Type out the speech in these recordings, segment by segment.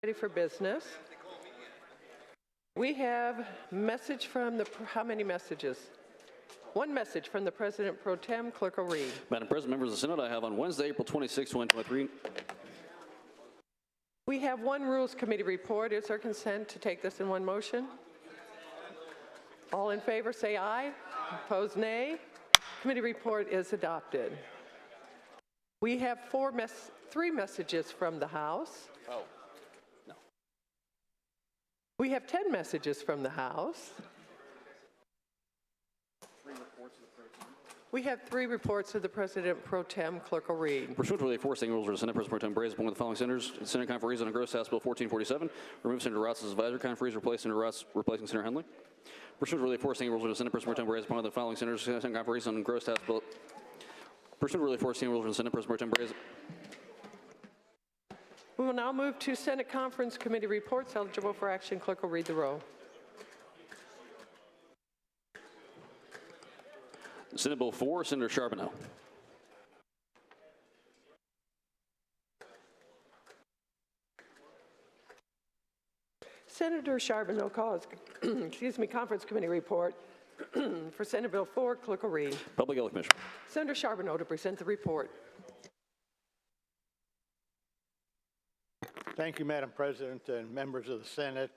Ready for business. We have message from the, how many messages? One message from the President Pro Tem. Clerk will read. Madam President, members of the Senate, I have on Wednesday, April 26, 2023. We have one Rules Committee report. Is there consent to take this in one motion? All in favor say aye. Opposed nay. Committee report is adopted. We have three messages from the House. Oh, no. We have 10 messages from the House. We have 3 reports of the President Pro Tem. Clerk will read. Pursuant to the enforcing rules of the Senate, President Pro Tem Baird appointed the following senators. Senate conferees on a gross House Bill 1447. Remove Senator Raatz as advisor. Conferees replace Senator Raatz, replacing Senator Henley. Pursuant to the enforcing rules of the Senate, President Pro Tem Baird appointed the following senators. Senate conferees on gross House Bill. Pursuant to the enforcing rules of the Senate, President Pro Tem Baird. We will now move to Senate Conference Committee reports eligible for action. Clerk will read the roll. Senate Bill 4, Senator Charbonneau. Senator Charbonneau calls, Conference Committee report for Senate Bill 4. Clerk will read. Public Health Commission. Senator Charbonneau to present the report. Thank you, Madam President and members of the Senate.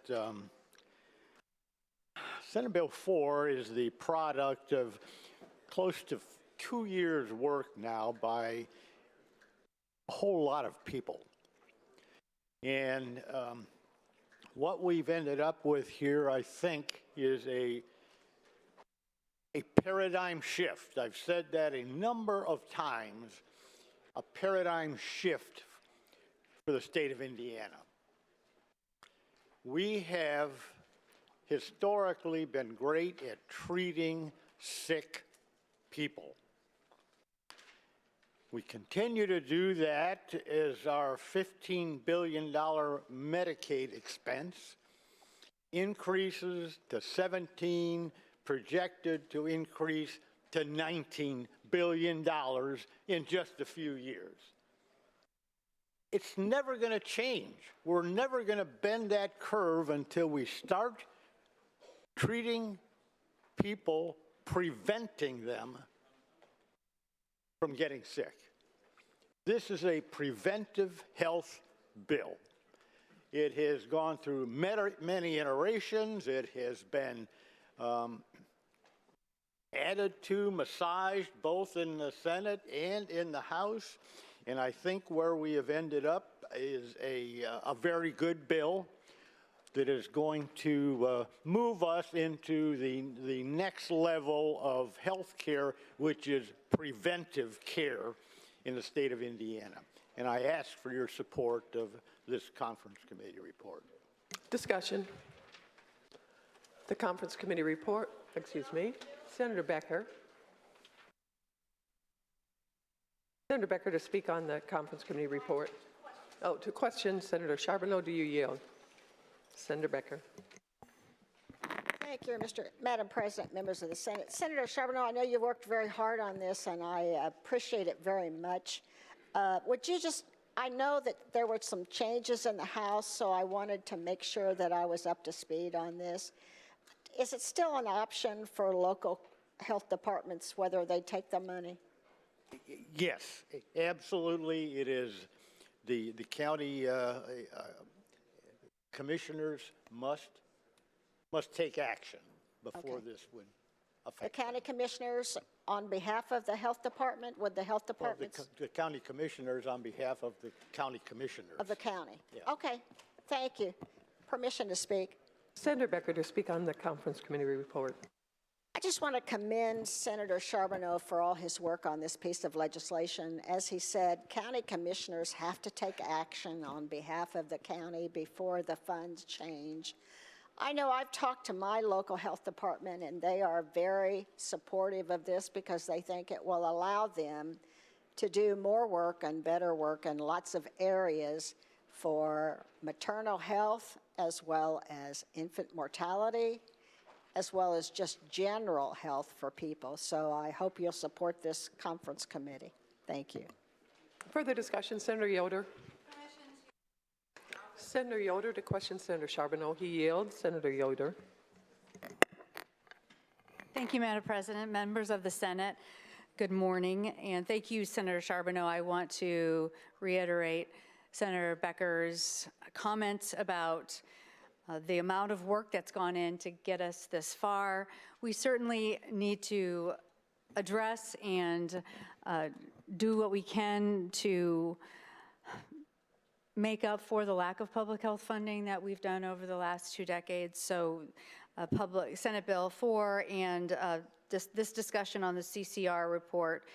Senate Bill 4 is the product of close to 2 years' work now by a whole lot of people. And what we've ended up with here, I think, is a paradigm shift. I've said that a number of times, a paradigm shift for the state of Indiana. We have historically been great at treating sick people. We continue to do that as our $15 billion Medicaid expense increases to 17, projected to increase to $19 billion in just a few years. It's never going to change. We're never going to bend that curve until we start treating people, preventing them from getting sick. This is a preventive health bill. It has gone through many iterations. It has been added to, massaged, both in the Senate and in the House. And I think where we have ended up is a very good bill that is going to move us into the next level of health care, which is preventive care in the state of Indiana. And I ask for your support of this Conference Committee report. Discussion. The Conference Committee report, Senator Becker. Senator Becker to speak on the Conference Committee report. Oh, to question, Senator Charbonneau, do you yield? Senator Becker. Thank you, Madam President, members of the Senate. Senator Charbonneau, I know you worked very hard on this, and I appreciate it very much. Would you just, I know that there were some changes in the House, so I wanted to make sure that I was up to speed on this. Is it still an option for local health departments whether they take the money? Yes, absolutely. It is the county commissioners must take action before this would affect. The county commissioners on behalf of the health department, would the health departments? Well, the county commissioners on behalf of the county commissioners. Of the county. Yeah. Okay, thank you. Permission to speak. Senator Becker to speak on the Conference Committee report. I just want to commend Senator Charbonneau for all his work on this piece of legislation. As he said, county commissioners have to take action on behalf of the county before the funds change. I know I've talked to my local health department, and they are very supportive of this because they think it will allow them to do more work and better work in lots of areas for maternal health, as well as infant mortality, as well as just general health for people. So I hope you'll support this conference committee. Thank you. Further discussion, Senator Yoder. Senator Yoder to question Senator Charbonneau. He yields. Senator Yoder. Thank you, Madam President. Members of the Senate, good morning. And thank you, Senator Charbonneau. I want to reiterate Senator Becker's comments about the amount of work that's gone in to get us this far. We certainly need to address and do what we can to make up for the lack of public health funding that we've done over the last 2 decades. So Senate Bill 4 and this discussion on the CCR report,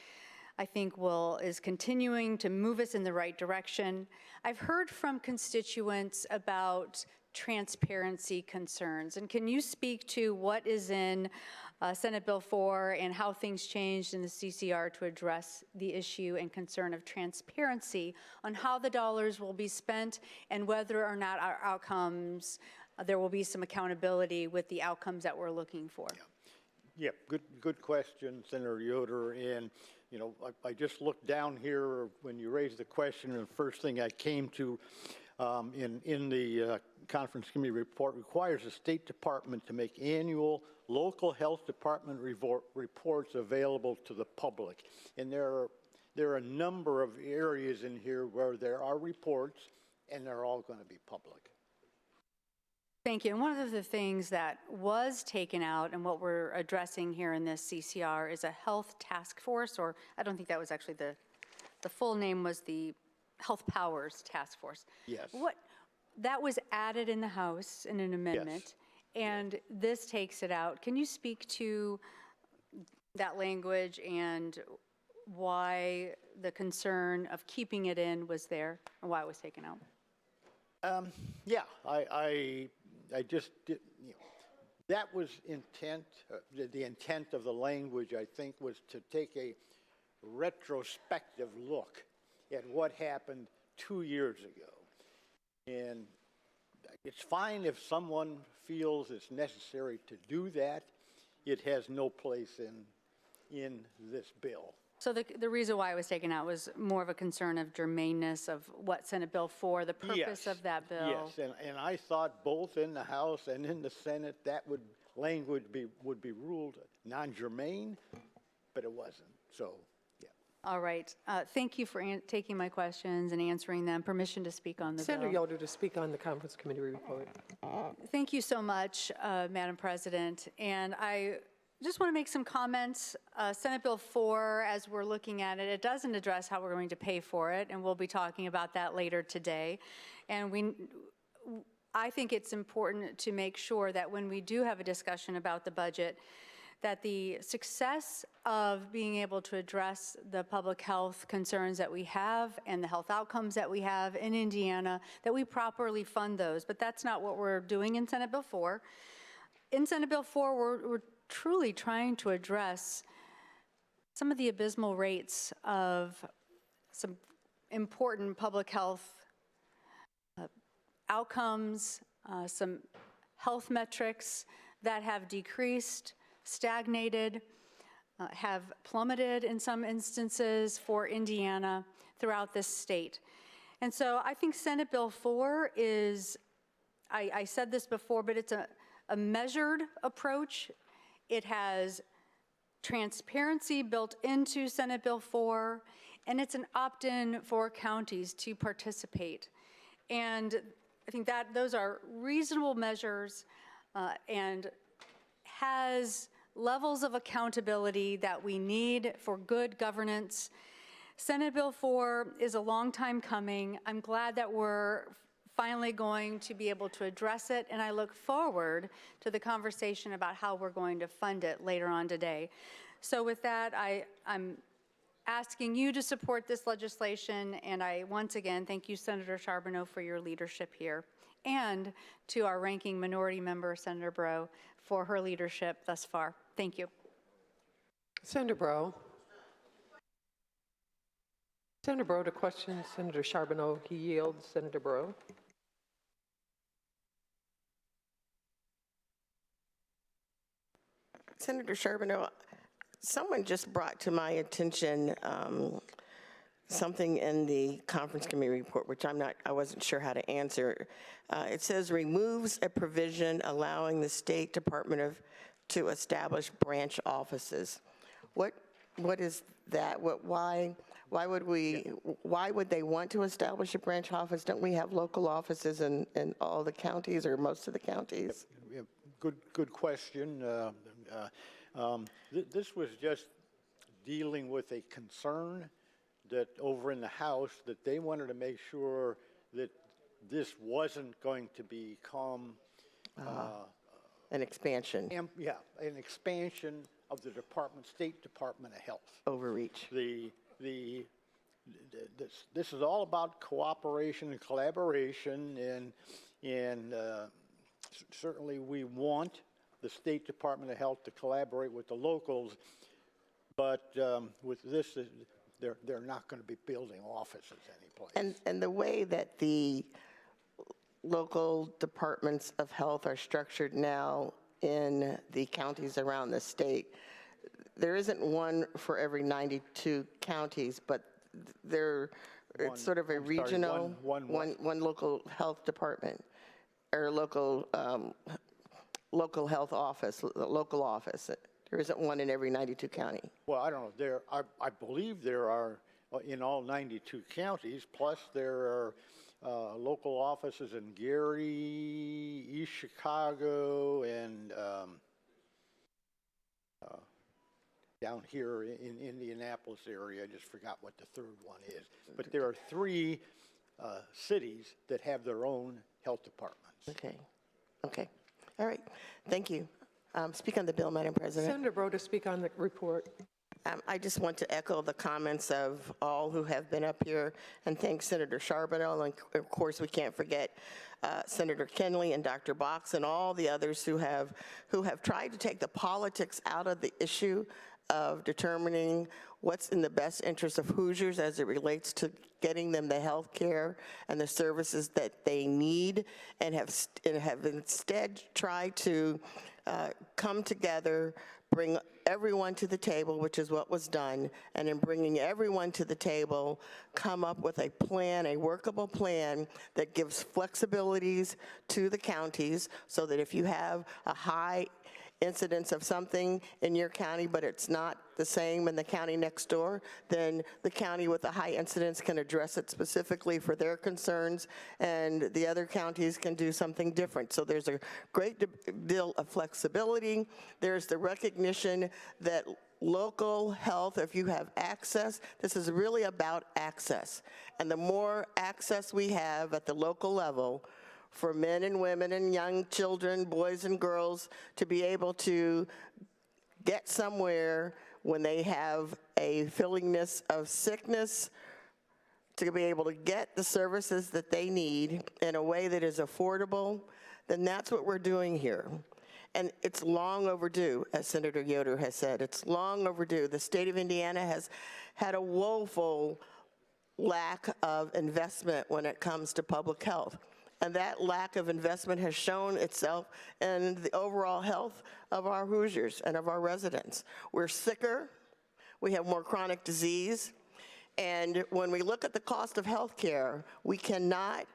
I think is continuing to move us in the right direction. I've heard from constituents about transparency concerns. And can you speak to what is in Senate Bill 4 and how things changed in the CCR to address the issue and concern of transparency on how the dollars will be spent and whether or not our outcomes, there will be some accountability with the outcomes that we're looking for? Yeah, good question, Senator Yoder. And, you know, I just looked down here when you raised the question, and the first thing I came to in the conference committee report requires the State Department to make annual local health department reports available to the public. And there are a number of areas in here where there are reports, and they're all going to be public. Thank you. And one of the things that was taken out and what we're addressing here in this CCR is a health task force, or I don't think that was actually the full name was the Health Powers Task Force. Yes. That was added in the House in an amendment, and this takes it out. Can you speak to that language and why the concern of keeping it in was there and why it was taken out? Yeah, I just did, you know, that was intent, the intent of the language, I think, was to take a retrospective look at what happened 2 years ago. And it's fine if someone feels it's necessary to do that. It has no place in this bill. So the reason why it was taken out was more of a concern of germaneness of what Senate Bill 4, the purpose of that bill. Yes, and I thought both in the House and in the Senate that language would be ruled non-germane, but it wasn't. So, yeah. All right. Thank you for taking my questions and answering them. Permission to speak on the Senator bill. Yoder to speak on the conference committee report. Thank you so much, Madam President. And I just want to make some comments. Senate Bill 4, as we're looking at it, it doesn't address how we're going to pay for it, and we'll be talking about that later today. And I think it's important to make sure that when we do have a discussion about the budget, that the success of being able to address the public health concerns that we have and the health outcomes that we have in Indiana, that we properly fund those. But that's not what we're doing in Senate Bill 4. In Senate Bill 4, we're truly trying to address some of the abysmal rates of some important public health outcomes, some health metrics that have decreased, stagnated, have plummeted in some instances for Indiana throughout this state. And so I think Senate Bill 4 is, I said this before, but it's a measured approach. It has transparency built into Senate Bill 4, and it's an opt-in for counties to participate. And I think that those are reasonable measures and has levels of accountability that we need for good governance. Senate Bill 4 is a long time coming. I'm glad that we're finally going to be able to address it, and I look forward to the conversation about how we're going to fund it later on today. So with that, I'm asking you to support this legislation, and I once again thank you, Senator Charbonneau, for your leadership here, and to our ranking minority member, Senator Breaux, for her leadership thus far. Thank you. Senator Breaux. Senator Breaux to question Senator Charbonneau. He yields. Senator Breaux. Senator Charbonneau, someone just brought to my attention something in the conference committee report, which I wasn't sure how to answer. It says removes a provision allowing the State Department to establish branch offices. What is that? Why would they want to establish a branch office? Don't we have local offices in all the counties or most of the counties? Yeah, good question. This was just dealing with a concern that over in the House that they wanted to make sure that this wasn't going to become An expansion, an expansion of the State Department of Health. overreach. This is all about cooperation and collaboration, and certainly we want the State Department of Health to collaborate with the locals, but with this, they're not going to be building offices anyplace. And the way that the local departments of health are structured now in the counties around the state, there isn't one for every 92 counties, but it's sort of a regional, one local health department, or local health office, local office. There isn't one in every 92 county. Well, I don't know. I believe there are in all 92 counties, plus there are local offices in Gary, East Chicago, and down here in Indianapolis area. I just forgot what the third one is. But there are 3 cities that have their own health departments. Okay. All right. Thank you. Speak on the bill, Madam President. Senator Breaux to speak on the report. I just want to echo the comments of all who have been up here and thank Senator Charbonneau, and of course we can't forget Senator Kenley and Dr. Box and all the others who have tried to take the politics out of the issue of determining what's in the best interest of Hoosiers as it relates to getting them the health care and the services that they need, and have instead tried to come together, bring everyone to the table, which is what was done, and in bringing everyone to the table, come up with a plan, a workable plan that gives flexibilities to the counties so that if you have a high incidence of something in your county, but it's not the same in the county next door, then the county with a high incidence can address it specifically for their concerns, and the other counties can do something different. So there's a great deal of flexibility. There's the recognition that local health, if you have access, this is really about access. And the more access we have at the local level, for men and women and young children, boys and girls, to be able to get somewhere when they have a feelingness of sickness, to be able to get the services that they need in a way that is affordable, then that's what we're doing here. And it's long overdue, as Senator Yoder has said. It's long overdue. The state of Indiana has had a woeful lack of investment when it comes to public health. And that lack of investment has shown itself in the overall health of our Hoosiers and of our residents. We're sicker, we have more chronic disease, and when we look at the cost of health care, we cannot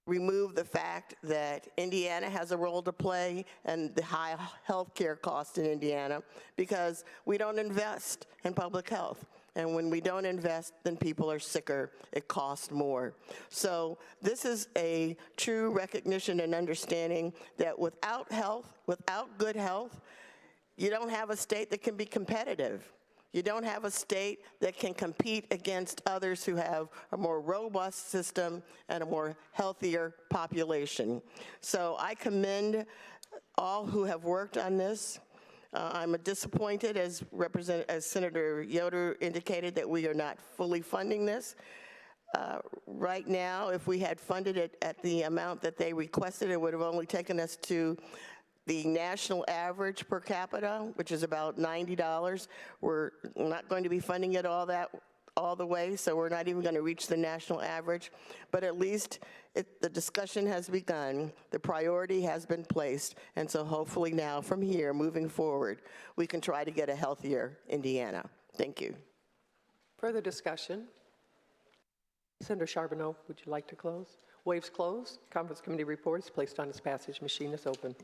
remove the fact that Indiana has a role to play and the high health care cost in Indiana, because we don't invest in public health. And when we don't invest, then people are sicker. It costs more. So this is a true recognition and understanding that without health, without good health, you don't have a state that can be competitive. You don't have a state that can compete against others who have a more robust system and a more healthier population. So I commend all who have worked on this. I'm disappointed, as Senator Yoder indicated, that we are not fully funding this. Right now, if we had funded it at the amount that they requested, it would have only taken us to the national average per capita, which is about $90. We're not going to be funding it all the way, so we're not even going to reach the national average. But at least the discussion has begun, the priority has been placed, and so hopefully now from here, moving forward, we can try to get a healthier Indiana. Thank you. Further discussion? Senator Charbonneau, would you like to close? Waves closed. Conference Committee report is placed on its passage. Machine is open.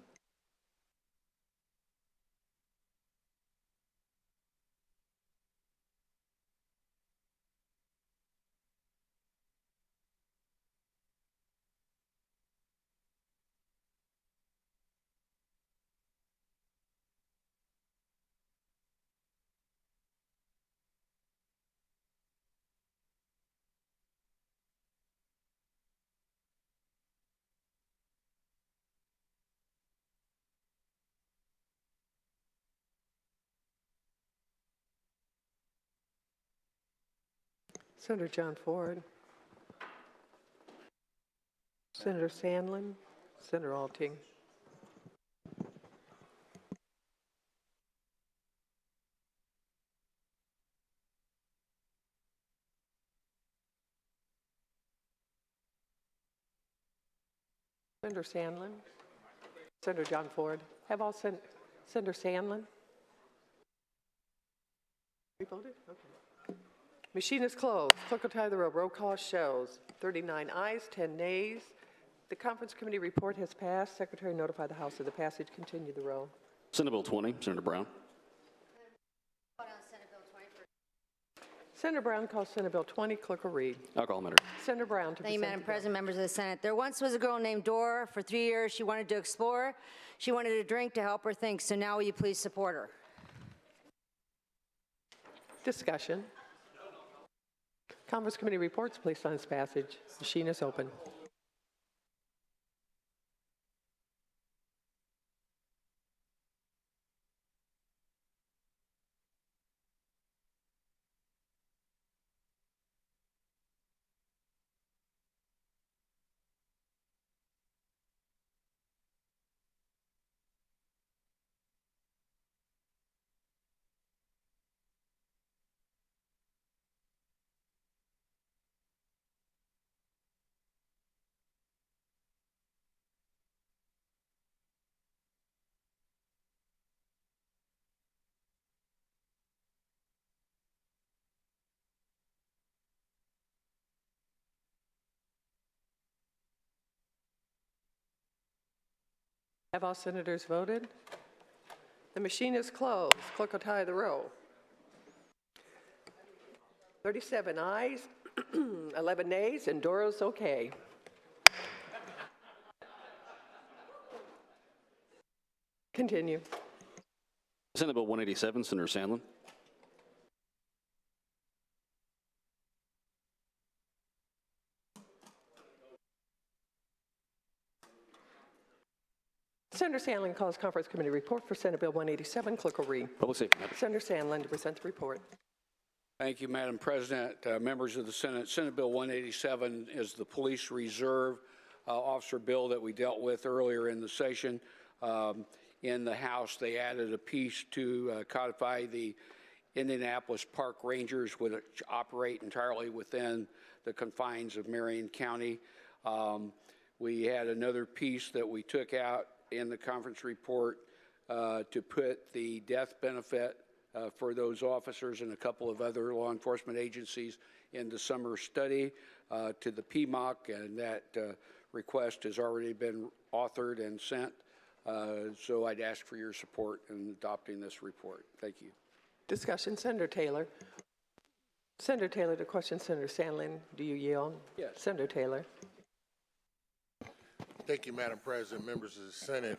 Senator John Ford. Senator Sandlin. Senator Alting. Senator Sandlin. Senator John Ford. Have all Senator Sandlin? We voted? Okay. Machine is closed. Clerk will tally the roll. Roll call shows 39 ayes, 10 nays. The Conference Committee report has passed. Secretary notify the House of the passage. Continue the roll. Senate Bill 20, Senator Brown. Senator Brown calls Senate Bill 20. Clerk will read. Alcohol matter. Senator Brown to Thank you, present Madam the bill. President, members of the Senate. There once was a girl named Torr. For 3 years, she wanted to explore. She wanted a drink to help her think. So now will you please support her? Discussion. Conference Committee reports placed on its passage. Machine is open. Have all senators voted? The machine is closed. Clerk will tally the roll. 37 ayes, 11 nays, and Doro's okay. Continue. Senate Bill 187, Senator Sandlin. Senator Sandlin calls Conference Committee report for Senate Bill 187. Clerk will read. Public Safety matter. Senator Sandlin to present the report. Thank you, Madam President. Members of the Senate, Senate Bill 187 is the police reserve officer bill that we dealt with earlier in the session. In the House, they added a piece to codify the Indianapolis Park Rangers, which operate entirely within the confines of Marion County. We had another piece that we took out in the conference report to put the death benefit for those officers and a couple of other law enforcement agencies in the summer study to the PMOC, and that request has already been authored and sent. So I'd ask for your support in adopting this report. Thank you. Discussion. Senator Taylor. Senator Taylor to question Senator Sandlin. Do you yield? Yes. Senator Taylor. Thank you, Madam President, members of the Senate.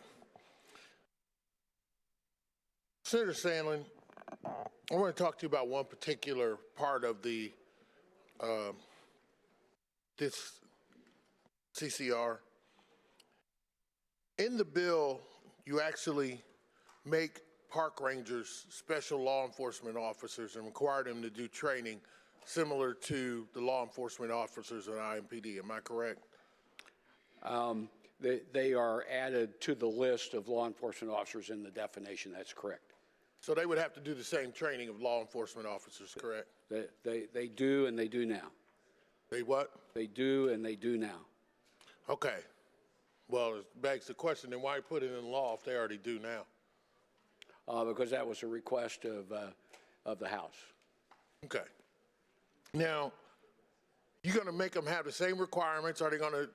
Senator Sandlin, I want to talk to you about one particular part of the this CCR. In the bill, you actually make park rangers special law enforcement officers and require them to do training similar to the law enforcement officers at IMPD. Am I correct? They are added to the list of law enforcement officers in the definition. That's correct. So they would have to do the same training of law enforcement officers, correct? They do, and they do now. They what? They do, and they do now. Okay. Well, it begs the question, then why put it in law if they already do now? Because that was a request of the House. Okay. Now, You going to make them have the same requirements? Are they going to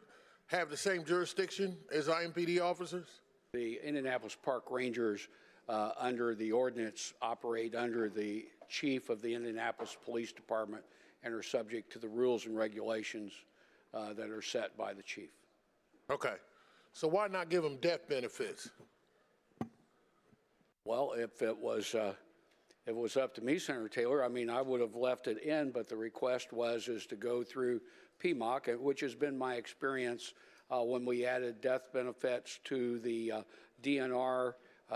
have the same jurisdiction as IMPD officers? The Indianapolis Park Rangers, under the ordinance, operate under the chief of the Indianapolis Police Department and are subject to the rules and regulations that are set by the chief. Okay. So why not give them death benefits? Well, if it was up to me, Senator Taylor, I mean, I would have left it in, but the request is to go through PMOC, which has been my experience when we added death benefits to the DNR,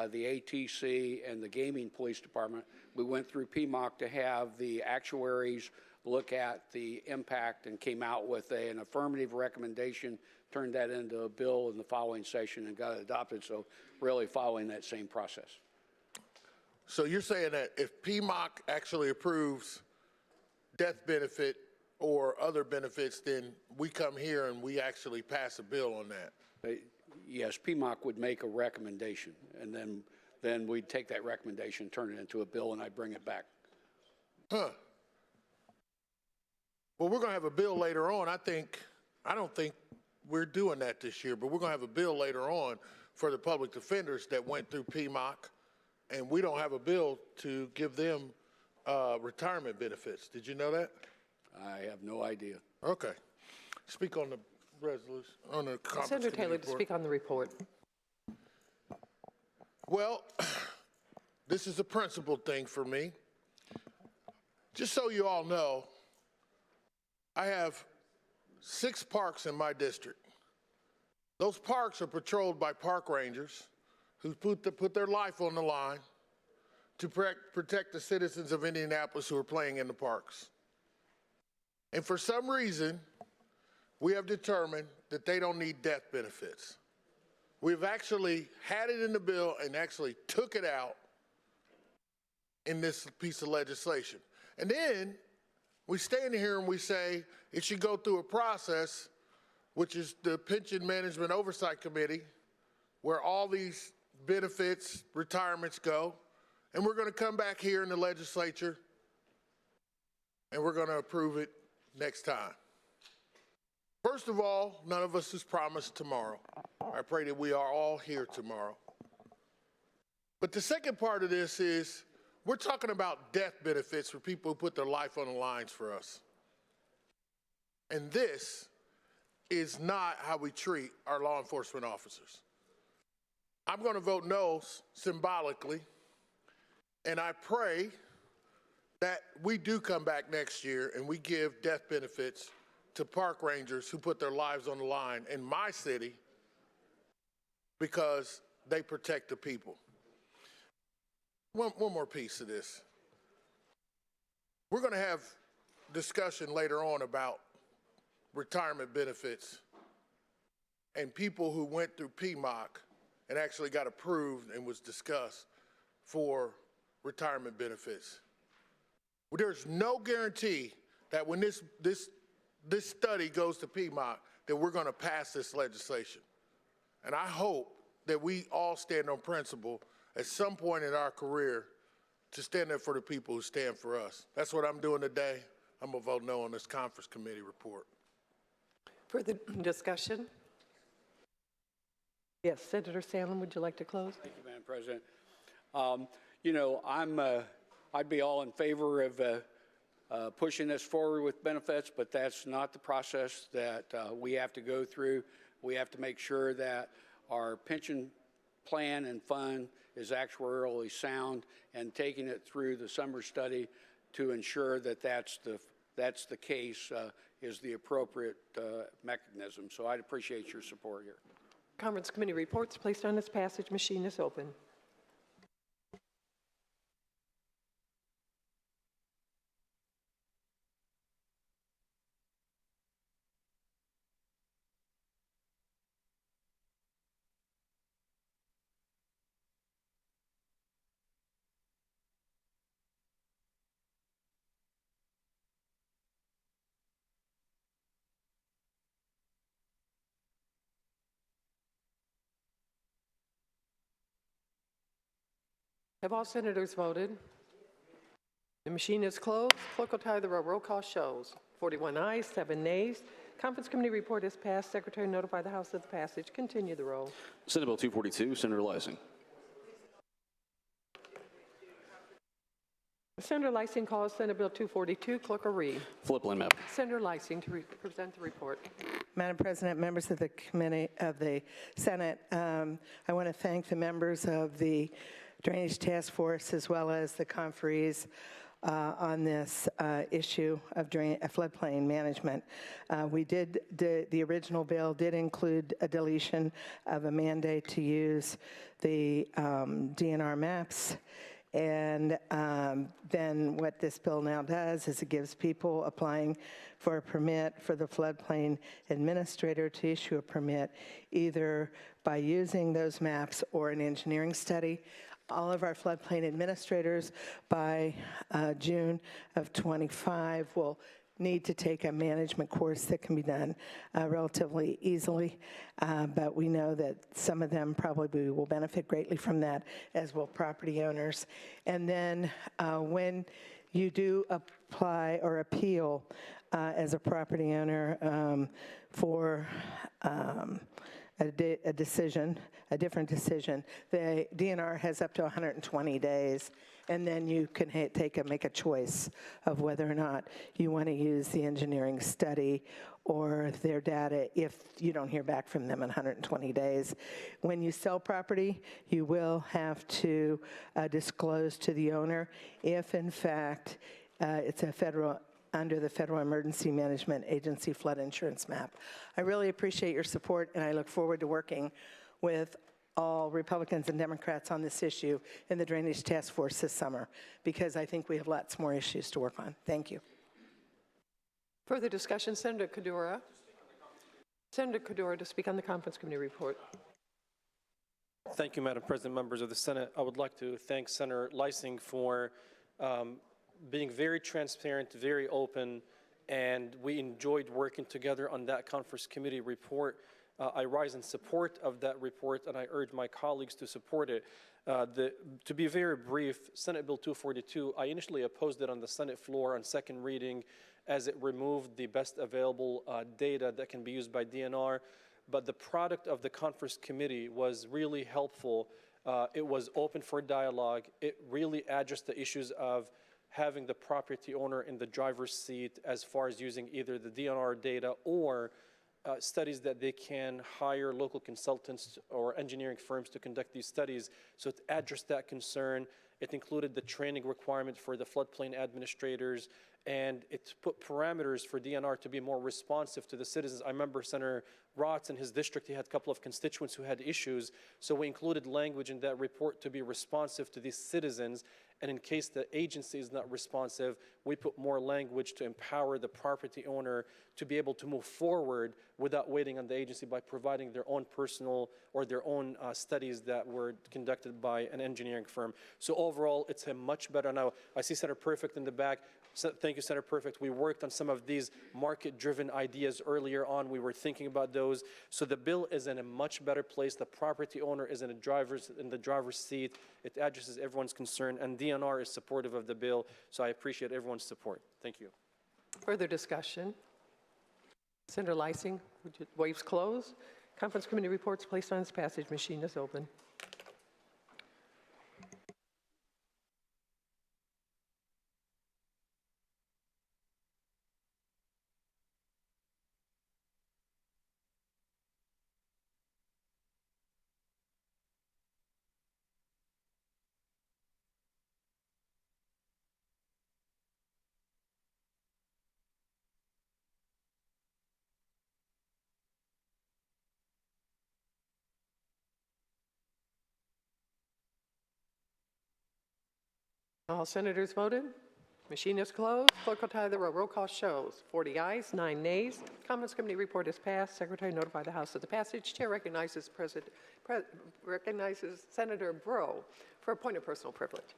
the ATC, and the gaming police department. We went through PMOC to have the actuaries look at the impact and came out with an affirmative recommendation, turned that into a bill in the following session and got it adopted. So really following that same process. So you're saying that if PMOC actually approves death benefit or other benefits, then we come here and we actually pass a bill on that? Yes, PMOC would make a recommendation, and then we'd take that recommendation, turn it into a bill, and I'd bring it back. Huh. Well, we're going to have a bill later on. I don't think we're doing that this year, but we're going to have a bill later on for the public defenders that went through PMOC, and we don't have a bill to give them retirement benefits. Did you know that? I have no idea. Okay. Speak on the resolution, on the conference Senator committee Taylor to report. speak on the report. Well, this is a principal thing for me. Just so you all know, I have 6 parks in my district. Those parks are patrolled by park rangers who put their life on the line to protect the citizens of Indianapolis who are playing in the parks. And for some reason, we have determined that they don't need death benefits. We've actually had it in the bill and actually took it out in this piece of legislation. And then we stand here and we say it should go through a process, which is the Pension Management Oversight Committee, where all these benefits, retirements go. And we're going to come back here in the legislature and we're going to approve it next time. First of all, none of us is promised tomorrow. I pray that we are all here tomorrow. But the second part of this is we're talking about death benefits for people who put their life on the lines for us. And this is not how we treat our law enforcement officers. I'm going to vote no symbolically, and I pray that we do come back next year and we give death benefits to park rangers who put their lives on the line in my city because they protect the people. One more piece of this. We're going to have discussion later on about retirement benefits and people who went through PMOC and actually got approved and was discussed for retirement benefits. There's no guarantee that when this study goes to PMOC that we're going to pass this legislation. And I hope that we all stand on principle at some point in our career to stand up for the people who stand for us. That's what I'm doing today. I'm going to vote no on this conference committee report. Further discussion? Yes, Senator Sandlin, would you like to close? Thank you, Madam President. You know, I'd be all in favor of pushing this forward with benefits, but that's not the process that we have to go through. We have to make sure that our pension plan and fund is actuarially sound and taking it through the summer study to ensure that that's the case is the appropriate mechanism. So I'd appreciate your support here. Conference committee reports placed on its passage machine is open. Have all senators voted? The machine is closed. Clerk will tally the roll. Roll call shows. 41 ayes, 7 nays. Conference Committee report is passed. Secretary notify the House of the passage. Continue the roll. Senate Bill 242, Senator Leising. Senator Leising calls Senate Bill 242. Clerk will read. Floodplain map. Senator Leising to present the report. Madam President, members of the committee of the Senate, I want to thank the members of the Drainage Task Force as well as the conferees on this issue of floodplain management. The original bill did include a deletion of a mandate to use the DNR maps. And then what this bill now does is it gives people applying for a permit for the floodplain administrator to issue a permit either by using those maps or an engineering study. All of our floodplain administrators by June of 25 will need to take a management course that can be done relatively easily, but we know that some of them probably will benefit greatly from that, as will property owners. And then when you do apply or appeal as a property owner for a decision, a different decision, the DNR has up to 120 days, and then you can make a choice of whether or not you want to use the engineering study or their data if you don't hear back from them in 120 days. When you sell property, you will have to disclose to the owner if, in fact, it's under the Federal Emergency Management Agency flood insurance map. I really appreciate your support, and I look forward to working with all Republicans and Democrats on this issue in the Drainage Task Force this summer, because I think we have lots more issues to work on. Thank you. Further discussion, Senator Qaddoura. Senator Qaddoura to speak on the Conference Committee report. Thank you, Madam President, members of the Senate. I would like to thank Senator Leising for being very transparent, very open, and we enjoyed working together on that Conference Committee report. I rise in support of that report, and I urge my colleagues to support it. To be very brief, Senate Bill 242, I initially opposed it on the Senate floor on second reading as it removed the best available data that can be used by DNR, but the product of the Conference Committee was really helpful. It was open for dialogue. It really addressed the issues of having the property owner in the driver's seat as far as using either the DNR data or studies that they can hire local consultants or engineering firms to conduct these studies. So it addressed that concern. It included the training requirement for the floodplain administrators, and it put parameters for DNR to be more responsive to the citizens. I remember Senator Raatz in his district, he had a couple of constituents who had issues, so we included language in that report to be responsive to these citizens, and in case the agency is not responsive, we put more language to empower the property owner to be able to move forward without waiting on the agency by providing their own personal or their own studies that were conducted by an engineering firm. So overall, it's a much better. Now, I see Senator Perfect in the back. So, thank you, Senator Perfect. We worked on some of these market-driven ideas earlier on. We were thinking about those. So the bill is in a much better place. The property owner is in the driver's seat. It addresses everyone's concern, and DNR is supportive of the bill. So I appreciate everyone's support. Thank you. Further discussion. Senator Leising, waves closed. Conference Committee reports placed on its passage. Machine is open. All senators voted. Machine is closed. Clerk will tally the roll. Roll call shows 40 ayes, 9 nays. Conference Committee report is passed. Secretary notify the House of the passage. Chair recognizes Senator Breaux for a point of personal privilege.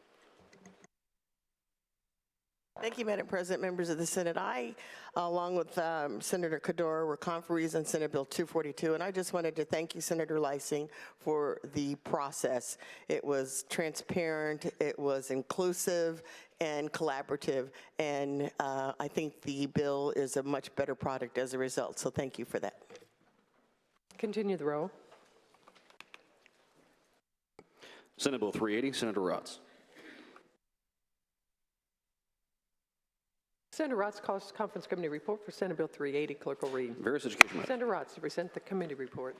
Thank you, Madam President, members of the Senate. I, along with Senator Qaddoura, were conferees on Senate Bill 242, and I just wanted to thank you, Senator Leising, for the process. It was transparent, it was inclusive, and collaborative, and I think the bill is a much better product as a result, so thank you for that. Continue the row. Senate Bill 380, Senator Raatz. Senator Raatz calls conference committee report for Senate Bill 380. Clerk will read. Various education matters. Senator Raatz to present the committee report.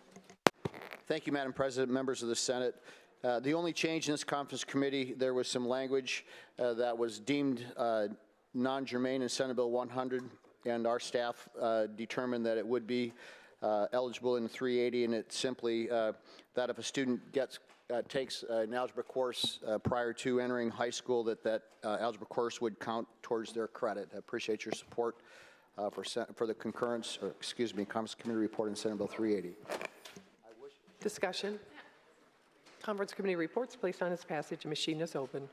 Thank you, Madam President, members of the Senate. The only change in this conference committee, there was some language that was deemed non-germane in Senate Bill 100, and our staff determined that it would be eligible in 380, and it's simply that if a student takes an algebra course prior to entering high school, that algebra course would count towards their credit. I appreciate your support for the concurrence, or excuse me, conference committee report in Senate Bill 380. Discussion. Conference committee reports placed on its passage. A machine is open.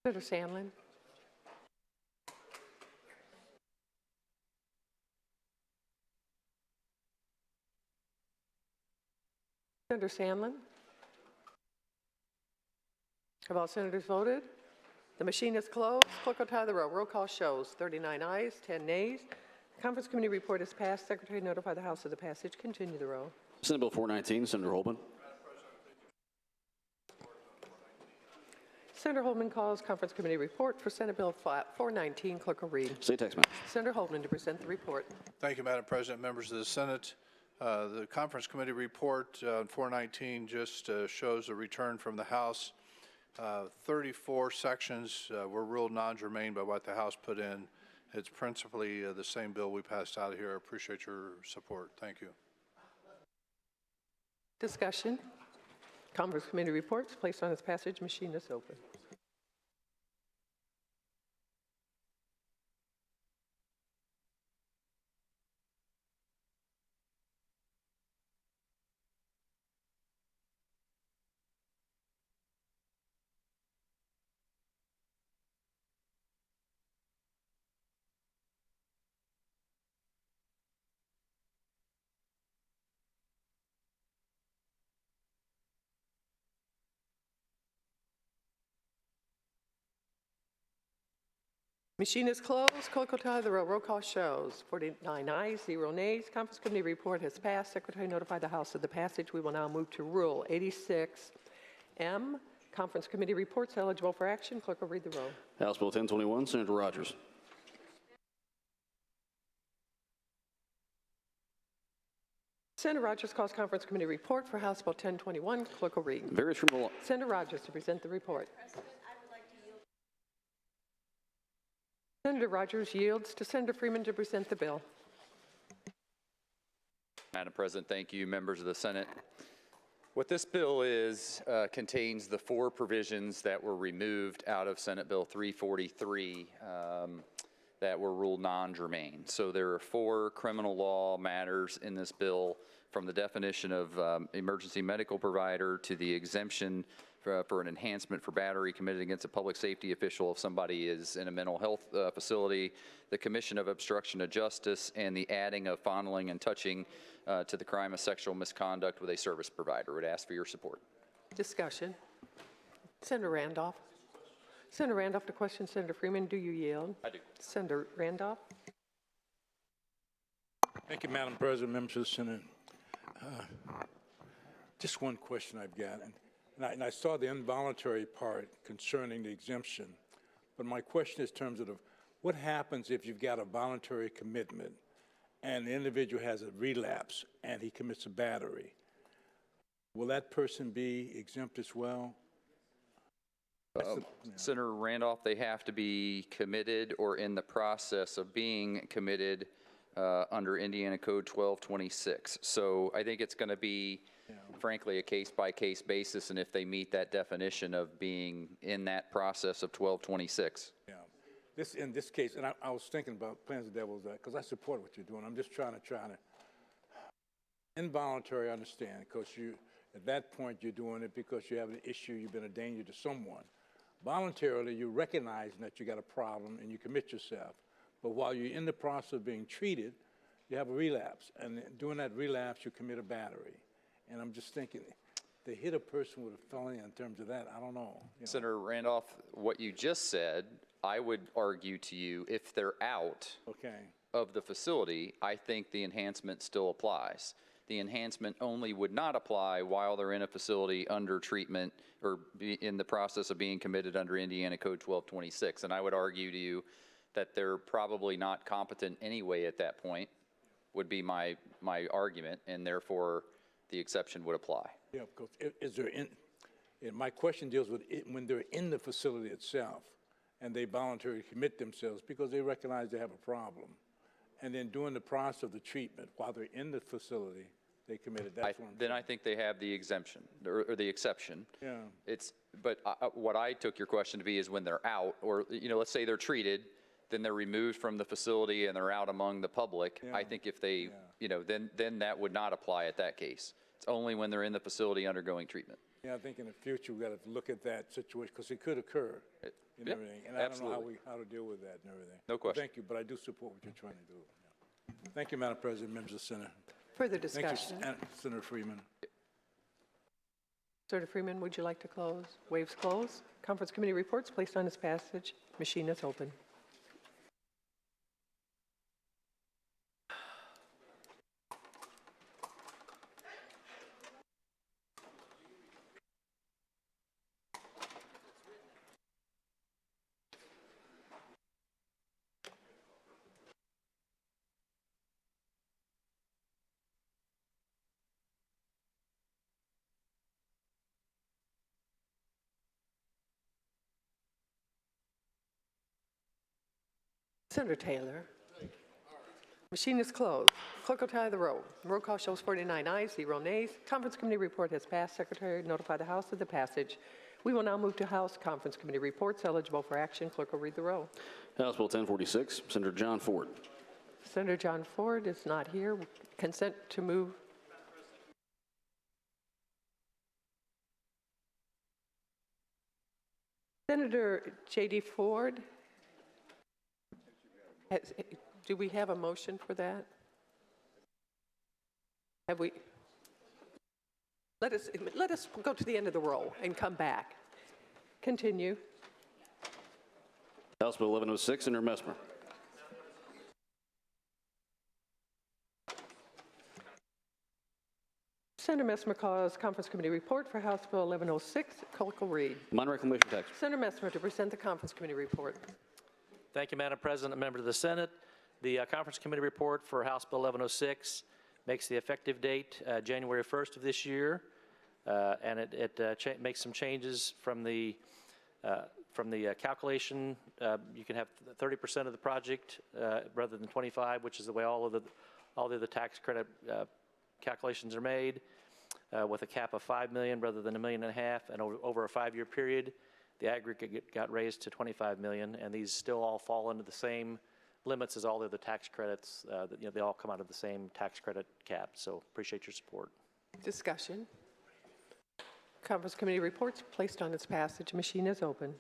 Senator Sandlin. Senator Sandlin. Have all senators voted? The machine is closed. Clerk will tie the roll. Roll call shows 39 ayes, 10 nays. The conference committee report is passed. Secretary notify the House of the passage. Continue the roll. Senate Bill 419, Senator Holdman. Senator Holdman calls conference committee report for Senate Bill 419. Clerk will read. State tax matters. Senator Holdman to present the report. Thank you, Madam President, members of the Senate. The conference committee report on 419 just shows a return from the House. 34 sections were ruled non-germane by what the House put in. It's principally the same bill we passed out of here. I appreciate your support. Thank you. Discussion. Conference committee reports placed on its passage. Machine is open. Machine is closed. Clerk will tie the roll. Roll call shows 49 ayes, 0 nays. Conference committee report has passed. Secretary notify the House of the passage. We will now move to Rule 86M. Conference committee reports eligible for action. Clerk will read the roll. House Bill 1021, Senator Rogers. Senator Rogers calls conference committee report for House Bill 1021. Clerk will read. Various criminal law. Senator Rogers to present the report. Senator Rogers yields to Senator Freeman to present the bill. Madam President, thank you, members of the Senate. What this bill is contains the 4 provisions that were removed out of Senate Bill 343 that were ruled non-germane. So there are 4 criminal law matters in this bill, from the definition of emergency medical provider to the exemption for an enhancement for battery committed against a public safety official if somebody is in a mental health facility, the commission of obstruction of justice, and the adding of fondling and touching to the crime of sexual misconduct with a service provider. Would ask for your support. Discussion. Senator Randolph. Senator Randolph to question Senator Freeman. Do you yield? I do. Senator Randolph. Thank you, Madam President, members of the Senate. Just one question I've got. And I saw the involuntary part concerning the exemption, but my question is in terms of what happens if you've got a voluntary commitment and the individual has a relapse and he commits a battery? Will that person be exempt as well? Senator Randolph, they have to be committed or in the process of being committed under Indiana Code 1226. So I think it's going to be, frankly, a case-by-case basis, and if they meet that definition of being in that process of 1226. in this case, and I was thinking about playing the devil's advocate, because I support what you're doing. I'm just trying to involuntary, I understand, because at that point, you're doing it because you have an issue, you've been a danger to someone. Voluntarily, you're recognizing that you got a problem and you commit yourself. But while you're in the process of being treated, you have a relapse. And during that relapse, you commit a battery. And I'm just thinking, to hit a person with a felony in terms of that, I don't know. Senator Randolph, what you just said, I would argue to you, if they're out of the facility, I think the enhancement still applies. The enhancement only would not apply while they're in a facility under treatment or in the process of being committed under Indiana Code 1226. And I would argue to you that they're probably not competent anyway at that point, would be my argument, and therefore the exception would apply. Yeah, because my question deals with when they're in the facility itself and they voluntarily commit themselves because they recognize they have a problem. And then during the process of the treatment, while they're in the facility, they committed. Then I think they have the exemption or the exception. Yeah. But what I took your question to be is when they're out, or let's say they're treated, then they're removed from the facility and they're out among the public. I think if they, then that would not apply at that case. It's only when they're in the facility undergoing treatment. Yeah, I think in the future we got to look at that situation because it could occur and everything. And absolutely. I don't know how to deal with that and everything. No question. Thank you, but I do support what you're trying to do. Yeah. Thank you, Madam President, members of the Senate. Further discussion? Thank you, Senator Freeman. Senator Freeman, would you like to close? Waves close. Conference committee reports placed on its passage. Machine is open. Senator Taylor. Machine is closed. Clerk will tally the roll. Roll call shows 49 ayes, 0 nays. Conference committee report has passed. Secretary notify the House of the passage. We will now move to House Conference committee reports eligible for action. Clerk will read the roll. House Bill 1046, Senator John Ford. Senator John Ford is not here. Consent to move. Senator J.D. Ford. Do we have a motion for that? Have we? Let us go to the end of the row and come back. Continue. House Bill 1106, Senator Messmer. Senator Messmer calls conference committee report for House Bill 1106. Clerk will read. Mine reclamation tax. Senator Messmer to present the conference committee report. Thank you, Madam President and members of the Senate. The conference committee report for House Bill 1106 makes the effective date January 1st of this year, and it makes some changes from the calculation. You can have 30% of the project rather than 25, which is the way all of the tax credit calculations are made, with a cap of $5 million rather than $1.5 million, and over a 5-year period. The aggregate got raised to $25 million, and these still all fall into the same limits as all the other tax credits. They all come out of the same tax credit cap. So appreciate your support. Discussion. Conference committee reports placed on its passage. Machine is open.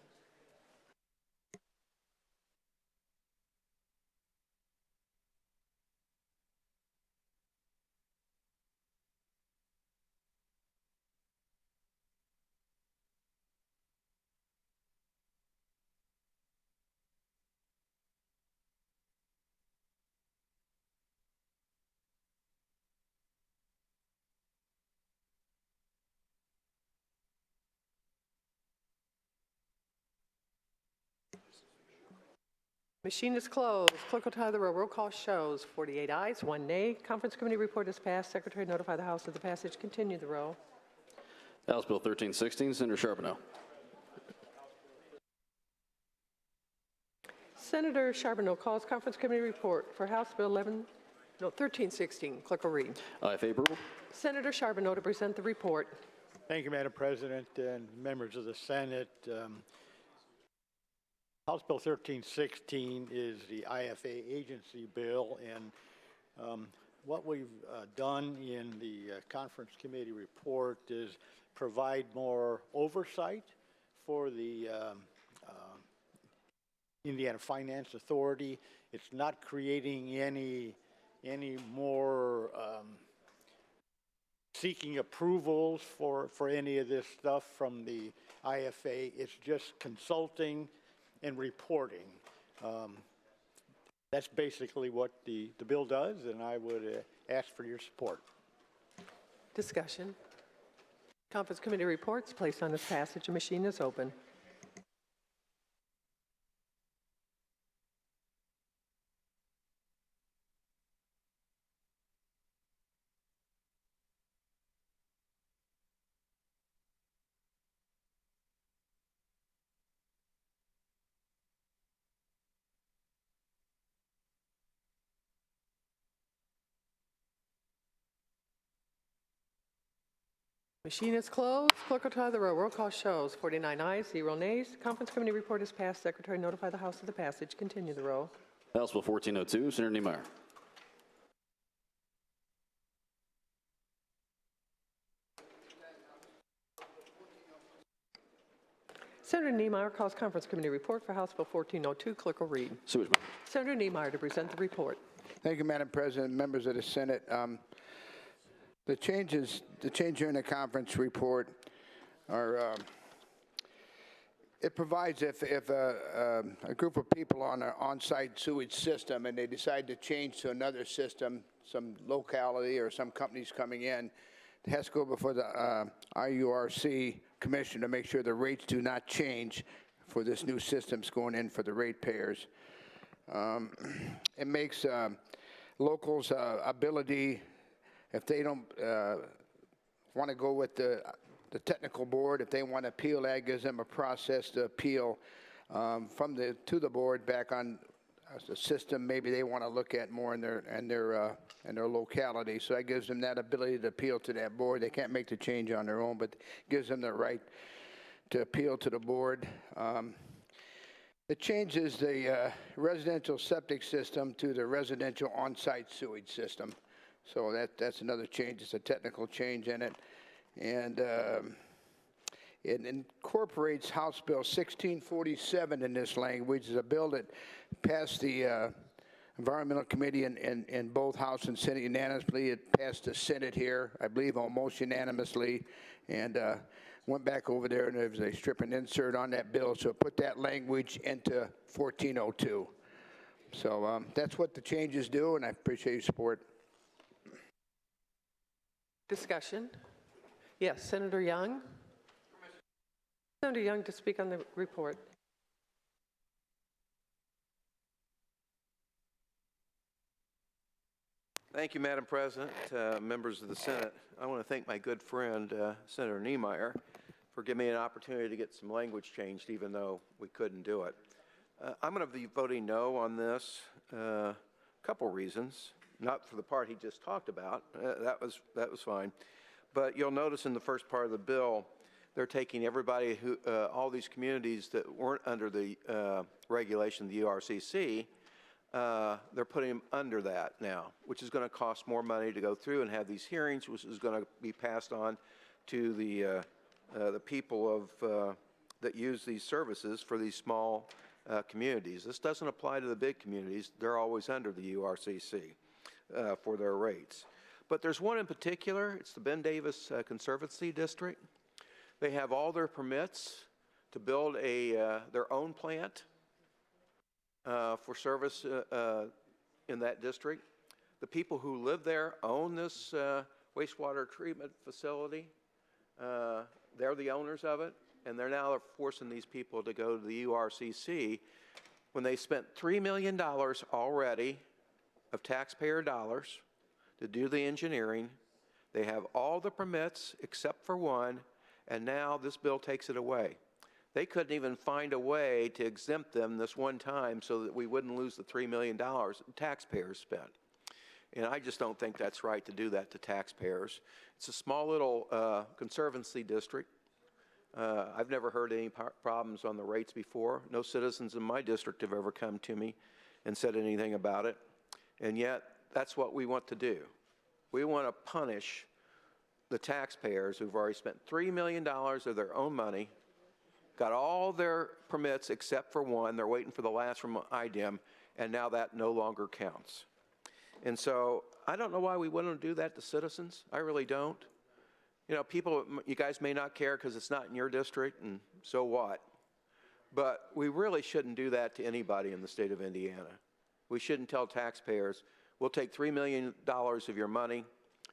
Machine is closed. Clerk will tally the roll. Roll call shows 48 ayes, 1 nay. Conference committee report is passed. Secretary notify the House of the passage. Continue the roll. House Bill 1316, Senator Charbonneau. Senator Charbonneau calls conference committee report for House Bill 1316. Clerk will read. Aye, favorable. Senator Charbonneau to present the report. Thank you, Madam President and members of the Senate. House Bill 1316 is the IFA agency bill, and what we've done in the conference committee report is provide more oversight for the Indiana Finance Authority. It's not creating any more seeking approvals for any of this stuff from the IFA. It's just consulting and reporting. That's basically what the bill does, and I would ask for your support. Discussion. Conference committee reports placed on its passage. A machine is open. Machine is closed. Clerk will tally the roll. Roll call shows 49 ayes, 0 nays. Conference committee report is passed. Secretary notify the House of the passage. Continue the roll. House Bill 1402, Senator Niemeyer. Senator Niemeyer calls conference committee report for House Bill 1402. Clerk will read. Sewage. Senator Niemeyer to present the report. Thank you, Madam President, members of the Senate. The change here in the conference report are, it provides if a group of people on an on-site sewage system and they decide to change to another system, some locality or some companies coming in, it has to go before the IURC Commission to make sure the rates do not change for this new systems going in for the ratepayers. It makes locals' ability, if they don't want to go with the technical board, if they want to appeal, that gives them a process to appeal to the board back on the system maybe they want to look at more in their locality. So that gives them that ability to appeal to that board. They can't make the change on their own, but gives them the right to appeal to the board. It changes the residential septic system to the residential on-site sewage system. So that's another change. It's a technical change in it. And it incorporates House Bill 1647 in this language. It's a bill that passed the Environmental Committee in both House and Senate unanimously. It passed the Senate here, I believe, almost unanimously, and went back over there, and there was a strip and insert on that bill, so it put that language into 1402. So that's what the changes do, and I appreciate your support. Discussion. Yes, Senator Young. Senator Young to speak on the report. Thank you, Madam President, members of the Senate. I want to thank my good friend, Senator Niemeyer, for giving me an opportunity to get some language changed, even though we couldn't do it. I'm going to be voting no on this. A couple reasons. Not for the part he just talked about. That was fine. But you'll notice in the first part of the bill, they're taking everybody who, all these communities that weren't under the regulation of the URCC, they're putting them under that now, which is going to cost more money to go through and have these hearings, which is going to be passed on to the people of that use these services for these small communities. This doesn't apply to the big communities. They're always under the URCC for their rates. But there's one in particular. It's the Ben Davis Conservancy District. They have all their permits to build their own plant for service in that district. The people who live there own this wastewater treatment facility. They're the owners of it, and they're now forcing these people to go to the URCC when they spent $3 million already of taxpayer dollars to do the engineering. They have all the permits except for one, and now this bill takes it away. They couldn't even find a way to exempt them this one time so that we wouldn't lose the $3 million taxpayers spent. And I just don't think that's right to do that to taxpayers. It's a small little conservancy district. I've never heard any problems on the rates before. No citizens in my district have ever come to me and said anything about it. And yet, that's what we want to do. We want to punish the taxpayers who've already spent $3 million of their own money, got all their permits except for one. They're waiting for the last from IDEM, and now that no longer counts. And so I don't know why we wouldn't do that to citizens. I really don't. You know, people, you guys may not care because it's not in your district, and so what? But we really shouldn't do that to anybody in the state of Indiana. We shouldn't tell taxpayers, we'll take $3 million of your money,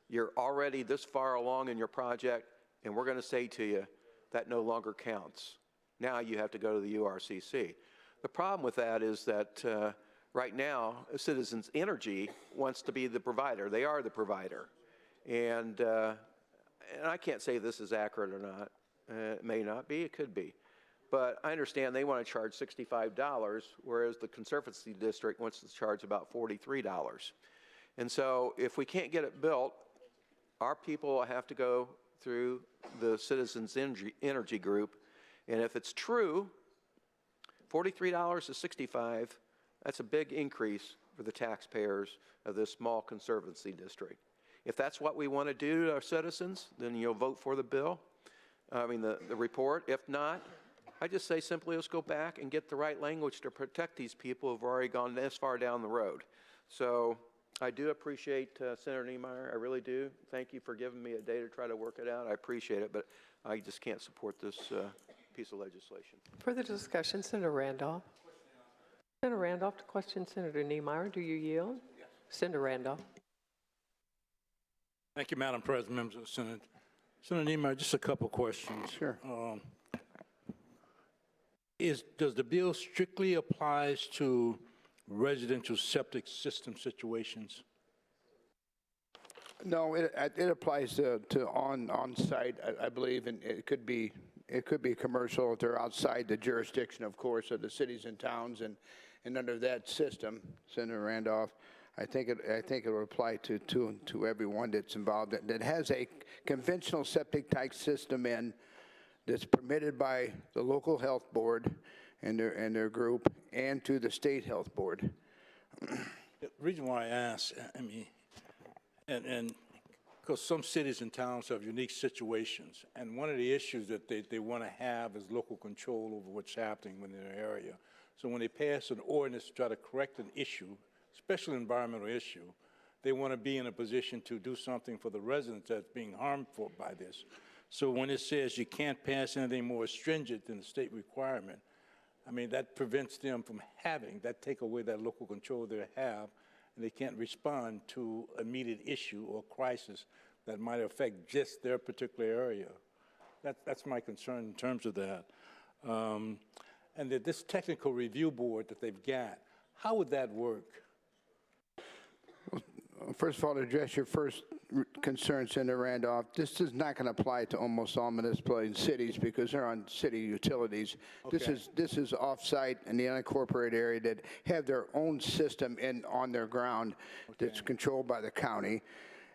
you're already this far along in your project, and we're going to say to you, that no longer counts. Now you have to go to the URCC. The problem with that is that right now, Citizens Energy wants to be the provider. They are the provider. And I can't say this is accurate or not. It may not be, it could be. But I understand they want to charge $65, whereas the Conservancy District wants to charge about $43. And so if we can't get it built, our people will have to go through the Citizens Energy Group. And if it's true, $43 to $65, that's a big increase for the taxpayers of this small conservancy district. If that's what we want to do to our citizens, then you'll vote for the bill, the report. If not, I just say simply let's go back and get the right language to protect these people who've already gone this far down the road. So I do appreciate Senator Niemeyer. I really do. Thank you for giving me a day to try to work it out. I appreciate it, but I just can't support this piece of legislation. Further discussion, Senator Randolph. Senator Randolph to question Senator Niemeyer. Do you yield? Yes. Senator Randolph. Thank you, Madam President, members of the Senate. Senator Niemeyer, just a couple questions. Sure. Does the bill strictly applies to residential septic system situations? No, it applies to on-site, I believe, and it could be commercial if they're outside the jurisdiction, of course, of the cities and towns, and under that system, Senator Randolph, I think it will apply to everyone that's involved that has a conventional septic type system in that's permitted by the local health board and their group, and to the state health board. The reason why I ask, and because some cities and towns have unique situations, and one of the issues that they want to have is local control over what's happening within their area. So when they pass an ordinance to try to correct an issue, especially an environmental issue, they want to be in a position to do something for the residents that's being harmed by this. So when it says you can't pass anything more stringent than the state requirement, that prevents them from having, take away that local control they have, and they can't respond to immediate issue or crisis that might affect just their particular area. That's my concern in terms of that. And that this technical review board that they've got, how would that work? Well, first of all, to address your first concern, Senator Randolph, this is not going to apply to almost all municipalities and cities because they're on city utilities. Okay. This is off-site in the unincorporated area that have their own system on their ground that's controlled by the county.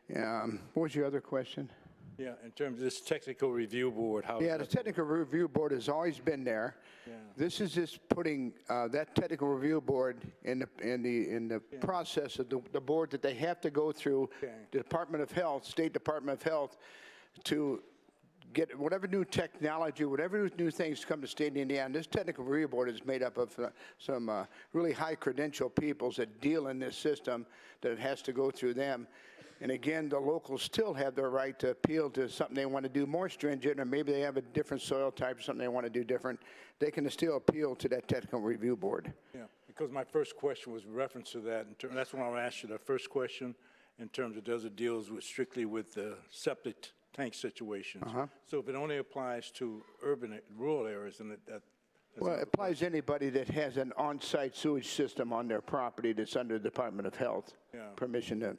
What was your other question? Yeah, in terms of this technical review board, how? Yeah, the technical review board has always been there. Yeah. This is just putting that technical review board in the process of the board that they have to go through, the Department of Health, State Department of Health, to get whatever new technology, whatever new things come to state of Indiana. This technical review board is made up of some really high credential peoples that deal in this system, that it has to go through them. And again, the locals still have their right to appeal to something they want to do more stringent, or maybe they have a different soil type, something they want to do different. They can still appeal to that technical review board. Yeah, because my first question was reference to that. That's when I asked you the first question in terms of does it deals with strictly with the septic tank situations. So if it only applies to urban, rural areas, then well, it applies to anybody that has an on-site sewage system on their property that's under the Department of Health permission to,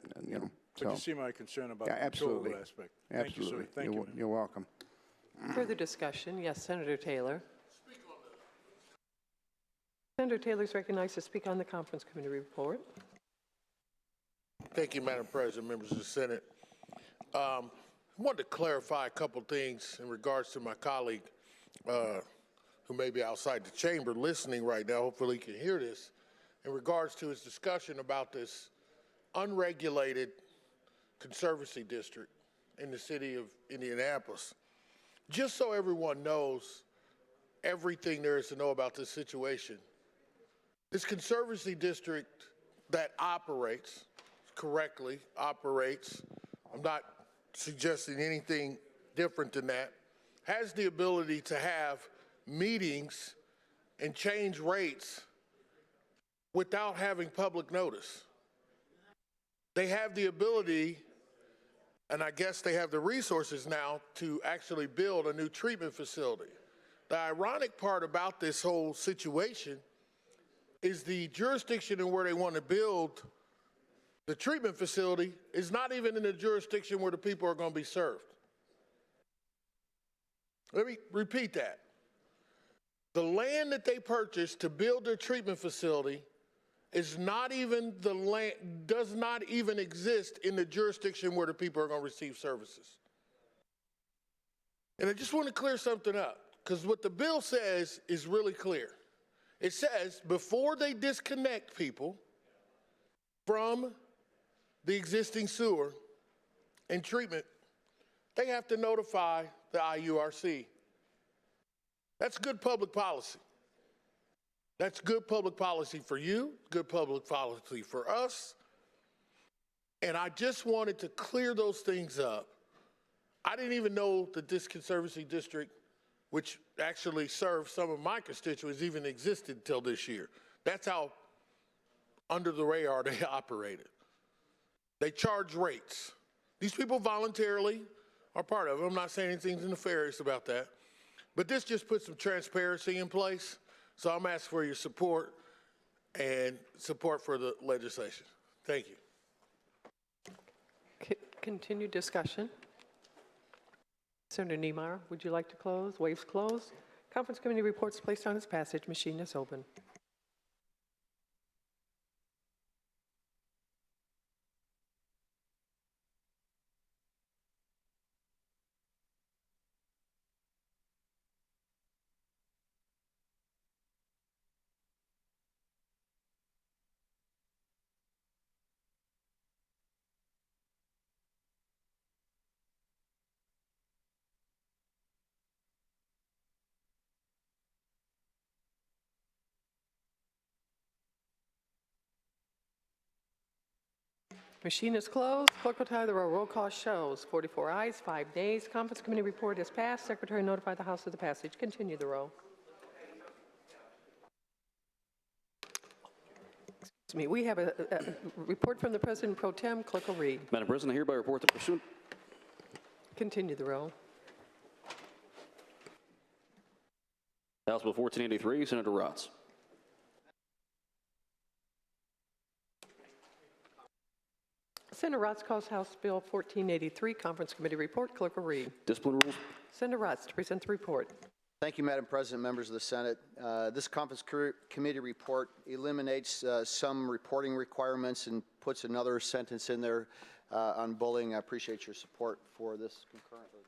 But you see my concern about the absolutely. control aspect. Absolutely. Thank you, sir. Thank you. You're welcome. Further discussion? Yes, Senator Taylor. Senator Taylor is recognized to speak on the conference committee report. Thank you, Madam President, members of the Senate. I wanted to clarify a couple things in regards to my colleague, who may be outside the chamber listening right now, hopefully he can hear this, in regards to his discussion about this unregulated conservancy district in the city of Indianapolis. Just so everyone knows everything there is to know about this situation, this conservancy district that operates correctly, I'm not suggesting anything different than that, has the ability to have meetings and change rates without having public notice. They have the ability, and I guess they have the resources now, to actually build a new treatment facility. The ironic part about this whole situation is the jurisdiction in where they want to build the treatment facility is not even in the jurisdiction where the people are going to be served. Let me repeat that. The land that they purchased to build their treatment facility is not even the land, does not even exist in the jurisdiction where the people are going to receive services. And I just want to clear something up, because what the bill says is really clear. It says before they disconnect people from the existing sewer and treatment, they have to notify the IURC. That's good public policy. That's good public policy for you, good public policy for us. And I just wanted to clear those things up. I didn't even know that this conservancy district, which actually serves some of my constituents, even existed until this year. That's how under the radar they operated. They charge rates. These people voluntarily are part of it. I'm not saying anything nefarious about that. But this just puts some transparency in place. So I'm asking for your support and support for the legislation. Thank you. Continued discussion. Senator Niemeyer, would you like to close? Waves closed. Conference committee reports placed on its passage. Machine is open. Machine is closed. Clerk will tally the roll. Roll call shows 44 ayes, 5 nays. Conference committee report is passed. Secretary notified the House of the passage. Continue the roll. Excuse me. We have a report from the President Pro Tem. Clerk will read. Madam President, I hereby report that pursuant. Continue the roll. House Bill 1483, Senator Raatz. Senator Raatz calls House Bill 1483. Conference committee report. Clerk will read. Discipline rules. Senator Raatz to present the report. Thank you, Madam President, members of the Senate. This conference committee report eliminates some reporting requirements and puts another sentence in there on bullying. I appreciate your support for this concurrently.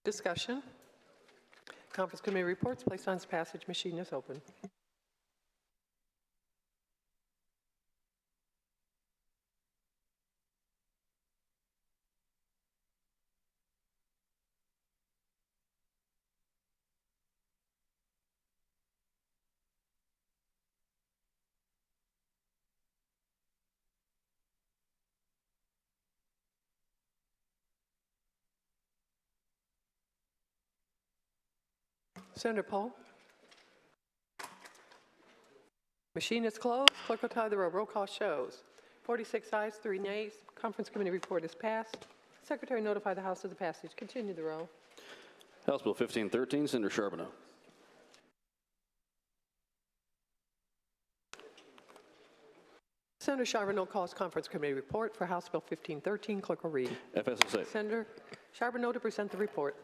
Discussion. Conference committee reports placed on its passage. Machine is open. Senator Paul. Machine is closed. Clerk will tally the roll. Roll call shows 46 ayes, 3 nays. Conference committee report is passed. Secretary notify the House of the passage. Continue the roll. House Bill 1513, Senator Charbonneau. Senator Charbonneau calls conference committee report for House Bill 1513. Clerk will read. FSSA. Senator Charbonneau to present the report.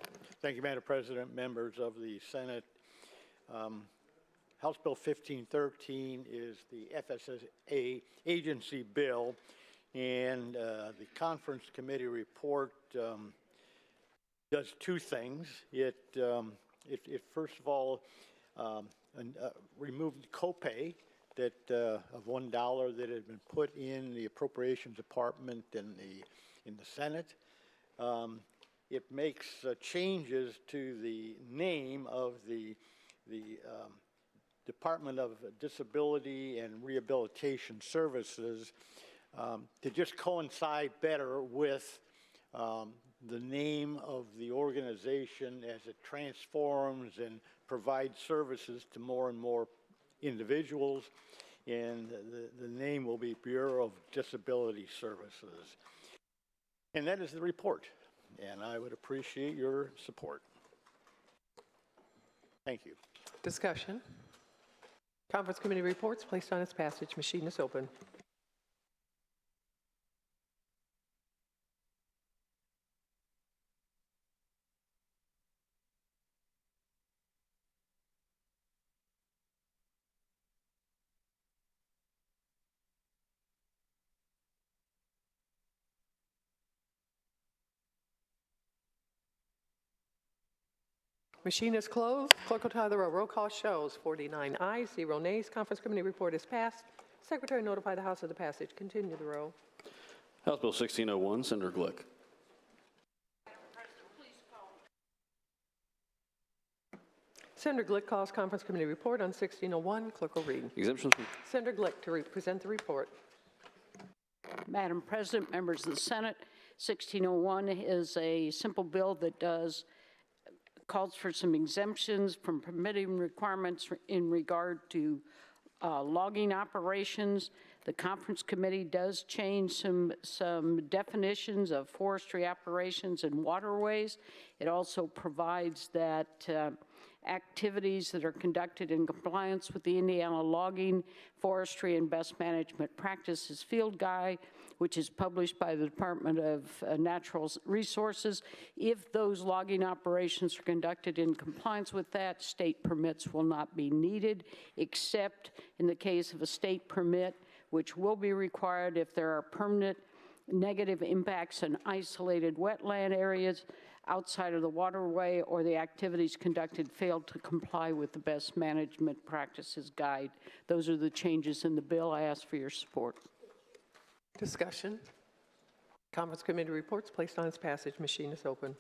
Thank you, Madam President, members of the Senate. House Bill 1513 is the FSSA agency bill, and the conference committee report does two things. It first of all removed copay that of $1 that had been put in the Appropriations Department in the Senate. It makes changes to the name of the Department of Disability and Rehabilitation Services to just coincide better with the name of the organization as it transforms and provides services to more and more individuals. And the name will be Bureau of Disability Services. And that is the report. And I would appreciate your support. Thank you. Discussion. Conference Committee reports placed on its passage. Machine is open. Machine is closed. Clerk will tie the roll. Roll call shows 49 ayes, 0 nays. Conference Committee report is passed. Secretary notify the House of the passage. Continue the roll. House Bill 1601, Senator Glick. Senator Glick calls Conference Committee report on 1601. Clerk will read. Exemptions. Senator Glick to present the report. Madam President, members of the Senate, 1601 is a simple bill that calls for some exemptions from permitting requirements in regard to logging operations. The Conference Committee does change some definitions of forestry operations and waterways. It also provides that activities that are conducted in compliance with the Indiana Logging, Forestry, and Best Management Practices Field Guide, which is published by the Department of Natural Resources. If those logging operations are conducted in compliance with that, state permits will not be needed, except in the case of a state permit, which will be required if there are permanent negative impacts on isolated wetland areas outside of the waterway or the activities conducted failed to comply with the Best Management Practices Guide. Those are the changes in the bill. I ask for your support. Discussion. Conference Committee reports placed on its passage. Machine is open.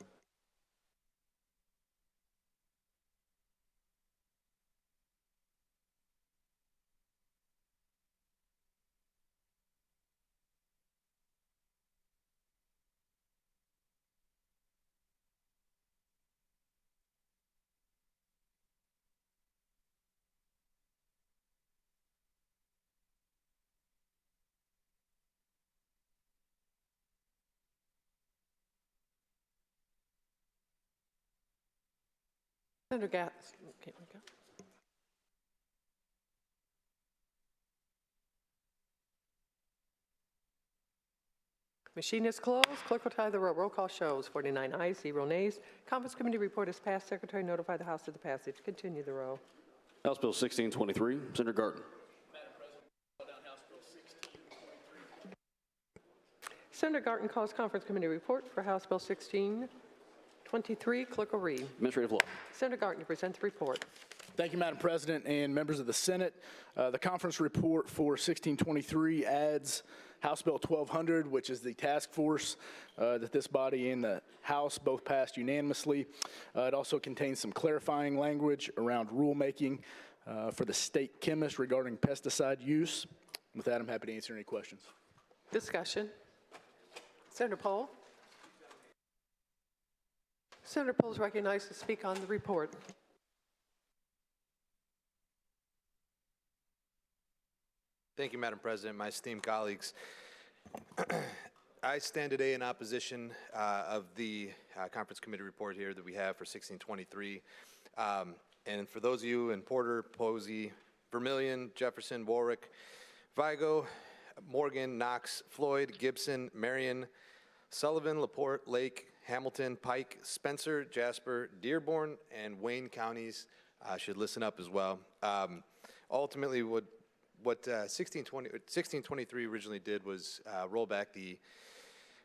Senator Gatz. Okay, we go. Machine is closed. Clerk will tie the roll. Roll call shows 49 ayes, 0 nays. Conference Committee report is passed. Secretary notify the House of the passage. Continue the roll. House Bill 1623, Senator Garten. Senator Garten calls Conference Committee report for House Bill 1623. Clerk will read. Administrative law. Senator Garten to present the report. Thank you, Madam President and members of the Senate. The conference report for 1623 adds House Bill 1200, which is the task force that this body and the House both passed unanimously. It also contains some clarifying language around rulemaking for the state chemist regarding pesticide use. With that, I'm happy to answer any questions. Discussion. Senator Pohl. Senator Pohl is recognized to speak on the report. Thank you, Madam President, my esteemed colleagues. I stand today in opposition of the conference committee report here that we have for 1623. And for those of you in Porter, Posey, Vermilion, Jefferson, Warwick, Vigo, Morgan, Knox, Floyd, Gibson, Marion, Sullivan, LaPorte, Lake, Hamilton, Pike, Spencer, Jasper, Dearborn, and Wayne counties should listen up as well. Ultimately, what 1623 originally did was roll back the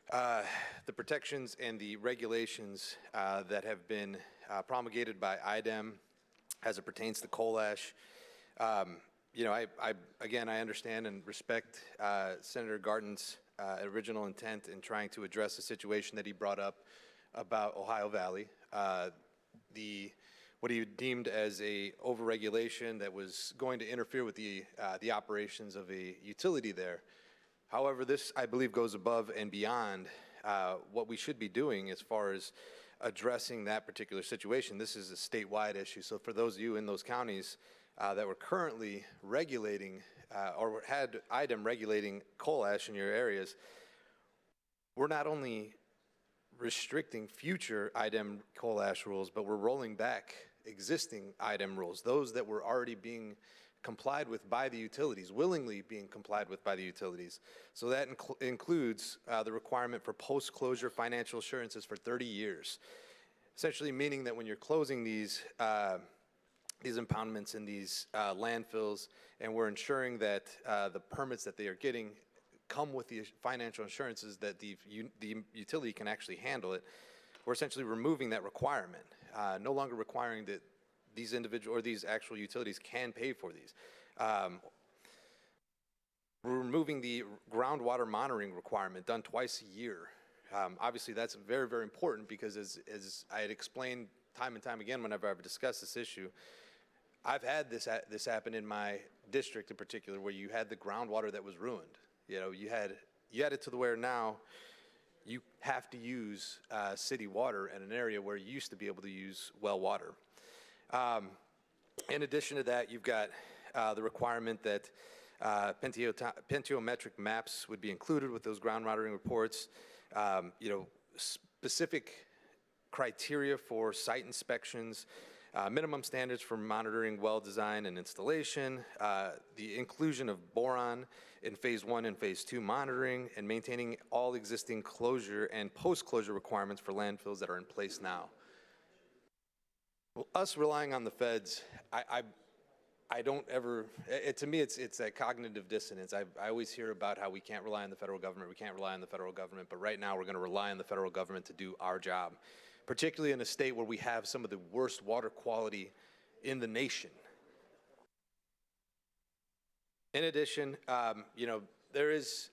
the protections and the regulations that have been promulgated by IDEM as it pertains to coal ash. You know, again, I understand and respect Senator Garton's original intent in trying to address the situation that he brought up about Ohio Valley. What he deemed as a overregulation that was going to interfere with the operations of a utility there. However, this, I believe, goes above and beyond what we should be doing as far as addressing that particular situation. This is a statewide issue. So for those of you in those counties that were currently regulating or had IDEM regulating coal ash in your areas, we're not only restricting future IDEM coal ash rules, but we're rolling back existing IDEM rules, those that were already being complied with by the utilities, willingly being complied with by the utilities. So that includes the requirement for post-closure financial assurances for 30 years, essentially meaning that when you're closing these impoundments in these landfills, and we're ensuring that the permits that they are getting come with the financial assurances that the utility can actually handle it, we're essentially removing that requirement, no longer requiring that these individual or these actual utilities can pay for these. We're removing the groundwater monitoring requirement done twice a year. Obviously, that's very, very important because as I had explained time and time again whenever I've discussed this issue, I've had this happen in my district in particular, where you had the groundwater that was ruined. You know, you had it to the where now you have to use city water in an area where you used to be able to use well water. In addition to that, you've got the requirement that pentiometric maps would be included with those ground monitoring reports. You know, specific criteria for site inspections, minimum standards for monitoring well design and installation, the inclusion of boron in phase 1 and phase 2 monitoring, and maintaining all existing closure and post-closure requirements for landfills that are in place now. Well, us relying on the feds, I don't ever, to me it's that cognitive dissonance. I always hear about how we can't rely on the federal government, but right now we're going to rely on the federal government to do our job, particularly in a state where we have some of the worst water quality in the nation. In addition, you know, there's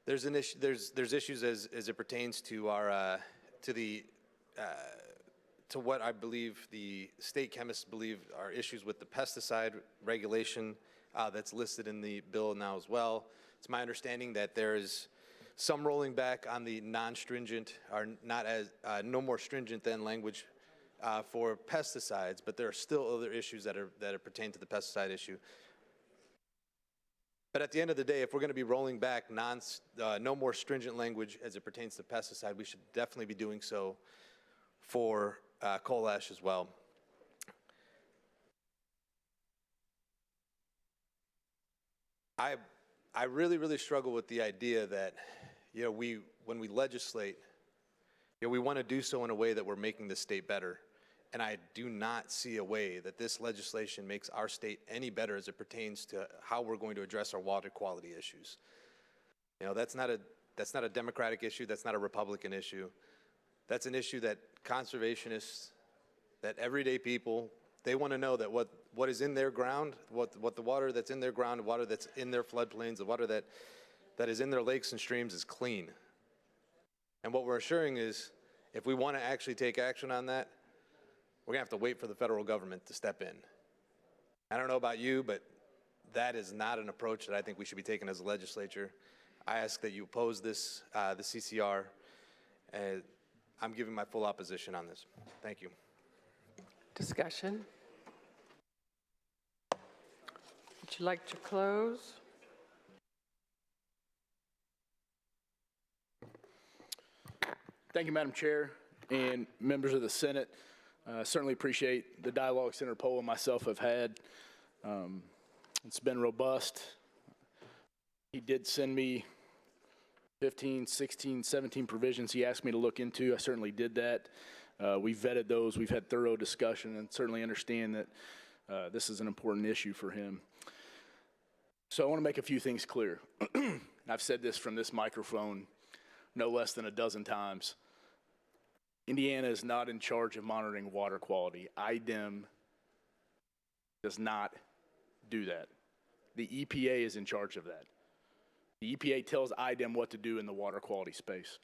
issues as it pertains to our to what I believe the state chemists believe are issues with the pesticide regulation that's listed in the bill now as well. It's my understanding that there is some rolling back on the non-stringent, or not as no more stringent than language for pesticides, but there are still other issues that pertain to the pesticide issue. But at the end of the day, if we're going to be rolling back no more stringent language as it pertains to pesticide, we should definitely be doing so for coal ash as well. I really, really struggle with the idea that, you know, when we legislate, you know, we want to do so in a way that we're making the state better. And I do not see a way that this legislation makes our state any better as it pertains to how we're going to address our water quality issues. You know, that's not a Democratic issue. That's not a Republican issue. That's an issue that conservationists, that everyday people, they want to know that what is in their ground, what the water that's in their ground, the water that's in their floodplains, the water that is in their lakes and streams is clean. And what we're assuring is, if we want to actually take action on that, we're going to have to wait for the federal government to step in. I don't know about you, but that is not an approach that I think we should be taking as a legislature. I ask that you oppose this, the CCR, and I'm giving my full opposition on this. Thank you. Discussion. Would you like to close? Thank you, Madam Chair, and members of the Senate. Certainly appreciate the dialogue Senator Pohl and myself have had. It's been robust. He did send me 15, 16, 17 provisions he asked me to look into. I certainly did that. We vetted those. We've had thorough discussion and certainly understand that this is an important issue for him. So I want to make a few things clear. I've said this from this microphone no less than a dozen times. Indiana is not in charge of monitoring water quality. IDEM does not do that. The EPA is in charge of that. The EPA tells IDEM what to do in the water quality space.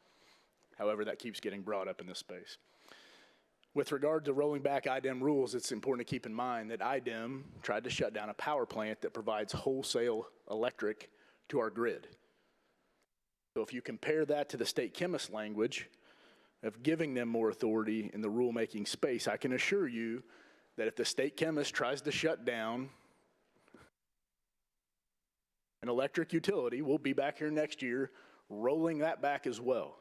However, that keeps getting brought up in this space. With regard to rolling back IDEM rules, it's important to keep in mind that IDEM tried to shut down a power plant that provides wholesale electric to our grid. So if you compare that to the state chemist language of giving them more authority in the rulemaking space, I can assure you that if the state chemist tries to shut down an electric utility, we'll be back here next year rolling that back as well.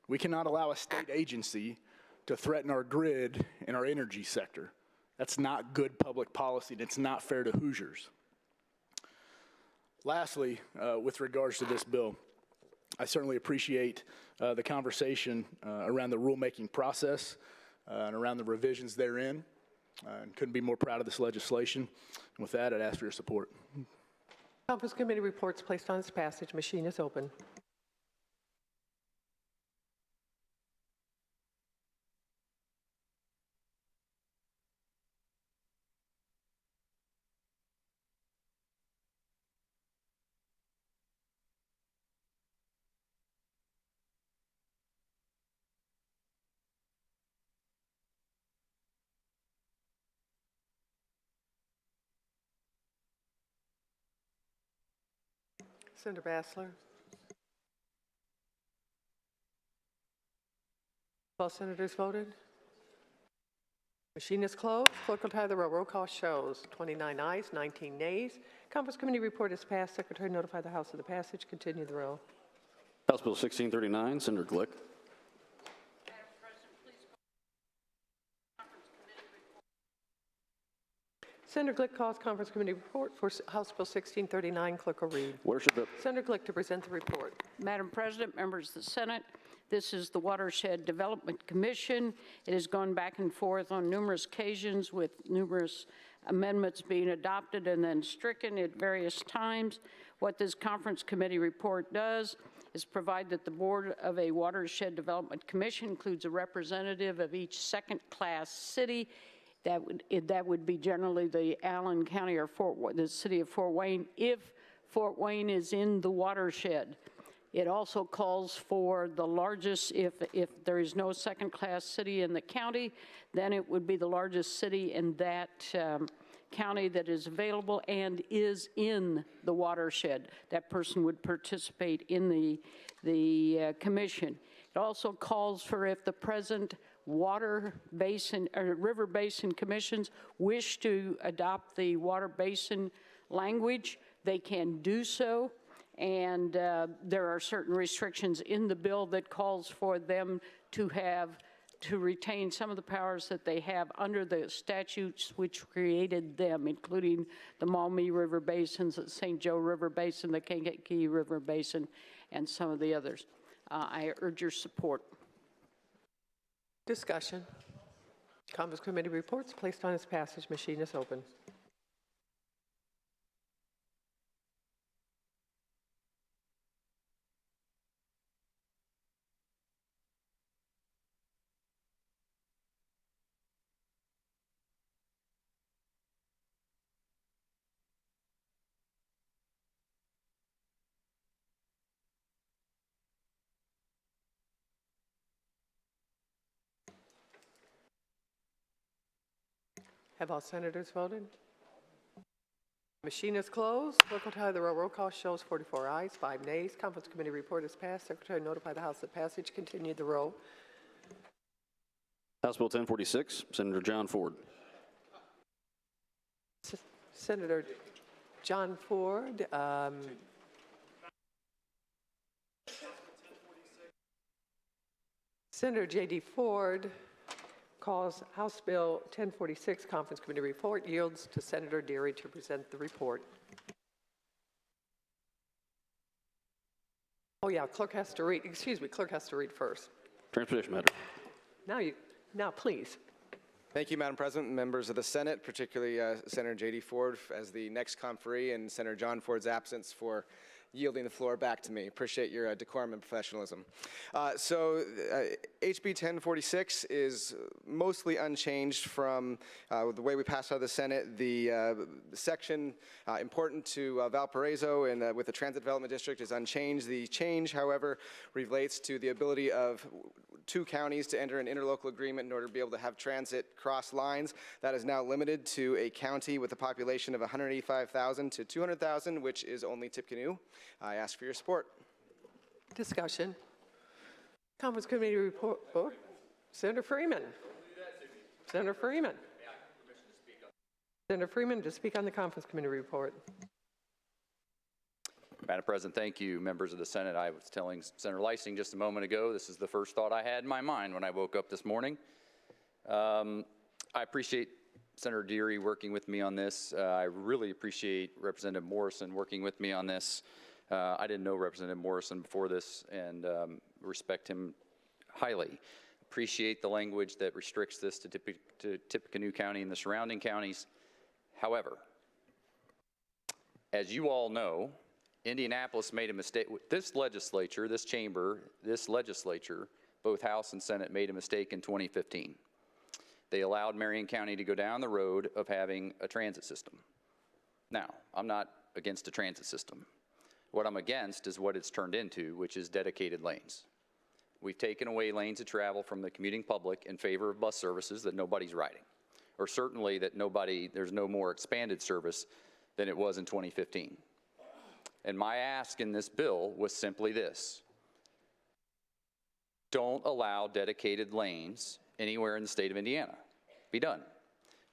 We cannot allow a state agency to threaten our grid and our energy sector. That's not good public policy, and it's not fair to Hoosiers. Lastly, with regards to this bill, I certainly appreciate the conversation around the rulemaking process and around the revisions therein, and couldn't be more proud of this legislation. And with that, I'd ask for your support. Conference Committee reports placed on its passage. Machine is open. Senator Bassler. All senators voted. Machine is closed. Clerk will tie the roll. Roll call shows 29 ayes, 19 nays. Conference Committee report is passed. Secretary notify the House of the passage. Continue the roll. House Bill 1639, Senator Glick. Senator Glick calls Conference Committee report for House Bill 1639. Clerk will read. Worship. Senator Glick to present the report. Madam President, members of the Senate, this is the Watershed Development Commission. It has gone back and forth on numerous occasions with numerous amendments being adopted and then stricken at various times. What this Conference Committee report does is provide that the board of a Watershed Development Commission includes a representative of each second-class city. That would be generally the Allen County or the city of Fort Wayne, if Fort Wayne is in the watershed. It also calls for the largest, if there is no second-class city in the county, then it would be the largest city in that county that is available and is in the watershed. That person would participate in the commission. It also calls for if the present water basin or river basin commissions wish to adopt the water basin language, they can do so. And there are certain restrictions in the bill that calls for them to retain some of the powers that they have under the statutes which created them, including the Maumee River Basins, the St. Joe River Basin, the Kankakee River Basin, and some of the others. I urge your support. Discussion. Conference Committee reports placed on its passage. Machine is open. Have all senators voted? Machine is closed. Clerk will tie the roll. Roll call shows 44 ayes, 5 nays. Conference Committee report is passed. Secretary notify the House of passage. Continue the roll. House Bill 1046, Senator John Ford. Senator John Ford. Senator J.D. Ford calls House Bill 1046 Conference Committee report, yields to Senator Deary to present the report. Oh yeah, clerk has to read, clerk has to read first. Transportation matter. Now please. Thank you, Madam President, members of the Senate, particularly Senator J.D. Ford as the next conferee and Senator John Ford's absence for yielding the floor back to me. Appreciate your decorum and professionalism. HB 1046 is mostly unchanged from the way we passed out of the Senate. The section important to Valparaiso and with the Transit Development District is unchanged. The change, however, relates to the ability of 2 counties to enter an interlocal agreement in order to be able to have transit cross lines. That is now limited to a county with a population of 185,000 to 200,000, which is only Tippecanoe. I ask for your support. Discussion. Conference Committee report. Oh, Senator Freeman. Senator Freeman. Senator Freeman to speak on the Conference Committee report. Madam President, thank you. Members of the Senate, I was telling Senator Leising just a moment ago, this is the first thought I had in my mind when I woke up this morning. I appreciate Senator Deary working with me on this. I really appreciate Representative Morrison working with me on this. I didn't know Representative Morrison before this and respect him highly. Appreciate the language that restricts this to Tippecanoe County and the surrounding counties. However, as you all know, Indianapolis made a mistake. This legislature, this chamber, this legislature, both House and Senate made a mistake in 2015. They allowed Marion County to go down the road of having a transit system. Now, I'm not against a transit system. What I'm against is what it's turned into, which is dedicated lanes. We've taken away lanes of travel from the commuting public in favor of bus services that nobody's riding, or certainly that there's no more expanded service than it was in 2015. And my ask in this bill was simply this: don't allow dedicated lanes anywhere in the state of Indiana. Be done.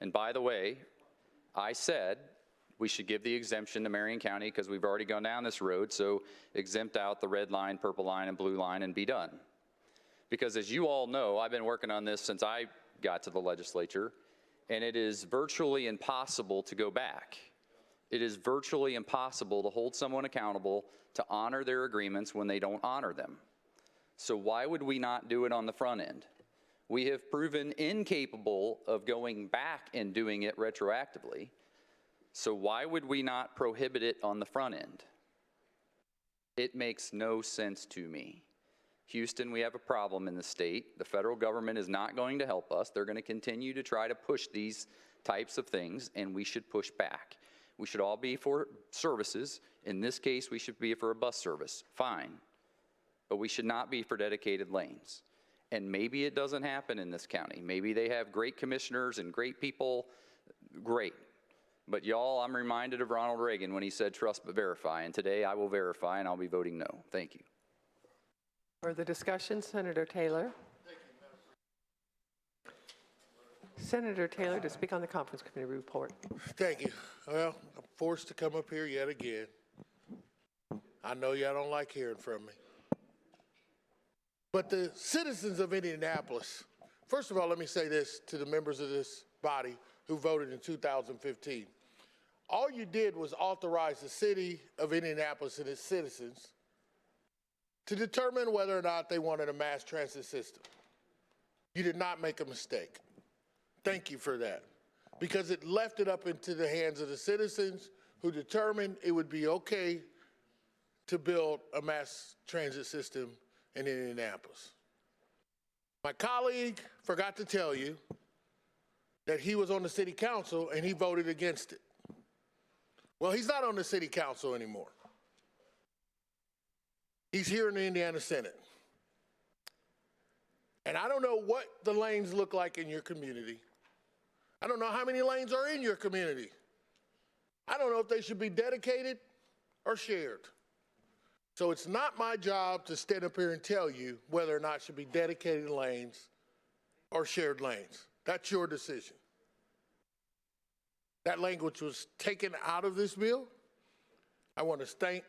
And by the way, I said we should give the exemption to Marion County because we've already gone down this road, so exempt out the red line, purple line, and blue line and be done. Because as you all know, I've been working on this since I got to the legislature, and it is virtually impossible to go back. It is virtually impossible to hold someone accountable to honor their agreements when they don't honor them. So why would we not do it on the front end? We have proven incapable of going back and doing it retroactively. So why would we not prohibit it on the front end? It makes no sense to me. Houston, we have a problem in the state. The federal government is not going to help us. They're going to continue to try to push these types of things, and we should push back. We should all be for services. In this case, we should be for a bus service. Fine. But we should not be for dedicated lanes. And maybe it doesn't happen in this county. Maybe they have great commissioners and great people. Great. But y'all, I'm reminded of Ronald Reagan when he said trust but verify. And today I will verify and I'll be voting no. Thank you. Further discussion, Senator Taylor. Senator Taylor to speak on the Conference Committee report. Thank you. Well, I'm forced to come up here yet again. I know y'all don't like hearing from me. But the citizens of Indianapolis, first of all, let me say this to the members of this body who voted in 2015. All you did was authorize the city of Indianapolis and its citizens to determine whether or not they wanted a mass transit system. You did not make a mistake. Thank you for that, because it left it up into the hands of the citizens who determined it would be okay to build a mass transit system in Indianapolis. My colleague forgot to tell you that he was on the city council and he voted against it. Well, he's not on the city council anymore. He's here in the Indiana Senate. And I don't know what the lanes look like in your community. I don't know how many lanes are in your community. I don't know if they should be dedicated or shared. So it's not my job to stand up here and tell you whether or not it should be dedicated lanes or shared lanes. That's your decision. That language was taken out of this bill. I want to thank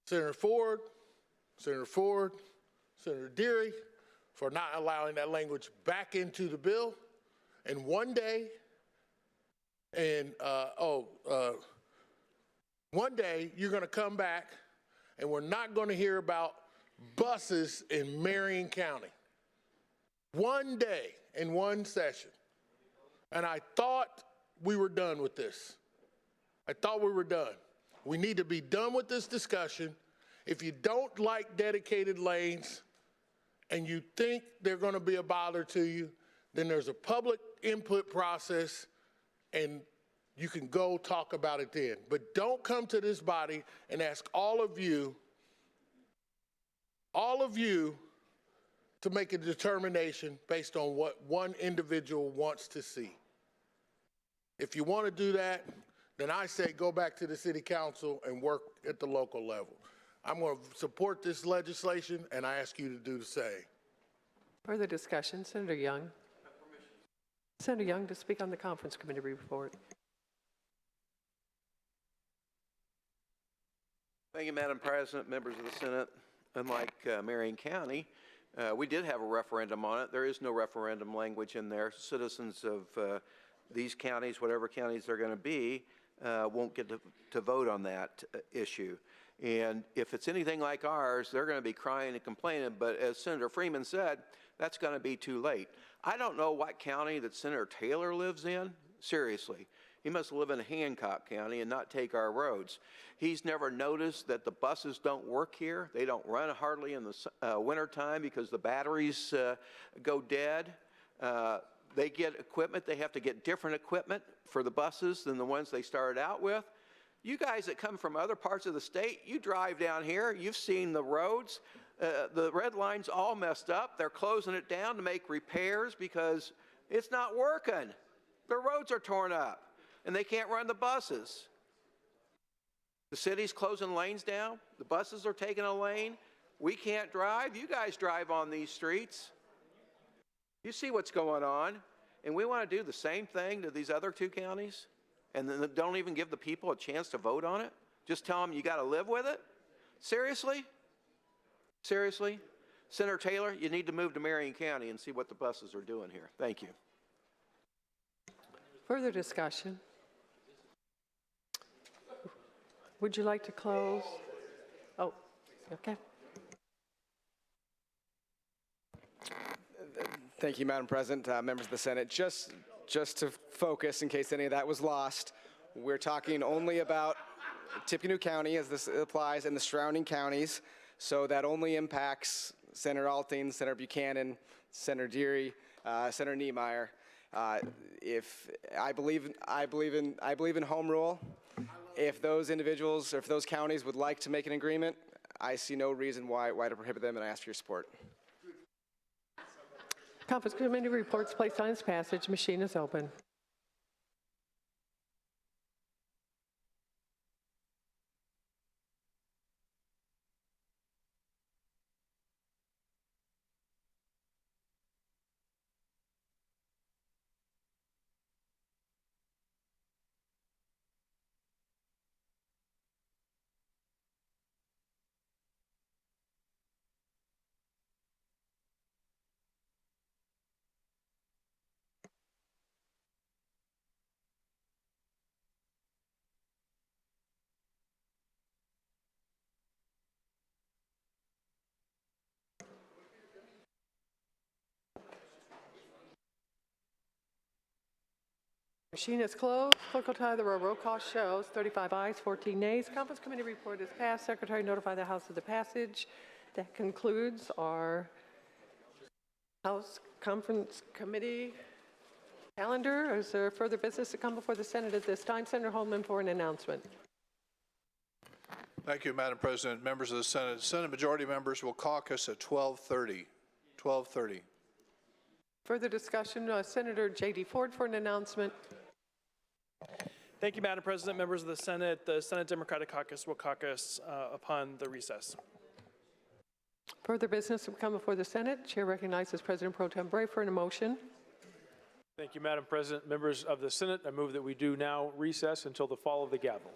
Senator Ford, Senator Deary for not allowing that language back into the bill. And one day, one day you're going to come back and we're not going to hear about buses in Marion County. One day in one session. And I thought we were done with this. I thought we were done. We need to be done with this discussion. If you don't like dedicated lanes and you think they're going to be a bother to you, then there's a public input process and you can go talk about it then. But don't come to this body and ask all of you to make a determination based on what one individual wants to see. If you want to do that, then I say go back to the city council and work at the local level. I'm going to support this legislation, and I ask you to do the same. Further discussion, Senator Young. Senator Young to speak on the conference committee report. Thank you, Madam President, members of the Senate. Unlike Marion County, we did have a referendum on it. There is no referendum language in there. Citizens of these counties, whatever counties they're going to be, won't get to vote on that issue. And if it's anything like ours, they're going to be crying and complaining. But as Senator Freeman said, that's going to be too late. I don't know what county that Senator Taylor lives in. Seriously. He must live in Hancock County and not take our roads. He's never noticed that the buses don't work here. They don't run hardly in the wintertime because the batteries go dead. They get equipment. They have to get different equipment for the buses than the ones they started out with. You guys that come from other parts of the state, you drive down here, you've seen the roads. The red line's all messed up. They're closing it down to make repairs because it's not working. The roads are torn up, and they can't run the buses. The city's closing lanes down. The buses are taking a lane. We can't drive. You guys drive on these streets. You see what's going on. And we want to do the same thing to these other two counties? And then don't even give the people a chance to vote on it? Just tell them you got to live with it? Seriously? Seriously? Senator Taylor, you need to move to Marion County and see what the buses are doing here. Thank you. Further discussion? Would you like to close? Oh, okay. Thank you, Madam President, members of the Senate. Just to focus, in case any of that was lost, we're talking only about Tippecanoe County as this applies and the surrounding counties. So that only impacts Senator Alting, Senator Buchanan, Senator Deary, Senator Niemeyer. If I believe in home rule. If those individuals or if those counties would like to make an agreement, I see no reason why to prohibit them, and I ask for your support. Conference committee reports placed on its passage. Machine is open. Machine is closed. Clerk will tally the roll call shows 35 ayes, 14 nays. Conference committee report is passed. Secretary notify the House of the passage. That concludes our House Conference Committee calendar. Is there further business to come before the Senate at this time? Senator Holdman for an announcement. Thank you, Madam President. Members of the Senate. Senate Majority members will caucus at 12:30. 12:30. Further discussion, Senator J.D. Ford for an announcement. Thank you, Madam President. Members of the Senate Democratic Caucus will caucus upon the recess. Further business to come before the Senate. Chair recognizes President Pro Tem Bray for a motion. Thank you, Madam President. Members of the Senate, I move that we do now recess until the fall of the gavel.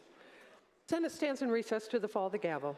Senate stands in recess to the fall of the gavel.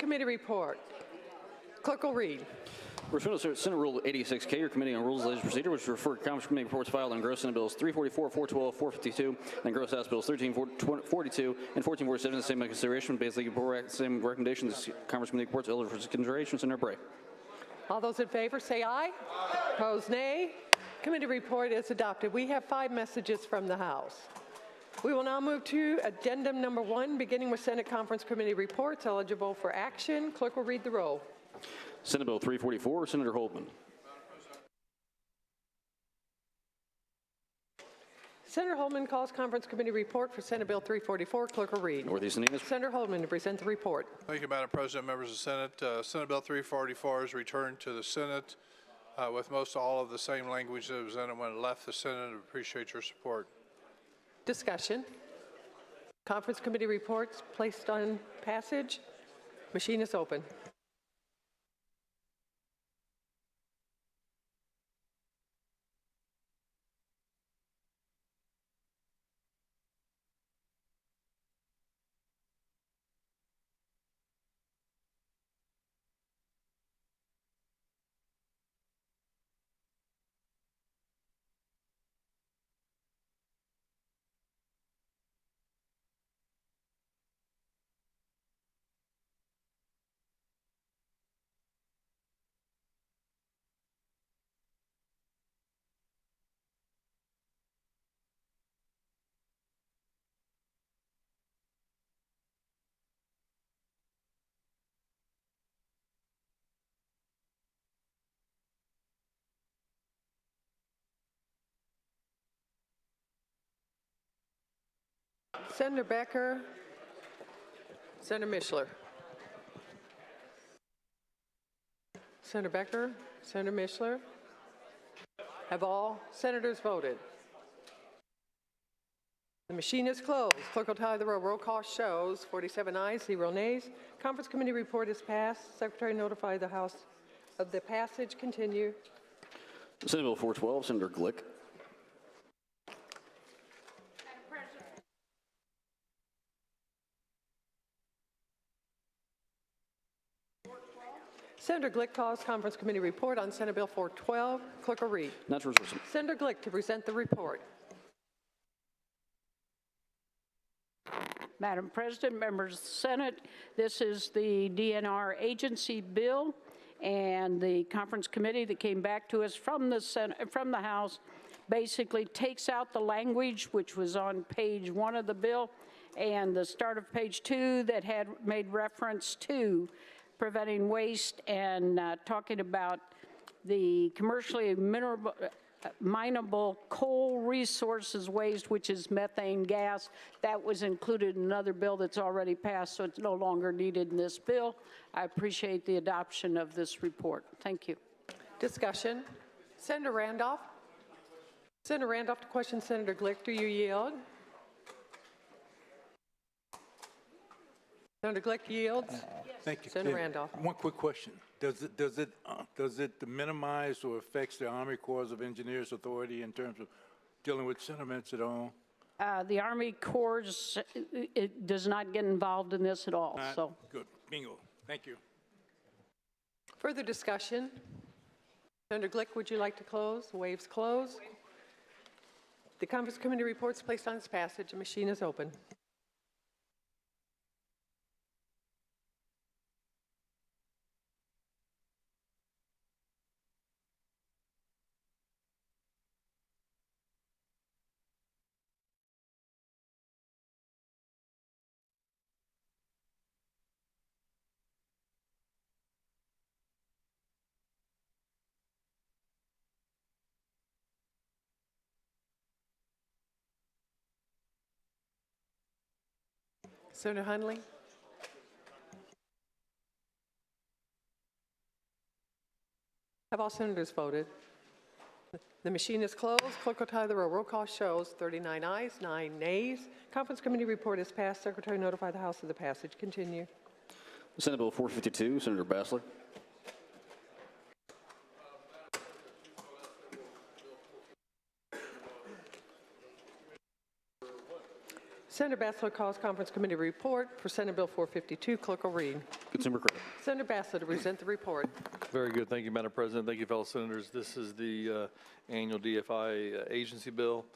Committee report. Clerk will read. Pursuant to Senate Rule 86K, your Committee on Rules of Legislative Procedure, which refer to Conference Committee reports filed on gross Senate Bills 344, 412, 452, and gross House Bills 1342 and 1447, the same consideration. Basically, same recommendations. Conference Committee reports eligible for consideration. Senator Bray. All those in favor say aye. Opposed, nay. Committee report is adopted. We have 5 messages from the House. We will now move to addendum number 1, beginning with Senate Conference Committee reports eligible for action. Clerk will read the roll. Senate Bill 344, Senator Holdman. Senator Holdman calls Conference Committee report for Senate Bill 344. Clerk will read. Northeast Indiana. Senator Holdman to present the report. Thank you, Madam President, members of the Senate. Senate Bill 344 is returned to the Senate with most all of the same language that was in it when it left the Senate. I appreciate your support. Discussion. Conference Committee reports placed on passage. Machine is open. Senator Becker, Senator Mishler. Senator Becker, Senator Mishler. Have all senators voted? The machine is closed. Clerk will tally the roll. Roll call shows 47 ayes, 0 nays. Conference Committee report is passed. Secretary notify the House of the passage. Continue. Senate Bill 412, Senator Glick. Senator Glick calls Conference Committee report on Senate Bill 412. Clerk will read. Natural Resources. Senator Glick to present the report. Madam President, members of the Senate, this is the DNR agency bill, and the conference committee that came back to us from the Senate, from the House basically takes out the language which was on page 1 of the bill and the start of page 2 that had made reference to preventing waste and talking about the commercially mineable coal resources waste, which is methane gas. That was included in another bill that's already passed, so it's no longer needed in this bill. I appreciate the adoption of this report. Thank you. Discussion. Senator Randolph. Senator Randolph to question Senator Glick. Do you yield? Senator Glick yields. Thank you. Senator Randolph. One quick question. Does it minimize or affects the Army Corps of Engineers authority in terms of dealing with sentiments at all? The Army Corps, it does not get involved in this at all. So Good. Bingo. Thank you. Further discussion. Senator Glick, would you like to close? The waves close. The Conference Committee reports placed on its passage. The machine is open. Senator Hundley. Have all senators voted? The machine is closed. Clerk will tally the roll. Roll call shows 39 ayes, 9 nays. Conference Committee report is passed. Secretary notify the House of the passage. Continue. Senate Bill 452, Senator Bassler. Senator Bassler calls conference committee report for Senate Bill 452. Clerk will read. Consumer credit. Senator Bassler to present the report. Very good. Thank you, Madam President. Thank you, fellow senators. This is the annual DFI agency bill.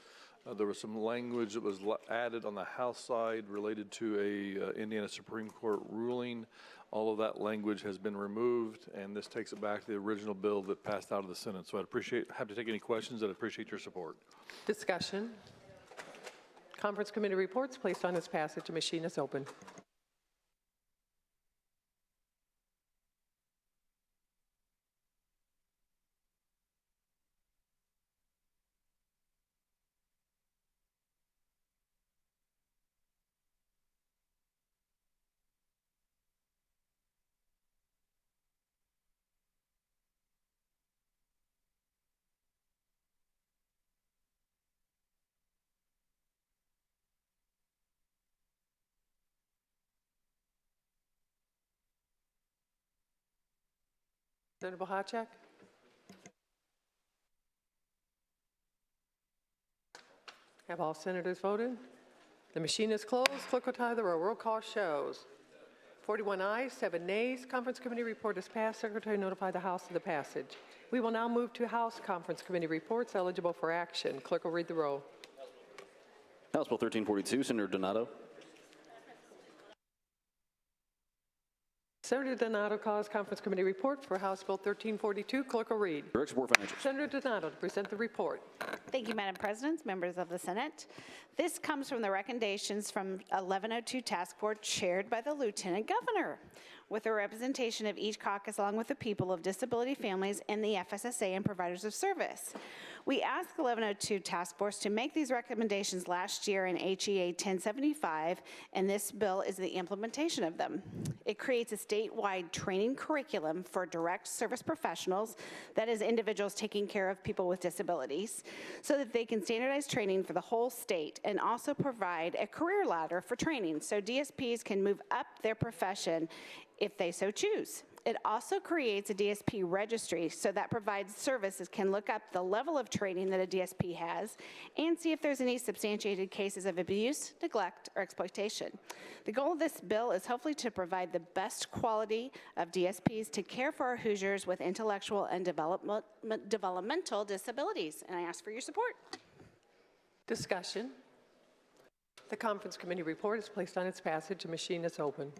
There was some language that was added on the House side related to a Indiana Supreme Court ruling. All of that language has been removed, and this takes it back to the original bill that passed out of the Senate. So I'd have to take any questions, and I'd appreciate your support. Discussion. Conference committee reports placed on its passage. The machine is open. Senator Bohacek? Have all senators voted? The machine is closed. Clerk will tally the roll. Roll call shows 41 ayes, 7 nays. Conference committee report is passed. Secretary notify the House of the passage. We will now move to House Conference Committee reports eligible for action. Clerk will read the roll. House Bill 1342, Senator Donato. Senator Donato calls conference committee report for House Bill 1342. Clerk will read. Direct support financials. Senator Donato to present the report. Thank you, Madam President, members of the Senate. This comes from the recommendations from 1102 Task Force chaired by the Lieutenant Governor, with a representation of each caucus along with the people of disability families and the FSSA and providers of service. We asked 1102 Task Force to make these recommendations last year in HEA 1075, and this bill is the implementation of them. It creates a statewide training curriculum for direct service professionals, that is individuals taking care of people with disabilities, so that they can standardize training for the whole state and also provide a career ladder for training so DSPs can move up their profession if they so choose. It also creates a DSP registry so that provides services can look up the level of training that a DSP has and see if there's any substantiated cases of abuse, neglect, or exploitation. The goal of this bill is hopefully to provide the best quality of DSPs to care for our Hoosiers with intellectual and developmental disabilities, and I ask for your support. Discussion. The conference committee report is placed on its passage. The machine is open.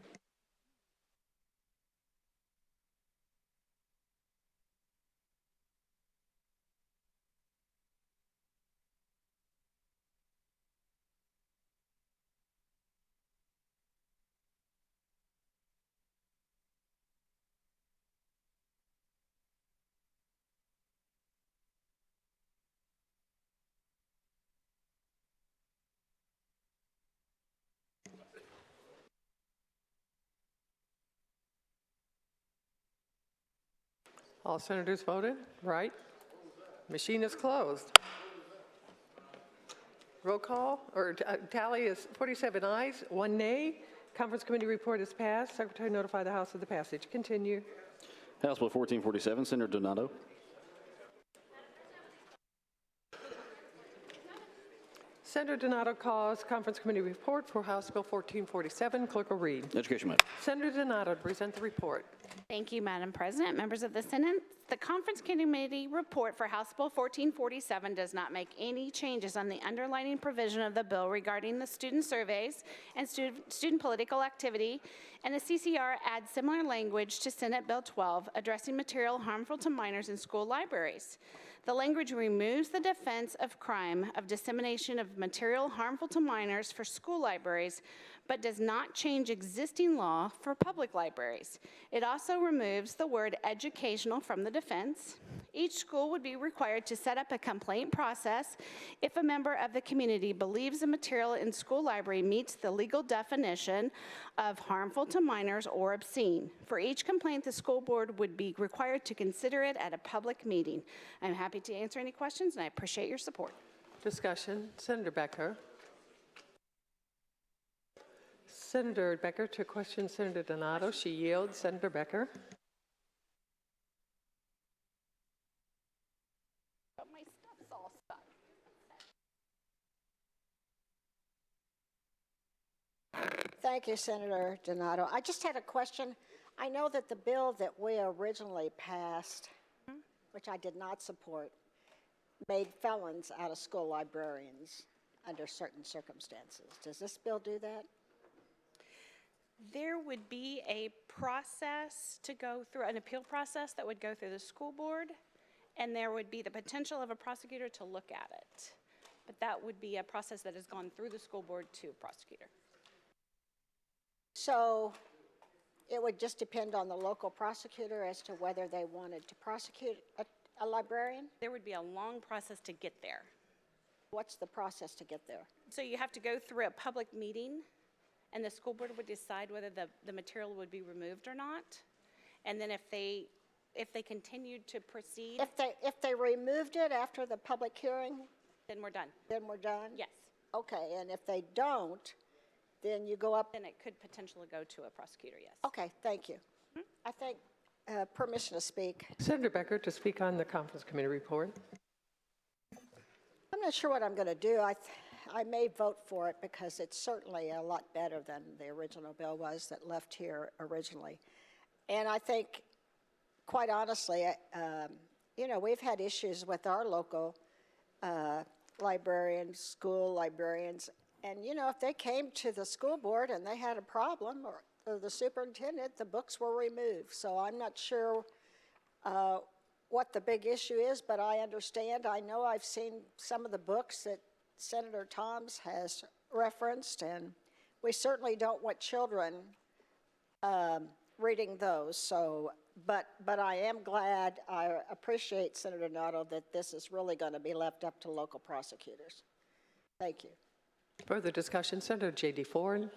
All senators voted? Right. Machine is closed. Roll call, or tally is 47 ayes, 1 nay. Conference committee report is passed. Secretary notify the House of the passage. Continue. House Bill 1447, Senator Donato. Senator Donato calls conference committee report for House Bill 1447. Clerk will read. Education matter. Senator Donato to present the report. Thank you, Madam President, members of the Senate. The Conference Committee report for House Bill 1447 does not make any changes on the underlying provision of the bill regarding the student surveys and student political activity, and the CCR adds similar language to Senate Bill 12 addressing material harmful to minors in school libraries. The language removes the defense of crime of dissemination of material harmful to minors for school libraries, but does not change existing law for public libraries. It also removes the word educational from the defense. Each school would be required to set up a complaint process if a member of the community believes the material in school library meets the legal definition of harmful to minors or obscene. For each complaint, the school board would be required to consider it at a public meeting. I'm happy to answer any questions, and I appreciate your support. Discussion. Senator Becker. Senator Becker to question Senator Donato. She yields. Senator Becker. But my stuff's all stuck. Thank you, Senator Donato. I just had a question. I know that the bill that we originally passed, which I did not support, made felons out of school librarians under certain circumstances. Does this bill do that? There would be a process to go through, an appeal process that would go through the school board, and there would be the potential of a prosecutor to look at it. But that would be a process that has gone through the school board to prosecutor. So it would just depend on the local prosecutor as to whether they wanted to prosecute a librarian? There would be a long process to get there. What's the process to get there? So you have to go through a public meeting, and the school board would decide whether the material would be removed or not. And then if they continued to proceed. If they removed it after the public hearing? Then we're done. Then we're done? Yes. Okay, and if they don't, then you go up? Then it could potentially go to a prosecutor, yes. Okay, thank you. I think permission to speak. Senator Becker to speak on the Conference Committee report. I'm not sure what I'm going to do. I may vote for it because it's certainly a lot better than the original bill was that left here originally. And I think, quite honestly, you know, we've had issues with our local librarians, school librarians, and, you know, if they came to the school board and they had a problem, or the superintendent, the books were removed. So I'm not sure what the big issue is, but I understand. I know I've seen some of the books that Senator Thoms has referenced, and we certainly don't want children reading those. So, but I am glad, I appreciate Senator Donato that this is really going to be left up to local prosecutors. Thank you. Further discussion, Senator J.D. Ford.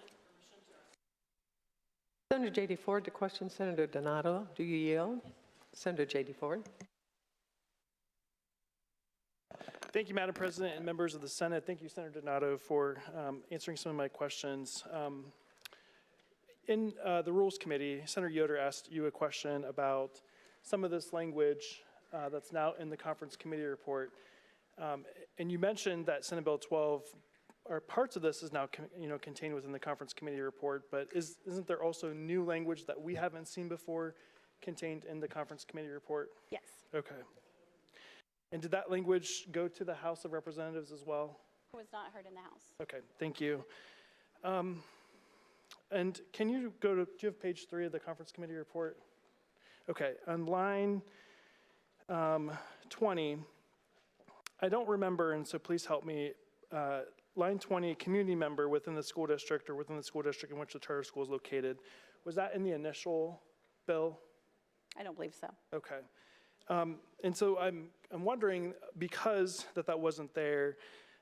Senator J.D. Ford to question Senator Donato. Do you yield? Senator J.D. Ford. Thank you, Madam President and members of the Senate. Thank you, Senator Donato, for answering some of my questions. In the Rules Committee, Senator Yoder asked you a question about some of this language that's now in the Conference Committee report. And you mentioned that Senate Bill 12, or parts of this is now contained within the Conference Committee report, but isn't there also new language that we haven't seen before contained in the Conference Committee report? Yes. Okay. And did that language go to the House of Representatives as well? It was not heard in the House. Okay, thank you. And can you go to, do you have page 3 of the Conference Committee report? Okay, on line 20, I don't remember, and so please help me. Line 20, community member within the school district or within the school district in which the charter school is located. Was that in the initial bill? I don't believe so. Okay. And so I'm wondering, because that wasn't there,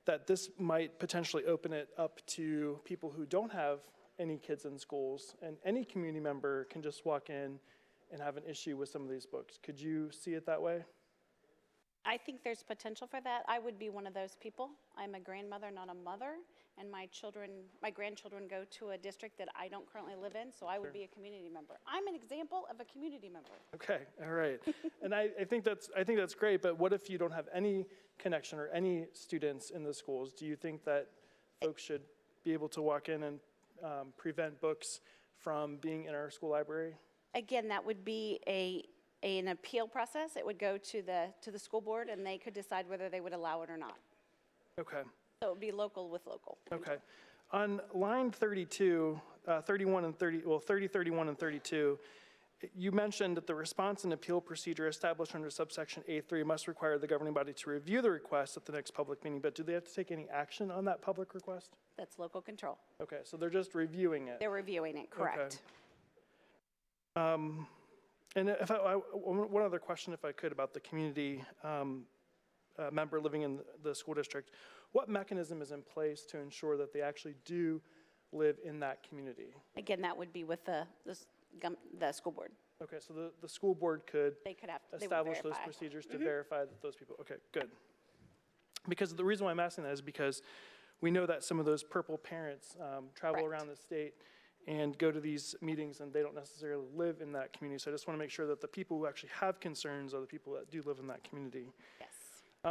that this might potentially open it up to people who don't have any kids in schools, and any community member can just walk in and have an issue with some of these books. Could you see it that way? I think there's potential for that. I would be one of those people. I'm a grandmother, not a mother, and my grandchildren go to a district that I don't currently live in, so I would be a community member. I'm an example of a community member. Okay, all right. And I think that's great, but what if you don't have any connection or any students in the schools? Do you think that folks should be able to walk in and prevent books from being in our school library? Again, that would be an appeal process. It would go to the school board, and they could decide whether they would allow it or not. Okay. So it would be local with local. Okay. On line 32, 31 and 30, well, 30, 31, and 32, you mentioned that the response and appeal procedure established under subsection A3 must require the governing body to review the request at the next public meeting, but do they have to take any action on that public request? That's local control. Okay, so they're just reviewing it. They're reviewing it, correct. Okay. And if one other question, if I could, about the community member living in the school district. What mechanism is in place to ensure that they actually do live in that community? Again, that would be with the school board. Okay, so the school board could establish those verify. procedures to verify that those people, okay, good. Because the reason why I'm asking that is because we know that some of those purple parents travel around the state and go to these meetings, and they don't necessarily live in that community. So I just want to make sure that the people who actually have concerns are the people that do live in that community. Yes.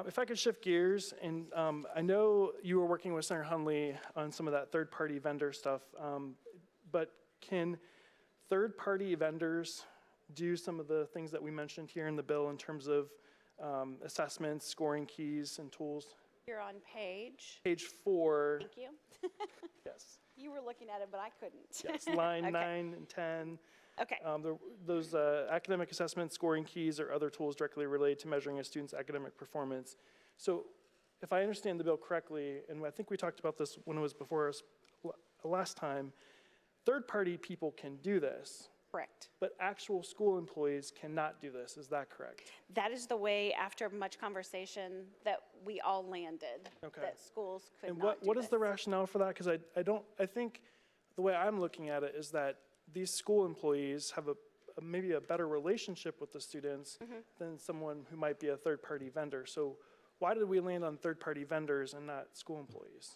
If I could shift gears, and I know you were working with Senator Hundley on some of that third-party vendor stuff. but can third-party vendors do some of the things that we mentioned here in the bill in terms of assessments, scoring keys, and tools? You're on page. Page 4. Thank you. Yes. You were looking at it, but I couldn't. Yes, line Okay. 9 and 10. Okay. Those academic assessments, scoring keys, or other tools directly related to measuring a student's academic performance. So if I understand the bill correctly, and I think we talked about this when it was before us last time, third-party people can do this. Correct. But actual school employees cannot do this. Is that correct? That is the way, after much conversation, that we all landed. Okay. That schools could And not do what is this. the rationale for that? Because I think the way I'm looking at it is that these school employees have maybe a better relationship with the students than someone who might be a third-party vendor. So why did we land on third-party vendors and not school employees?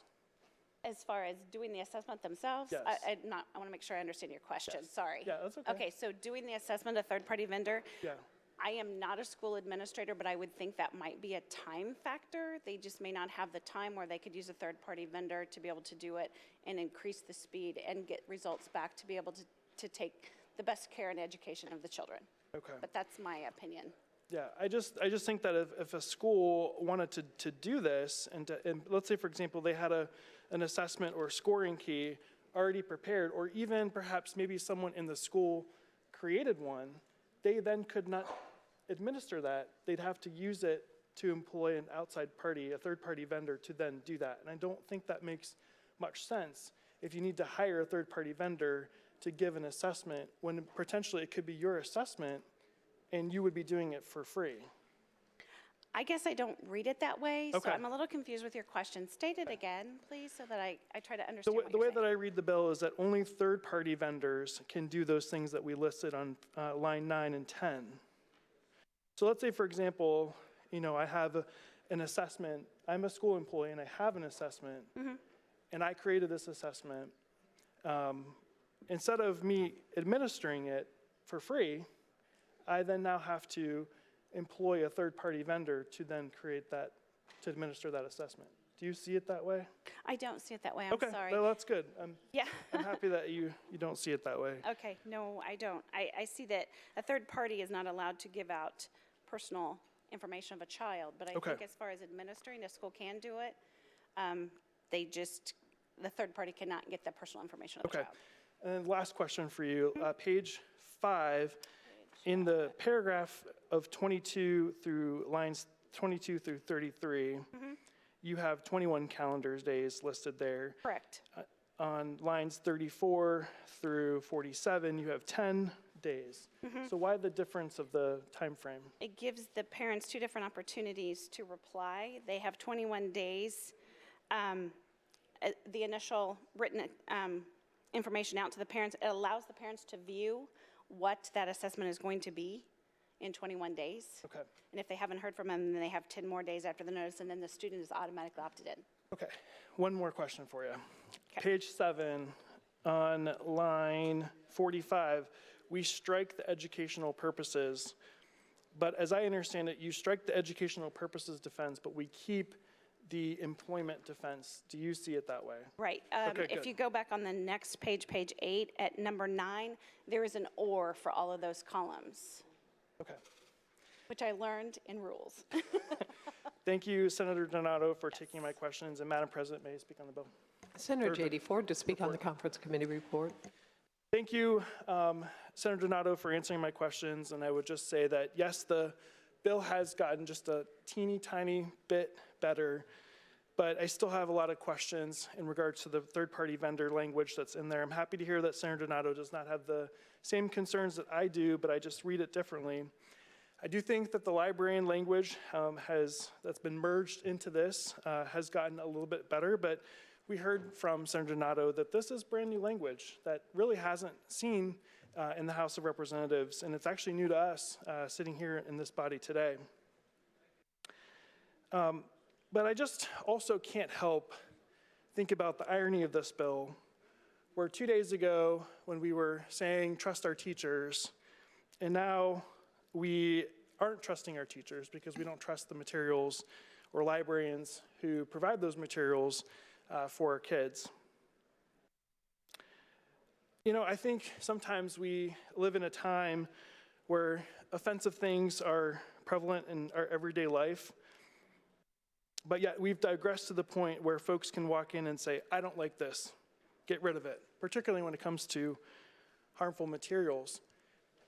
As far as doing the assessment themselves? Yes. I want to make sure I understand your question, Yes. sorry. Yeah, that's okay. Okay, so doing the assessment, a third-party vendor, Yeah. I am not a school administrator, but I would think that might be a time factor. They just may not have the time where they could use a third-party vendor to be able to do it and increase the speed and get results back to be able to take the best care and education of the children. Okay. But that's my opinion. Yeah, I just think that if a school wanted to do this, and let's say, for example, they had an assessment or scoring key already prepared, or even perhaps maybe someone in the school created one, they then could not administer that. They'd have to use it to employ an outside party, a third-party vendor, to then do that. And I don't think that makes much sense if you need to hire a third-party vendor to give an assessment when potentially it could be your assessment and you would be doing it for free. I guess I don't read it that way, Okay. so I'm a little confused with your question. State it again, please, so that I try to understand what The you're way saying. that I read the bill is that only third-party vendors can do those things that we listed on line 9 and 10. So let's say, for example, I have an assessment. I'm a school employee and I have an assessment, and I created this assessment. Instead of me administering it for free, I then now have to employ a third-party vendor to then create that, to administer that assessment. Do you see it that way? I don't see it that way, I'm Okay, sorry. well, that's good. Yeah. I'm happy that you don't see it that way. Okay, no, I don't. I see that a third party is not allowed to give out personal information of a child, but I Okay. think as far as administering, a school can do it. The third party cannot get the personal information of the Okay. child. And then last question for you. Page 5, in the paragraph of 22 through lines 22 through 33, you have 21 calendar days listed there. Correct. On lines 34 through 47, you have 10 days. So why the difference of the time frame? It gives the parents two different opportunities to reply. They have 21 days. The initial written information out to the parents, it allows the parents to view what that assessment is going to be in 21 days. Okay. And if they haven't heard from them, then they have 10 more days after the notice, and then the student is automatically opted in. Okay, one more question for you. Page 7, on line 45, we strike the educational purposes, but as I understand it, you strike the educational purposes defense, but we keep the employment defense. Do you see it that way? Right. Okay, If good. you go back on the next page, page 8, at number 9, there is an or for all of those columns. Okay. Which I learned in rules. Thank you, Senator Donato, for taking my questions, and Madam President, may I speak on the bill? Senator J.D. Ford to speak on the conference committee report. Thank you, Senator Donato, for answering my questions, and I would just say that, yes, the bill has gotten just a teeny tiny bit better, but I still have a lot of questions in regards to the third-party vendor language that's in there. I'm happy to hear that Senator Donato does not have the same concerns that I do, but I just read it differently. I do think that the librarian language that's been merged into this has gotten a little bit better, but we heard from Senator Donato that this is brand new language that really hasn't seen in the House of Representatives, and it's actually new to us sitting here in this body today. But I just also can't help think about the irony of this bill, where 2 days ago when we were saying trust our teachers, and now we aren't trusting our teachers because we don't trust the materials or librarians who provide those materials for our kids. You know, I think sometimes we live in a time where offensive things are prevalent in our everyday life, but yet we've digressed to the point where folks can walk in and say, I don't like this, get rid of it, particularly when it comes to harmful materials.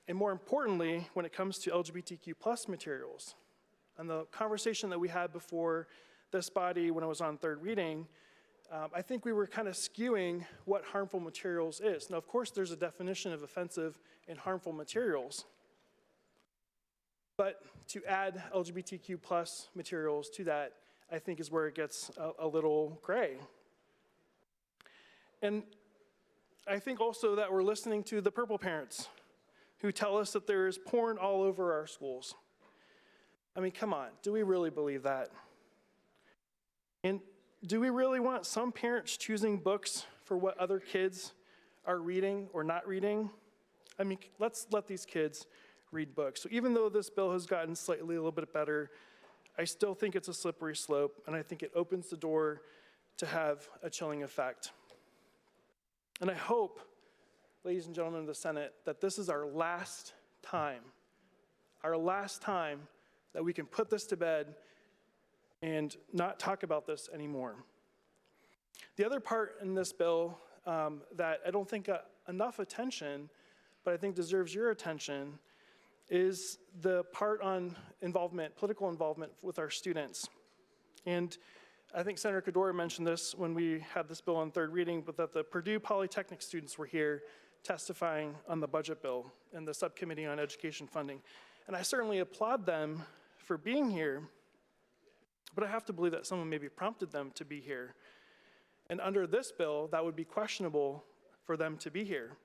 And more importantly, when it comes to LGBTQ plus materials. And the conversation that we had before this body when I was on third reading, I think we were kind of skewing what harmful materials is. Now, of course, there's a definition of offensive and harmful materials. But to add LGBTQ plus materials to that, I think is where it gets a little gray. And I think also that we're listening to the purple parents who tell us that there is porn all over our schools. I mean, come on, do we really believe that? And do we really want some parents choosing books for what other kids are reading or not reading? I mean, let's let these kids read books. So even though this bill has gotten slightly a little bit better, I still think it's a slippery slope, and I think it opens the door to have a chilling effect. And I hope, ladies and gentlemen of the Senate, that this is our last time that we can put this to bed and not talk about this anymore. The other part in this bill that I don't think got enough attention, but I think deserves your attention, is the part on involvement, political involvement with our students. And I think Senator Qaddoura mentioned this when we had this bill on third reading, but that the Purdue Polytechnic students were here testifying on the budget bill and the subcommittee on education funding. And I certainly applaud them for being here, but I have to believe that someone maybe prompted them to be here. And under this bill, that would be questionable for them to be here.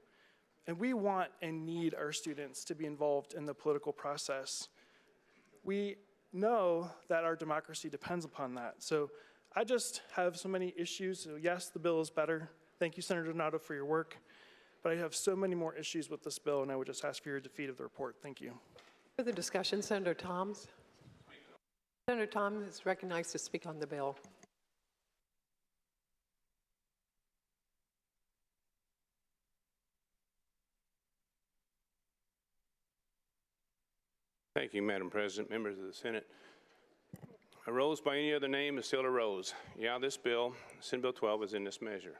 And we want and need our students to be involved in the political process. We know that our democracy depends upon that. So I just have so many issues. So yes, the bill is better. Thank you, Senator Donato, for your work. But I have so many more issues with this bill, and I would just ask for your defeat of the report. Thank you. Further discussion, Senator Thoms. Senator Thoms is recognized to speak on the bill. Thank you, Madam President, members of the Senate. A rose by any other name is still a rose. Yeah, this bill, Senate Bill 12, is in this measure.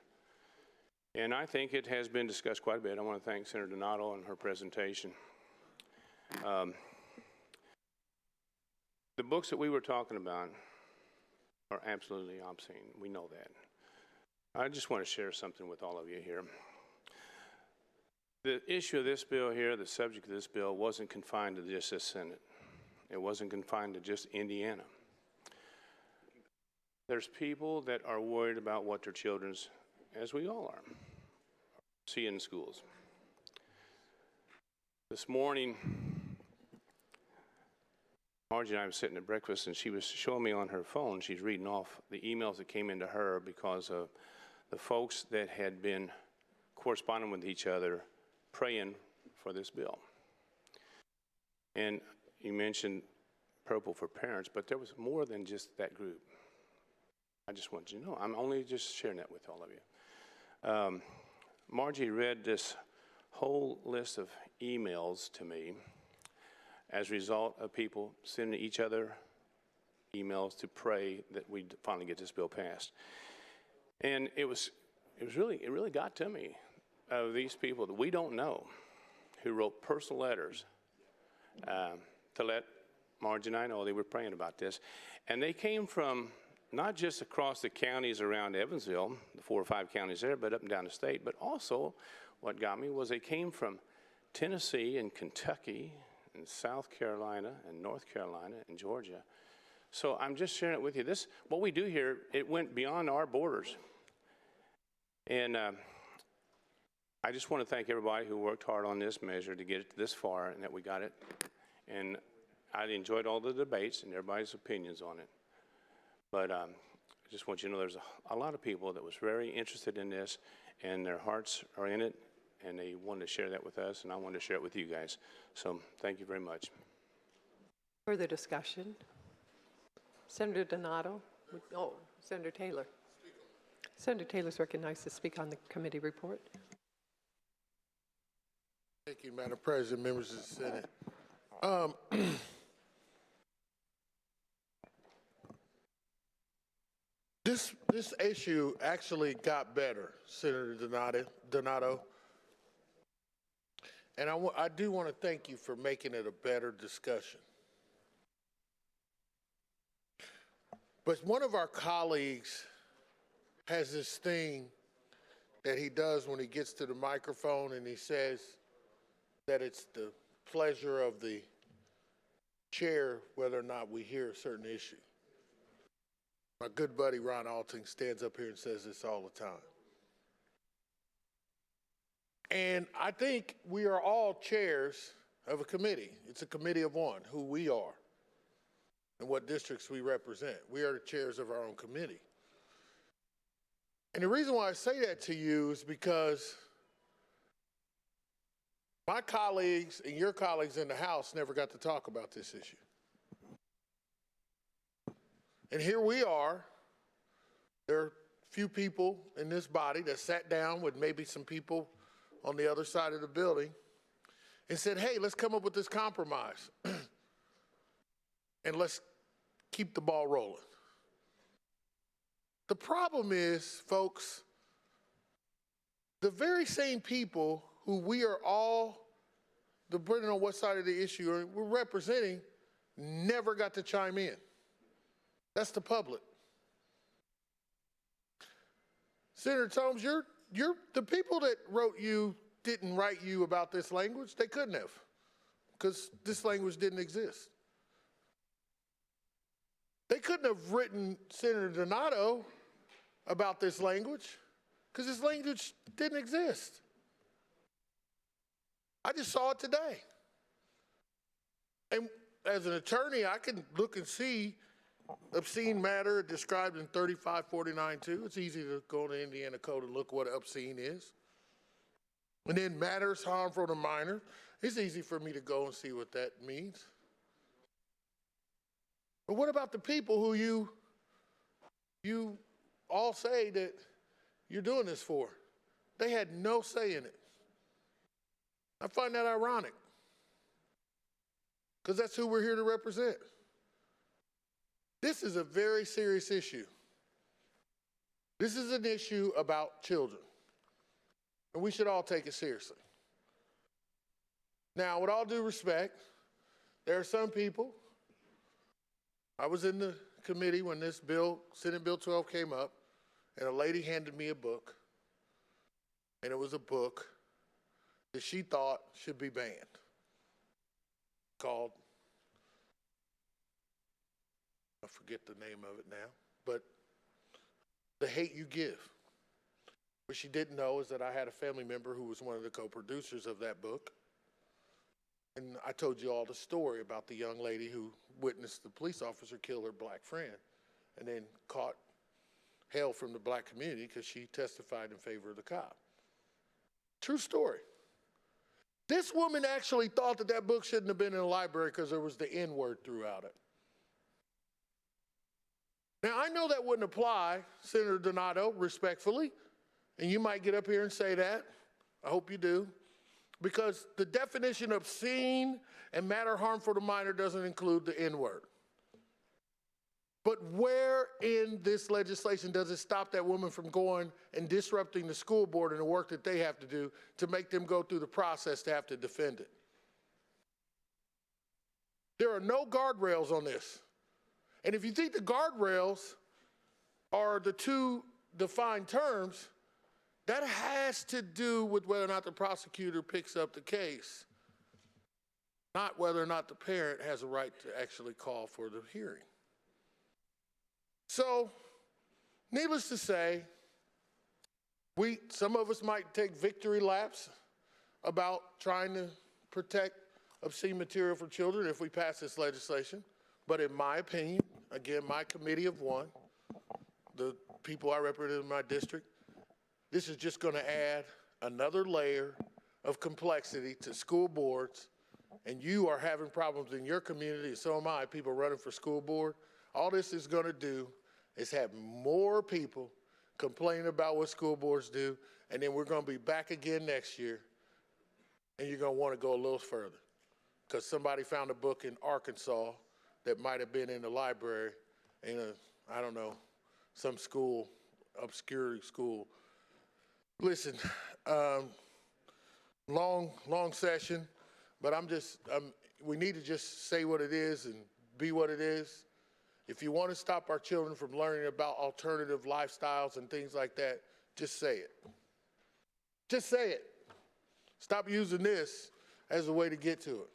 And I think it has been discussed quite a bit. I want to thank Senator Donato and her presentation. The books that we were talking about are absolutely obscene. We know that. I just want to share something with all of you here. The issue of this bill here, the subject of this bill, wasn't confined to just this Senate. It wasn't confined to just Indiana. There's people that are worried about what their children's, as we all are, see in schools. This morning, Margie and I were sitting at breakfast, and she was showing me on her phone, she's reading off the emails that came into her because of the folks that had been corresponding with each other, praying for this bill. And you mentioned Purple for Parents, but there was more than just that group. I just want you to know, I'm only just sharing that with all of you. Margie read this whole list of emails to me as a result of people sending each other emails to pray that we finally get this bill passed. And it really got to me of these people that we don't know who wrote personal letters to let Margie and I know they were praying about this. And they came from not just across the counties around Evansville, the 4 or 5 counties there, but up and down the state, but also what got me was they came from Tennessee and Kentucky and South Carolina and North Carolina and Georgia. So I'm just sharing it with you. This, what we do here, it went beyond our borders. And I just want to thank everybody who worked hard on this measure to get it this far and that we got it. And I enjoyed all the debates and everybody's opinions on it. But I just want you to know there's a lot of people that was very interested in this and their hearts are in it and they wanted to share that with us and I wanted to share it with you guys. So thank you very much. Further discussion? Senator Donato? Oh, Senator Taylor. Senator Taylor is recognized to speak on the committee report. Thank you, Madam President, members of the Senate. This issue actually got better, Senator Donato. And I do want to thank you for making it a better discussion. But one of our colleagues has this thing that he does when he gets to the microphone, and he says that it's the pleasure of the chair whether or not we hear a certain issue. My good buddy Ron Alting stands up here and says this all the time. And I think we are all chairs of a committee. It's a committee of one, who we are and what districts we represent. We are the chairs of our own committee. And the reason why I say that to you is because my colleagues and your colleagues in the House never got to talk about this issue. And here we are. There are few people in this body that sat down with maybe some people on the other side of the building and said, hey, let's come up with this compromise and let's keep the ball rolling. The problem is, folks, the very same people who we are all, depending on what side of the issue we're representing, never got to chime in. That's the public. Senator Thompson, the people that wrote you didn't write you about this language. They couldn't have, because this language didn't exist. They couldn't have written Senator Donato about this language, because this language didn't exist. I just saw it today. And as an attorney, I can look and see obscene matter described in 3549-2. It's easy to go to the Indiana Code and look what obscene is. And then matters harmful to minor. It's easy for me to go and see what that means. But what about the people who you all say that you're doing this for? They had no say in it. I find that ironic, because that's who we're here to represent. This is a very serious issue. This is an issue about children, and we should all take it seriously. Now, with all due respect, there are some people, I was in the committee when this bill, Senate Bill 12 came up, and a lady handed me a book, and it was a book that she thought should be banned, called, I forget the name of it now, but The Hate You Give. What she didn't know is that I had a family member who was one of the co-producers of that book. And I told you all the story about the young lady who witnessed the police officer kill her black friend and then caught hell from the black community because she testified in favor of the cop. True story. This woman actually thought that that book shouldn't have been in the library because there was the N-word throughout it. Now, I know that wouldn't apply, Senator Donato, respectfully, and you might get up here and say that. I hope you do. Because the definition of obscene and matter harmful to minor doesn't include the N-word. But where in this legislation does it stop that woman from going and disrupting the school board and the work that they have to do to make them go through the process to have to defend it? There are no guardrails on this. And if you think the guardrails are the two defined terms, that has to do with whether or not the prosecutor picks up the case, not whether or not the parent has a right to actually call for the hearing. So, needless to say, some of us might take victory laps about trying to protect obscene material for children if we pass this legislation. But in my opinion, again, my committee of one, the people I represent in my district, this is just going to add another layer of complexity to school boards, and you are having problems in your community, and so am I, people running for school board. All this is going to do is have more people complaining about what school boards do, and then we're going to be back again next year and you're going to want to go a little further because somebody found a book in Arkansas that might have been in the library in I don't know, some school, obscure school. Listen, long session, but we need to just say what it is and be what it is. If you want to stop our children from learning about alternative lifestyles and things like that, just say it. Just say it. Stop using this as a way to get to it.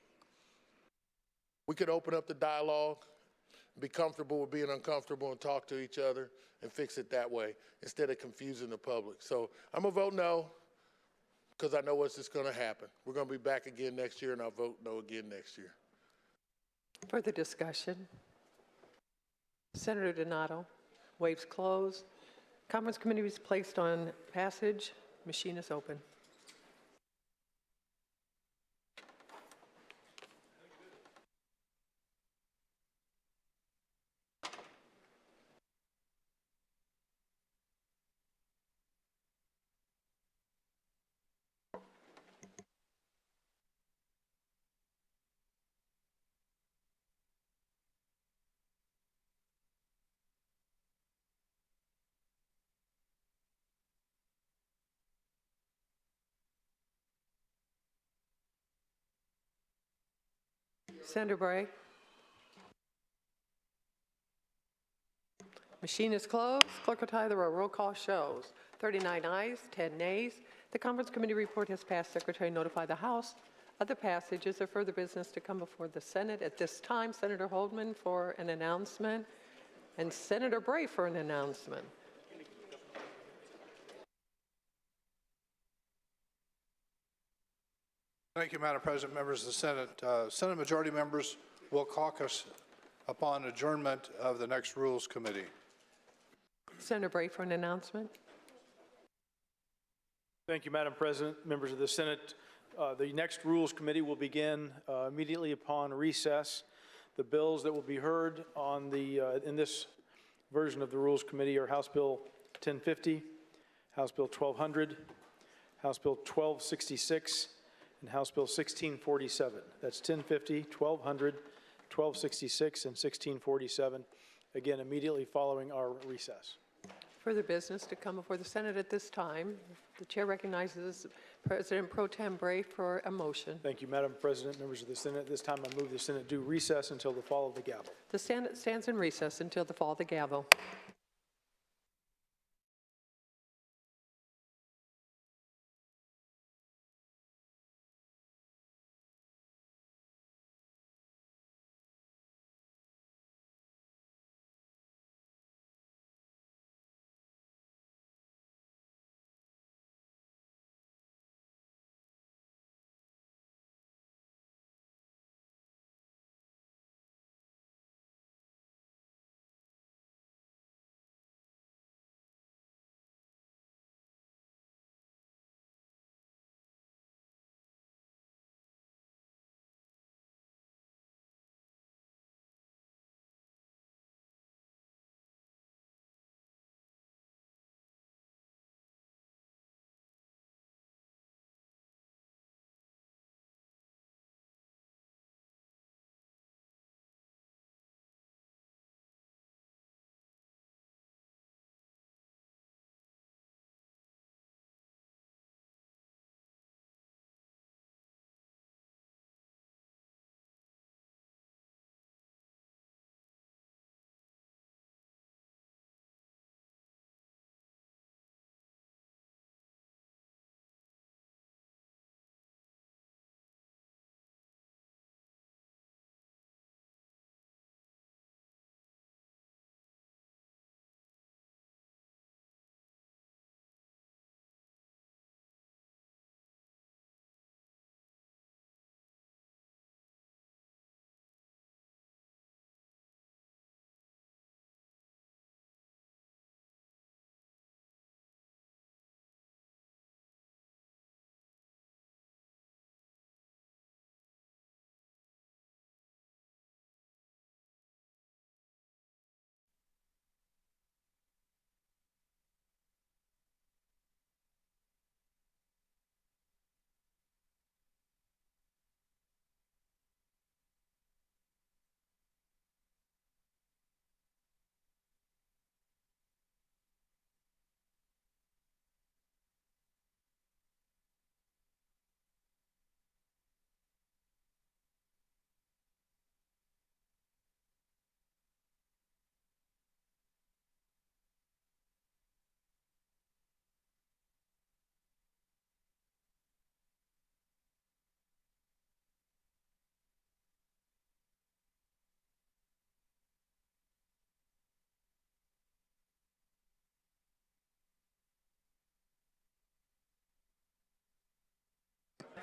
We could open up the dialogue, be comfortable with being uncomfortable and talk to each other and fix it that way instead of confusing the public. So I'm going to vote no because I know what's just going to happen. We're going to be back again next year, and I'll vote no again next year. Further discussion? Senator Donato. Waves closed. Conference committee is placed on passage. Machine is open. Senator Bray. Machine is closed. Clerk will tally the roll. Roll call shows 39 ayes, 10 nays. The conference committee report has passed. Secretary notify the House of the passage. Is there further business to come before the Senate? At this time, Senator Holdman for an announcement and Senator Bray for an announcement. Thank you, Madam President, members of the Senate. Senate Majority members will caucus upon adjournment of the next Rules Committee. Senator Bray for an announcement. Thank you, Madam President, members of the Senate. The next Rules Committee will begin immediately upon recess. The bills that will be heard on in this version of the Rules Committee are House Bill 1050, House Bill 1200, House Bill 1266, and House Bill 1647. That's 1050, 1200, 1266, and 1647, again, immediately following our recess. Further business to come before the Senate at this time. The chair recognizes President Pro Tem Bray for a motion. Thank you, Madam President, members of the Senate. At this time, I move the Senate do recess until the fall of the gavel. The Senate stands in recess until the fall of the gavel.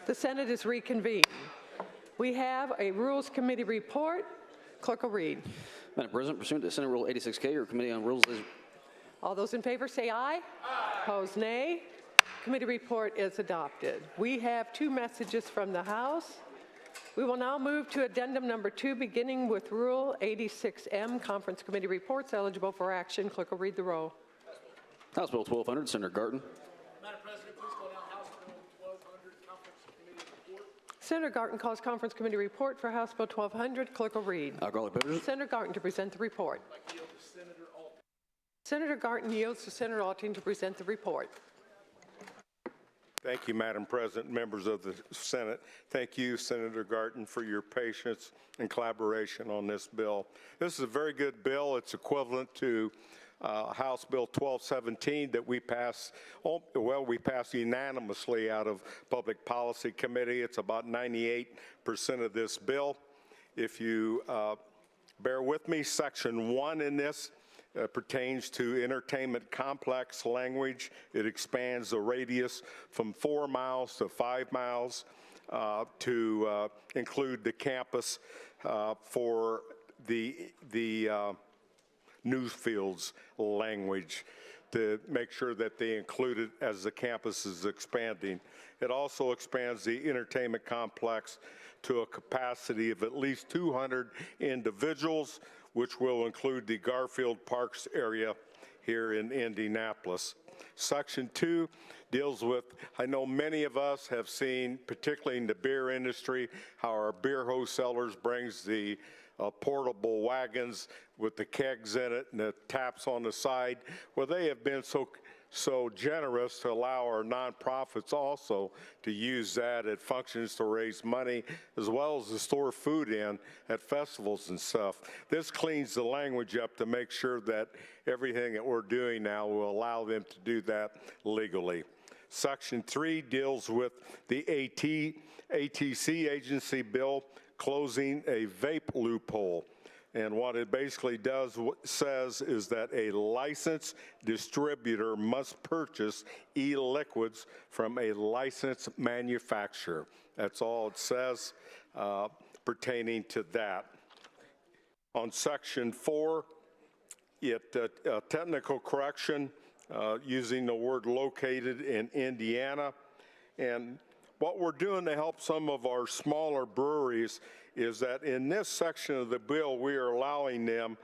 The Senate is reconvened. We have a Rules Committee report. Clerk will read. Madam President, pursuant to Senate Rule 86K, your Committee on Rules is... All those in favor say aye. Aye. Opposed, nay. Committee report is adopted. We have 2 messages from the House. We will now move to addendum number 2, beginning with Rule 86M, Conference Committee reports eligible for action. Clerk will read the roll. House Bill 1200, Senator Garten. Madam President, please call now House Bill 1200, Conference Committee report. Senator Garten calls Conference Committee report for House Bill 1200. Clerk will read. Alcoholic beverages. Senator Garten to present the report. I'd like to yield to Senator Alton. Senator Garten yields to Senator Alton to present the report. Thank you, Madam President, members of the Senate. Thank you, Senator Garten, for your patience and collaboration on this bill. This is a very good bill. It's equivalent to House Bill 1217 that we passed, we passed unanimously out of Public Policy Committee. It's about 98% of this bill. If you bear with me, Section 1 in this pertains to entertainment complex language. It expands the radius from 4 miles to 5 miles to include the campus for the Newsfields language, to make sure that they include it as the campus is expanding. It also expands the entertainment complex to a capacity of at least 200 individuals, which will include the Garfield Parks area here in Indianapolis. Section 2 deals with, I know many of us have seen, particularly in the beer industry, how our beer wholesalers brings the portable wagons with the kegs in it and the taps on the side. Well, they have been so generous to allow our nonprofits also to use that at functions to raise money, as well as to store food in at festivals and stuff. This cleans the language up to make sure that everything that we're doing now will allow them to do that legally. Section 3 deals with the ATC agency bill closing a vape loophole. And what it basically says is that a licensed distributor must purchase e-liquids from a licensed manufacturer. That's all it says pertaining to that. On Section 4, technical correction using the word located in Indiana. And what we're doing to help some of our smaller breweries is that in this section of the bill, we are allowing them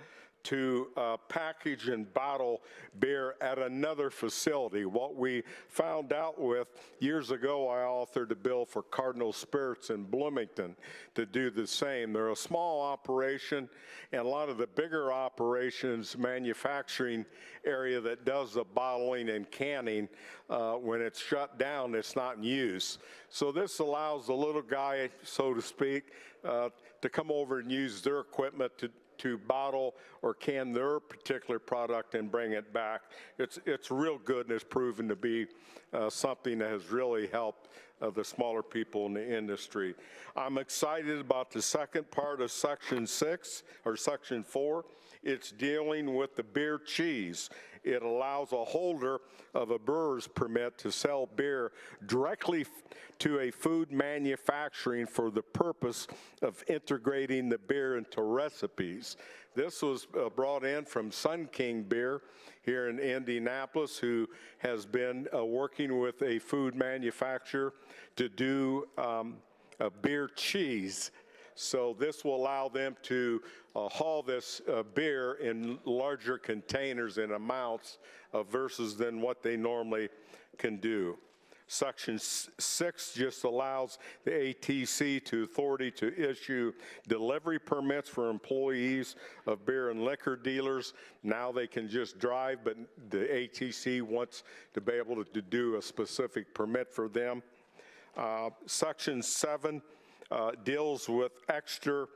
to package and bottle beer at another facility. What we found out with, years ago, I authored a bill for Cardinal Spirits in Bloomington to do the same. They're a small operation, and a lot of the bigger operations, manufacturing area that does the bottling and canning, when it's shut down, it's not in use. So this allows the little guy, so to speak, to come over and use their equipment to bottle or can their particular product and bring it back. It's real good, and it's proven to be something that has really helped the smaller people in the industry. I'm excited about the second part of Section 6 or Section 4. It's dealing with the beer cheese. It allows a holder of a brewer's permit to sell beer directly to a food manufacturing for the purpose of integrating the beer into recipes. This was brought in from Sun King Beer here in Indianapolis, who has been working with a food manufacturer to do a beer cheese. So this will allow them to haul this beer in larger containers and amounts versus than what they normally can do. Section 6 just allows the ATC to authority to issue delivery permits for employees of beer and liquor dealers. Now they can just drive, but the ATC wants to be able to do a specific permit for them. Section 7 deals with extra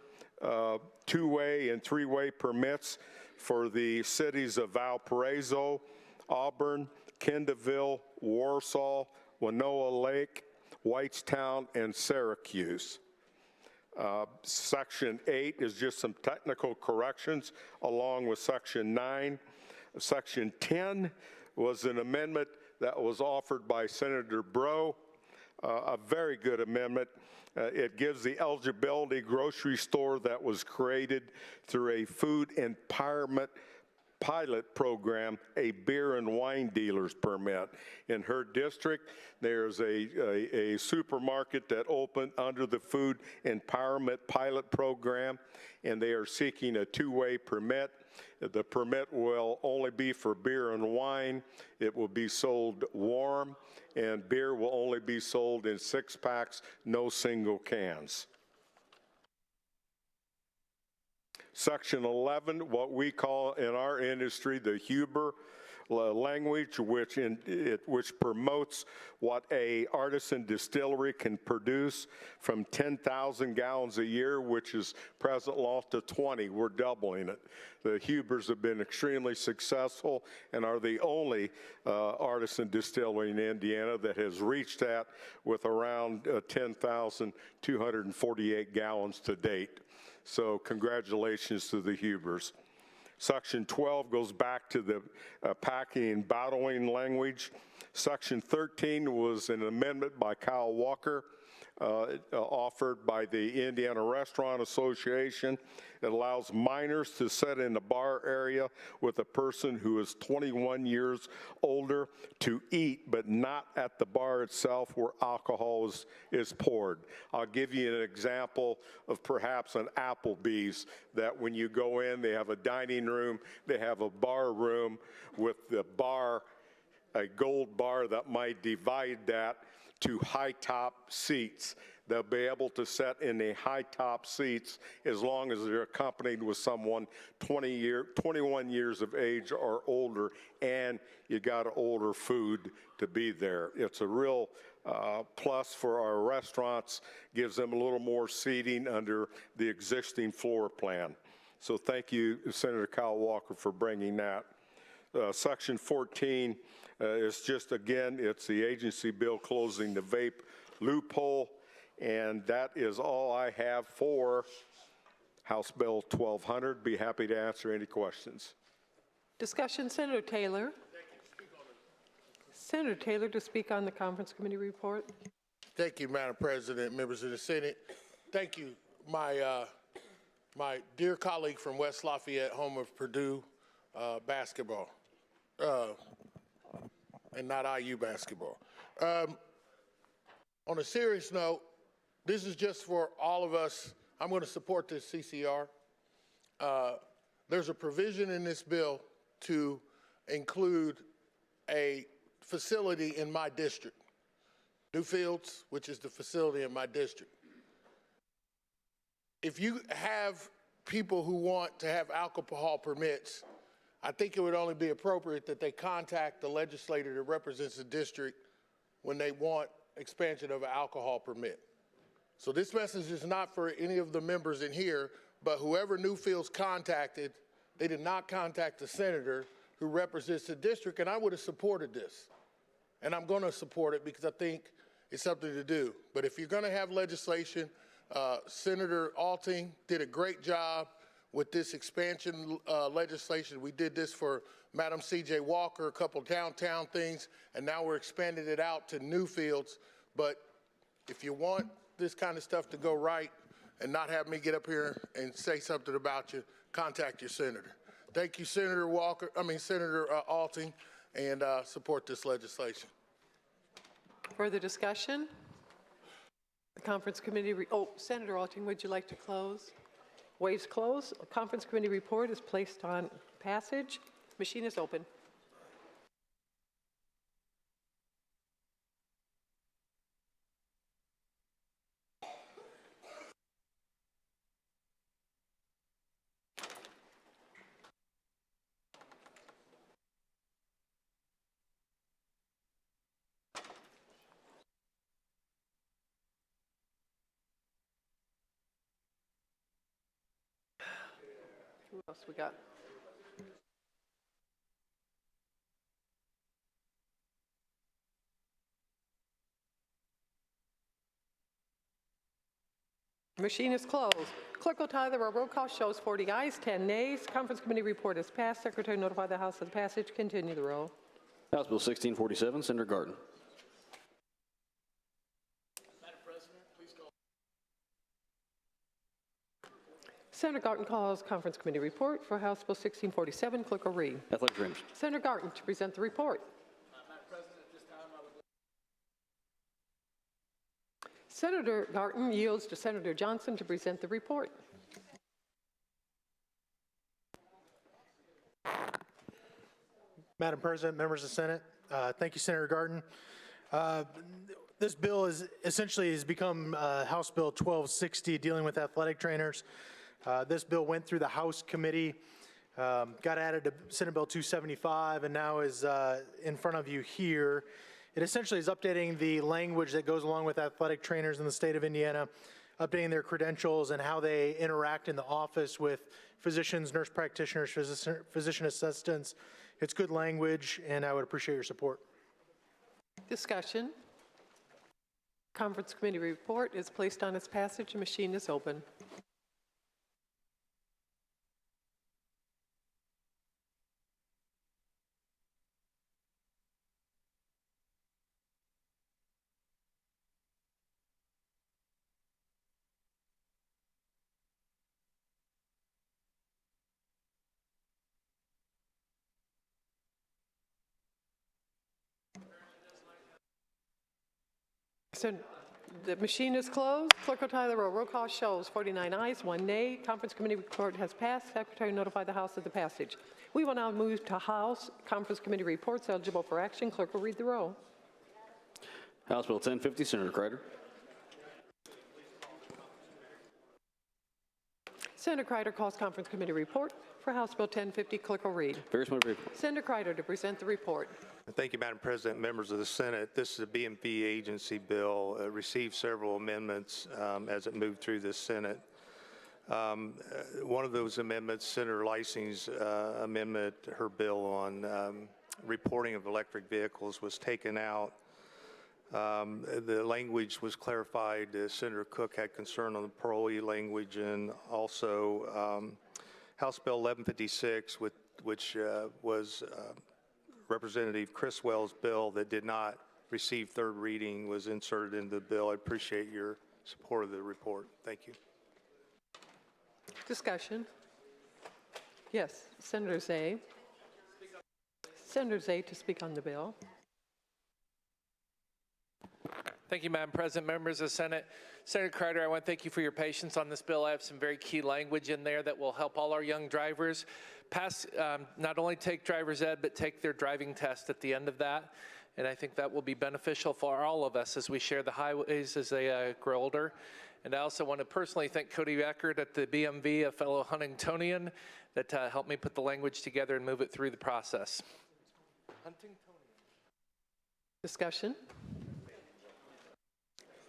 two-way and three-way permits for the cities of Valparaiso, Auburn, Kendallville, Warsaw, Winona Lake, Whitestown, and Syracuse. Section 8 is just some technical corrections along with Section 9. Section 10 was an amendment that was offered by Senator Breaux a very good amendment. It gives the eligibility grocery store that was created through a food empowerment pilot program a beer and wine dealer's permit. In her district, there's a supermarket that opened under the food empowerment pilot program, and they are seeking a two-way permit. The permit will only be for beer and wine. It will be sold warm, and beer will only be sold in 6-packs, no single cans. Section 11, what we call in our industry the Huber language, which promotes what a artisan distillery can produce from 10,000 gallons a year, which is present law, to 20. We're doubling it. The Hubers have been extremely successful and are the only artisan distillery in Indiana that has reached that with around 10,248 gallons to date. So congratulations to the Hubers. Section 12 goes back to the packing and bottling language. Section 13 was an amendment by Kyle Walker, offered by the Indiana Restaurant Association. It allows minors to sit in a bar area with a person who is 21 years older to eat, but not at the bar itself where alcohol is poured. I'll give you an example of perhaps an Applebee's, that when you go in, they have a dining room, they have a bar room with the bar, a gold bar that might divide that to high-top seats. They'll be able to sit in the high-top seats as long as they're accompanied with someone 21 years of age or older, and you got to order food to be there. It's a real plus for our restaurants, gives them a little more seating under the existing floor plan. So thank you, Senator Kyle Walker, for bringing that. Section 14 is just, again, it's the agency bill closing the vape loophole. And that is all I have for House Bill 1200. Be happy to answer any questions. Discussion, Senator Taylor. Senator Taylor to speak on the conference committee report. Thank you, Madam President, members of the Senate. Thank you, my dear colleague from West Lafayette, home of Purdue basketball, and not IU basketball. On a serious note, this is just for all of us. I'm going to support this CCR. There's a provision in this bill to include a facility in my district, Newfields, which is the facility in my district. If you have people who want to have alcohol permits, I think it would only be appropriate that they contact the legislator that represents the district when they want expansion of an alcohol permit. So this message is not for any of the members in here, but whoever Newfields contacted, they did not contact the senator who represents the district, and I would have supported this. And I'm going to support it because I think it's something to do. But if you're going to have legislation, Senator Alting did a great job with this expansion legislation. We did this for Madam C.J. Walker, a couple downtown things, and now we're expanding it out to Newfields. But if you want this kind of stuff to go right and not have me get up here and say something about you, contact your senator. Thank you, Senator Alting, and support this legislation. Further discussion? The conference committee, Senator Alting, would you like to close? Waives close. A conference committee report is placed on passage. Machine is open. Who else we got? Machine is closed. Clerk will tally the roll call. Shows 40 ayes, 10 nays. Conference committee report is passed. Secretary notify the House of the passage. Continue the roll. House Bill 1647, Senator Garden. Senator Garten calls conference committee report for House Bill 1647. Clerk will read. Athletic Trainers. Senator Garten to present the report. Senator Garten yields to Senator Johnson to present the report. Madam President, members of the Senate, thank you, Senator Garten. This bill has become House Bill 1260, dealing with athletic trainers. This bill went through the House committee, got added to Senate Bill 275, and now is in front of you here. It essentially is updating the language that goes along with athletic trainers in the state of Indiana, updating their credentials and how they interact in the office with physicians, nurse practitioners, physician assistants. It's good language, and I would appreciate your support. Discussion. Conference committee report is placed on its passage. The machine is open. So the machine is closed. Clerk will tie the roll. Roll call shows 49 ayes, 1 nay. Conference committee report has passed. Secretary notify the House of the passage. We will now move to House Conference committee reports eligible for action. Clerk will read the roll. House Bill 1050, Senator Kreider. Senator Kreider calls conference committee report for House Bill 1050. Clerk will read. Various motor report. Senator Kreider to present the report. Thank you, Madam President, members of the Senate. This is a BMV agency bill. Received several amendments as it moved through the Senate. One of those amendments, Senator Leising's amendment, her bill on reporting of electric vehicles, was taken out. The language was clarified. Senator Cook had concern on the parolee language, and also House Bill 1156, which was Representative Criswell's bill that did not receive third reading, was inserted into the bill. I appreciate your support of the report. Thank you. Discussion. Yes, Senator Zay. Senator Zay to speak on the bill. Thank you, Madam President, members of the Senate. Senator Kreider, I want to thank you for your patience on this bill. I have some very key language in there that will help all our young drivers pass, not only take driver's ed, but take their driving test at the end of that. And I think that will be beneficial for all of us as we share the highways as they grow older. And I also want to personally thank Cody Eckert at the BMV, a fellow Huntingtonian, that helped me put the language together and move it through the process. Discussion.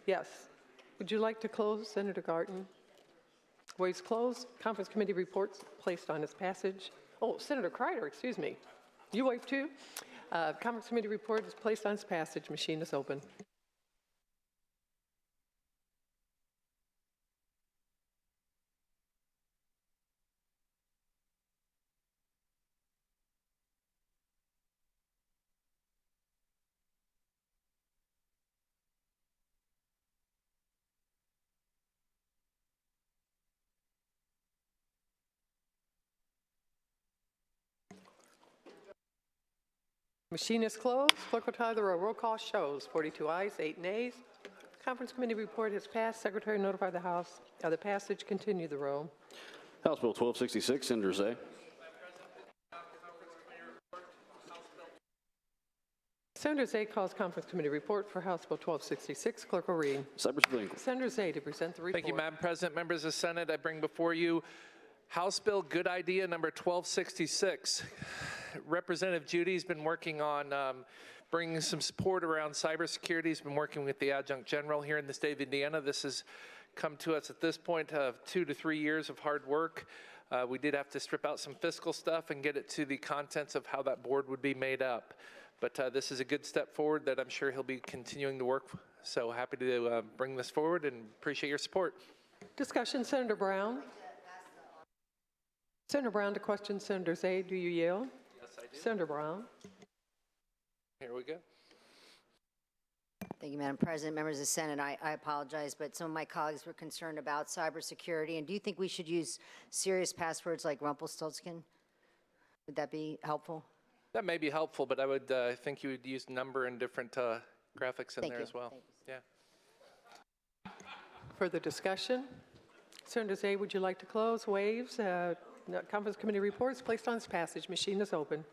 Yes. Would you like to close, Senator Garten? Voice closed. Conference committee reports placed on its passage. Oh, Senator Kreider, excuse me. You wave too? Conference committee report is placed on its passage. Machine is open. Machine is closed. Clerk will tie the roll. Roll call shows 42 ayes, 8 nays. Conference committee report has passed. Secretary notify the House of the passage. Continue the roll. House Bill 1266, Senator Zay. Senator Zay calls conference committee report for House Bill 1266. Clerk will read. Senator Zay to present the report. Thank you, Madam President, members of the Senate. I bring before you House Bill Good Idea number 1266. Representative Judy's been working on bringing some support around cybersecurity. He's been working with the Adjunct General here in the state of Indiana. This has come to us at this point of 2 to 3 years of hard work. We did have to strip out some fiscal stuff and get it to the contents of how that board would be made up. But this is a good step forward that I'm sure he'll be continuing to work. So happy to bring this forward and appreciate your support. Discussion, Senator Brown. Senator Brown to question Senator Zay. Do you yield? Yes, I do. Senator Brown. Here we go. Thank you, Madam President. Members of the Senate, I apologize, but some of my colleagues were concerned about cybersecurity. And do you think we should use serious passwords like Rumpelstiltskin? Would that be helpful? That may be helpful, but I would think you would use number and different graphics in there as well. Yeah. Further discussion? Senator Zay, would you like to close? Waives. Conference Committee reports placed on its passage. Machine is open.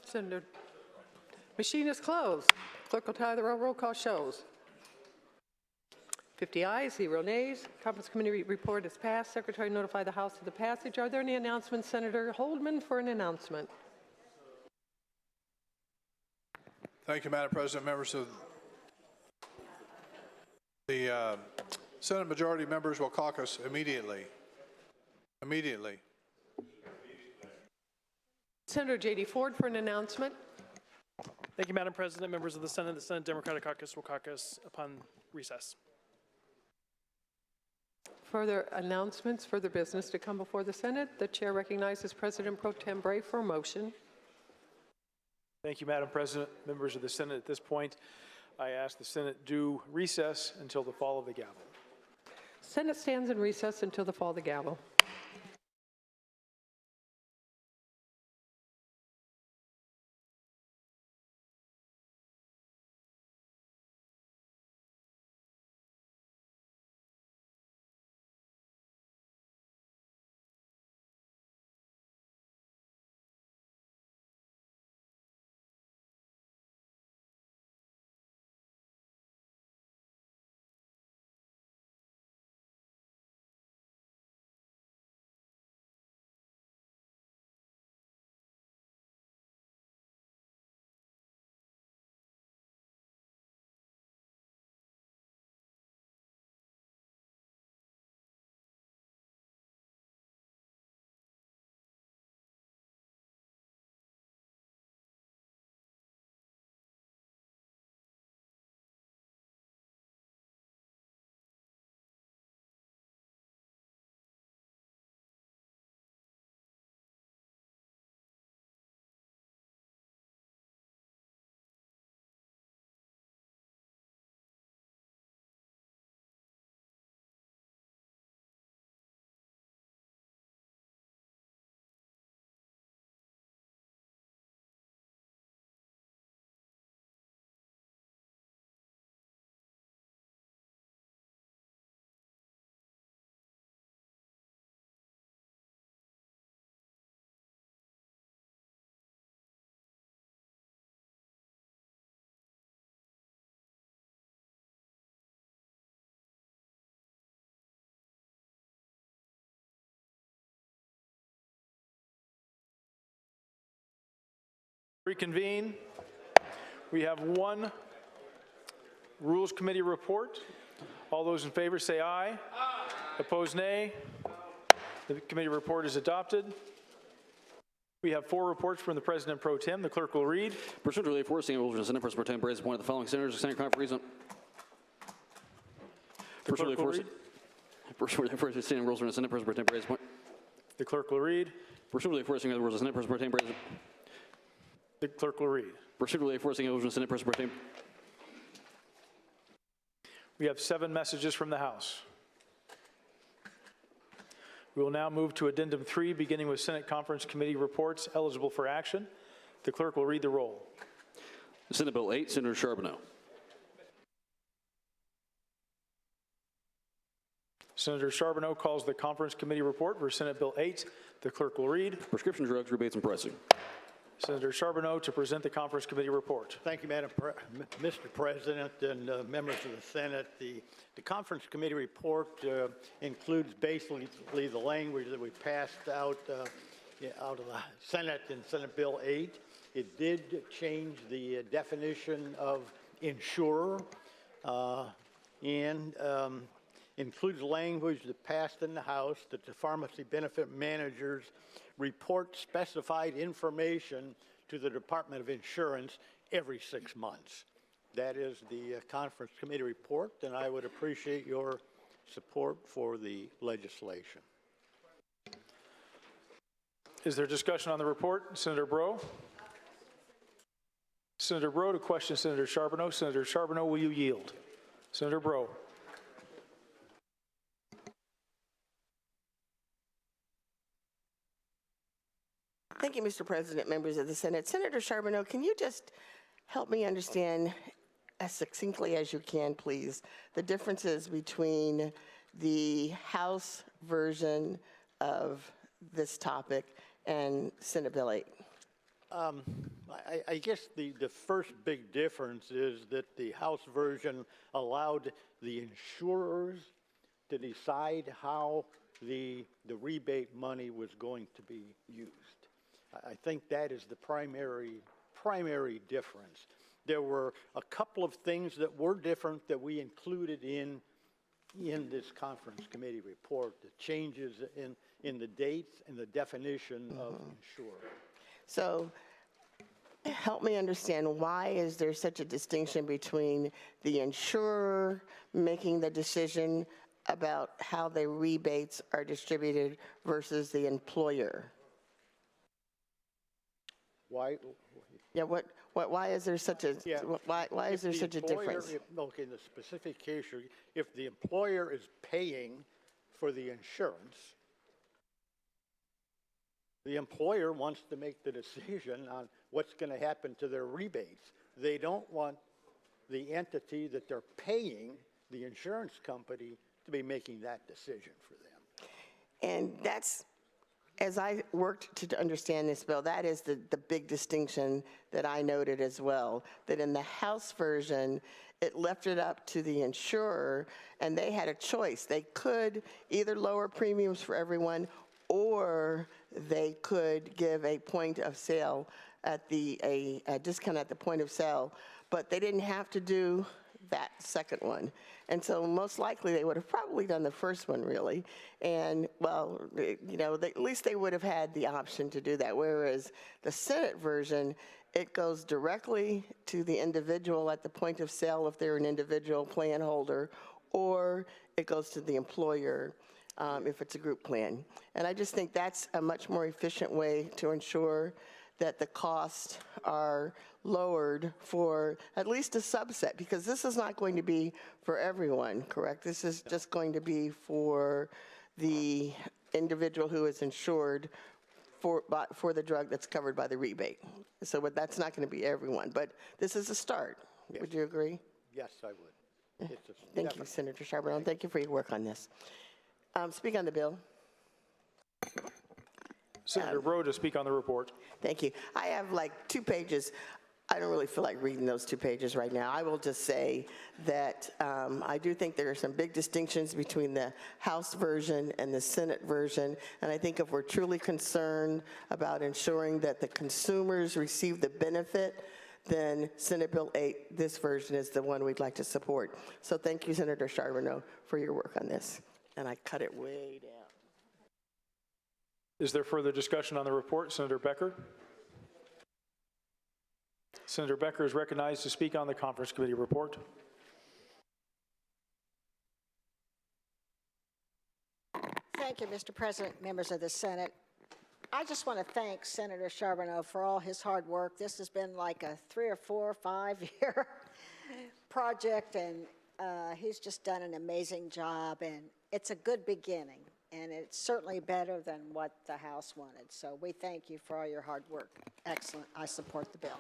Senator, machine is closed. Clerk will tally the roll call shows. 50 ayes, 0 nays. Conference Committee report is passed. Secretary notify the House of the passage. Are there any announcements? Senator Holdman for an announcement. Thank you, Madam President. Members of the Senate majority members will caucus immediately. Senator J.D. Ford for an announcement. Thank you, Madam President. Members of the Senate Democratic Caucus will caucus upon recess. Further announcements, further business to come before the Senate. The chair recognizes President Pro Tem Bray for a motion. Thank you, Madam President. Members of the Senate, at this point, I ask the Senate do recess until the fall of the gavel. Senate stands in recess until the fall of the gavel. Reconvene. We have one Rules Committee report. All those in favor say aye. Aye. Opposed, nay. The committee report is adopted. We have 4 reports from the President Pro Tem. The clerk will read. Pursuant to Relay 4, Senior Rules, Senate President Pro Tem Bray has appointed the following senators to Senate Conference. The clerk will read. Pursuant to Relay 4, Senior Rules, Senate President Pro Tem Bray has appointed. The clerk will read. Pursuant to Relay 4, Senior Rules, Senate President Pro Tem Bray. The clerk will read. Pursuant to Relay 4, Senior Rules, Senate President Pro Tem. We have 7 messages from the House. We will now move to Addendum 3, beginning with Senate Conference Committee reports eligible for action. The clerk will read the roll. Senate Bill 8, Senator Charbonneau. Senator Charbonneau calls the Conference Committee report for Senate Bill 8. The clerk will read. Prescription drugs, rebates, and pricing. Senator Charbonneau to present the Conference Committee report. Thank you, Mr. President and members of the Senate. The Conference Committee report includes basically the language that we passed out of the Senate in Senate Bill 8. It did change the definition of insurer and includes language that passed in the House that the pharmacy benefit managers report specified information to the Department of Insurance every 6 months. That is the conference committee report, and I would appreciate your support for the legislation. Is there discussion on the report? Senator Breaux? Senator Breaux to question Senator Charbonneau. Senator Charbonneau, will you yield? Senator Breaux. Thank you, Mr. President, members of the Senate. Senator Charbonneau, can you just help me understand as succinctly as you can, please, the differences between the House version of this topic and Senate Bill 8? I guess the first big difference is that the House version allowed the insurers to decide how the rebate money was going to be used. I think that is the primary difference. There were a couple of things that were different that we included in this conference committee report, the changes in the dates and the definition of insurer. So help me understand, why is there such a distinction between the insurer making the decision about how the rebates are distributed versus the employer? Why? Yeah, why is there such a, why is there such a difference? Okay, in the specific case, if the employer is paying for the insurance, the employer wants to make the decision on what's going to happen to their rebates. They don't want the entity that they're paying, the insurance company, to be making that decision for them. And that's, as I worked to understand this bill, that is the big distinction that I noted as well, that in the House version, it left it up to the insurer, and they had a choice. They could either lower premiums for everyone, or they could give a point of sale at a discount at the point of sale, but they didn't have to do that second one. And so most likely they would have probably done the first one, really. And, well, you know, at least they would have had the option to do that. Whereas the Senate version, it goes directly to the individual at the point of sale if they're an individual plan holder, or it goes to the employer if it's a group plan. And I just think that's a much more efficient way to ensure that the costs are lowered for at least a subset, because this is not going to be for everyone, correct? This is just going to be for the individual who is insured for the drug that's covered by the rebate. So that's not going to be everyone, but this is a start. Yes. Would you agree? Yes, I would. Thank you, Senator Charbonneau. Thank you for your work on this. Speak on the bill. Senator Breaux to speak on the report. Thank you. I have like 2 pages. I don't really feel like reading those 2 pages right now. I will just say that I do think there are some big distinctions between the House version and the Senate version. And I think if we're truly concerned about ensuring that the consumers receive the benefit, then Senate Bill 8, this version, is the one we'd like to support. So thank you, Senator Charbonneau, for your work on this. And I cut it way down. Is there further discussion on the report? Senator Becker? Senator Becker is recognized to speak on the conference committee report. Thank you, Mr. President, members of the Senate. I just want to thank Senator Charbonneau for all his hard work. This has been like a 3 or 4 or 5 year project, and he's just done an amazing job, and it's a good beginning, and it's certainly better than what the House wanted. So we thank you for all your hard work. Excellent. I support the bill.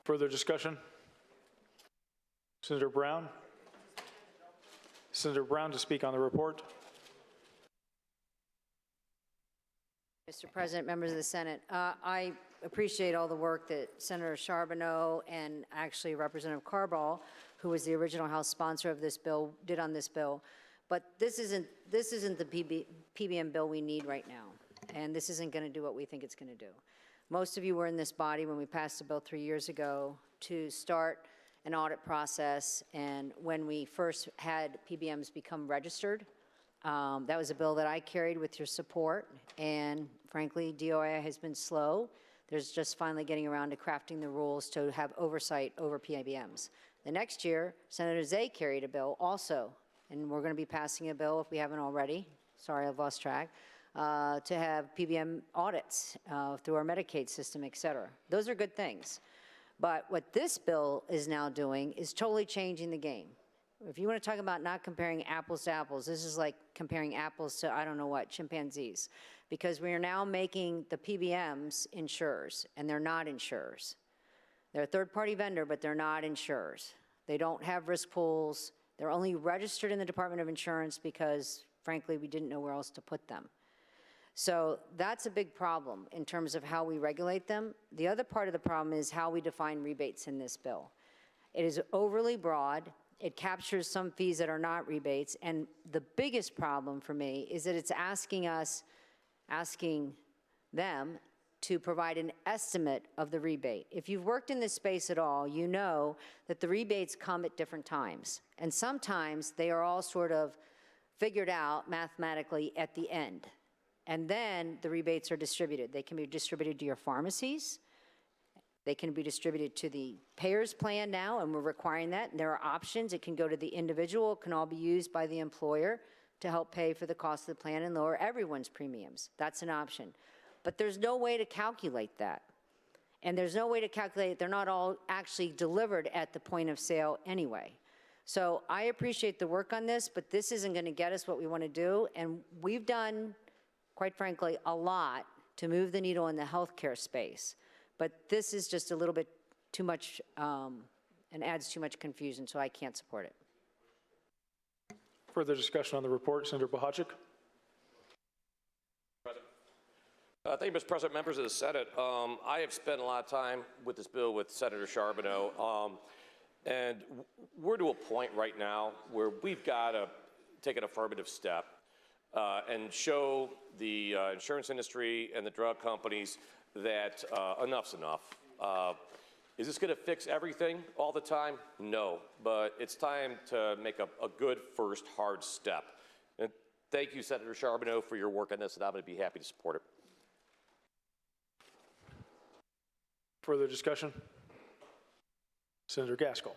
Further discussion? Senator Brown? Senator Brown to speak on the report. Mr. President, members of the Senate, I appreciate all the work that Senator Charbonneau and actually Representative Campbell, who was the original House sponsor of this bill, did on this bill. But this isn't the PBM bill we need right now, and this isn't going to do what we think it's going to do. most of you were in this body when we passed a bill 3 years ago to start an audit process, and when we first had PBMs become registered, that was a bill that I carried with your support, and frankly, DOI has been slow. There's just finally getting around to crafting the rules to have oversight over PBMs. The next year, Senator Zay carried a bill also, and we're going to be passing a bill, if we haven't already, sorry, I've lost track, to have PBM audits through our Medicaid system, et cetera. Those are good things. But what this bill is now doing is totally changing the game. If you want to talk about not comparing apples to apples, this is like comparing apples to, I don't know what, chimpanzees. Because we are now making the PBMs insurers, and they're not insurers. They're a third-party vendor, but they're not insurers. They don't have risk pools. They're only registered in the Department of Insurance because, frankly, we didn't know where else to put them. So that's a big problem in terms of how we regulate them. The other part of the problem is how we define rebates in this bill. It is overly broad. It captures some fees that are not rebates. And the biggest problem for me is that it's asking them to provide an estimate of the rebate. If you've worked in this space at all, you know that the rebates come at different times. And sometimes they are all sort of figured out mathematically at the end. And then the rebates are distributed. They can be distributed to your pharmacies. They can be distributed to the payers plan now, and we're requiring that. And there are options. It can go to the individual. It can all be used by the employer to help pay for the cost of the plan and lower everyone's premiums. That's an option. But there's no way to calculate that. And there's no way to calculate it. They're not all actually delivered at the point of sale anyway. So I appreciate the work on this, but this isn't going to get us what we want to do. And we've done, quite frankly, a lot to move the needle in the healthcare space. But this is just a little bit too much and adds too much confusion, so I can't support it. Further discussion on the report, Senator Bohacek. Thank you, Mr. President, members of the Senate. I have spent a lot of time with this bill with Senator Charbonneau, and we're to a point right now where we've got to take an affirmative step and show the insurance industry and the drug companies that enough's enough. Is this going to fix everything all the time? No, but it's time to make a good first hard step. And thank you, Senator Charbonneau, for your work on this, and I'm going to be happy to support it. Further discussion? Senator Gaskell.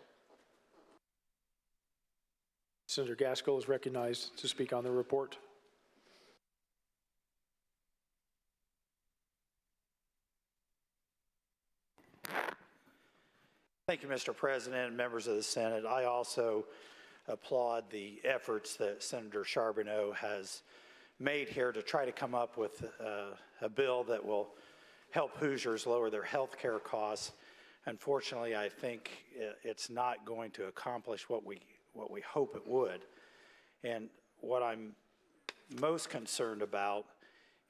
Senator Gaskell is recognized to speak on the report. Thank you, Mr. President and members of the Senate. I also applaud the efforts that Senator Charbonneau has made here to try to come up with a bill that will help Hoosiers lower their health care costs. Unfortunately, I think it's not going to accomplish what we hope it would. And what I'm most concerned about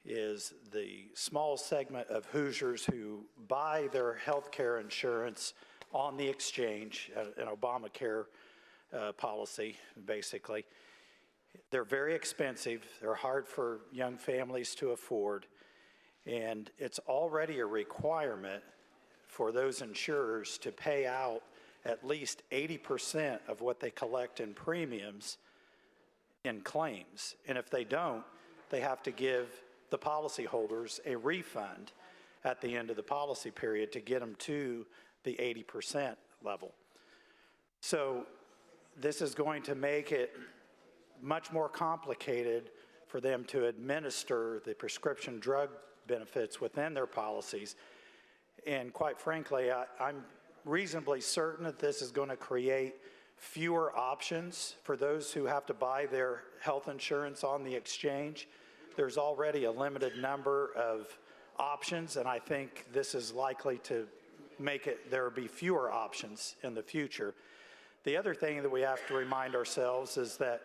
is the small segment of Hoosiers who buy their health care insurance on the exchange, an Obamacare policy, basically. They're very expensive. They're hard for young families to afford. And it's already a requirement for those insurers to pay out at least 80% of what they collect in premiums in claims. And if they don't, they have to give the policyholders a refund at the end of the policy period to get them to the 80% level. So this is going to make it much more complicated for them to administer the prescription drug benefits within their policies. And quite frankly, I'm reasonably certain that this is going to create fewer options for those who have to buy their health insurance on the exchange. There's already a limited number of options, and I think this is likely to make it there be fewer options in the future. The other thing that we have to remind ourselves is that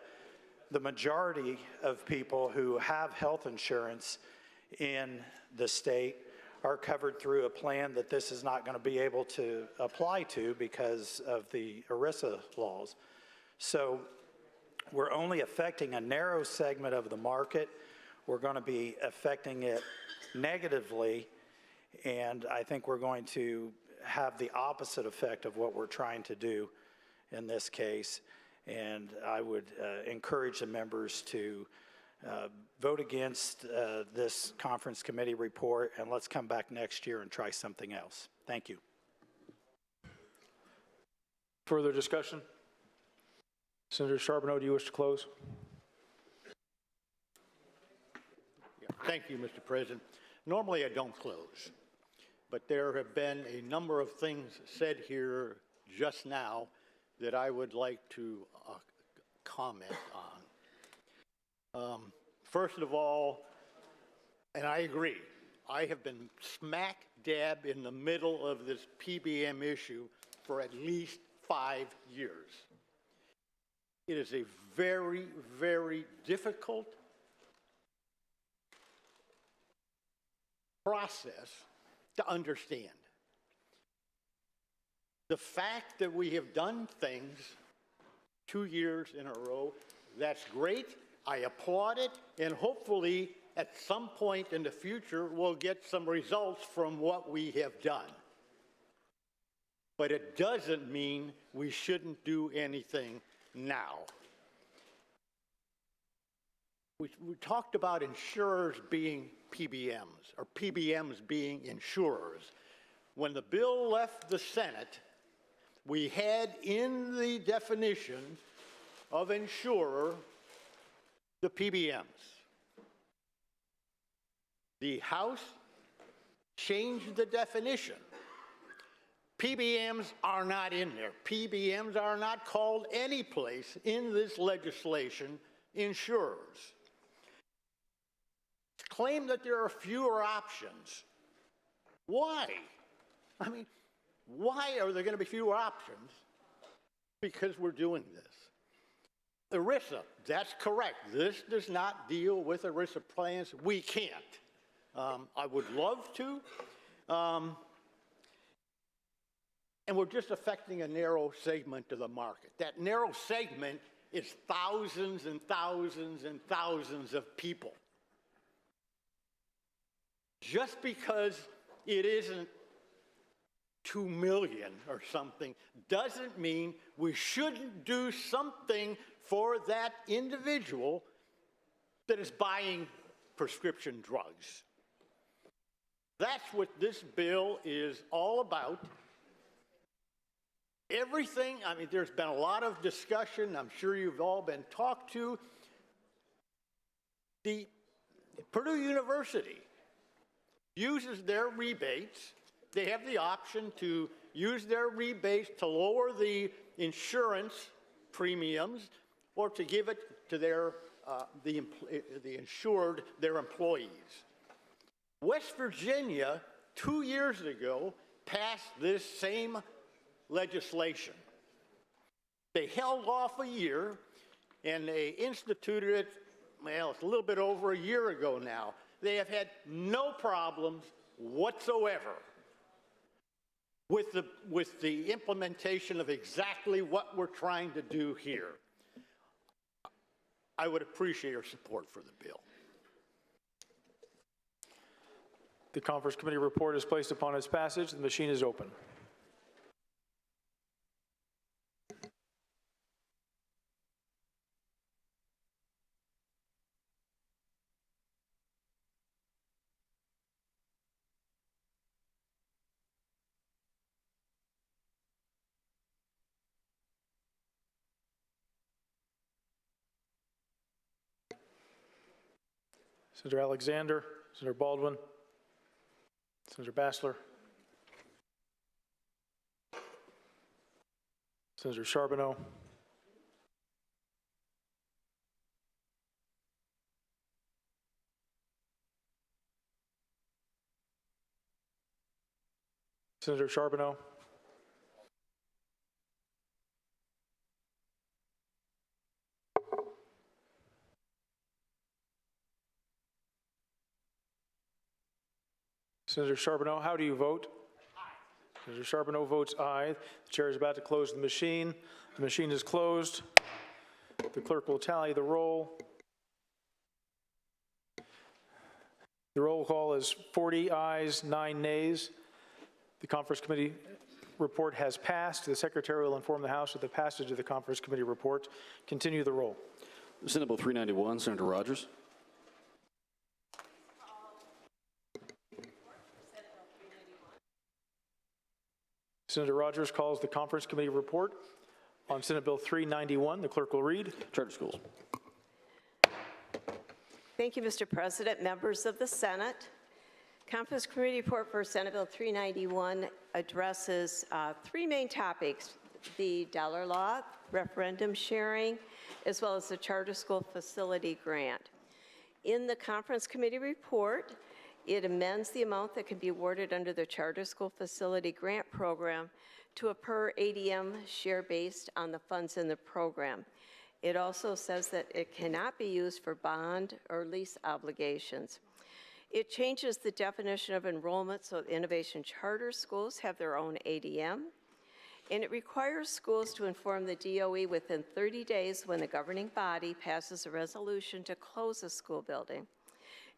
the majority of people who have health insurance in the state are covered through a plan that this is not going to be able to apply to because of the ERISA laws. So we're only affecting a narrow segment of the market. We're going to be affecting it negatively And I think we're going to have the opposite effect of what we're trying to do in this case. And I would encourage the members to vote against this conference committee report, and let's come back next year and try something else. Thank you. Further discussion? Senator Charbonneau, do you wish to close? Thank you, Mr. President. Normally I don't close, but there have been a number of things said here just now that I would like to comment on. First of all, and I agree, I have been smack dab in the middle of this PBM issue for at least 5 years. It is a very, very difficult process to understand. The fact that we have done things 2 years in a row, that's great. I applaud it, and hopefully at some point in the future we'll get some results from what we have done. But it doesn't mean we shouldn't do anything now. We talked about insurers being PBMs, or PBMs being insurers. When the bill left the Senate, we had in the definition of insurer the PBMs. The House changed the definition. PBMs are not in there. PBMs are not called any place in this legislation insurers. Claim that there are fewer options. Why? I mean, why are there going to be fewer options? Because we're doing this. ERISA, that's correct. This does not deal with ERISA plans. We can't. I would love to. And we're just affecting a narrow segment of the market. That narrow segment is thousands and thousands and thousands of people. Just because it isn't 2 million or something doesn't mean we shouldn't do something for that individual that is buying prescription drugs. That's what this bill is all about. Everything, I mean, there's been a lot of discussion. I'm sure you've all been talked to. The Purdue University uses their rebates. They have the option to use their rebates to lower the insurance premiums or to give it to their the insured, their employees. West Virginia, 2 years ago, passed this same legislation. They held off a year, and they instituted it, well, it's a little bit over a year ago now. They have had no problems whatsoever with the implementation of exactly what we're trying to do here. I would appreciate your support for the bill. The conference committee report is placed upon its passage. The machine is open. Senator Alexander, Senator Baldwin, Senator Bassler, Senator Charbonneau, Senator Charbonneau, Senator Charbonneau, how do you vote? Aye. Senator Charbonneau votes aye. The chair is about to close the machine. The machine is closed. The clerk will tally the roll. The roll roll call is 40 ayes, 9 nays. The conference committee report has passed. The secretary will inform the House of the passage of the conference committee report. Continue the roll. Senate Bill 391, Senator Rogers. Senator Rogers calls the conference committee report on Senate Bill 391. The clerk will read. Charter schools. Thank you, Mr. President, members of the Senate. Conference Committee report for Senate Bill 391 addresses three main topics: the dollar law, referendum sharing, as well as the charter school facility grant. In the Conference Committee report, it amends the amount that can be awarded under the charter school facility grant program to a per ADM share based on the funds in the program. It also says that it cannot be used for bond or lease obligations. It changes the definition of enrollment so innovation charter schools have their own ADM, and it requires schools to inform the DOE within 30 days when the governing body passes a resolution to close a school building.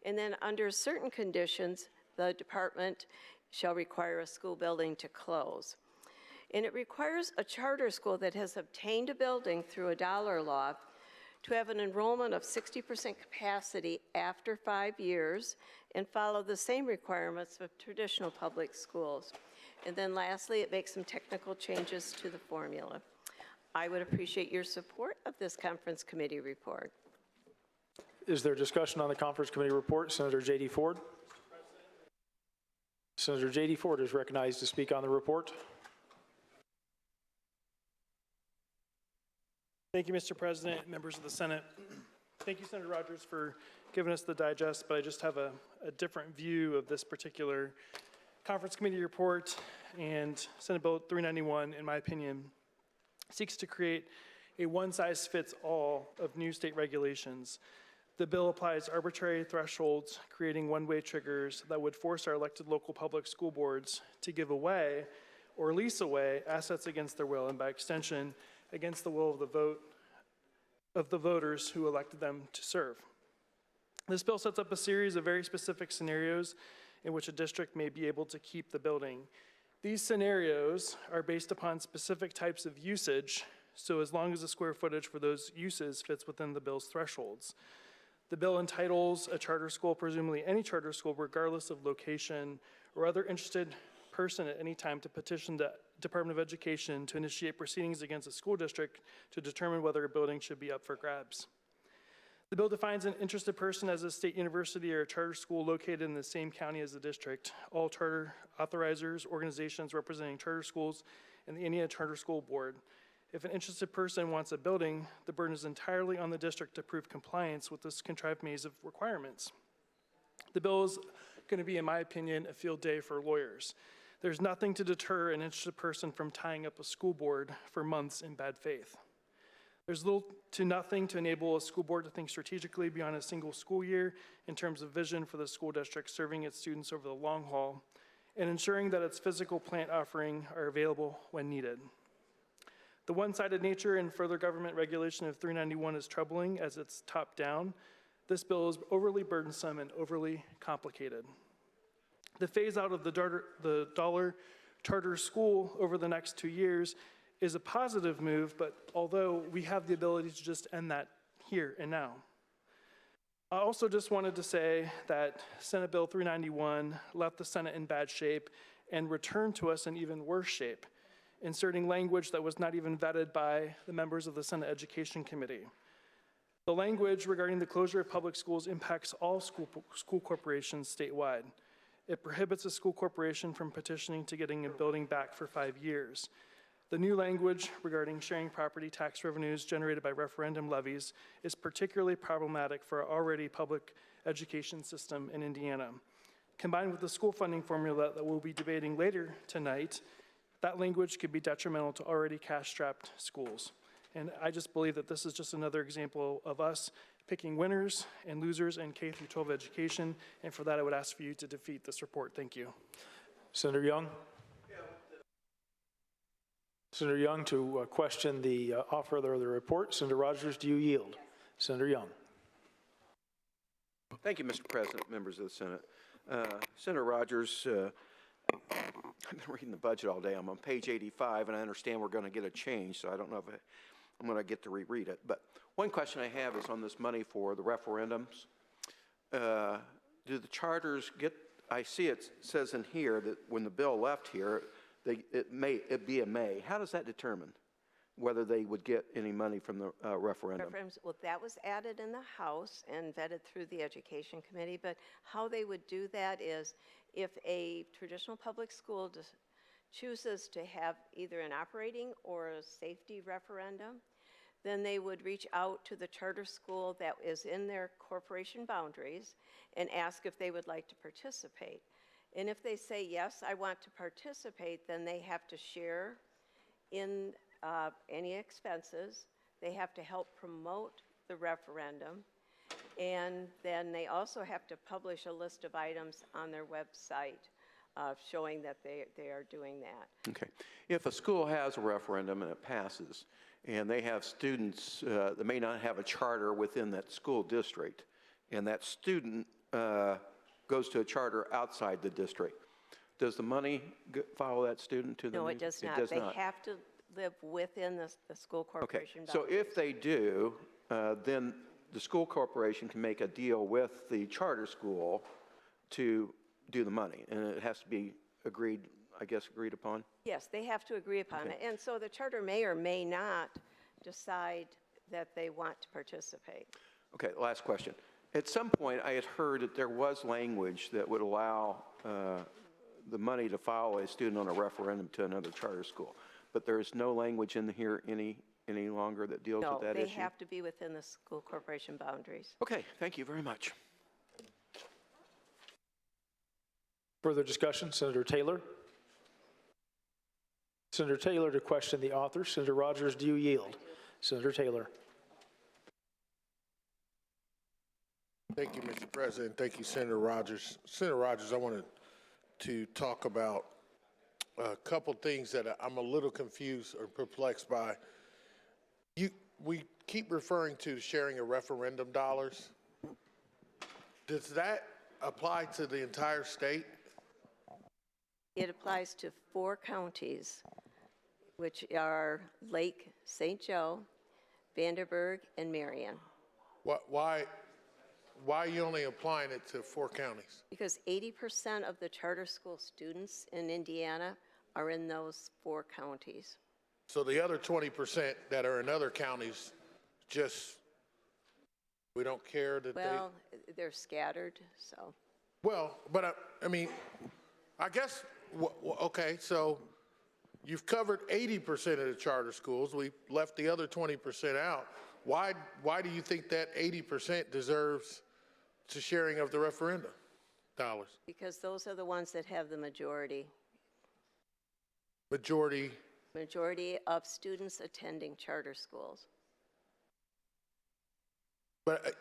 And then under certain conditions, the department shall require a school building to close. And it requires a charter school that has obtained a building through a dollar law to have an enrollment of 60% capacity after 5 years and follow the same requirements of traditional public schools. And then lastly, it makes some technical changes to the formula. I would appreciate your support of this conference committee report. Is there discussion on the conference committee report? Senator J.D. Ford. Senator J.D. Ford is recognized to speak on the report. Thank you, Mr. President, members of the Senate. Thank you, Senator Rogers, for giving us the digest, but I just have a different view of this particular conference committee report. And Senate Bill 391, in my opinion, seeks to create a one-size-fits-all of new state regulations. The bill applies arbitrary thresholds, creating one-way triggers that would force our elected local public school boards to give away or lease away assets against their will, and by extension, against the will of the voters who elected them to serve. This bill sets up a series of very specific scenarios in which a district may be able to keep the building. These scenarios are based upon specific types of usage, so as long as the square footage for those uses fits within the bill's thresholds. The bill entitles a charter school, presumably any charter school, regardless of location, or other interested person at any time to petition the Department of Education to initiate proceedings against a school district to determine whether a building should be up for grabs. The bill defines an interested person as a state university or a charter school located in the same county as the district. All charter authorizers, organizations representing charter schools, and the Indiana Charter School Board. If an interested person wants a building, the burden is entirely on the district to prove compliance with this contrived maze of requirements. The bill is going to be, in my opinion, a field day for lawyers. There's nothing to deter an interested person from tying up a school board for months in bad faith. There's little to nothing to enable a school board to think strategically beyond a single school year in terms of vision for the school district serving its students over the long haul and ensuring that its physical plant offering are available when needed. The one-sided nature and further government regulation of 391 is troubling as it's top-down. This bill is overly burdensome and overly complicated. The phase out of the dollar charter school over the next 2 years is a positive move, but although we have the ability to just end that here and now. I also just wanted to say that Senate Bill 391 left the Senate in bad shape and returned to us in even worse shape, inserting language that was not even vetted by the members of the Senate Education Committee. The language regarding the closure of public schools impacts all school corporations statewide. It prohibits a school corporation from petitioning to getting a building back for 5 years. The new language regarding sharing property tax revenues generated by referendum levies is particularly problematic for our already public education system in Indiana. Combined with the school funding formula that we'll be debating later tonight, that language could be detrimental to already cash-strapped schools. And I just believe that this is just another example of us picking winners and losers in K through 12 education, and for that I would ask for you to defeat this report. Thank you. Senator Young. Senator Young to question the offer of the report. Senator Rogers, do you yield? Senator Young. Thank you, Mr. President, members of the Senate. Senator Rogers, I've been reading the budget all day. I'm on page 85, and I understand we're going to get a change, so I don't know if I'm going to get to reread it. But one question I have is on this money for the referendums. Do the charters get, I see it says in here that when the bill left here, it be a May. How does that determine whether they would get any money from the referendum? Well, that was added in the House and vetted through the Education Committee, but how they would do that is if a traditional public school chooses to have either an operating or a safety referendum, then they would reach out to the charter school that is in their corporation boundaries and ask if they would like to participate. And if they say, yes, I want to participate, then they have to share in any expenses. They have to help promote the referendum. And then they also have to publish a list of items on their website showing that they are doing that. Okay. If a school has a referendum and it passes, and they have students that may not have a charter within that school district, and that student goes to a charter outside the district, does the money follow that student to the No, it does not. They have to live within the school corporation boundaries. So if they do, then the school corporation can make a deal with the charter school to do the money, and it has to be agreed upon? Yes, they have to agree upon it. And so the charter may or may not decide that they want to participate. Okay, last question. At some point, I had heard that there was language that would allow the money to follow a student on a referendum to another charter school, but there is no language in here any longer that deals with that issue? No, they have to be within the school corporation boundaries. Okay, thank you very much. Further discussion, Senator Taylor. Senator Taylor to question the author. Senator Rogers, do you yield? Senator Taylor. Thank you, Mr. President. Thank you, Senator Rogers. Senator Rogers, I wanted to talk about a couple things that I'm a little confused or perplexed by. We keep referring to sharing of referendum dollars. Does that apply to the entire state? It applies to 4 counties, which are Lake, St. Joe, Vanderburgh, and Marion. Why are you only applying it to 4 counties? Because 80% of the charter school students in Indiana are in those 4 counties. So the other 20% that are in other counties, we don't care that Well, they're scattered, so. Well, but I mean, I guess, okay, so you've covered 80% of the charter schools. We left the other 20% out. Why do you think that 80% deserves the sharing of the referendum dollars? Because those are the ones that have the majority of students attending charter schools. But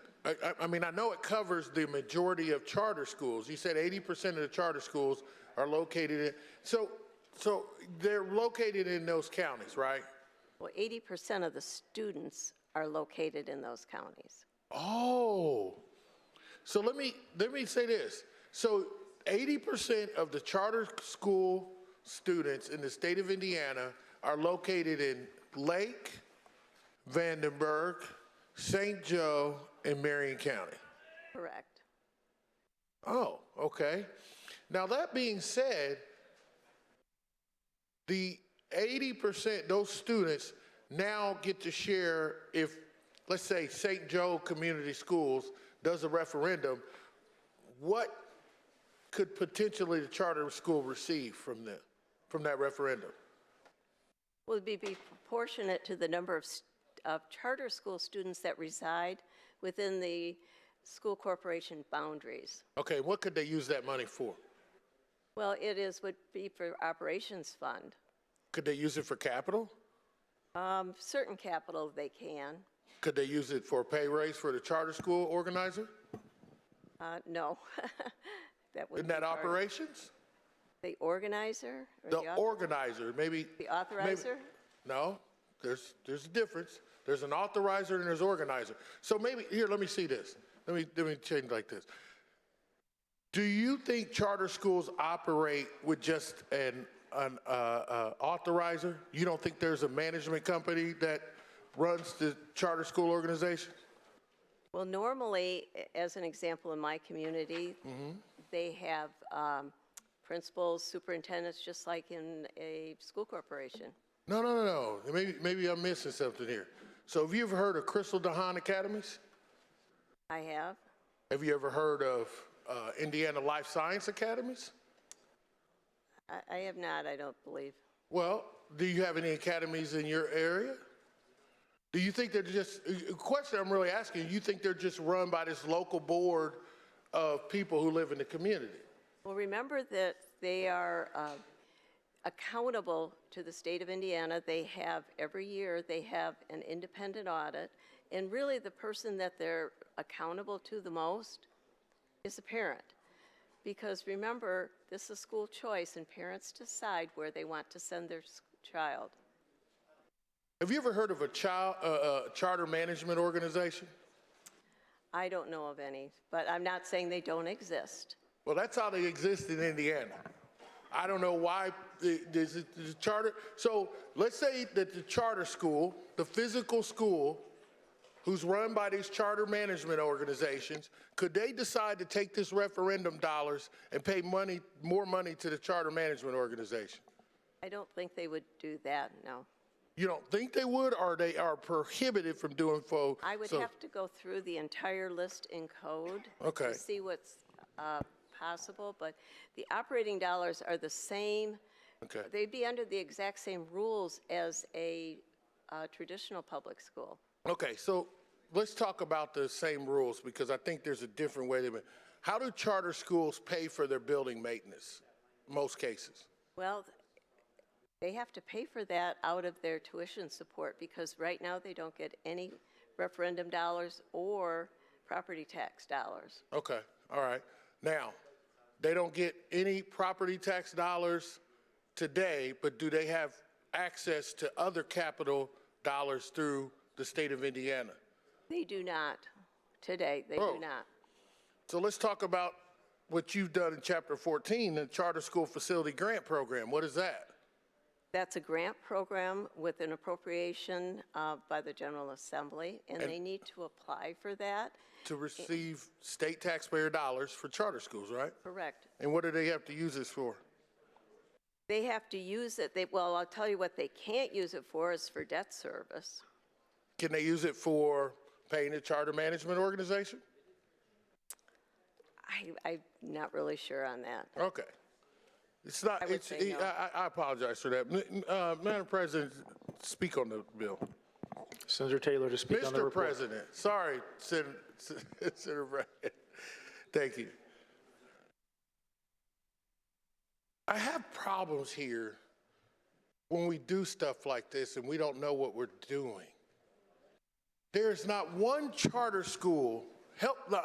I mean, I know it covers the majority of charter schools. You said 80% of the charter schools are located in, so they're located in those counties, right? Well, 80% of the students are located in those counties. Oh, so let me say this. So 80% of the charter school students in the state of Indiana are located in Lake, Vandenberg, St. Joe, and Marion County. Correct. Oh, okay. Now that being said, the 80%, those students now get to share if, let's say, St. Joe Community Schools does a referendum, what could potentially the charter school receive from that referendum? Will be proportionate to the number of charter school students that reside within the school corporation boundaries. Okay, what could they use that money for? Well, would be for operations fund. Could they use it for capital? Certain capital they can. Could they use it for a pay raise for the charter school organizer? No. Isn't that operations? The organizer? Or the organizer, maybe. The authorizer? Maybe, no, there's a difference. There's an authorizer and there's organizer. So maybe, here, let me see this. Let me change like this. Do you think charter schools operate with just an authorizer? You don't think there's a management company that runs the charter school organization? Well, normally, as an example, in my community, they have principals, superintendents, just like in a school corporation. No. Maybe I'm missing something here. So have you ever heard of Crystal DeHaan Academies? I have. Have you ever heard of Indiana Life Science Academies? I have not, I don't believe. Well, do you have any academies in your area? Do you think they're just, a question I'm really asking, you think they're just run by this local board of people who live in the community? Well, remember that they are accountable to the state of Indiana. They have, every year, they have an independent audit, and really the person that they're accountable to the most is the parent. Because remember, this is school choice, and parents decide where they want to send their child. Have you ever heard of a charter management organization? I don't know of any, but I'm not saying they don't exist. Well, that's how they exist in Indiana. I don't know why the charter. So let's say that the charter school, the physical school, who's run by these charter management organizations, could they decide to take this referendum dollars and pay more money to the charter management organization? I don't think they would do that, no. You don't think they would, or they are prohibited from doing so? I would have to go through the entire list in code to see what's possible, but the operating dollars are the same. Okay. They'd be under the exact same rules as a traditional public school. Okay, so let's talk about the same rules, because I think there's a different way. How do charter schools pay for their building maintenance, most cases? Well, they have to pay for that out of their tuition support, because right now they don't get any referendum dollars or property tax dollars. Okay, all right. Now, they don't get any property tax dollars today, but do they have access to other capital dollars through the state of Indiana? They do not today. They do not. So let's talk about what you've done in Chapter 14, the Charter School Facility Grant Program. What is that? That's a grant program with an appropriation by the General Assembly, and they need to apply for that. To receive state taxpayer dollars for charter schools, right? Correct. And what do they have to use this for? They have to use it, well, I'll tell you what they can't use it for is for debt service. Can they use it for paying a charter management organization? I'm not really sure on that. Okay. It's not, I apologize for that. Madam President, speak on the bill. Senator Taylor to speak on the Mr. report. President, sorry, Senator Bryan. Thank you. I have problems here when we do stuff like this and we don't know what we're doing. There's not one charter school,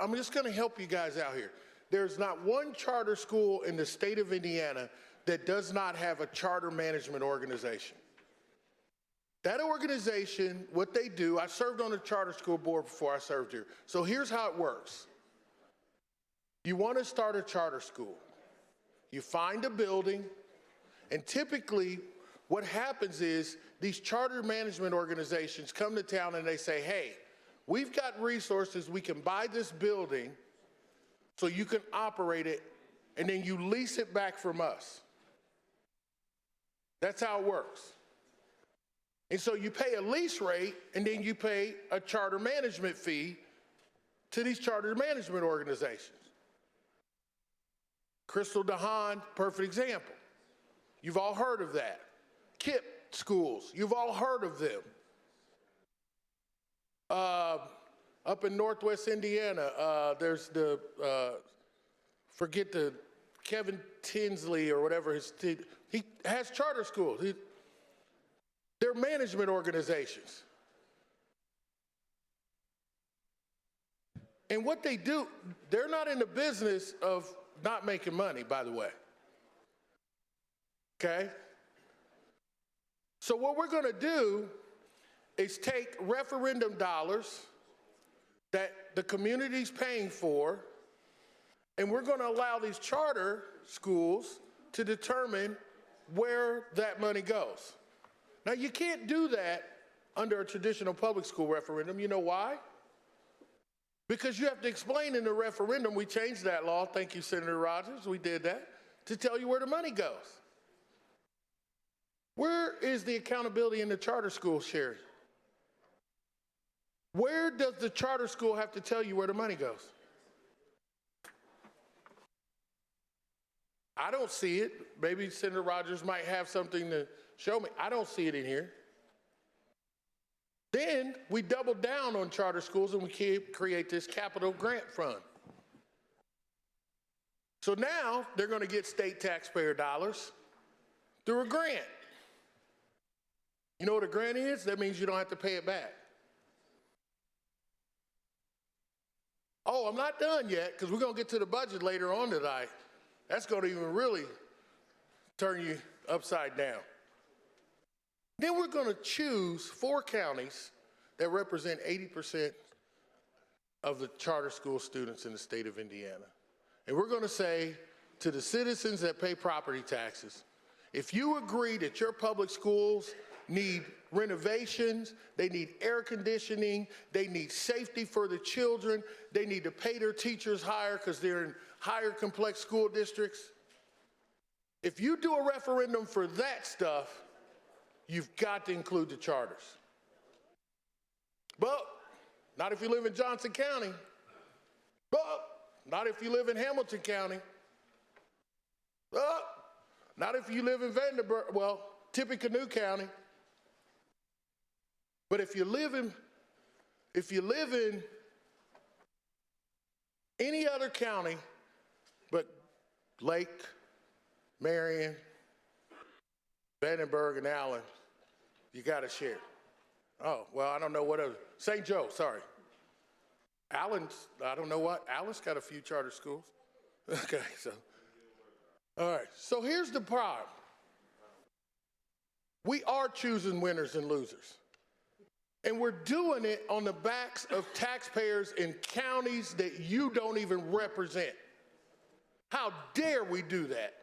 I'm just gonna help you guys out here. There's not one charter school in the state of Indiana that does not have a charter management organization. That organization, what they do, I served on the charter school board before I served here. So here's how it works. You want to start a charter school. You find a building, and typically what happens is these charter management organizations come to town and they say, hey, we've got resources, we can buy this building so you can operate it, and then you lease it back from us. That's how it works. And so you pay a lease rate, and then you pay a charter management fee to these charter management organizations. Crystal DeHaan, perfect example. You've all heard of that. KIPP schools, you've all heard of them. Up in Northwest Indiana, there's the, forget the, Kevin Tinsley or whatever, he has charter schools. They're management organizations. And what they do, they're not in the business of not making money, by the way. Okay? So what we're going to do is take referendum dollars that the community's paying for, And we're going to allow these charter schools to determine where that money goes. Now, you can't do that under a traditional public school referendum. You know why? Because you have to explain in the referendum, we changed that law, thank you, Senator Rogers, we did that, to tell you where the money goes. Where is the accountability in the charter school, Sherry? Where does the charter school have to tell you where the money goes? I don't see it. Maybe Senator Rogers might have something to show me. I don't see it in here. Then we double down on charter schools and we create this capital grant fund. So now they're going to get state taxpayer dollars through a grant. You know what a grant is? That means you don't have to pay it back. Oh, I'm not done yet, because we're going to get to the budget later on tonight. That's going to even really turn you upside down. Then we're going to choose 4 counties that represent 80% of the charter school students in the state of Indiana. And we're going to say to the citizens that pay property taxes, if you agree that your public schools need renovations, they need air conditioning, they need safety for the children, they need to pay their teachers higher because they're in higher complex school districts. If you do a referendum for that stuff, you've got to include the charters. But not if you live in Johnson County. But not if you live in Hamilton County. But not if you live in Vanderbilt, well, Tippecanoe County. But if you live in any other county but Lake, Marion, Vandenberg, and Allen, you got to share. Oh, well, I don't know what other. St. Joe, sorry. Allen's, I don't know what. Allen's got a few charter schools. Okay, so. All right, so here's the problem. We are choosing winners and losers. And we're doing it on the backs of taxpayers in counties that you don't even represent. How dare we do that?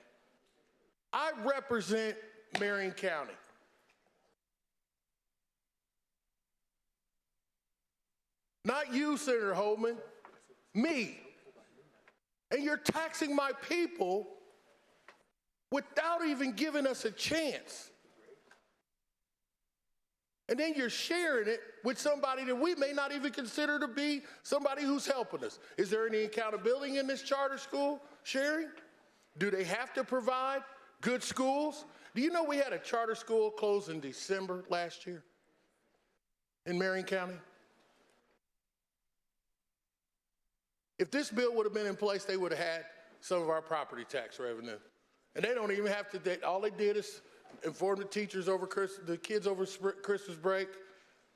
I represent Marion County. Not you, Senator Holdman, me. And you're taxing my people without even giving us a chance. And then you're sharing it with somebody that we may not even consider to be somebody who's helping us. Is there any accountability in this charter school sharing? Do they have to provide good schools? Do you know we had a charter school close in December last year in Marion County? If this bill would have been in place, they would have had some of our property tax revenue. And they don't even have to, all they did is inform the teachers over the kids over Christmas break,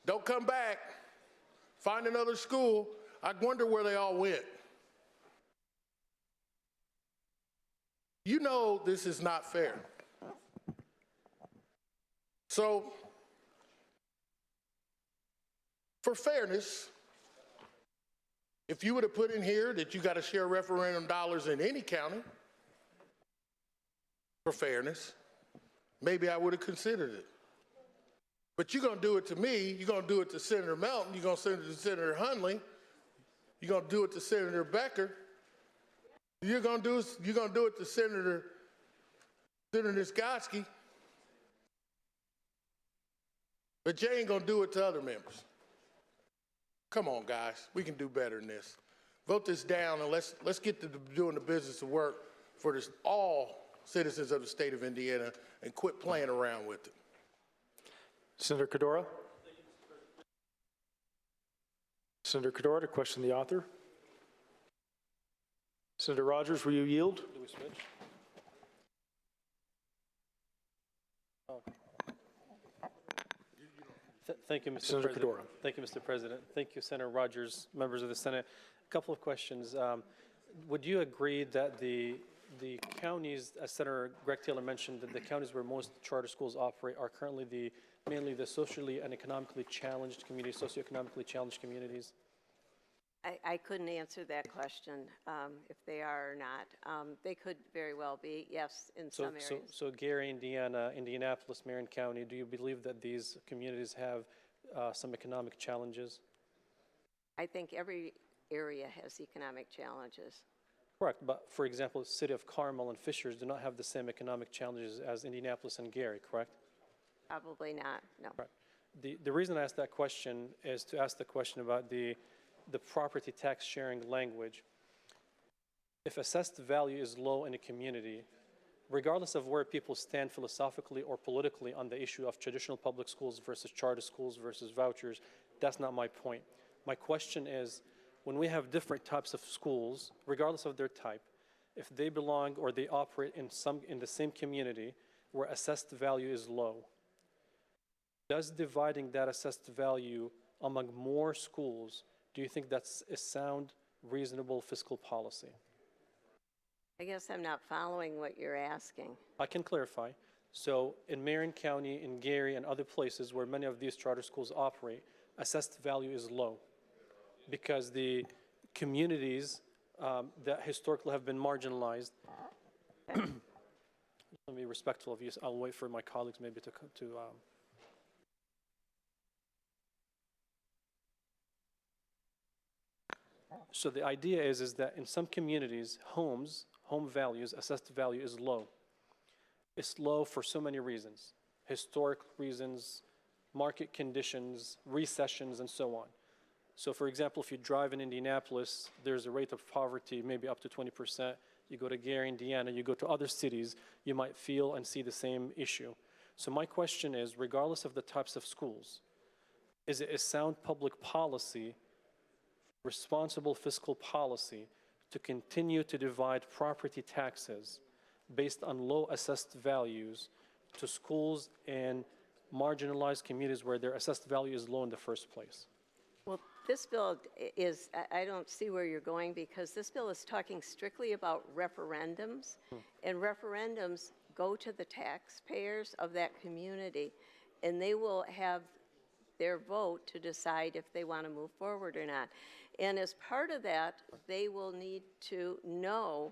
don't come back, find another school. I wonder where they all went. You know this is not fair. So, for fairness, if you would have put in here that you got to share referendum dollars in any county, for fairness, maybe I would have considered it. But you're going to do it to me, you're going to do it to Senator Melton, you're going to send it to Senator Hundley, you're going to do it to Senator Becker, you're going to do it to Senator Niezgodski, but you ain't going to do it to other members. Come on, guys, we can do better than this. Vote this down and let's get to doing the business of work for this, all citizens of the state of Indiana, and quit playing around with it. Senator Qaddoura. Senator Qaddoura, to question the author. Senator Rogers, will you yield? Do we switch? Oh. Thank you, Mr. Senator President. Qaddoura. Thank you, Mr. President. Thank you, Senator Rogers, members of the Senate. A couple of questions. Would you agree that the counties, as Senator Greg Taylor mentioned, that the counties where most charter schools operate are currently mainly the socially and economically challenged communities, socioeconomically challenged communities? I couldn't answer that question, if they are or not. They could very well be, yes, in some areas. So Gary, Indiana, Indianapolis, Marion County, do you believe that these communities have some economic challenges? I think every area has economic challenges. Correct, but for example, the city of Carmel and Fishers do not have the same economic challenges as Indianapolis and Gary, correct? Probably not, no. Right. The reason I asked that question is to ask the question about the property tax sharing language. If assessed value is low in a community, regardless of where people stand philosophically or politically on the issue of traditional public schools versus charter schools versus vouchers, that's not my point. My question is, when we have different types of schools, regardless of their type, if they belong or they operate in the same community where assessed value is low, does dividing that assessed value among more schools, do you think that's a sound, reasonable fiscal policy? I guess I'm not following what you're asking. I can clarify. So in Marion County, in Gary, and other places where many of these charter schools operate, assessed value is low because the communities that historically have been marginalized. Let me be respectful of you. I'll wait for my colleagues maybe to So the idea is that in some communities, home values, assessed value is low. It's low for so many reasons: historic reasons, market conditions, recessions, and so on. So for example, if you drive in Indianapolis, there's a rate of poverty maybe up to 20%. You go to Gary, Indiana, you go to other cities, you might feel and see the same issue. So my question is, regardless of the types of schools, is it a sound public policy, responsible fiscal policy, to continue to divide property taxes based on low assessed values to schools in marginalized communities where their assessed value is low in the first place? Well, this bill is, I don't see where you're going, because this bill is talking strictly about referendums, and referendums go to the taxpayers of that community, and they will have their vote to decide if they want to move forward or not. And as part of that, they will need to know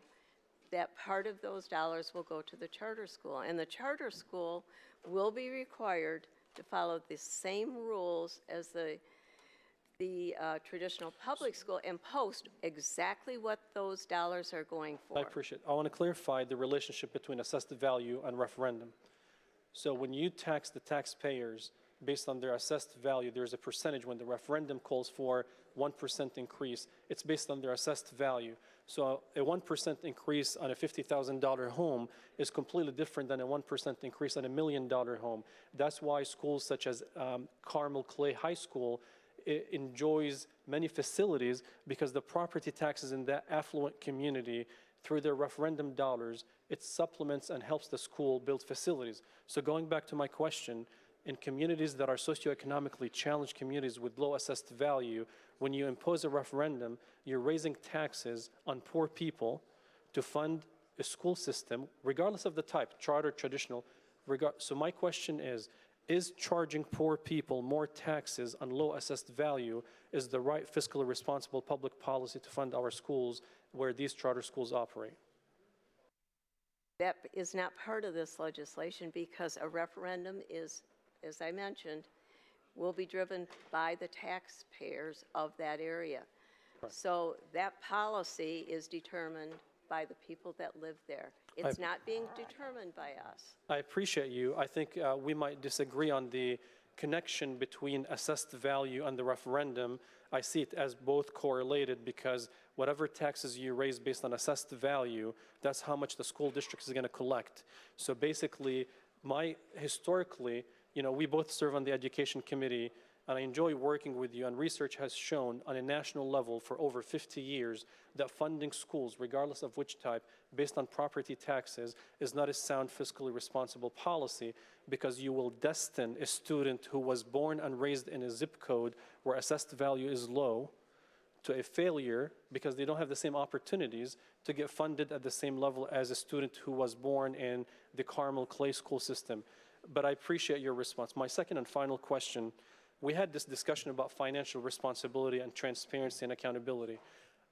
that part of those dollars will go to the charter school, and the charter school will be required to follow the same rules as the traditional public school and post exactly what those dollars are going for. I appreciate it. I want to clarify the relationship between assessed value and referendum. So when you tax the taxpayers based on their assessed value, there's a percentage. When the referendum calls for 1% increase, it's based on their assessed value. So a 1% increase on a $50,000 home is completely different than a 1% increase on $1 million home. That's why schools such as Carmel Clay High School enjoys many facilities, because the property taxes in that affluent community, through their referendum dollars, it supplements and helps the school build facilities. So going back to my question, in communities that are socioeconomically challenged communities with low assessed value, when you impose a referendum, you're raising taxes on poor people to fund a school system, regardless of the type, charter, traditional. So my question is charging poor people more taxes on low assessed value is the right fiscally responsible public policy to fund our schools where these charter schools operate? That is not part of this legislation, because a referendum is, as I mentioned, will be driven by the taxpayers of that area. Right. So that policy is determined by the people that live there. It's not being determined by us. I appreciate you. I think we might disagree on the connection between assessed value and the referendum. I see it as both correlated, because whatever taxes you raise based on assessed value, that's how much the school district is going to collect. So basically, historically, we both serve on the education committee, and I enjoy working with you, and research has shown on a national level for over 50 years that funding schools, regardless of which type, based on property taxes, is not a sound fiscally responsible policy, because you will destine a student who was born and raised in a zip code where assessed value is low to a failure, because they don't have the same opportunities to get funded at the same level as a student who was born in the Carmel Clay school system. But I appreciate your response. My second and final question, we had this discussion about financial responsibility and transparency and accountability.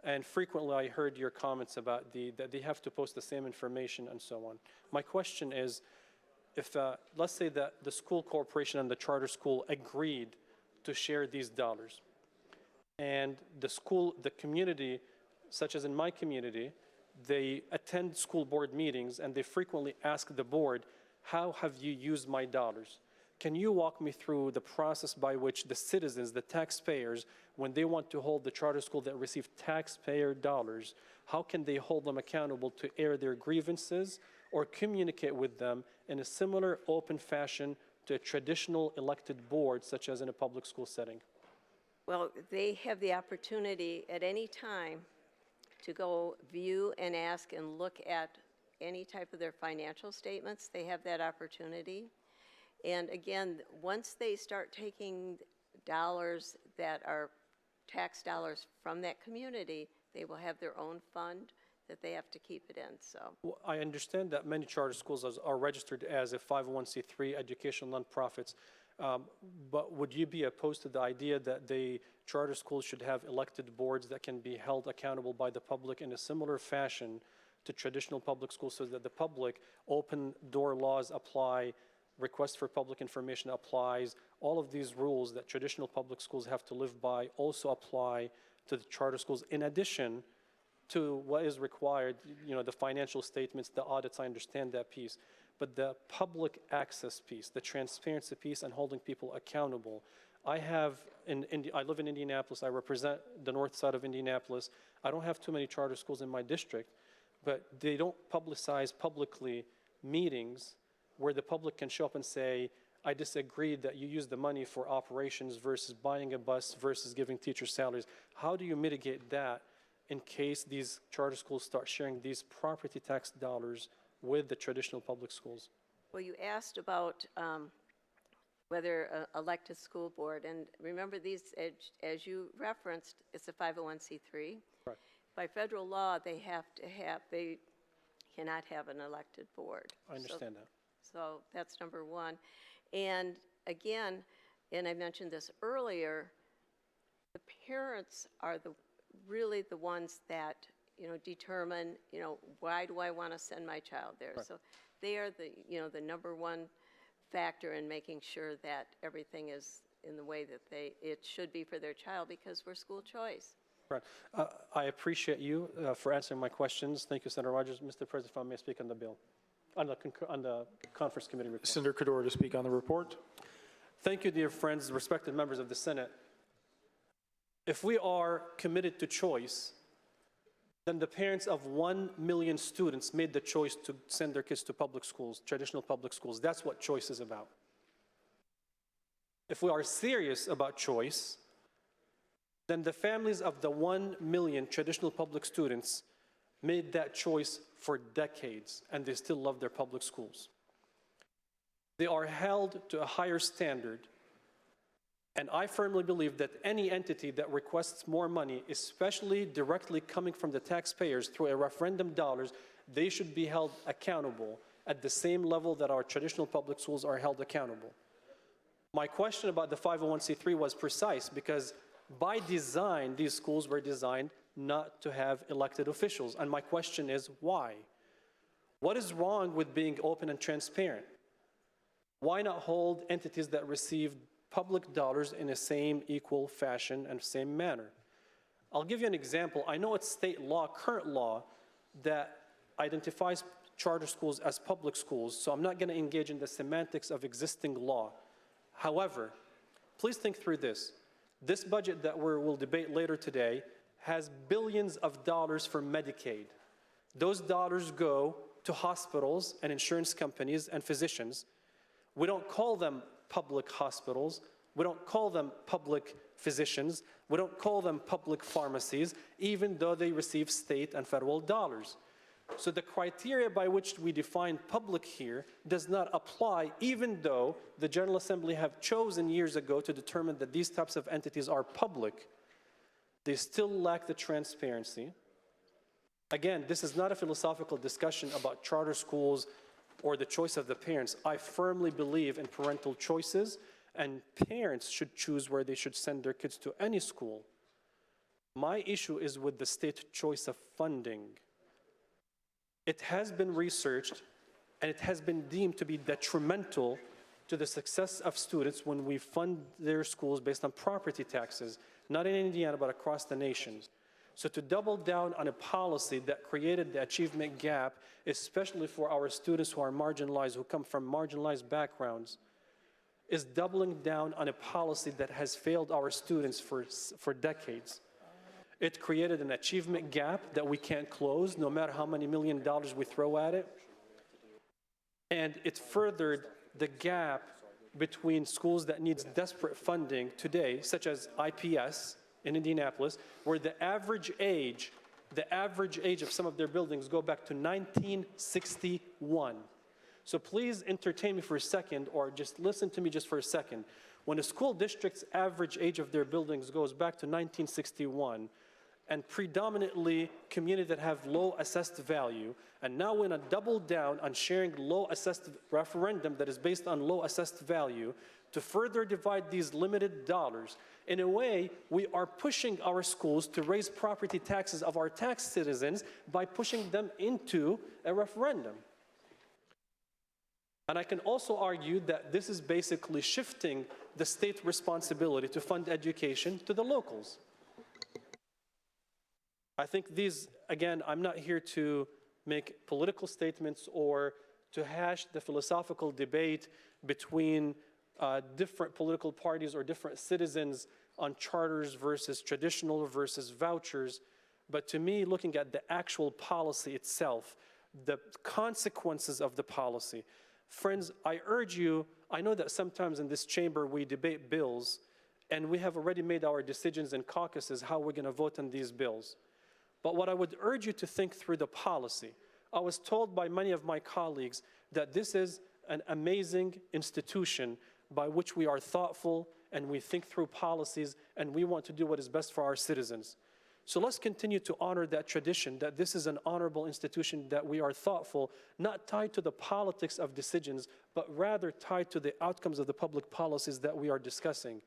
And frequently I heard your comments about that they have to post the same information and so on. My question is, if, let's say that the school corporation and the charter school agreed to share these dollars, and the community, such as in my community, they attend school board meetings and they frequently ask the board, how have you used my dollars? Can you walk me through the process by which the citizens, the taxpayers, when they want to hold the charter school that receive taxpayer dollars, how can they hold them accountable to air their grievances or communicate with them in a similar open fashion to a traditional elected board, such as in a public school setting? Well, they have the opportunity at any time to go view and ask and look at any type of their financial statements. They have that opportunity. And again, once they start taking dollars that are tax dollars from that community, they will have their own fund that they have to keep it in, so. Well, I understand that many charter schools are registered as a 501c3 educational nonprofits, but would you be opposed to the idea that the charter schools should have elected boards that can be held accountable by the public in a similar fashion to traditional public schools, so that the public, open door laws apply, request for public information applies, all of these rules that traditional public schools have to live by also apply to the charter schools, in addition to what is required, the financial statements, the audits, I understand that piece, but the public access piece, the transparency piece, and holding people accountable. I live in Indianapolis, I represent the north side of Indianapolis. I don't have too many charter schools in my district, but they don't publicize publicly meetings where the public can show up and say, I disagree that you use the money for operations versus buying a bus versus giving teachers salaries. How do you mitigate that in case these charter schools start sharing these property tax dollars with the traditional public schools? Well, you asked about whether elected school board, and remember these, as you referenced, it's a 501c3. Right. By federal law, they cannot have an elected board. I understand that. So that's number one. And again, and I mentioned this earlier, the parents are really the ones that, determine, why do I want to send my child there? Right. So they are the number one factor in making sure that everything is in the way that it should be for their child, because we're school choice. Right. I appreciate you for answering my questions. Thank you, Senator Rogers. Mr. President, if I may speak on the bill, on the conference committee report. Senator Qaddoura to speak on the report. Thank you, dear friends, respected members of the Senate. If we are committed to choice, then the parents of 1 million students made the choice to send their kids to public schools, traditional public schools. That's what choice is about. If we are serious about choice, then the families of the 1 million traditional public students made that choice for decades, and they still love their public schools. They are held to a higher standard, and I firmly believe that any entity that requests more money, especially directly coming from the taxpayers through a referendum dollars, they should be held accountable at the same level that our traditional public schools are held accountable. My question about the 501c3 was precise, because by design, these schools were designed not to have elected officials. And my question is, why? What is wrong with being open and transparent? Why not hold entities that receive public dollars in the same equal fashion and same manner? I'll give you an example. I know it's state law, current law, that identifies charter schools as public schools, so I'm not going to engage in the semantics of existing law. However, please think through this. This budget that we'll debate later today has billions of dollars for Medicaid. Those dollars go to hospitals and insurance companies and physicians. We don't call them public hospitals. We don't call them public physicians. We don't call them public pharmacies, even though they receive state and federal dollars. So the criteria by which we define public here does not apply, even though the General Assembly have chosen years ago to determine that these types of entities are public. They still lack the transparency. Again, this is not a philosophical discussion about charter schools or the choice of the parents. I firmly believe in parental choices, and parents should choose where they should send their kids to any school. My issue is with the state choice of funding. It has been researched, and it has been deemed to be detrimental to the success of students when we fund their schools based on property taxes, not in Indiana, but across the nation. So to double down on a policy that created the achievement gap, especially for our students who are marginalized, who come from marginalized backgrounds, is doubling down on a policy that has failed our students for decades. It created an achievement gap that we can't close, no matter how many $1 million we throw at it. And it furthered the gap between schools that needs desperate funding today, such as IPS in Indianapolis, where the average age of some of their buildings go back to 1961. So please entertain me for a second, or just listen to me just for a second. When a school district's average age of their buildings goes back to 1961, and predominantly communities that have low assessed value, and now we're going to double down on sharing low assessed referendum that is based on low assessed value to further divide these limited dollars. In a way, we are pushing our schools to raise property taxes of our tax citizens by pushing them into a referendum. And I can also argue that this is basically shifting the state responsibility to fund education to the locals. I think these, again, I'm not here to make political statements or to hash the philosophical debate between different political parties or different citizens on charters versus traditional versus vouchers. But to me, looking at the actual policy itself, the consequences of the policy. Friends, I urge you, I know that sometimes in this chamber we debate bills, and we have already made our decisions in caucuses how we're going to vote on these bills. But what I would urge you to think through the policy. I was told by many of my colleagues that this is an amazing institution by which we are thoughtful and we think through policies and we want to do what is best for our citizens. So let's continue to honor that tradition, that this is an honorable institution, that we are thoughtful, not tied to the politics of decisions, but rather tied to the outcomes of the public policies that we are discussing.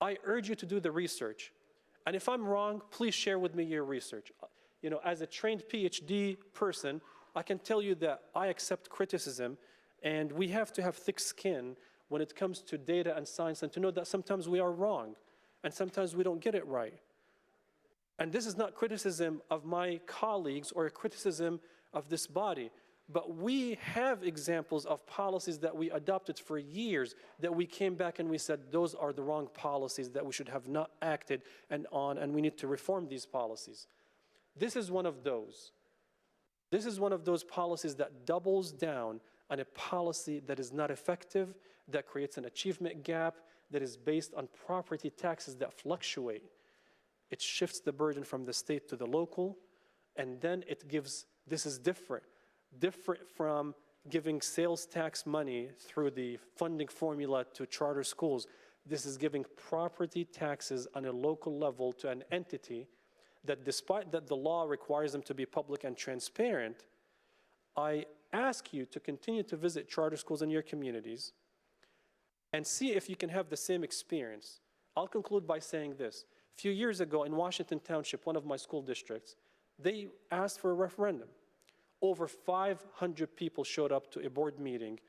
I urge you to do the research. And if I'm wrong, please share with me your research. You know, as a trained PhD person, I can tell you that I accept criticism, and we have to have thick skin when it comes to data and science, and to know that sometimes we are wrong, and sometimes we don't get it right. And this is not criticism of my colleagues or a criticism of this body, but we have examples of policies that we adopted for years that we came back and we said those are the wrong policies, that we should have not acted and we need to reform these policies. This is one of those. This is one of those policies that doubles down on a policy that is not effective, that creates an achievement gap, that is based on property taxes that fluctuate. It shifts the burden from the state to the local, and then it gives, this is different from giving sales tax money through the funding formula to charter schools. This is giving property taxes on a local level to an entity that, despite that the law requires them to be public and transparent, I ask you to continue to visit charter schools in your communities and see if you can have the same experience. I'll conclude by saying this. A few years ago in Washington Township, one of my school districts, they asked for a referendum. Over 500 people showed up to a board meeting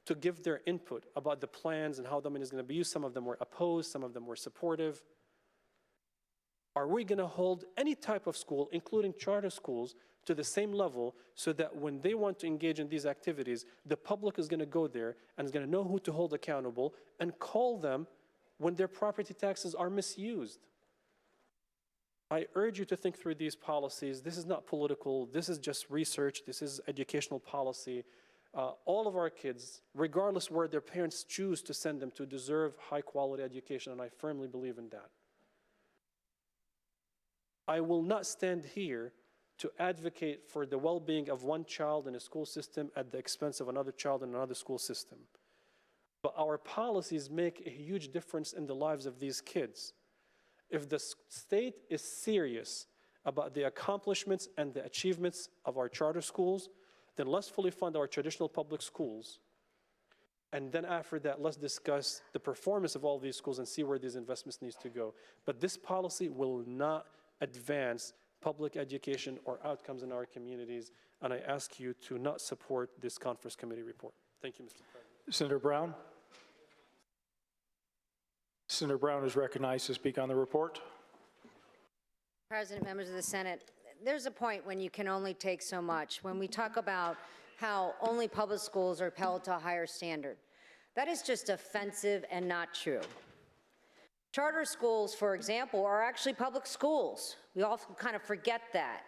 to give their input about the plans and how the money is going to be used. Some of them were opposed, some of them were supportive. Are we going to hold any type of school, including charter schools, to the same level so that when they want to engage in these activities, the public is going to go there and is going to know who to hold accountable and call them when their property taxes are misused? I urge you to think through these policies. This is not political. This is just research. This is educational policy. All of our kids, regardless where their parents choose to send them to, deserve high-quality education, and I firmly believe in that. I will not stand here to advocate for the well-being of one child in a school system at the expense of another child in another school system. But our policies make a huge difference in the lives of these kids. If the state is serious about the accomplishments and the achievements of our charter schools, then let's fully fund our traditional public schools. And then after that, let's discuss the performance of all these schools and see where these investments needs to go. But this policy will not advance public education or outcomes in our communities, and I ask you to not support this conference committee report. Thank you, Mr. President. Senator Brown. Senator Brown is recognized to speak on the report. President, members of the Senate, there's a point when you can only take so much. When we talk about how only public schools are held to a higher standard, that is just offensive and not true. Charter schools, for example, are actually public schools. We often kind of forget that.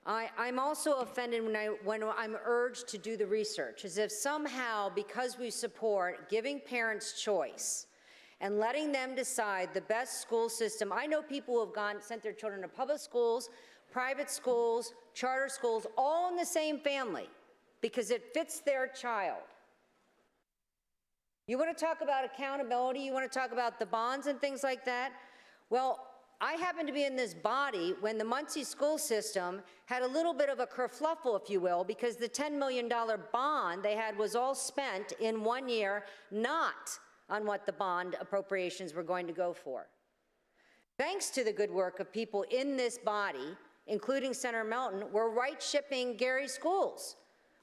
I'm also offended when I'm urged to do the research, as if somehow, because we support giving parents choice and letting them decide the best school system. I know people who have sent their children to public schools, private schools, charter schools, all in the same family, because it fits their child. You want to talk about accountability, you want to talk about the bonds and things like that? Well, I happened to be in this body when the Muncie school system had a little bit of a kerfluffle, if you will, because the $10 million bond they had was all spent in 1 year, not on what the bond appropriations were going to go for. Thanks to the good work of people in this body, including Senator Melton, we're right-shipping Gary's schools.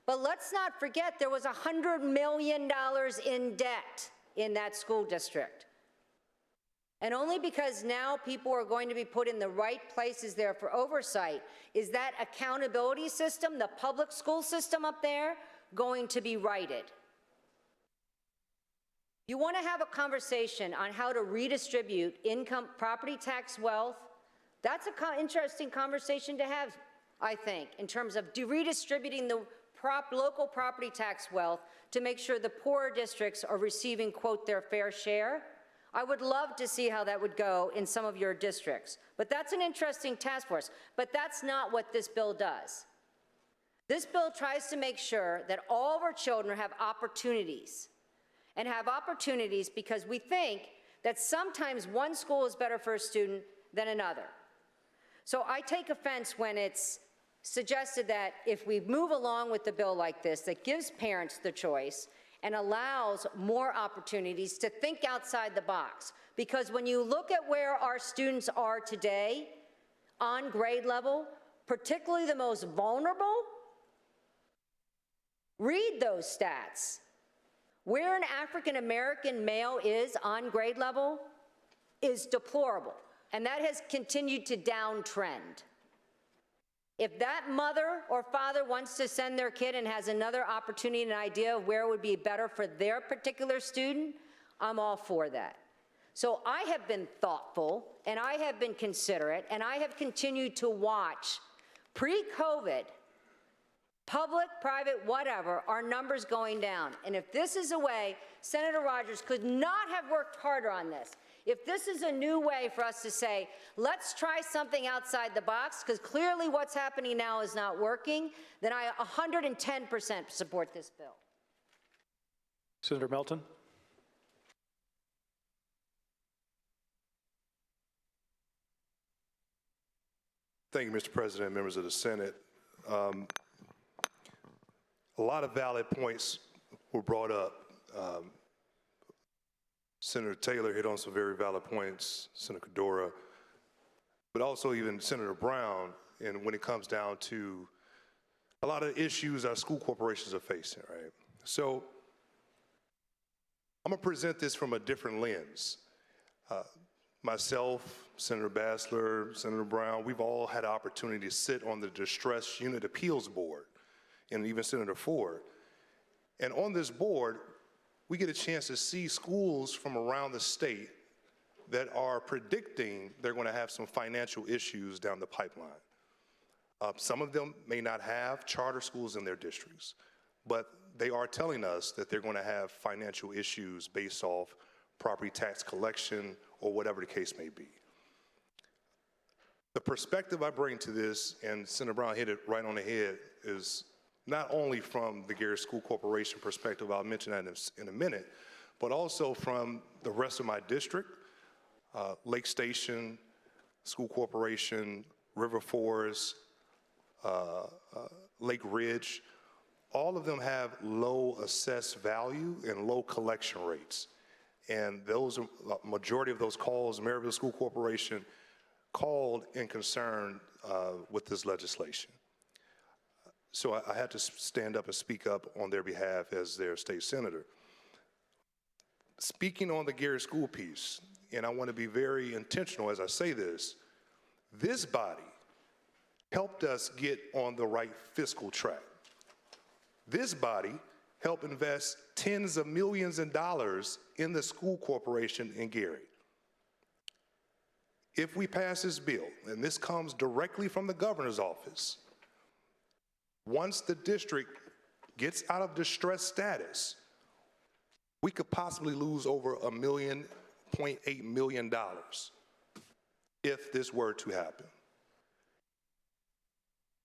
But let's not forget there was $100 million in debt in that school district. And only because now people are going to be put in the right places there for oversight is that accountability system, the public school system up there, going to be righted. You want to have a conversation on how to redistribute income, property tax wealth. That's an interesting conversation to have, I think, in terms of redistributing the local property tax wealth to make sure the poorer districts are receiving, quote, their fair share. I would love to see how that would go in some of your districts. But that's an interesting task force. But that's not what this bill does. This bill tries to make sure that all of our children have opportunities, and have opportunities because we think that sometimes one school is better for a student than another. So I take offense when it's suggested that if we move along with the bill like this, that gives parents the choice and allows more opportunities to think outside the box. Because when you look at where our students are today on grade level, particularly the most vulnerable, read those stats. Where an African-American male is on grade level is deplorable, and that has continued to downtrend. If that mother or father wants to send their kid and has another opportunity and an idea of where would be better for their particular student, I'm all for that. So I have been thoughtful, and I have been considerate, and I have continued to watch pre-COVID, public, private, whatever, our numbers going down. And if this is a way, Senator Rogers could not have worked harder on this. If this is a new way for us to say, let's try something outside the box, because clearly what's happening now is not working, then I 110% support this bill. Senator Melton. Thank you, Mr. President, members of the Senate. A lot of valid points were brought up. Senator Taylor hit on some very valid points, Senator Qaddoura, but also even Senator Brown, and when it comes down to a lot of issues our school corporations are facing, right? So I'm gonna present this from a different lens. Myself, Senator Bassler, Senator Brown, we've all had an opportunity to sit on the Distress Unit Appeals Board, and even Senator Ford. And on this board, we get a chance to see schools from around the state that are predicting they're going to have some financial issues down the pipeline. Some of them may not have charter schools in their districts, but they are telling us that they're going to have financial issues based off property tax collection or whatever the case may be. The perspective I bring to this, and Senator Brown hit it right on the head, is not only from the Gary School Corporation perspective, I'll mention that in a minute, but also from the rest of my district, Lake Station, School Corporation, River Forest, Lake Ridge. all of them have low assessed value and low collection rates. And those, majority of those calls, Maryville School Corporation called in concern with this legislation. So I had to stand up and speak up on their behalf as their state senator. Speaking on the Gary School piece, and I want to be very intentional as I say this body helped us get on the right fiscal track. This body helped invest tens of millions of dollars in the school corporation in Gary. If we pass this bill, and this comes directly from the governor's office, once the district gets out of distress status, we could possibly lose over $1.8 million if this were to happen.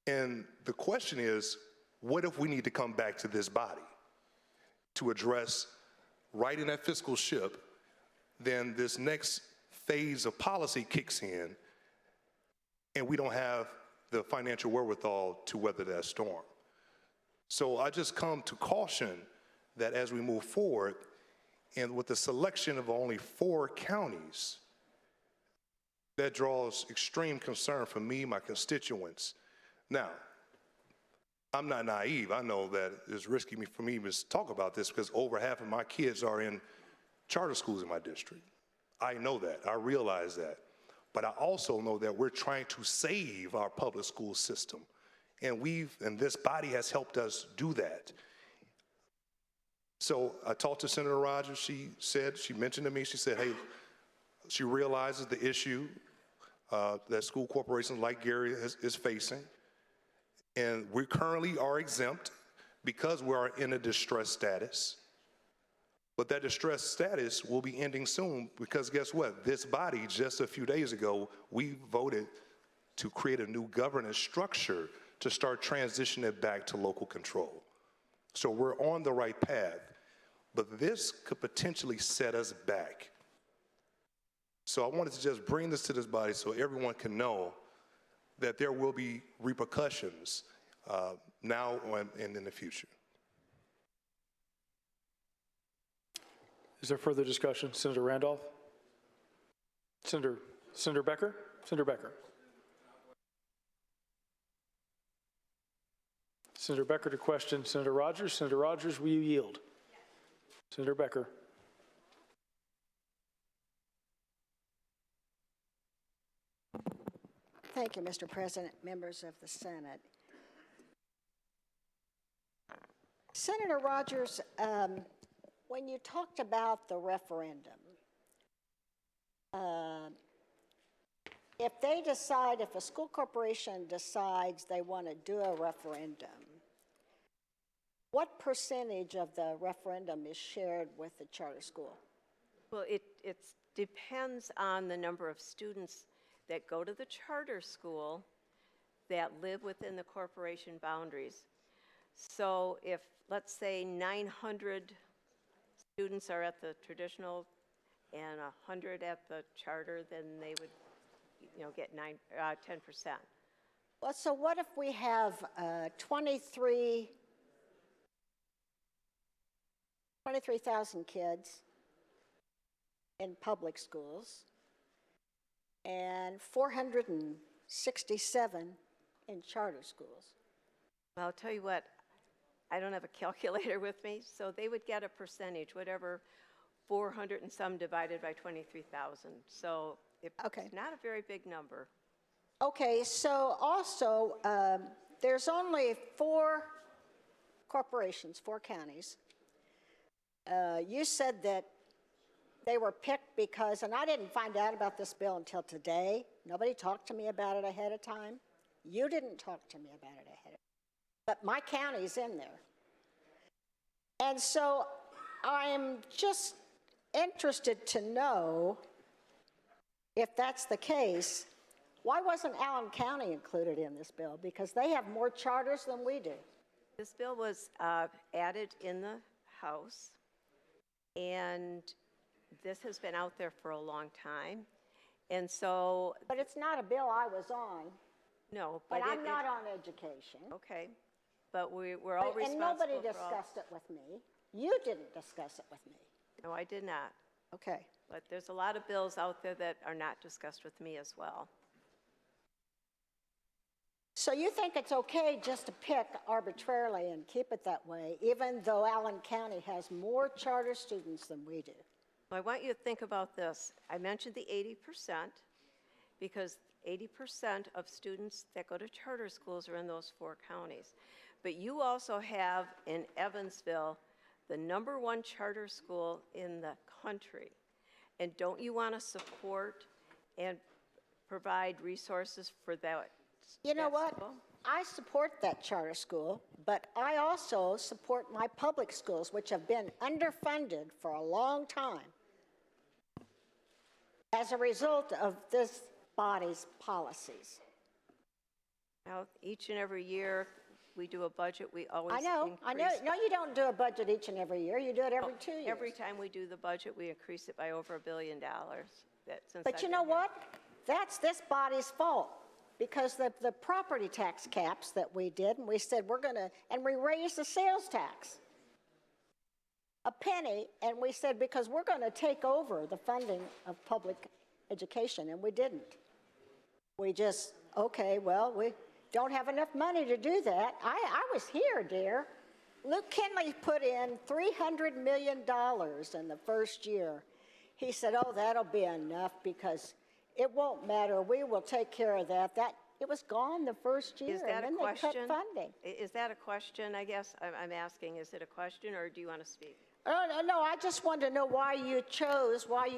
And the question is, what if we need to come back to this body to address righting that fiscal ship? Then this next phase of policy kicks in, and we don't have the financial wherewithal to weather that storm. So I just come to caution that as we move forward, and with the selection of only 4 counties, that draws extreme concern for me, my constituents. Now, I'm not naive. I know that it's risky for me to talk about this because over half of my kids are in charter schools in my district. I know that. I realize that. But I also know that we're trying to save our public school system. And this body has helped us do that. So I talked to Senator Rogers. She mentioned to me, she said, hey, she realizes the issue that school corporations like Gary is facing. And we currently are exempt because we are in a distress status. But that distress status will be ending soon because guess what? This body, just a few days ago, we voted to create a new governance structure to start transitioning it back to local control. So we're on the right path, but this could potentially set us back. So I wanted to just bring this to this body so everyone can know that there will be repercussions now and in the future. Is there further discussion? Senator Randolph? Senator Becker? Senator Becker. Senator Becker to question Senator Rogers. Senator Rogers, will you yield? Senator Becker. Thank you, Mr. President, members of the Senate. Senator Rogers, when you talked about the referendum, if a school corporation decides they want to do a referendum, what percentage of the referendum is shared with the charter school? Well, it depends on the number of students that go to the charter school that live within the corporation boundaries. So if, let's say, 900 students are at the traditional and 100 at the charter, then they would, get 10%. Well, so what if we have 23,000 kids in public schools and 467 in charter schools? Well, I'll tell you what, I don't have a calculator with me, so they would get a percentage, whatever 400 and some divided by 23,000. So it's not a very big number. Okay, so also there's only 4 corporations, 4 counties. You said that they were picked because, and I didn't find out about this bill until today. Nobody talked to me about it ahead of time. You didn't talk to me about it ahead of time. But my county's in there. And so I'm just interested to know, if that's the case, why wasn't Allen County included in this bill? Because they have more charters than we do. This bill was added in the House, and this has been out there for a long time. And so... But it's not a bill I was on. No. But I'm not on education. Okay. but we're all responsible And nobody for all. discussed it with me. You didn't discuss it with me. No, I did not. Okay. But there's a lot of bills out there that are not discussed with me as well. So you think it's okay just to pick arbitrarily and keep it that way, even though Allen County has more charter students than we do? I want you to think about this. I mentioned the 80% because 80% of students that go to charter schools are in those 4 counties. But you also have in Evansville the #1 charter school in the country. And don't you want to support and provide resources for that? You know what? I support that charter school, but I also support my public schools, which have been underfunded for a long time as a result of this body's policies. Now, each and every year we do a budget, we always I know. No, you don't do a budget each and every year. You do it every 2 years. Every time we do the budget, we increase it by over $1 billion. But you know what? That's this body's fault, because the property tax caps that we did, and we said we're going to, and we raised the sales tax a penny, and we said because we're going to take over the funding of public education, and we didn't. We just, okay, well, we don't have enough money to do that. I was here, dear. Luke Kinley put in $300 million in the first year. He said, oh, that'll be enough because it won't matter. We will take care of that. It was gone the first year, Is that and then a question? they cut funding. Is that a question, I guess? I'm asking, is it a question, or do you want to speak? No, I just wanted to know why you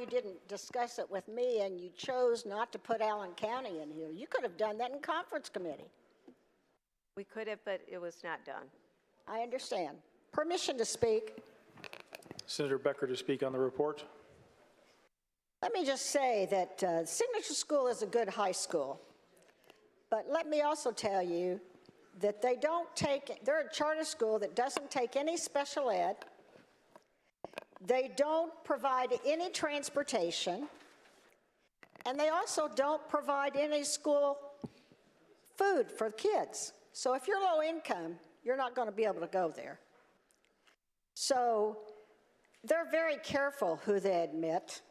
didn't discuss it with me, and you chose not to put Allen County in here. You could have done that in conference committee. We could have, but it was not done. I understand. Permission to speak. Senator Becker to speak on the report. Let me just say that Signature School is a good high school. But let me also tell you that they're a charter school that doesn't take any special ed. They don't provide any transportation. And they also don't provide any school food for kids. So if you're low income, you're not going to be able to go there. So they're very careful who they admit.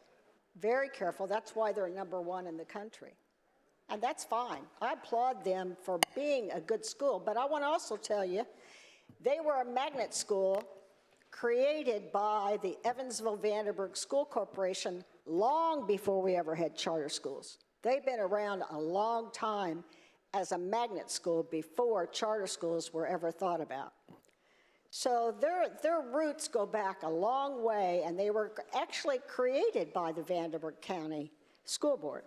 Very careful. That's why they're #1 in the country. And that's fine. I applaud them for being a good school. But I want to also tell you, they were a magnet school created by the Evansville-Vanderburgh School Corporation long before we ever had charter schools. They've been around a long time as a magnet school before charter schools were ever thought about. So their roots go back a long way, and they were actually created by the Vanderburgh County School Board.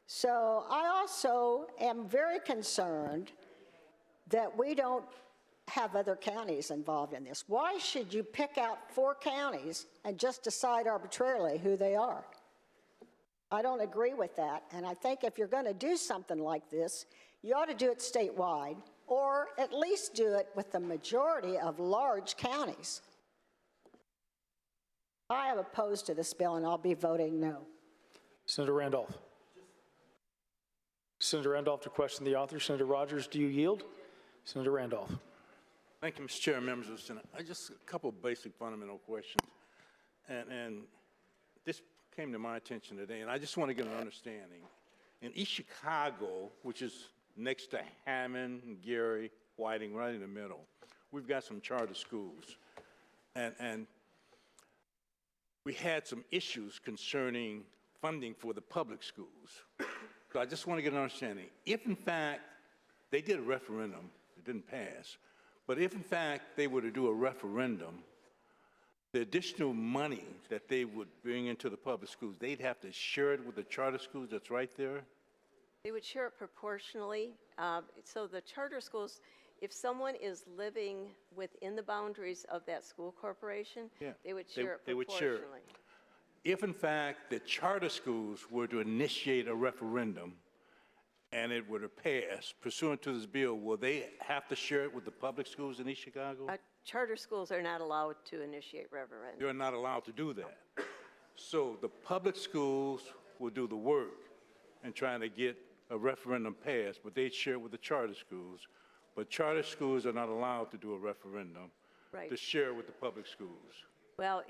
So I also am very concerned that we don't have other counties involved in this. Why should you pick out 4 counties and just decide arbitrarily who they are? I don't agree with that, and I think if you're going to do something like this, you ought to do it statewide, or at least do it with the majority of large counties. I am opposed to this bill, and I'll be voting no. Senator Randolph. Senator Randolph to question the author. Senator Rogers, do you yield? Senator Randolph. Thank you, Mr. Chair and members of the Senate. Just a couple of basic fundamental questions. And this came to my attention today, and I just want to get an understanding. In East Chicago, which is next to Hammond, Gary, Whiting, right in the middle, we've got some charter schools. And we had some issues concerning funding for the public schools. So I just want to get an understanding. If, in fact, they did a referendum, it didn't pass, but if, in fact, they were to do a referendum, the additional money that they would bring into the public schools, they'd have to share it with the charter schools that's right there? They would share it proportionally. So the charter schools, if someone is living within the boundaries of that school corporation, they would share it proportionally. They would share it. If, in fact, the charter schools were to initiate a referendum and it were to pass pursuant to this bill, will they have to share it with the public schools in East Chicago? Charter schools are not allowed to initiate referendum. They're not allowed to do that. So the public schools will do the work in trying to get a referendum passed, but they'd share it with the charter schools. but charter schools are not allowed to do a referendum Right. to share with the public schools. Well,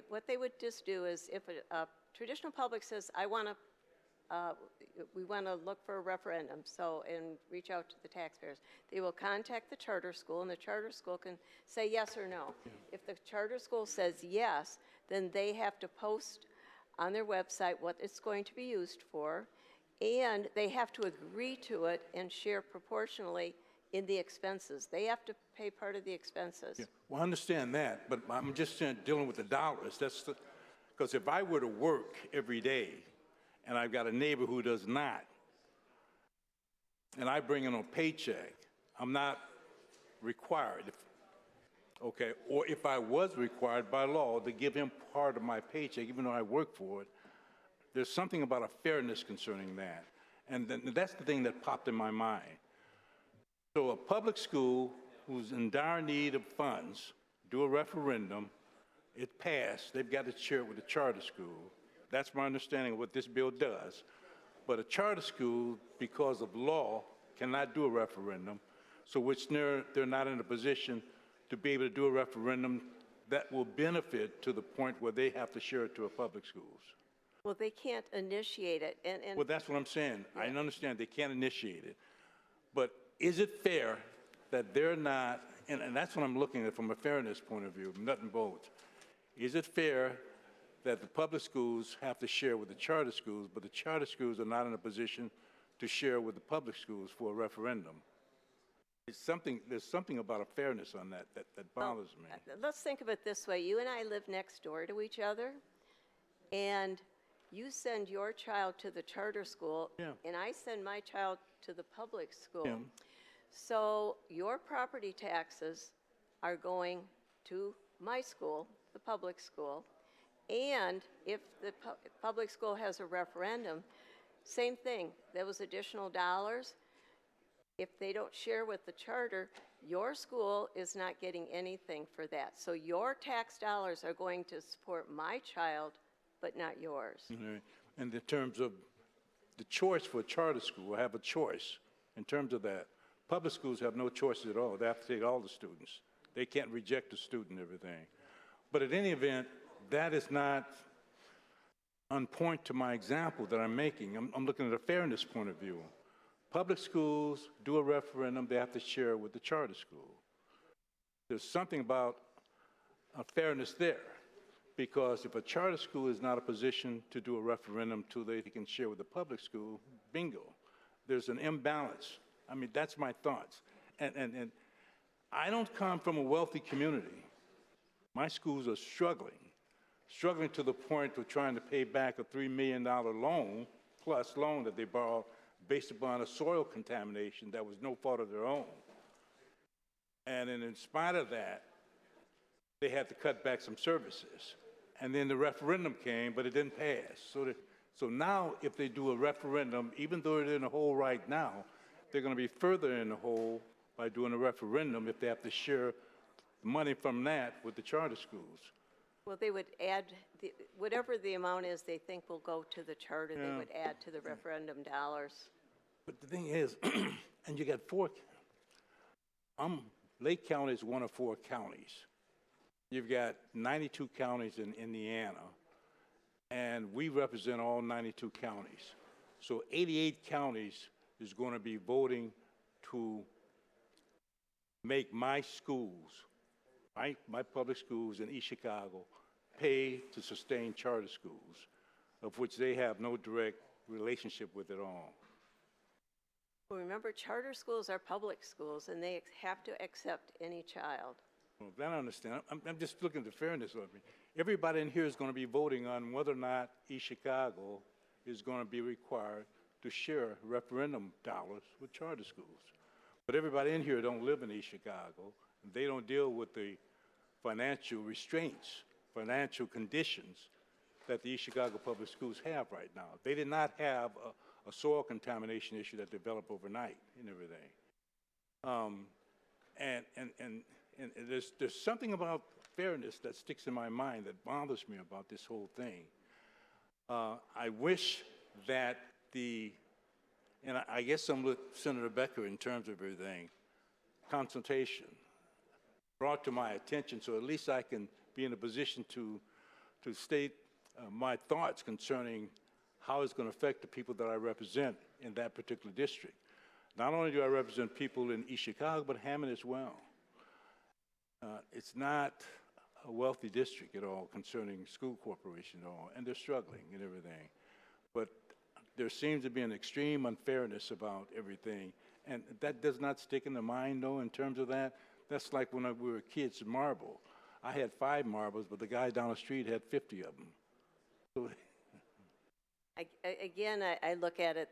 what they would just do is if a traditional public says, we want to look for a referendum, and reach out to the taxpayers, they will contact the charter school, and the charter school can say yes or no. If the charter school says yes, then they have to post on their website what it's going to be used for, and they have to agree to it and share proportionally in the expenses. They have to pay part of the expenses. Yeah. Well, I understand that, but I'm just dealing with the dollars. Because if I were to work every day, and I've got a neighbor who does not, and I bring in a paycheck, I'm not required, okay? Or if I was required by law to give him part of my paycheck, even though I work for it, there's something about a fairness concerning that. And then that's the thing that popped in my mind. So a public school who's in dire need of funds, do a referendum, it passed, they've got to share it with the charter school. That's my understanding of what this bill does. But a charter school, because of law, cannot do a referendum, so which they're not in a position to be able to do a referendum that will benefit to the point where they have to share it to a public schools. Well, they can't initiate it, and Well, that's what I'm saying. Yeah. I understand they can't initiate it. But is it fair that they're not, and that's what I'm looking at from a fairness point of view, nut and bolts. Is it fair that the public schools have to share with the charter schools, but the charter schools are not in a position to share with the public schools for a referendum? There's something about a fairness on that bothers me. Let's think of it this way. You and I live next door to each other, and you send your child to the charter school, Yeah. and I send my child to the public school. Yeah. So your property taxes are going to my school, the public school, and if the public school has a referendum, same thing, those additional dollars, if they don't share with the charter, your school is not getting anything for that. So your tax dollars are going to support my child, but not yours. Okay. And in terms of the choice for a charter school, I have a choice in terms of that. Public schools have no choice at all. They have to take all the students. They can't reject a student and everything. But at any event, that is not on point to my example that I'm making. I'm looking at a fairness point of view. Public schools do a referendum, they have to share with the charter school. There's something about a fairness there, because if a charter school is not in a position to do a referendum till they can share with the public school, bingo. There's an imbalance. I mean, that's my thoughts. And I don't come from a wealthy community. My schools are struggling to the point of trying to pay back a $3 million loan that they borrowed based upon a soil contamination that was no fault of their own. And in spite of that, they had to cut back some services. And then the referendum came, but it didn't pass. So now if they do a referendum, even though they're in the hole right now, they're going to be further in the hole by doing a referendum if they have to share the money from that with the charter schools. Well, they would add, whatever the amount is they think will go to the charter, Yeah. they would add to the referendum dollars. But the thing is, and you got Lake County is one of 4 counties. You've got 92 counties in Indiana, and we represent all 92 counties. So 88 counties is going to be voting to make my schools, my public schools in East Chicago, pay to sustain charter schools, of which they have no direct relationship with at all. Well, remember, charter schools are public schools, and they have to accept any child. Well, that I understand. I'm just looking at the fairness of it. Everybody in here is going to be voting on whether or not East Chicago is going to be required to share referendum dollars with charter schools. But everybody in here don't live in East Chicago. And they don't deal with the financial restraints, financial conditions that the East Chicago public schools have right now. They did not have a soil contamination issue that developed overnight and everything. And there's something about fairness that sticks in my mind that bothers me about this whole thing. I wish that And I guess I'm with Senator Becker in terms of everything. Consultation brought to my attention, so at least I can be in a position to state my thoughts concerning how it's going to affect the people that I represent in that particular district. Not only do I represent people in East Chicago, but Hammond as well. It's not a wealthy district at all concerning school corporation at all, and they're struggling and everything. But there seems to be an extreme unfairness about everything, and that does not stick in the mind, though, in terms of that. That's like when we were kids at marble. I had 5 marbles, but the guy down the street had 50 of them. So Again, I look at it,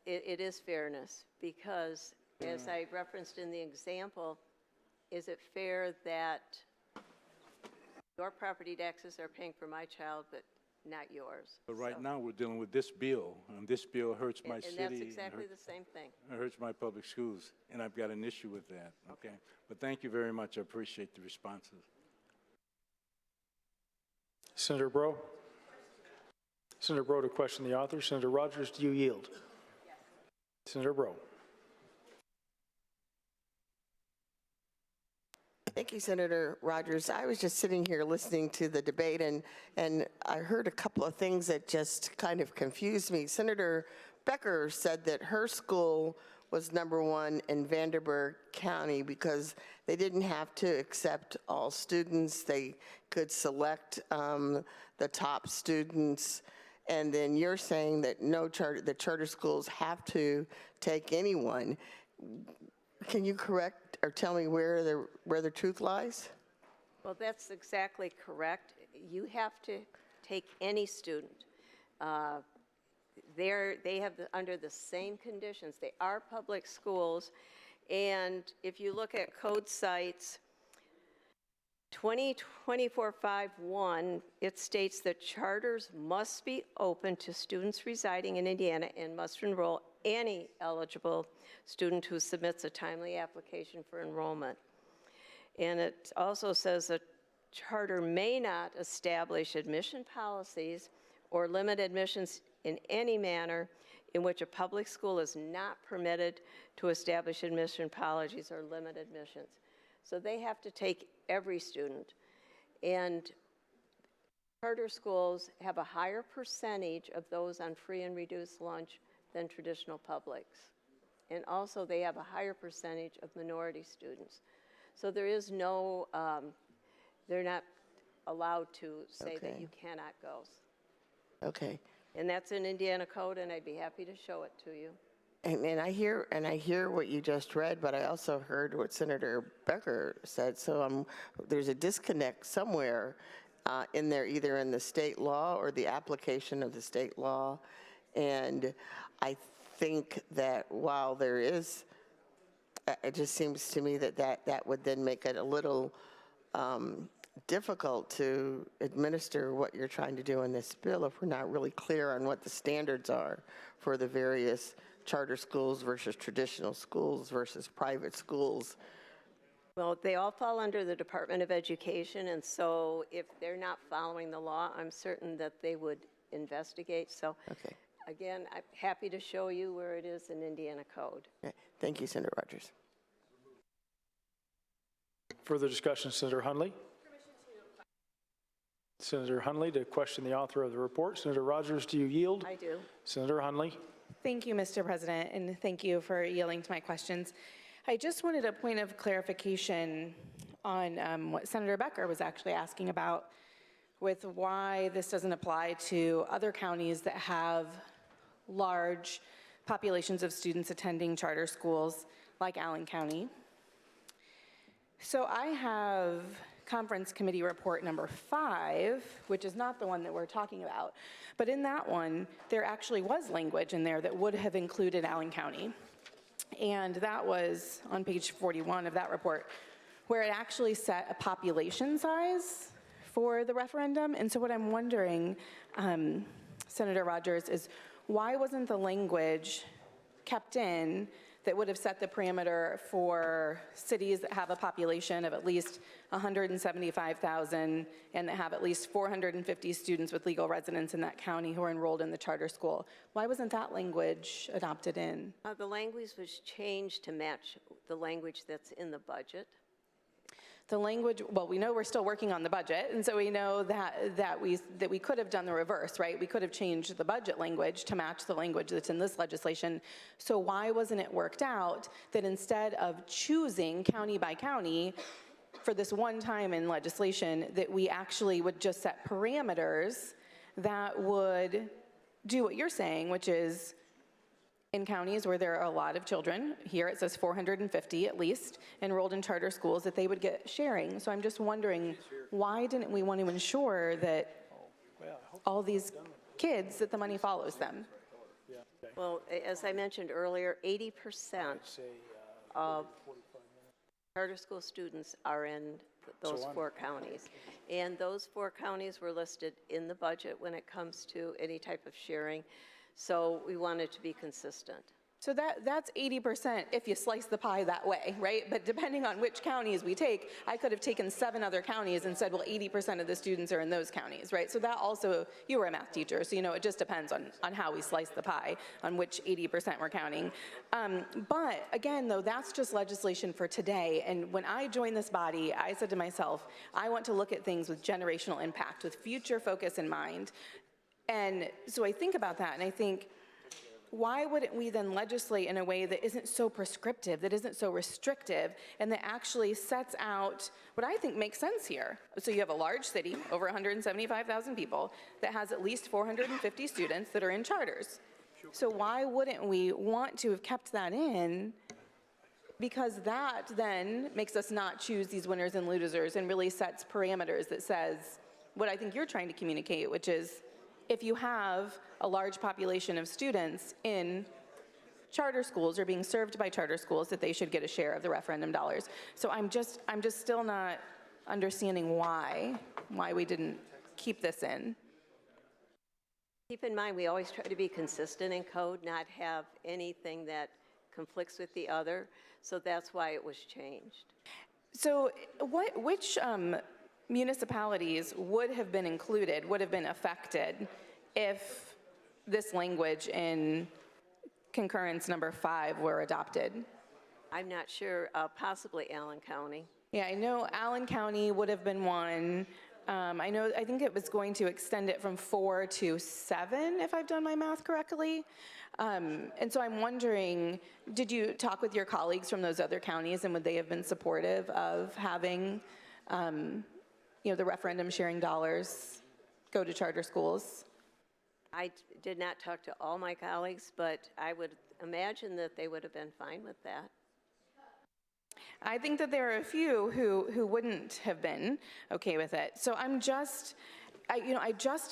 it is fairness, because as I referenced in the example, is it fair that your property taxes are paying for my child, but not yours? But right now, we're dealing with this bill, and this bill hurts my city. And that's exactly the same thing. It hurts my public schools, and I've got an issue with that, okay? But thank you very much. I appreciate the responses. Senator Breaux. Senator Breaux to question the author. Senator Rogers, do you yield? Yes. Senator Breaux. Thank you, Senator Rogers. I was just sitting here listening to the debate, and I heard a couple of things that just kind of confused me. Senator Becker said that her school was #1 in Vanderburgh County because they didn't have to accept all students. They could select the top students. And then you're saying that the charter schools have to take anyone. Can you correct or tell me where the truth lies? Well, that's exactly correct. You have to take any student. They have under the same conditions. They are public schools, and if you look at code sites 2024-5-1, it states that charters must be open to students residing in Indiana and must enroll any eligible student who submits a timely application for enrollment. And it also says a charter may not establish admission policies or limit admissions in any manner in which a public school is not permitted to establish admission policies or limit admissions. So they have to take every student. And charter schools have a higher percentage of those on free and reduced lunch than traditional publics. And also they have a higher percentage of minority students. So there is no, they're not allowed to say that you cannot go. Okay. And that's in Indiana code, and I'd be happy to show it to you. And I hear what you just read, but I also heard what Senator Becker said. So there's a disconnect somewhere in there, either in the state law or the application of the state law. And I think that while there is, it just seems to me that would then make it a little difficult to administer what you're trying to do in this bill if we're not really clear on what the standards are for the various charter schools versus traditional schools versus private schools. Well, they all fall under the Department of Education, and so if they're not following the law, I'm certain that they would investigate. So again, I'm happy to show you where it is in Indiana code. Okay. Thank you, Senator Rogers. Further discussion, Senator Hundley. Senator Hundley to question the author of the report. Senator Rogers, do you yield? I do. Senator Hundley. Thank you, Mr. President, and thank you for yielding to my questions. I just wanted a point of clarification on what Senator Becker was actually asking about with why this doesn't apply to other counties that have large populations of students attending charter schools like Allen County. So I have Conference Committee Report number 5, which is not the one that we're talking about. But in that one, there actually was language in there that would have included Allen County. And that was on page 41 of that report, where it actually set a population size for the referendum. And so what I'm wondering, Senator Rogers, is why wasn't the language kept in that would have set the parameter for cities that have a population of at least 175,000 and that have at least 450 students with legal residence in that county who are enrolled in the charter school. Why wasn't that language adopted in? The language was changed to match the language that's in the budget. The language, well, we know we're still working on the budget, and so we know that we could have done the reverse, right? We could have changed the budget language to match the language that's in this legislation. So why wasn't it worked out that instead of choosing county by county for this one time in legislation, that we actually would just set parameters that would do what you're saying, which is in counties where there are a lot of children, here it says 450 at least, enrolled in charter schools, that they would get sharing. So I'm just wondering, why didn't we want to ensure that all these kids, that the money follows them? Well, as I mentioned earlier, 80% of charter school students are in those 4 counties. And those 4 counties were listed in the budget when it comes to any type of sharing. So we wanted to be consistent. So that's 80% if you slice the pie that way, right? But depending on which counties we take, I could have taken 7 other counties and said, well, 80% of the students are in those counties, right? So that also, you were a math teacher, so you know it just depends on how we slice the pie, on which 80% we're counting. But again, though, that's just legislation for today. And when I joined this body, I said to myself, I want to look at things with generational impact, with future focus in mind. And so I think about that, and I think, why wouldn't we then legislate in a way that isn't so prescriptive, that isn't so restrictive, and that actually sets out what I think makes sense here? So you have a large city, over 175,000 people, that has at least 450 students that are in charters. So why wouldn't we want to have kept that in? Because that then makes us not choose these winners and losers and really sets parameters that says what I think you're trying to communicate, which is, if you have a large population of students in charter schools or being served by charter schools, that they should get a share of the referendum dollars. So I'm just still not understanding why we didn't keep this in. Keep in mind, we always try to be consistent in code, not have anything that conflicts with the other. So that's why it was changed. So which municipalities would have been included, would have been affected if this language in concurrence number 5 were adopted? I'm not sure, possibly Allen County. Yeah, I know Allen County would have been one. I think it was going to extend it from 4 to 7, if I've done my math correctly. And so I'm wondering, did you talk with your colleagues from those other counties, and would they have been supportive of having the referendum sharing dollars go to charter schools? I did not talk to all my colleagues, but I would imagine that they would have been fine with that. I think that there are a few who wouldn't have been okay with it. So I just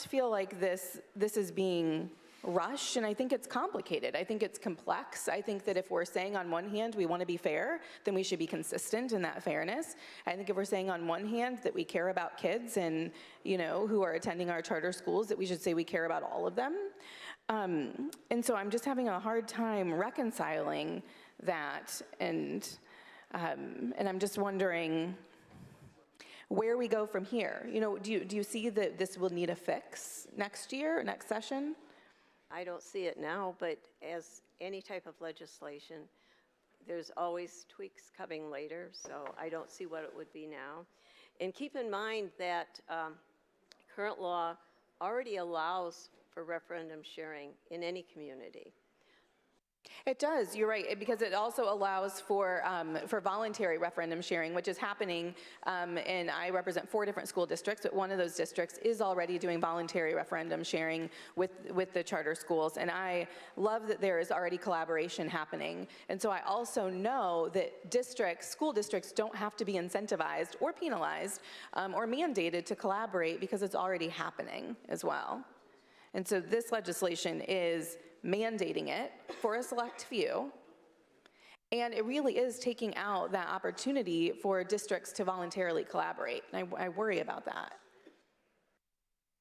feel like this is being rushed, and I think it's complicated. I think it's complex. I think that if we're saying on one hand we want to be fair, then we should be consistent in that fairness. I think if we're saying on one hand that we care about kids and who are attending our charter schools, that we should say we care about all of them. And so I'm just having a hard time reconciling that, and I'm just wondering where we go from here. Do you see that this will need a fix next year, next session? I don't see it now, but as any type of legislation, there's always tweaks coming later, so I don't see what it would be now. And keep in mind that current law already allows for referendum sharing in any community. It does, you're right, because it also allows for voluntary referendum sharing, which is happening, and I represent 4 different school districts, but one of those districts is already doing voluntary referendum sharing with the charter schools, and I love that there is already collaboration happening. And so I also know that school districts don't have to be incentivized or penalized or mandated to collaborate, because it's already happening as well. And so this legislation is mandating it for a select few, and it really is taking out that opportunity for districts to voluntarily collaborate. And I worry about that.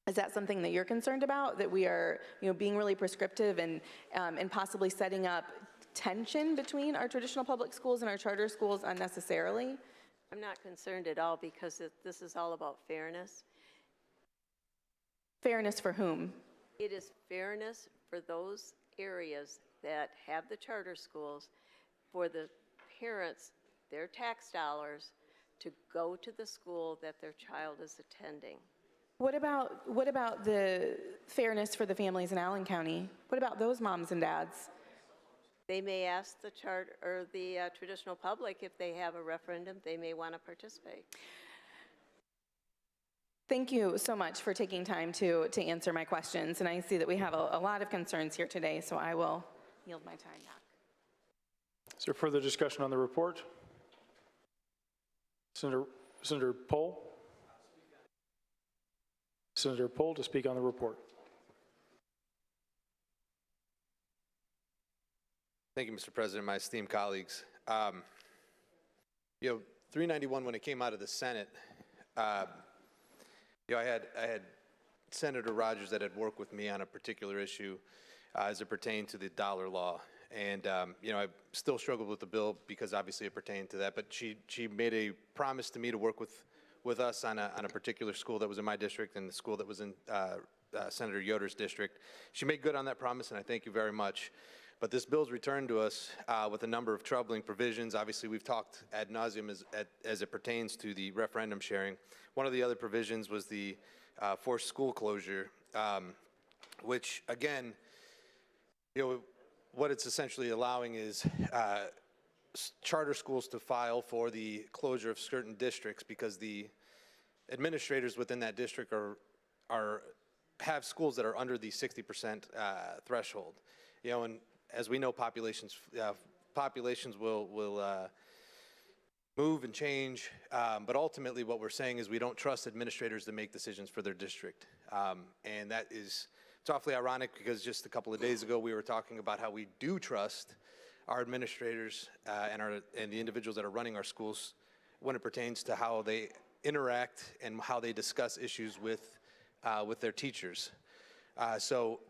Is that something that you're concerned about, that we are being really prescriptive and possibly setting up tension between our traditional public schools and our charter schools unnecessarily? I'm not concerned at all because this is all about fairness. Fairness for whom? It is fairness for those areas that have the charter schools, for the parents, their tax dollars, to go to the school that their child is attending. What about the fairness for the families in Allen County? What about those moms and dads? They may ask the charter or the traditional public if they have a referendum, they may want to participate. Thank you so much for taking time to answer my questions. And I see that we have a lot of concerns here today, so I will yield my time back. Is there further discussion on the report? Senator Pohl? Senator Pohl to speak on the report. Thank you, Mr. President, my esteemed colleagues. 391, when it came out of the Senate, I had Senator Rogers that had worked with me on a particular issue as it pertained to the dollar law. And, I still struggled with the bill because obviously it pertained to that. But she made a promise to me to work with us on a particular school that was in my district and the school that was in Senator Yoder's district. She made good on that promise, and I thank you very much. But this bill's returned to us with a number of troubling provisions. Obviously, we've talked ad nauseum as it pertains to the referendum sharing. One of the other provisions was the forced school closure, which, again, what it's essentially allowing is charter schools to file for the closure of certain districts because the administrators within that district have schools that are under the 60% threshold. And as we know, populations will move and change, but ultimately what we're saying is we don't trust administrators to make decisions for their district, and that is. It's awfully ironic because just a couple of days ago we were talking about how we do trust our administrators and the individuals that are running our schools when it pertains to how they interact and how they discuss issues with their teachers. So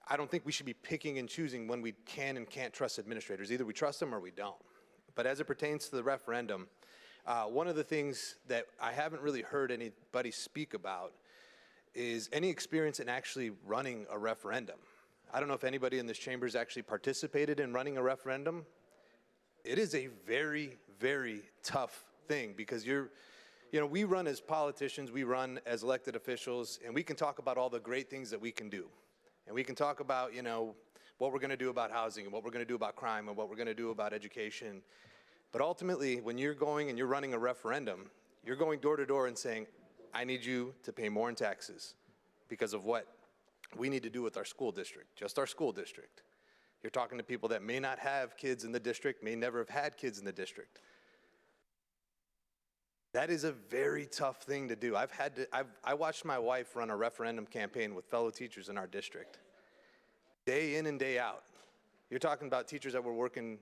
I don't think we should be picking and choosing when we can and can't trust administrators. Either we trust them or we don't. But as it pertains to the referendum, one of the things that I haven't really heard anybody speak about is any experience in actually running a referendum. I don't know if anybody in this chamber has actually participated in running a referendum. It is a very, very tough thing because we run as politicians, we run as elected officials, and we can talk about all the great things that we can do. And we can talk about, what we're gonna do about housing and what we're gonna do about crime and what we're gonna do about education. But ultimately, when you're going and you're running a referendum, you're going door to door and saying, I need you to pay more in taxes because of what we need to do with our school district, just our school district. You're talking to people that may not have kids in the district, may never have had kids in the district. That is a very tough thing to do. I watched my wife run a referendum campaign with fellow teachers in our district, day in and day out. You're talking about teachers that were working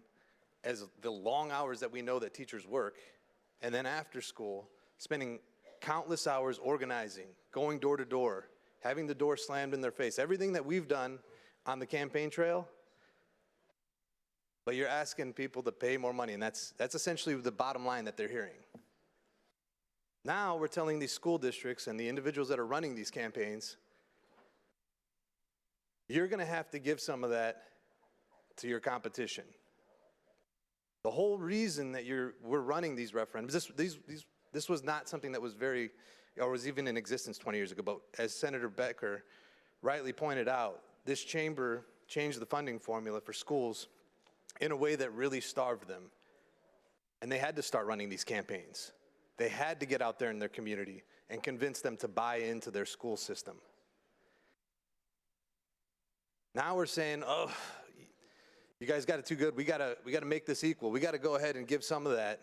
as the long hours that we know that teachers work, and then after school, spending countless hours organizing, going door to door, having the door slammed in their face, everything that we've done on the campaign trail, but you're asking people to pay more money, and that's essentially the bottom line that they're hearing. Now we're telling these school districts and the individuals that are running these campaigns, you're gonna have to give some of that to your competition. The whole reason that we're running these referendums, this was not something that was was even in existence 20 years ago, but as Senator Becker rightly pointed out, this chamber changed the funding formula for schools in a way that really starved them. And they had to start running these campaigns. They had to get out there in their community and convince them to buy into their school system. Now we're saying, oh, you guys got it too good. We gotta make this equal. We gotta go ahead and give some of that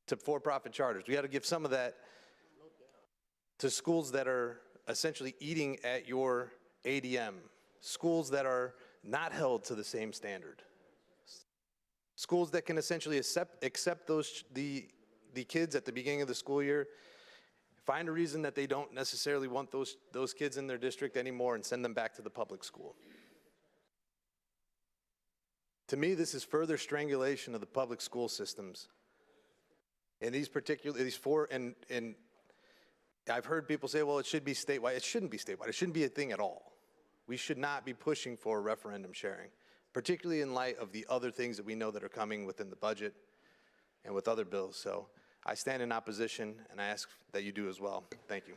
to for-profit charters. We gotta give some of that to schools that are essentially eating at your ADM, schools that are not held to the same standard, schools that can essentially accept the kids at the beginning of the school year, find a reason that they don't necessarily want those kids in their district anymore and send them back to the public school. To me, this is further strangulation of the public school systems. And these four, and I've heard people say, well, it should be statewide. It shouldn't be statewide. It shouldn't be a thing at all. We should not be pushing for referendum sharing, particularly in light of the other things that we know that are coming within the budget and with other bills. So I stand in opposition, and I ask that you do as well. Thank you.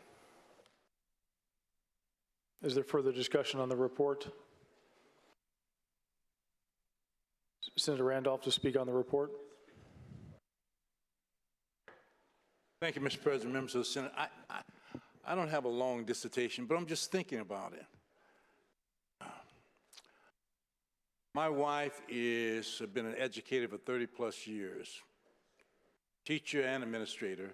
Is there further discussion on the report? Senator Randolph to speak on the report. Thank you, Mr. President, members of the Senate. I don't have a long dissertation, but I'm just thinking about it. My wife has been an educator for 30-plus years, teacher and administrator.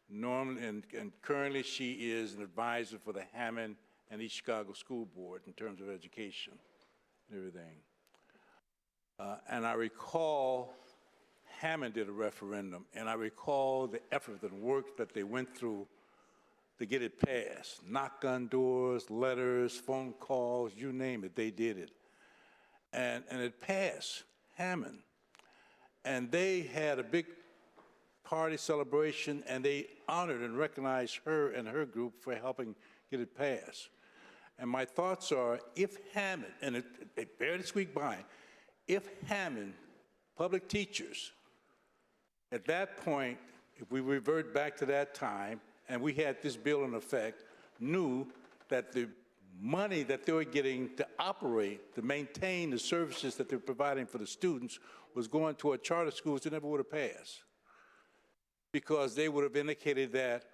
Normally, and currently she is an advisor for the Hammond and East Chicago School Board in terms of education and everything. And I recall Hammond did a referendum, and I recall the effort and work that they went through to get it passed. Knock on doors, letters, phone calls, you name it, they did it. And it passed, Hammond. And they had a big party celebration, and they honored and recognized her and her group for helping get it passed. And my thoughts are, if Hammond, and it barely squeaked by, if Hammond, public teachers, at that point, if we revert back to that time, and we had this bill in effect, knew that the money that they were getting to operate, to maintain the services that they're providing for the students was going toward charter schools, they never would have passed. Because they would have indicated that,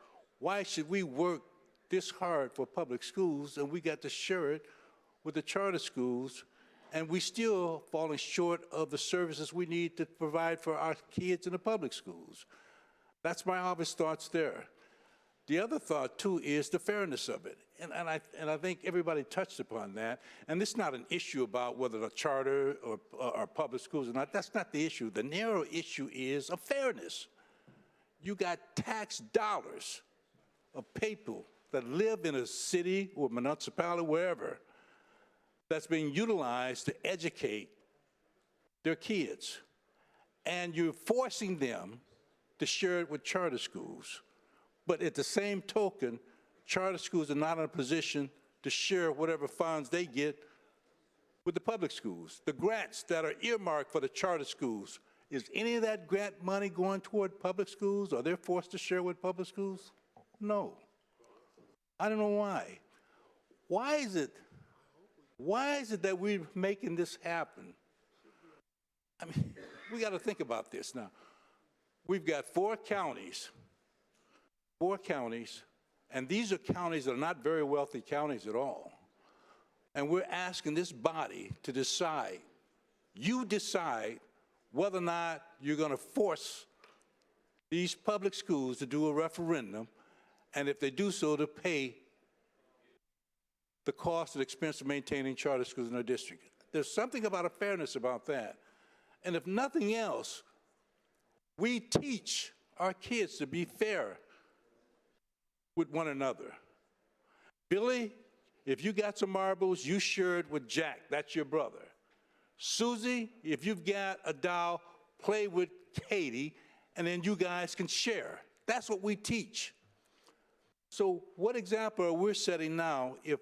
why should we work this hard for public schools and we got to share it with the charter schools, and we still falling short of the services we need to provide for our kids in the public schools. That's my obvious thoughts there. The other thought, too, is the fairness of it. And I think everybody touched upon that. And this is not an issue about whether the charter or public schools or not. That's not the issue. The narrow issue is of fairness. You got tax dollars of people that live in a city or municipality, wherever, that's being utilized to educate their kids. And you're forcing them to share it with charter schools. But at the same token, charter schools are not in a position to share whatever funds they get with the public schools. The grants that are earmarked for the charter schools, is any of that grant money going toward public schools? Are they forced to share with public schools? No. I don't know why. Why is it that we're making this happen? I mean, we got to think about this now. We've got four counties, and these are counties that are not very wealthy counties at all. And we're asking this body to decide, you decide whether or not you're going to force these public schools to do a referendum, and if they do so, to pay the cost and expense of maintaining charter schools in their district. There's something about a fairness about that. And if nothing else, we teach our kids to be fair with one another. Billy, if you got some marbles, you share it with Jack. That's your brother. Susie, if you've got a doll, play with Katie, and then you guys can share. That's what we teach. So what example are we setting now if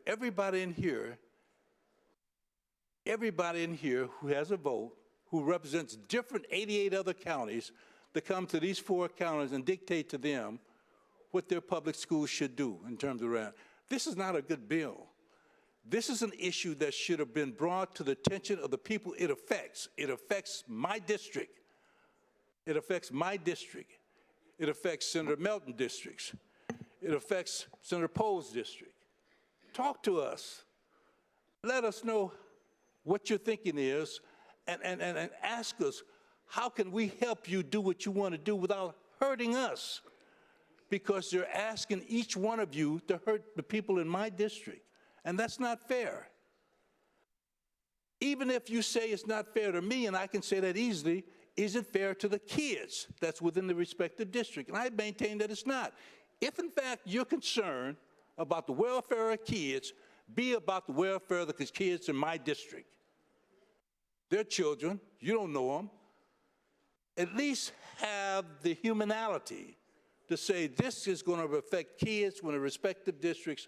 everybody in here who has a vote, who represents different 88 other counties, to come to these four counties and dictate to them what their public schools should do in terms of rent? This is not a good bill. This is an issue that should have been brought to the attention of the people it affects. It affects my district. It affects my district. It affects Senator Melton districts. It affects Senator Poe's district. Talk to us. Let us know what your thinking is, and ask us, how can we help you do what you want to do without hurting us? Because you're asking each one of you to hurt the people in my district, and that's not fair. Even if you say it's not fair to me, and I can say that easily, is it fair to the kids that's within the respective district? And I maintain that it's not. If, in fact, you're concerned about the welfare of kids, be about the welfare of the kids in my district. They're children. You don't know them. At least have the humanality to say this is going to affect kids from the respective districts,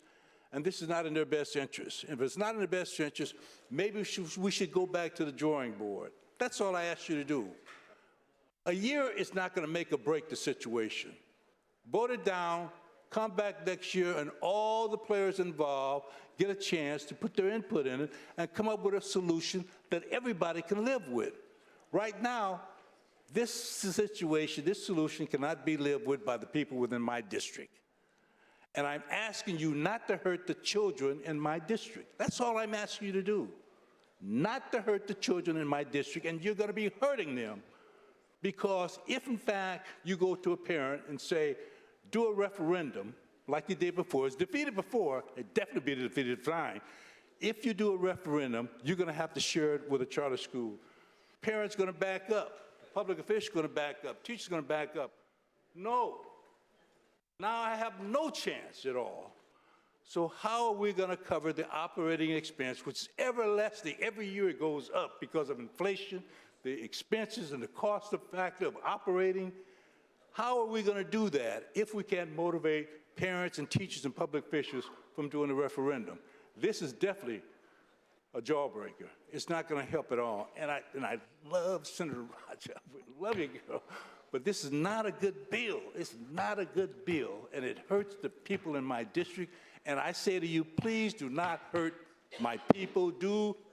and this is not in their best interest. If it's not in their best interest, maybe we should go back to the drawing board. That's all I ask you to do. A year is not going to make or break the situation. Vote it down, come back next year, and all the players involved get a chance to put their input in it and come up with a solution that everybody can live with. Right now, this situation, this solution cannot be lived with by the people within my district. And I'm asking you not to hurt the children in my district. That's all I'm asking you to do. Not to hurt the children in my district, and you're going to be hurting them. Because if, in fact, you go to a parent and say, do a referendum like you did before, it's defeated before, it definitely be defeated fine. If you do a referendum, you're going to have to share it with a charter school. Parents going to back up. Public officials going to back up. Teachers going to back up. No. Now I have no chance at all. So how are we going to cover the operating expense, which is everlasting? Every year it goes up because of inflation, the expenses and the cost factor of operating. How are we going to do that if we can't motivate parents and teachers and public officials from doing a referendum? This is definitely a jawbreaker. It's not going to help at all. And I love Senator Rogers. I love you, girl. But this is not a good bill. It's not a good bill, and it hurts the people in my district. And I say to you, please do not hurt my people.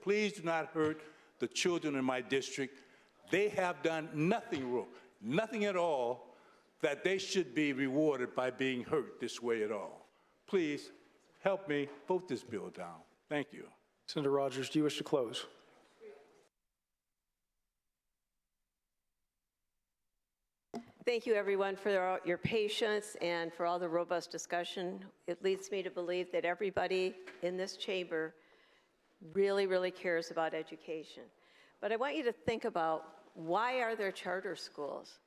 Please do not hurt the children in my district. They have done nothing wrong, nothing at all, that they should be rewarded by being hurt this way at all. Please help me vote this bill down. Thank you. Senator Rogers, do you wish to close? Thank you, everyone, for your patience and for all the robust discussion. It leads me to believe that everybody in this chamber really, really cares about education. But I want you to think about, why are there charter schools?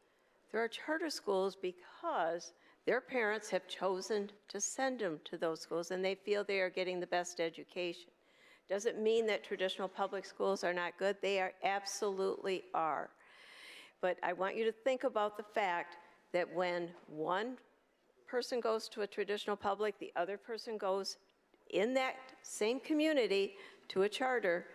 There are charter schools because their parents have chosen to send them to those schools, and they feel they are getting the best education. Doesn't mean that traditional public schools are not good. They are, absolutely are. But I want you to think about the fact that when one person goes to a traditional public, the other person goes in that same community to a charter,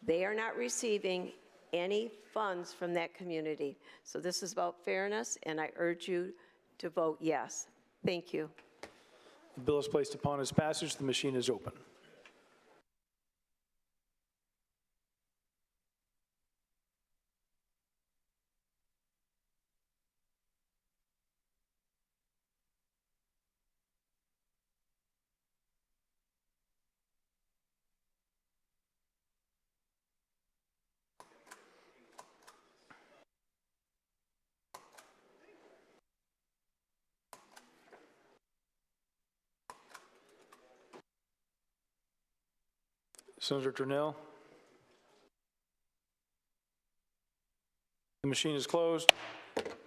they are not receiving any funds from that community. So this is about fairness, and I urge you to vote yes. Thank you. The bill is placed upon its passage. The machine is open. Senator Durnell. The machine is closed.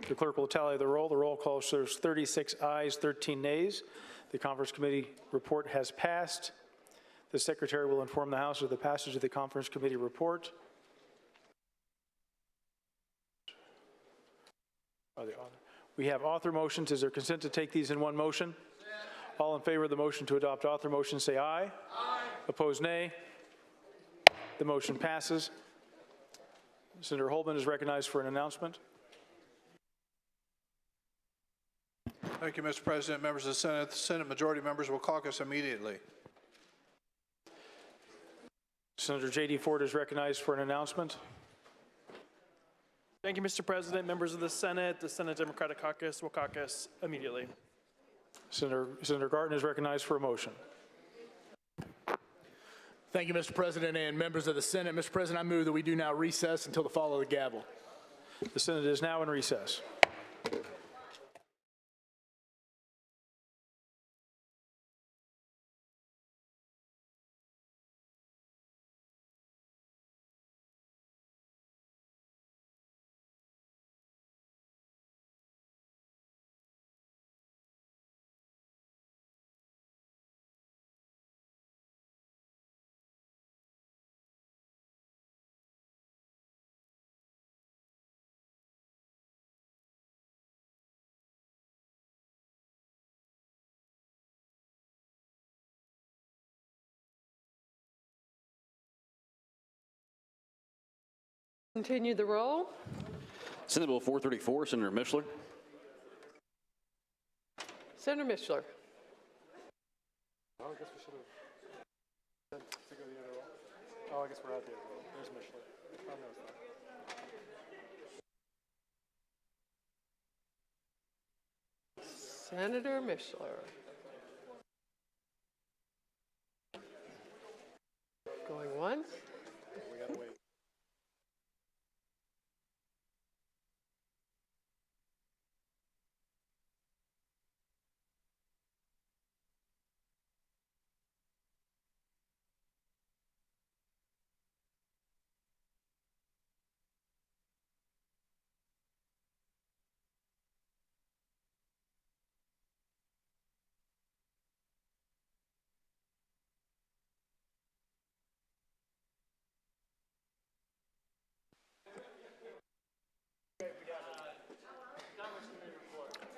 The clerk will tally the roll. The roll call shows 36 ayes, 13 nays. The conference committee report has passed. The secretary will inform the House of the passage of the conference committee report. We have author motions. Is there consent to take these in one motion? All in favor of the motion to adopt author motion, say aye. Aye. Opposed, nay. The motion passes. Senator Holdman is recognized for an announcement. Thank you, Mr. President, members of the Senate. The Senate majority members will caucus immediately. Senator J.D. Ford is recognized for an announcement. Thank you, Mr. President. Members of the Senate Democratic Caucus will caucus immediately. Senator Garton is recognized for a motion. Thank you, Mr. President, and members of the Senate. Mr. President, I move that we do now recess until the fall of the gavel. The Senate is now in recess. Continue the roll. Senate Bill 434, Senator Mishler. Senator Mishler. Oh, I guess we should have. To go the other roll. Oh, I guess we're out the other roll. There's Mishler. Oh, no, it's not. Senator Mishler. Going once. We gotta wait.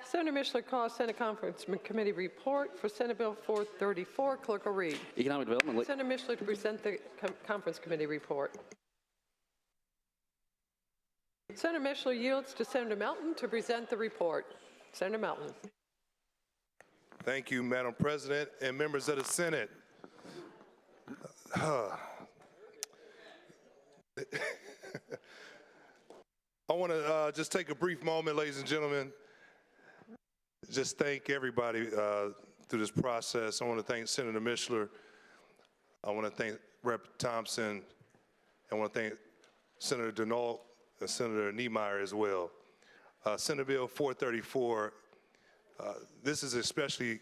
Senator Mishler calls Senate Conference Committee report for Senate Bill 434. Clerk will read. Economic Development. Senator Mishler to present the Conference Committee report. Senator Mishler yields to Senator Melton to present the report. Senator Melton. Thank you, Madam President and members of the Senate. I want to just take a brief moment, ladies and gentlemen, just thank everybody through this process. I want to thank Senator Mishler. I want to thank Rep. Thompson. I want to thank Senator DeLaney and Senator Niemeyer as well. Senate Bill 434, this is especially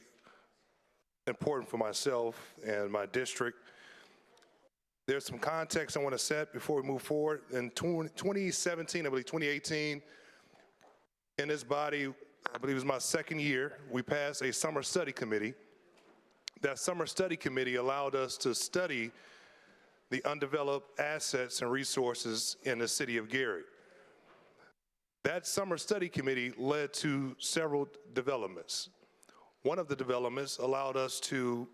important for myself and my district. There's some context I want to set before we move forward. In 2017, I believe 2018, in this body, I believe it was my second year, we passed a summer study committee. That summer study committee allowed us to study the undeveloped assets and resources in the city of Gary. That summer study committee led to several developments. One of the developments allowed us to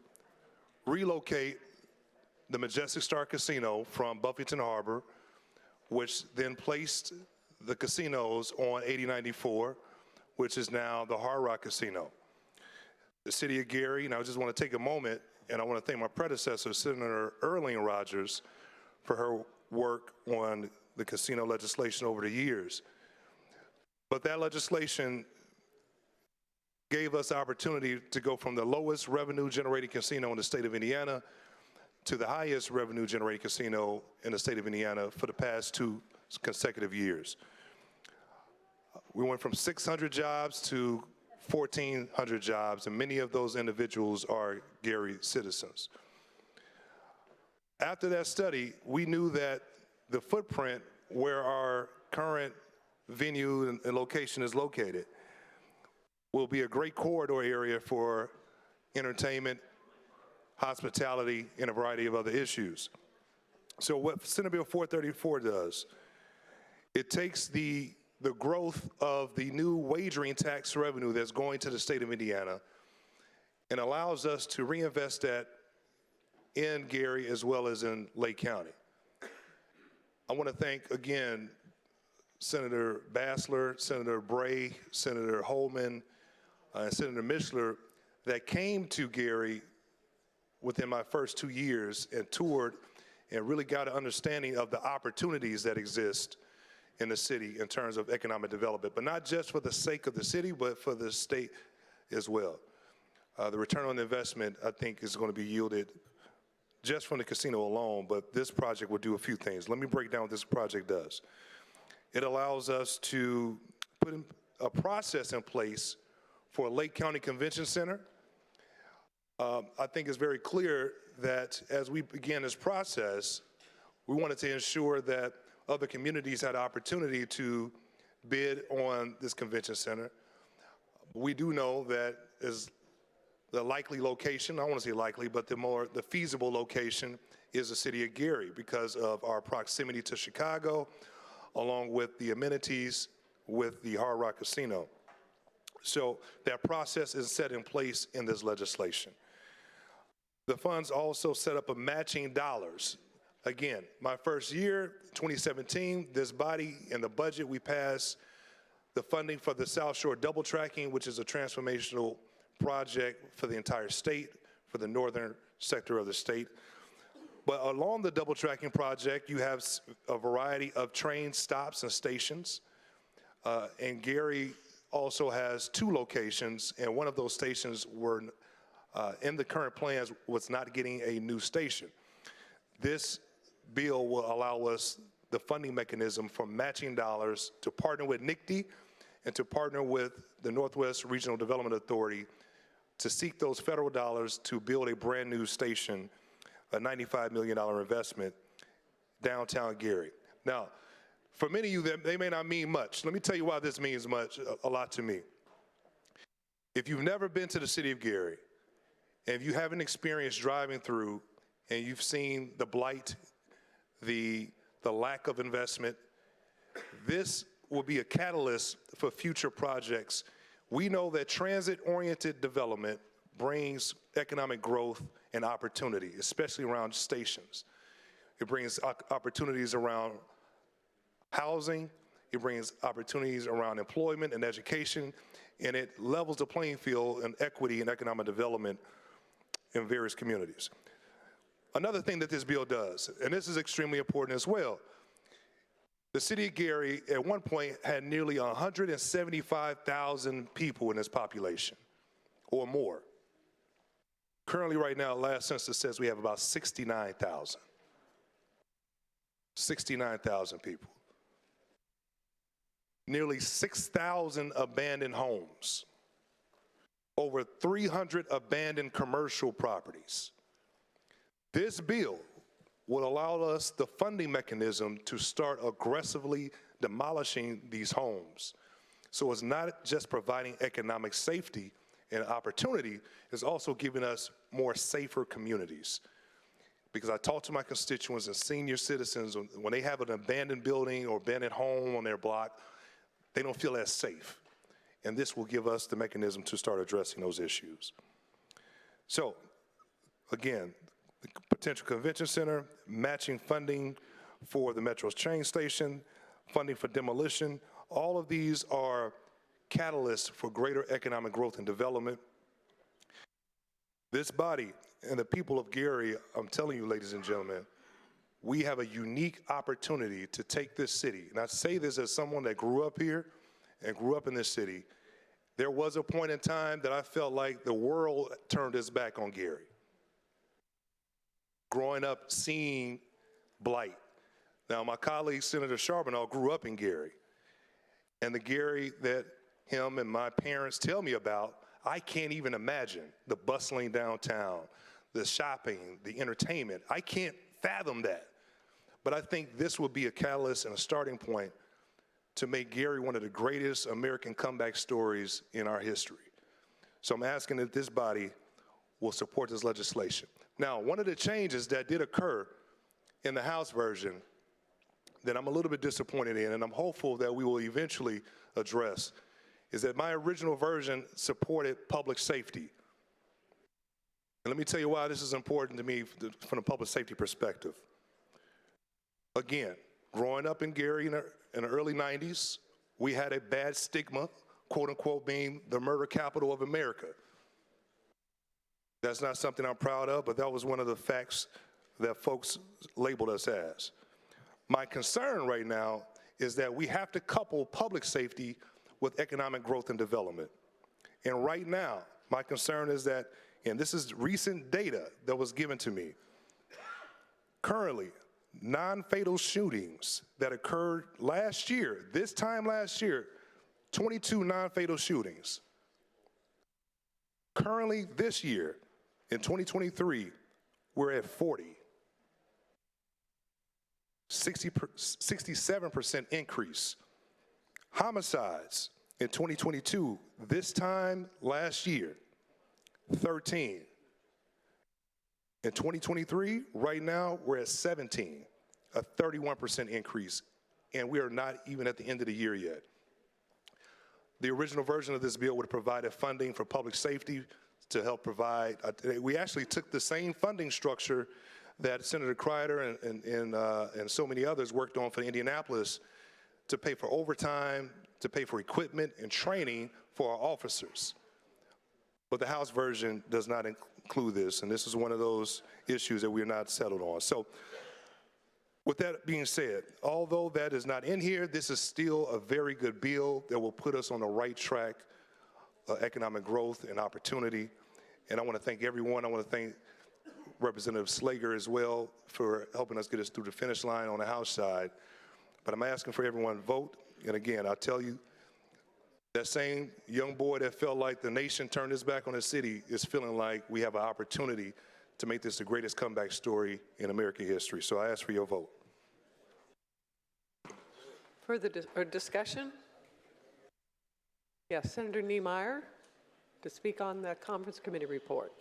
relocate the Majestic Star Casino from Buffington Harbor, which then placed the casinos on 8094, which is now the Hard Rock Casino. The city of Gary, and I just want to take a moment, and I want to thank my predecessor, Senator Erling Rogers, for her work on the casino legislation over the years. But that legislation gave us the opportunity to go from the lowest revenue generating casino in the state of Indiana to the highest revenue generating casino in the state of Indiana for the past 2 consecutive years. We went from 600 jobs to 1,400 jobs, and many of those individuals are Gary citizens. After that study, we knew that the footprint where our current venue and location is located will be a great corridor area for entertainment, hospitality, and a variety of other issues. So what Senate Bill 434 does, it takes the growth of the new wagering tax revenue that's going to the state of Indiana and allows us to reinvest that in Gary as well as in Lake County. I want to thank again Senator Bassler, Senator Bray, Senator Holdman, and Senator Mishler that came to Gary within my first 2 years and toured and really got an understanding of the opportunities that exist in the city in terms of economic development, but not just for the sake of the city, but for the state as well. The return on investment, I think, is going to be yielded just from the casino alone, but this project will do a few things. Let me break down what this project does. It allows us to put a process in place for a Lake County Convention Center. I think it's very clear that as we began this process, we wanted to ensure that other communities had opportunity to bid on this convention center. We do know that is the likely location, I don't want to say likely, but the feasible location is the city of Gary because of our proximity to Chicago, along with the amenities with the Hard Rock Casino. So that process is set in place in this legislation. The funds also set up a matching dollars Again, my first year, 2017, this body in the budget, we passed the funding for the South Shore double tracking, which is a transformational project for the entire state, for the northern sector of the state. But along the double tracking project, you have a variety of train stops and stations. And Gary also has 2 locations, and one of those stations were in the current plans was not getting a new station. This bill will allow us the funding mechanism for matching dollars to partner with NICD and to partner with the Northwest Regional Development Authority to seek those federal dollars to build a brand new station, a $95 million investment downtown Gary. Now, for many of you, they may not mean much. Let me tell you why this means a lot to me. If you've never been to the city of Gary, and if you haven't experienced driving through and you've seen the blight, the lack of investment, this will be a catalyst for future projects. We know that transit-oriented development brings economic growth and opportunity, especially around stations. It brings opportunities around housing, it brings opportunities around employment and education, and it levels the playing field in equity and economic development in various communities. Another thing that this bill does, and this is extremely important as well, the city of Gary at one point had nearly 175,000 people in its population or more. Currently right now, last census says we have about 69,000. 69,000 people. Nearly 6,000 abandoned homes. Over 300 abandoned commercial properties. This bill will allow us the funding mechanism to start aggressively demolishing these homes. So it's not just providing economic safety and opportunity, it's also giving us more safer communities. Because I talk to my constituents and senior citizens, when they have an abandoned building or abandoned home on their block, they don't feel as safe. And this will give us the mechanism to start addressing those issues. So, again, the potential convention center, matching funding for the Metro's train station, funding for demolition, all of these are catalysts for greater economic growth and development. This body and the people of Gary, I'm telling you, ladies and gentlemen, we have a unique opportunity to take this city. And I say this as someone that grew up here and grew up in this city. There was a point in time that I felt like the world turned its back on Gary. Growing up, seeing blight. Now, my colleague, Senator Charbonneau, grew up in Gary. And the Gary that him and my parents tell me about, I can't even imagine the bustling downtown, the shopping, the entertainment. I can't fathom that. But I think this will be a catalyst and a starting point to make Gary one of the greatest American comeback stories in our history. So I'm asking that this body will support this legislation. Now, one of the changes that did occur in the House version that I'm a little bit disappointed in, and I'm hopeful that we will eventually address, is that my original version supported public safety. And let me tell you why this is important to me from a public safety perspective. Again, growing up in Gary in the early 90s, we had a bad stigma, quote unquote, being the murder capital of America. That's not something I'm proud of, but that was one of the facts that folks labeled us as. My concern right now is that we have to couple public safety with economic growth and development. And right now, my concern is that, and this is recent data that was given to me, currently, non-fatal shootings that occurred last year, this time last year, 22 non-fatal shootings. Currently, this year, in 2023, we're at 40. 67% increase. Homicides in 2022, this time last year, 13. In 2023, right now, we're at 17, a 31% increase, and we are not even at the end of the year yet. The original version of this bill would have provided funding for public safety to help provide, we actually took the same funding structure that Senator Kreider and so many others worked on for Indianapolis to pay for overtime, to pay for equipment and training for our officers. But the House version does not include this, and this is one of those issues that we're not settled on. So with that being said, although that is not in here, this is still a very good bill that will put us on the right track of economic growth and opportunity. And I want to thank everyone. I want to thank Representative Slager as well for helping us get us through the finish line on the House side. But I'm asking for everyone to vote. And again, I'll tell you, that same young boy that felt like the nation turned its back on the city is feeling like we have an opportunity to make this the greatest comeback story in American history. So I ask for your vote. Further discussion? Yes, Senator Niemeyer to speak on the Conference Committee report.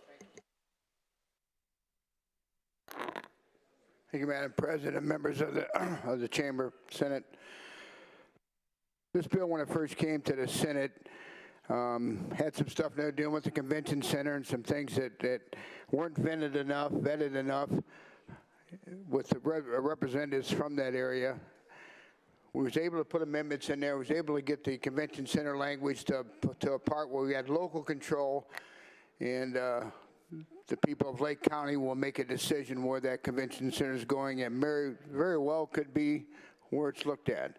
Thank you, Madam President, members of the Chamber, Senate. This bill, when it first came to the Senate, had some stuff to do with the convention center and some things that weren't vetted enough with the representatives from that area. We was able to put amendments in there. We was able to get the convention center language to a part where we had local control, and the people of Lake County will make a decision where that convention center is going, and very well could be where it's looked at.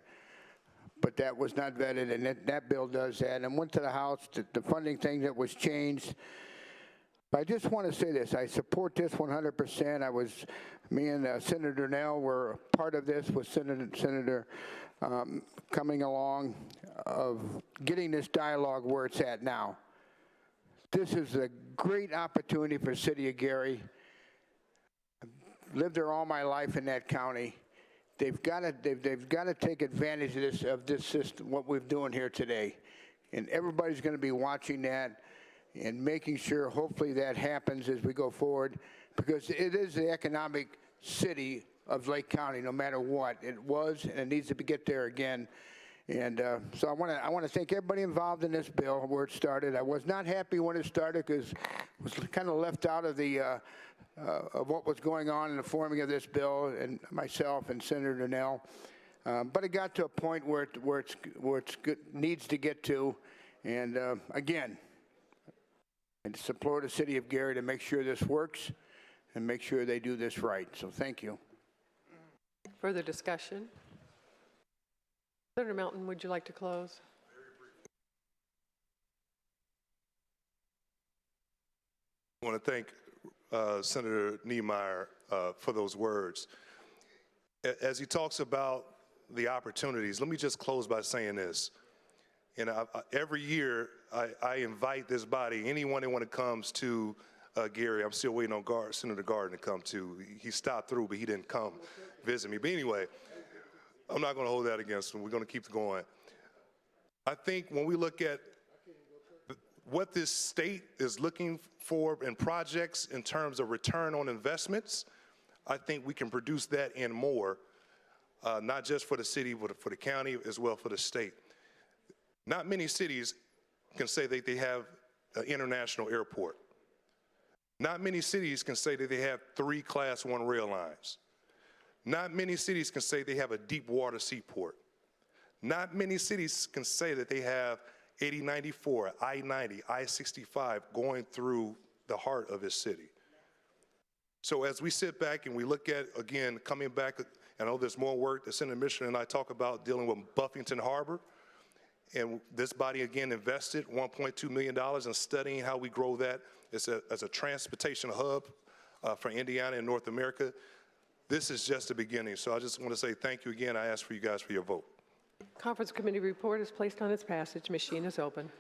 But that was not vetted, and that bill does that. And went to the House, the funding thing that was changed. But I just want to say this. I support this 100%. Me and Senator Nell were part of this with Senator coming along of getting this dialogue where it's at now. This is a great opportunity for the city of Gary. I've lived there all my life in that county. They've got to take advantage of this system, what we're doing here today. And everybody's going to be watching that and making sure hopefully that happens as we go forward, because it is the economic city of Lake County no matter what. It was, and it needs to get there again. And so I want to thank everybody involved in this bill where it started. I was not happy when it started because it was kind of left out of of what was going on in the forming of this bill, and myself and Senator Nell. But it got to a point where it needs to get to. And again, and to support the city of Gary to make sure this works and make sure they do this right. So thank you. Further discussion? Senator Melton, would you like to close? I want to thank Senator Niemeyer for those words. As he talks about the opportunities, let me just close by saying this. And every year, I invite this body, anyone that when it comes to Gary, I'm still waiting on Senator Garden to come to. He stopped through, but he didn't come visit me. But anyway, I'm not going to hold that against him. We're going to keep going. I think when we look at what this state is looking for in projects in terms of return on investments, I think we can produce that and more, not just for the city, but for the county as well for the state. Not many cities can say that they have an international airport. Not many cities can say that they have 3 Class 1 rail lines. Not many cities can say they have a deep water seaport. Not many cities can say that they have 8094, I-90, I-65 going through the heart of this city. So as we sit back and we look at, again, coming back, I know there's more work that Senator Missioner and I talk about dealing with Buffington Harbor. And this body, again, invested $1.2 million in studying how we grow that as a transportation hub for Indiana and North America. This is just the beginning. So I just want to say thank you again. I ask for you guys for your vote. Conference Committee report is placed on its passage. Machine is open.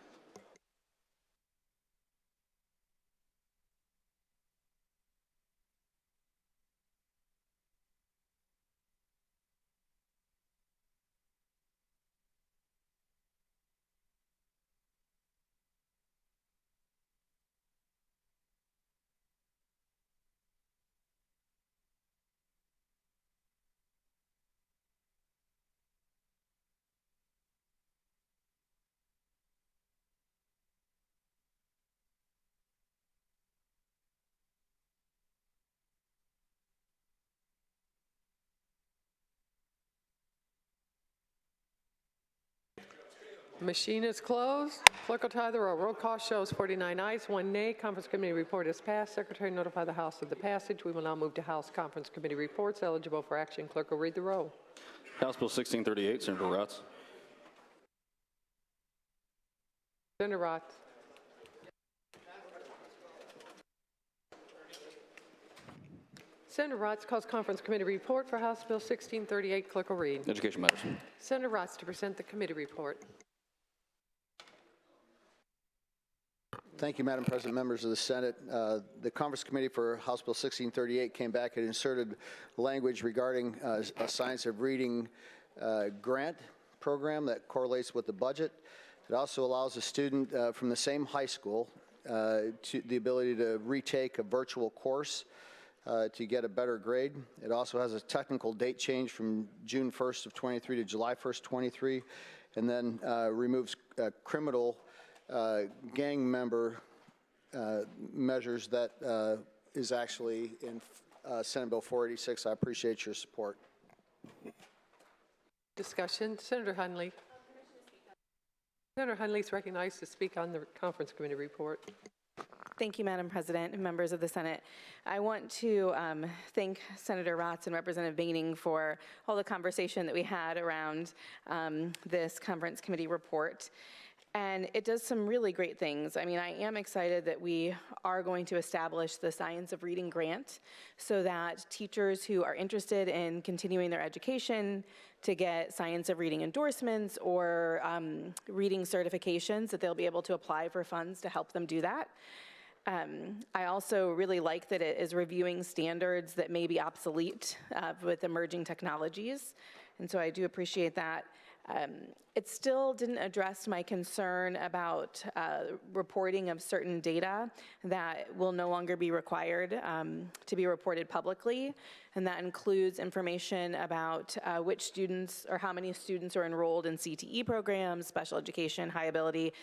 Machine is closed. Clerk will tie the roll. Roll call shows 49 ayes, 1 nay. Conference committee report is passed. Secretary notify the House of the passage. We will now move to House Conference Committee reports eligible for action. Clerk will read the roll. House Bill 1638, Senator Raatz. Senator Raatz. Senator Raatz calls conference committee report for House Bill 1638. Clerk will read. Education matters. Senator Raatz to present the committee report. Thank you, Madam President, members of the Senate. The Conference Committee for House Bill 1638 came back and inserted language regarding a Science of Reading grant program that correlates with the budget. It also allows a student from the same high school the ability to retake a virtual course to get a better grade. It also has a technical date change from June 1st of 23 to July 1st, 23, and then removes criminal gang member measures that is actually in Senate Bill 486. I appreciate your support. Discussion. Senator Hunley. Senator Hunley is recognized to speak on the conference committee report. Thank you, Madam President and members of the Senate. I want to thank Senator Raatz and Representative Behning for all the conversation that we had around this conference committee report. And it does some really great things. I mean, I am excited that we are going to establish the Science of Reading grant so that teachers who are interested in continuing their education to get Science of Reading endorsements or reading certifications, that they'll be able to apply for funds to help them do that. I also really like that it is reviewing standards that may be obsolete with emerging technologies, and so I do appreciate that. It still didn't address my concern about reporting of certain data that will no longer be required to be reported publicly, and that includes information about which students or how many students are enrolled in CTE programs, special education, high ability,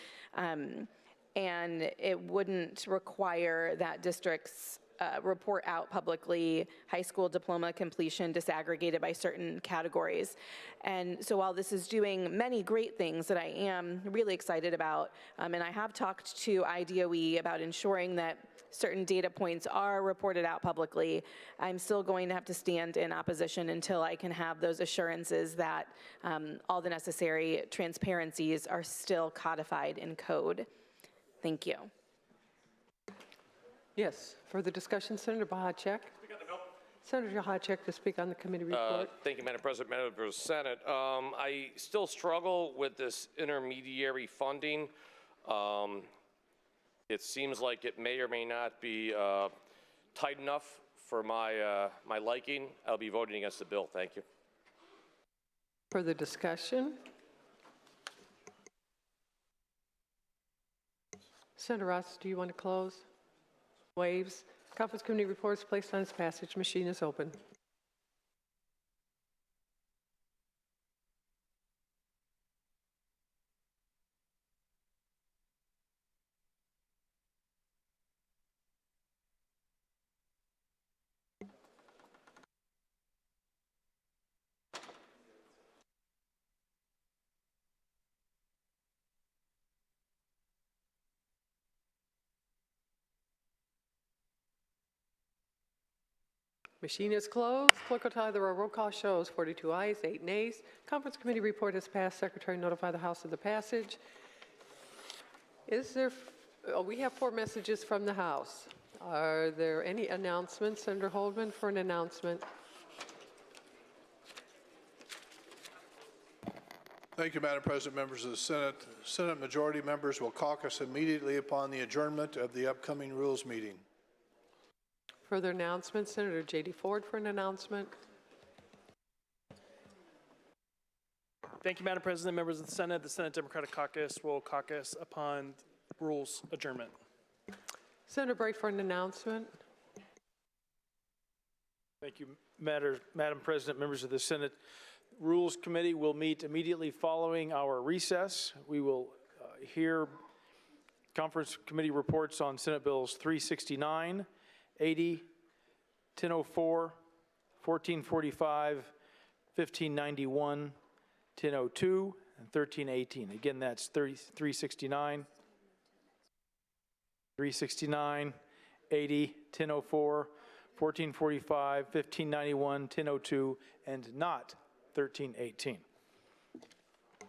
and it wouldn't require that districts report out publicly high school diploma completion disaggregated by certain categories. And so while this is doing many great things that I am really excited about, and I have talked to IDOE about ensuring that certain data points are reported out publicly, I'm still going to have to stand in opposition until I can have those assurances that all the necessary transparencies are still codified in code. Thank you. Yes. Further discussion, Senator Bahacek. Senator Bahacek to speak on the committee report. Thank you, Madam President, members of the Senate. I still struggle with this intermediary funding. It seems like it may or may not be tight enough for my liking. I'll be voting against the bill. Thank you. Further discussion. Senator Ross, do you want to close? Waves. Conference committee reports placed on its passage. Machine is open. Machine is closed. Clerk will tally the roll. Roll call shows 42 ayes, 8 nays. Conference committee report has passed. Secretary notify the House of the passage. Is there, we have 4 messages from the House. Are there any announcements? Senator Holdman for an announcement. Thank you, Madam President, members of the Senate. Senate majority members will caucus immediately upon the adjournment of the upcoming Rules meeting. Further announcements, Senator J.D. Ford for an announcement. Thank you, Madam President, members of the Senate. The Senate Democratic Caucus will caucus upon rules adjournment. Senator Bray for an announcement. Thank you, Madam President, members of the Senate. Rules Committee will meet immediately following our recess. We will hear conference committee reports on Senate Bills 369, 80, 1004, 1445, 1591, 1002, and 1318. Again, that's 369, 369, 80, 1004, 1445, 1591, 1002, and not 1318.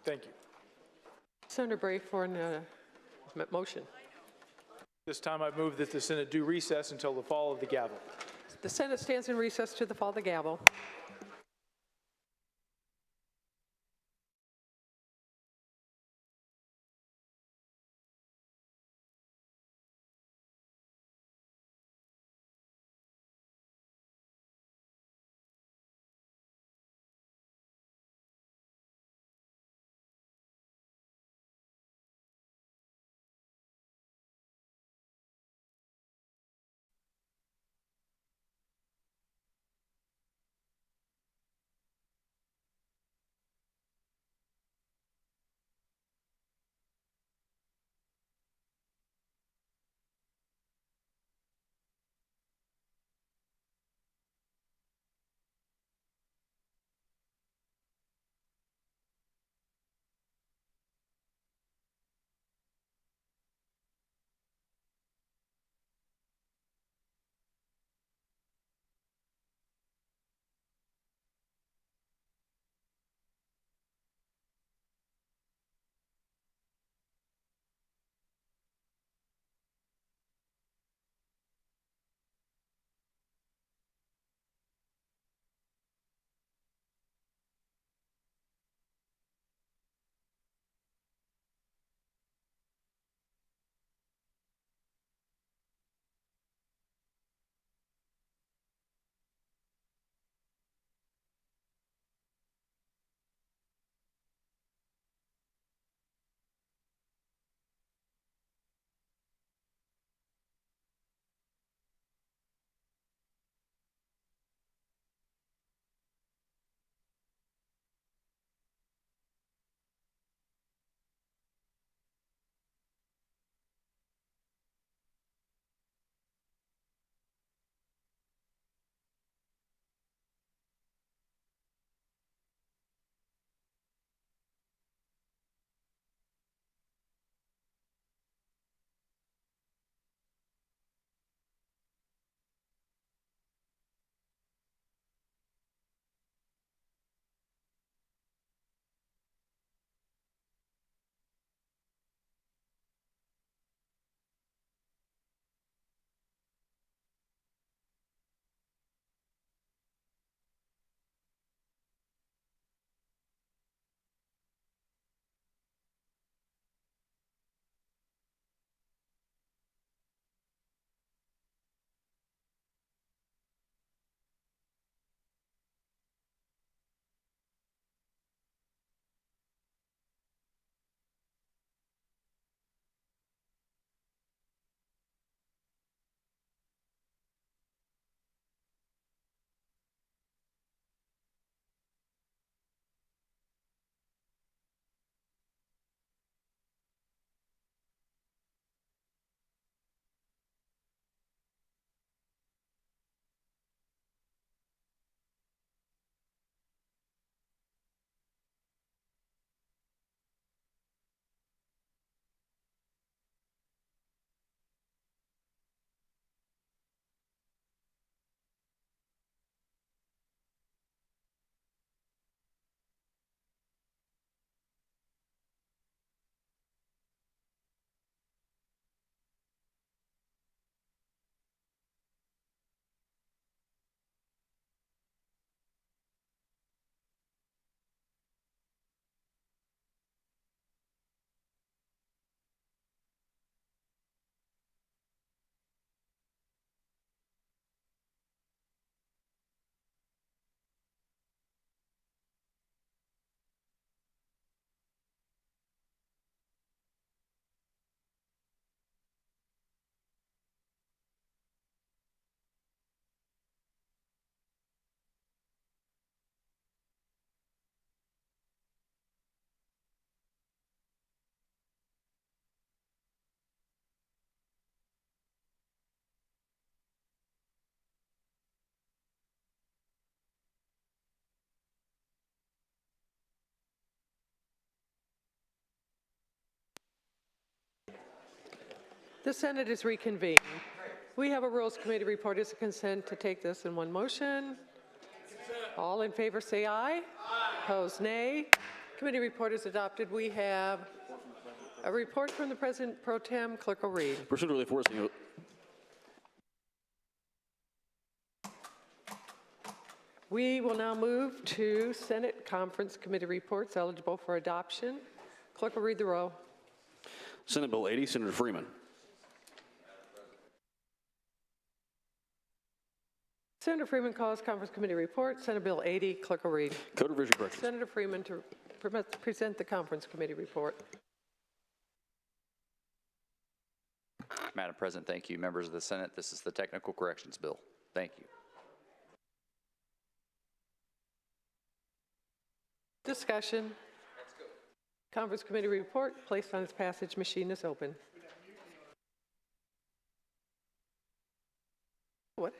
Thank you. Senator Bray for a motion. This time I move that the Senate do recess until the fall of the gavel. The Senate stands in recess to the fall of the gavel. The Senate is reconvened. We have a Rules Committee report. Is it consent to take this in one motion? All in favor say aye. Opposed, nay. Committee report is adopted. We have a report from the President Pro Tem. Clerk will read. Pursuant to Rule 416, We will now move to Senate Conference Committee reports eligible for adoption. Clerk will read the roll. Senate Bill 80, Senator Freeman. Senator Freeman calls Conference Committee report. Senate Bill 80. Clerk will read. Code revision corrections. Senator Freeman to present the Conference Committee report. Madam President, thank you. Members of the Senate, this is the Technical Corrections Bill. Thank you. Discussion. Conference Committee report placed on its passage machine is open. What?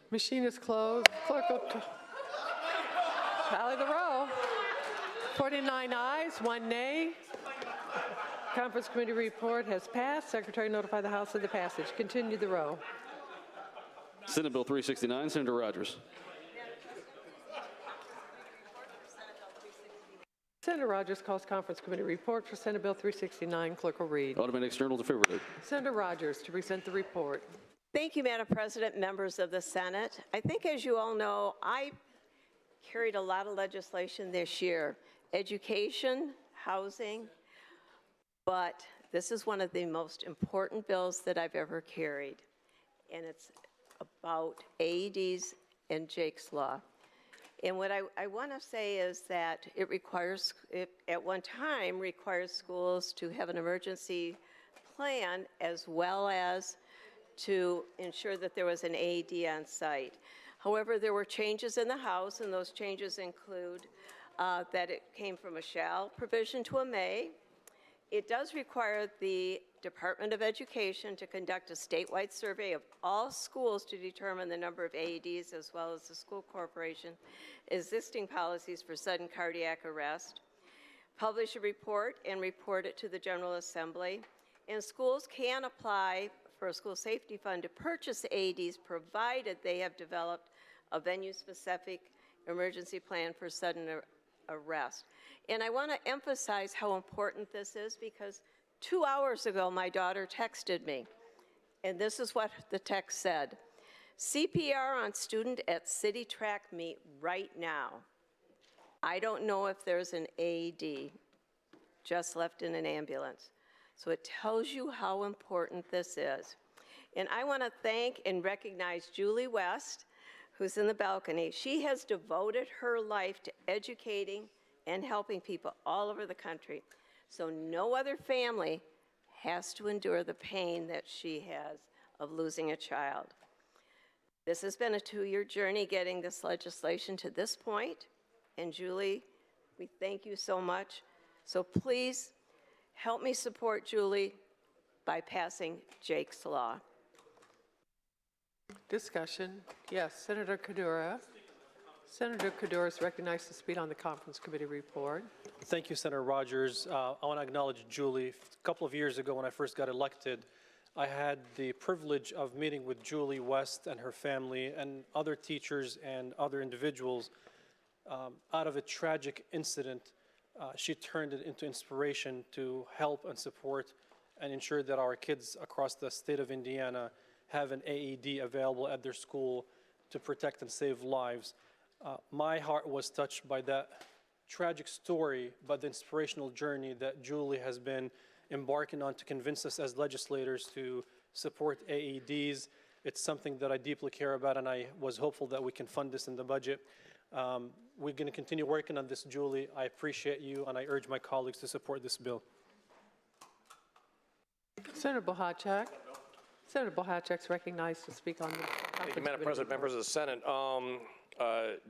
Machine is closed. Clerk will tally the roll. 49 ayes, 1 nay. Conference Committee report has passed. Secretary notify the House of the passage. Continue the row. Senate Bill 369, Senator Rogers. Senator Rogers calls Conference Committee report for Senate Bill 369. Clerk will read. Automatic external defibrillator. Senator Rogers to present the report. Thank you, Madam President, members of the Senate. I think, as you all know, I carried a lot of legislation this year, education, housing, but this is one of the most important bills that I've ever carried, and it's about AEDs and Jake's Law. And what I want to say is that it requires, it at one time requires schools to have an emergency plan as well as to ensure that there was an AED on site. However, there were changes in the House, and those changes include that it came from a shall provision to a may. It does require the Department of Education to conduct a statewide survey of all schools to determine the number of AEDs, as well as the school corporation existing policies for sudden cardiac arrest. Publish a report and report it to the General Assembly. And schools can apply for a school safety fund to purchase AEDs provided they have developed a venue-specific emergency plan for sudden arrest. And I want to emphasize how important this is because 2 hours ago my daughter texted me, and this is what the text said. CPR on student at City Track meet right now. I don't know if there's an AED just left in an ambulance. So it tells you how important this is. And I want to thank and recognize Julie West, who's in the balcony. She has devoted her life to educating and helping people all over the country. So no other family has to endure the pain that she has of losing a child. This has been a 2-year journey getting this legislation to this point. And Julie, we thank you so much. So please, help me support Julie by passing Jake's Law. Discussion. Yes, Senator Qaddoura. Senator Qaddoura is recognized to speak on the Conference Committee report. Thank you, Senator Rogers. I want to acknowledge Julie. A couple of years ago when I first got elected, I had the privilege of meeting with Julie West and her family and other teachers and other individuals. Out of a tragic incident, she turned it into inspiration to help and support and ensure that our kids across the state of Indiana have an AED available at their school to protect and save lives. My heart was touched by that tragic story, but the inspirational journey that Julie has been embarking on to convince us as legislators to support AEDs. It's something that I deeply care about, and I was hopeful that we can fund this in the budget. We're going to continue working on this, Julie. I appreciate you, and I urge my colleagues to support this bill. Senator Bohacek. Senator Bohacek's recognized to speak on the Thank you, Madam President, members of the Senate.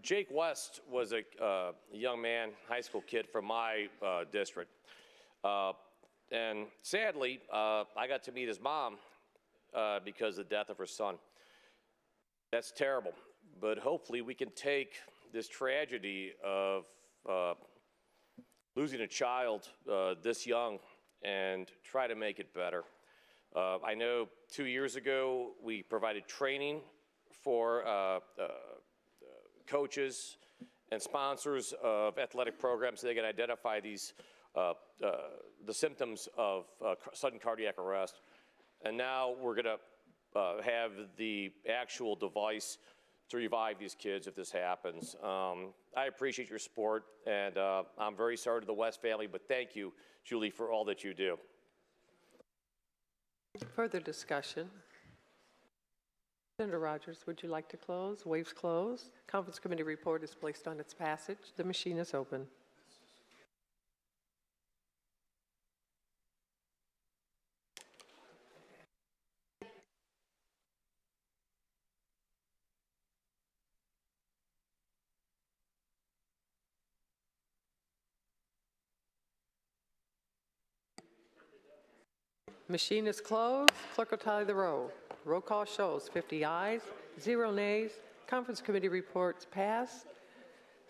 Jake West was a young man, high school kid from my district. And sadly, I got to meet his mom because of the death of her son. That's terrible. But hopefully we can take this tragedy of losing a child this young and try to make it better. I know 2 years ago we provided training for coaches and sponsors of athletic programs so they can identify these the symptoms of sudden cardiac arrest. And now we're going to have the actual device to revive these kids if this happens. I appreciate your support, and I'm very sorry to the West family, but thank you, Julie, for all that you do. Further discussion. Senator Rogers, would you like to close? Waves closed. Conference Committee report is placed on its passage. The machine is open. Machine is closed. Clerk will tally the roll. Roll call shows 50 ayes, 0 nays. Conference Committee reports passed.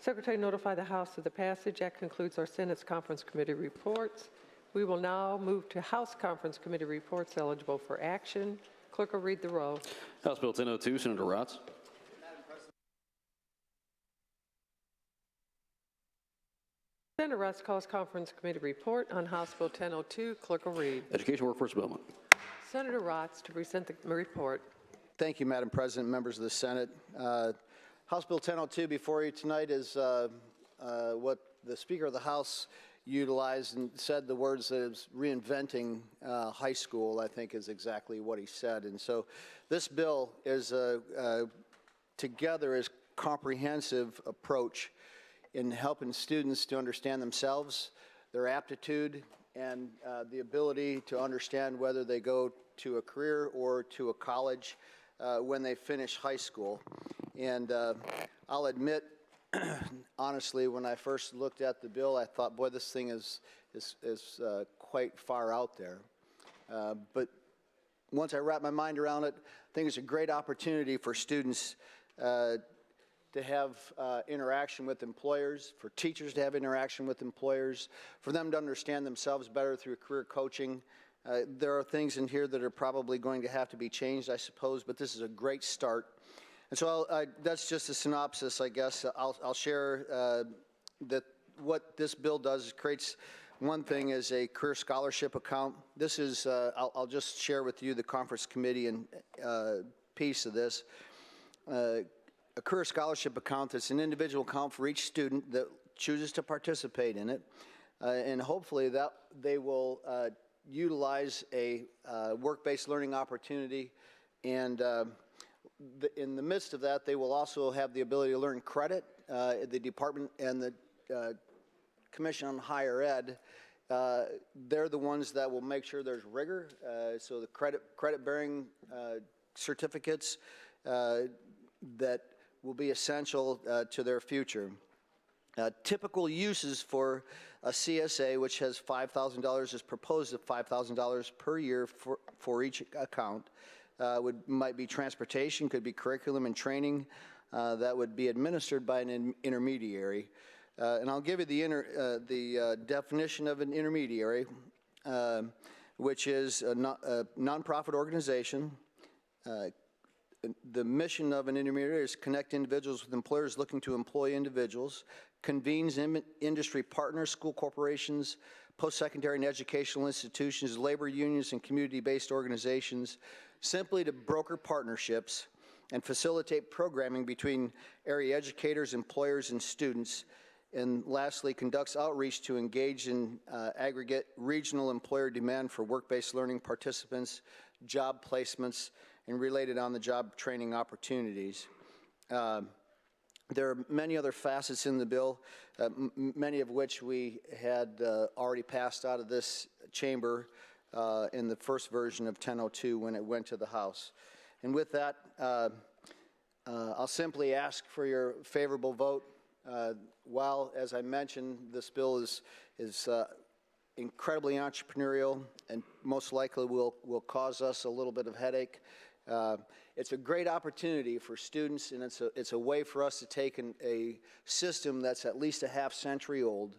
Secretary notify the House of the passage. That concludes our Senate's Conference Committee reports. We will now move to House Conference Committee reports eligible for action. Clerk will read the roll. House Bill 1002, Senator Raatz. Senator Raatz calls Conference Committee report on House Bill 1002. Clerk will read. Education Workforce Development. Senator Raatz to present the report. Thank you, Madam President, members of the Senate. House Bill 1002 before you tonight is what the Speaker of the House utilized and said the words that is reinventing high school, I think is exactly what he said. And so this bill is together is comprehensive approach in helping students to understand themselves, their aptitude, and the ability to understand whether they go to a career or to a college when they finish high school. And I'll admit, honestly, when I first looked at the bill, I thought, boy, this thing is quite far out there. But once I wrapped my mind around it, I think it's a great opportunity for students to have interaction with employers, for teachers to have interaction with employers, for them to understand themselves better through career coaching. There are things in here that are probably going to have to be changed, I suppose, but this is a great start. And so that's just a synopsis, I guess. I'll share that what this bill does is creates one thing is a career scholarship account. This is, I'll just share with you the conference committee and piece of this. A career scholarship account that's an individual account for each student that chooses to participate in it. And hopefully that they will utilize a work-based learning opportunity. And in the midst of that, they will also have the ability to learn credit. The department and the Commission on Higher Ed, they're the ones that will make sure there's rigor. So the credit-bearing certificates that will be essential to their future. Typical uses for a CSA, which has $5,000, is proposed at $5,000 per year for each account. Might be transportation, could be curriculum and training that would be administered by an intermediary. And I'll give you the definition of an intermediary, which is a nonprofit organization. The mission of an intermediary is connect individuals with employers looking to employ individuals, convenes industry partners, school corporations, post-secondary and educational institutions, labor unions, and community-based organizations, simply to broker partnerships and facilitate programming between area educators, employers, and students. And lastly, conducts outreach to engage in aggregate regional employer demand for work-based learning participants, job placements, and related on-the-job training opportunities. There are many other facets in the bill, many of which we had already passed out of this chamber in the first version of 1002 when it went to the House. And with that, I'll simply ask for your favorable vote. While, as I mentioned, this bill is incredibly entrepreneurial and most likely will cause us a little bit of headache, it's a great opportunity for students, and it's a way for us to take a system that's at least a half century old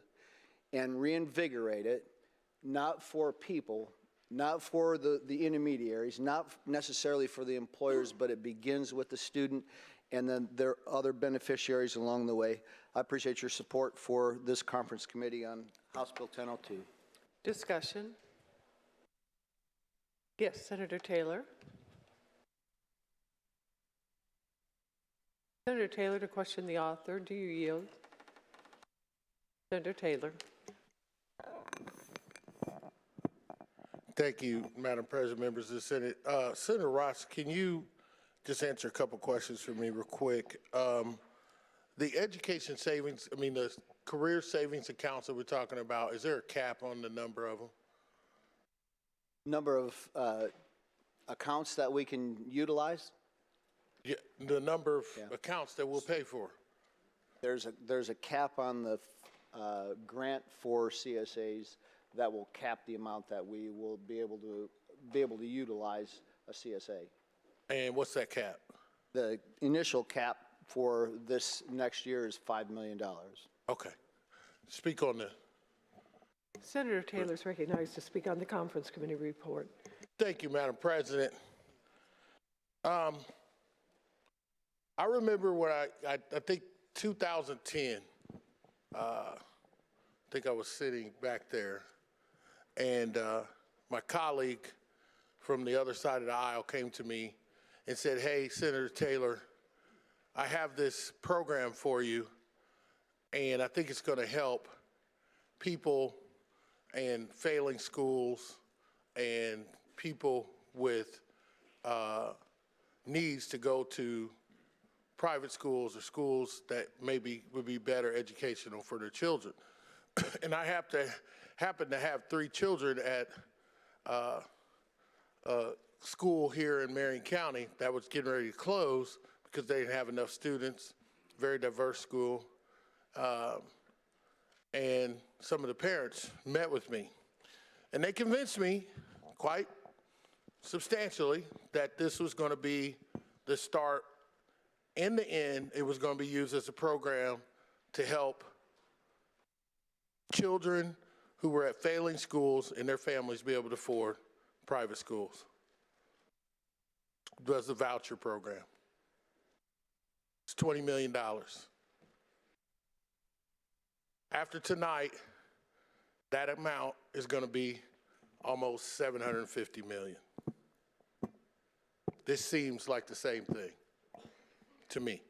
and reinvigorate it, not for people, not for the intermediaries, not necessarily for the employers, but it begins with the student and then there are other beneficiaries along the way. I appreciate your support for this conference committee on House Bill 1002. Discussion. Yes, Senator Taylor. Senator Taylor, to question the author, do you yield? Senator Taylor. Thank you, Madam President, members of the Senate. Senator Raatz, can you just answer a couple questions for me real quick? The education savings, the career savings accounts that we're talking about, is there a cap on the number of them? Number of accounts that we can utilize? Yeah, the number of accounts that we'll pay for. There's a cap on the grant for CSAs that will cap the amount that we will be able to utilize a CSA. And what's that cap? The initial cap for this next year is $5 million. Okay. Speak on the. Senator Taylor is recognized to speak on the conference committee report. Thank you, Madam President. I remember when I think 2010, I think I was sitting back there, and my colleague from the other side of the aisle came to me and said, "Hey, Senator Taylor, I have this program for you, and I think it's going to help people in failing schools and people with needs to go to private schools or schools that maybe would be better educational for their children." And I happen to have 3 children at a school here in Marion County that was getting ready to close because they didn't have enough students, very diverse school. And some of the parents met with me. And they convinced me quite substantially that this was going to be the start. In the end, it was going to be used as a program to help children who were at failing schools and their families be able to afford private schools. It was the voucher program. It's $20 million. After tonight, that amount is going to be almost $750 million. This seems like the same thing to me.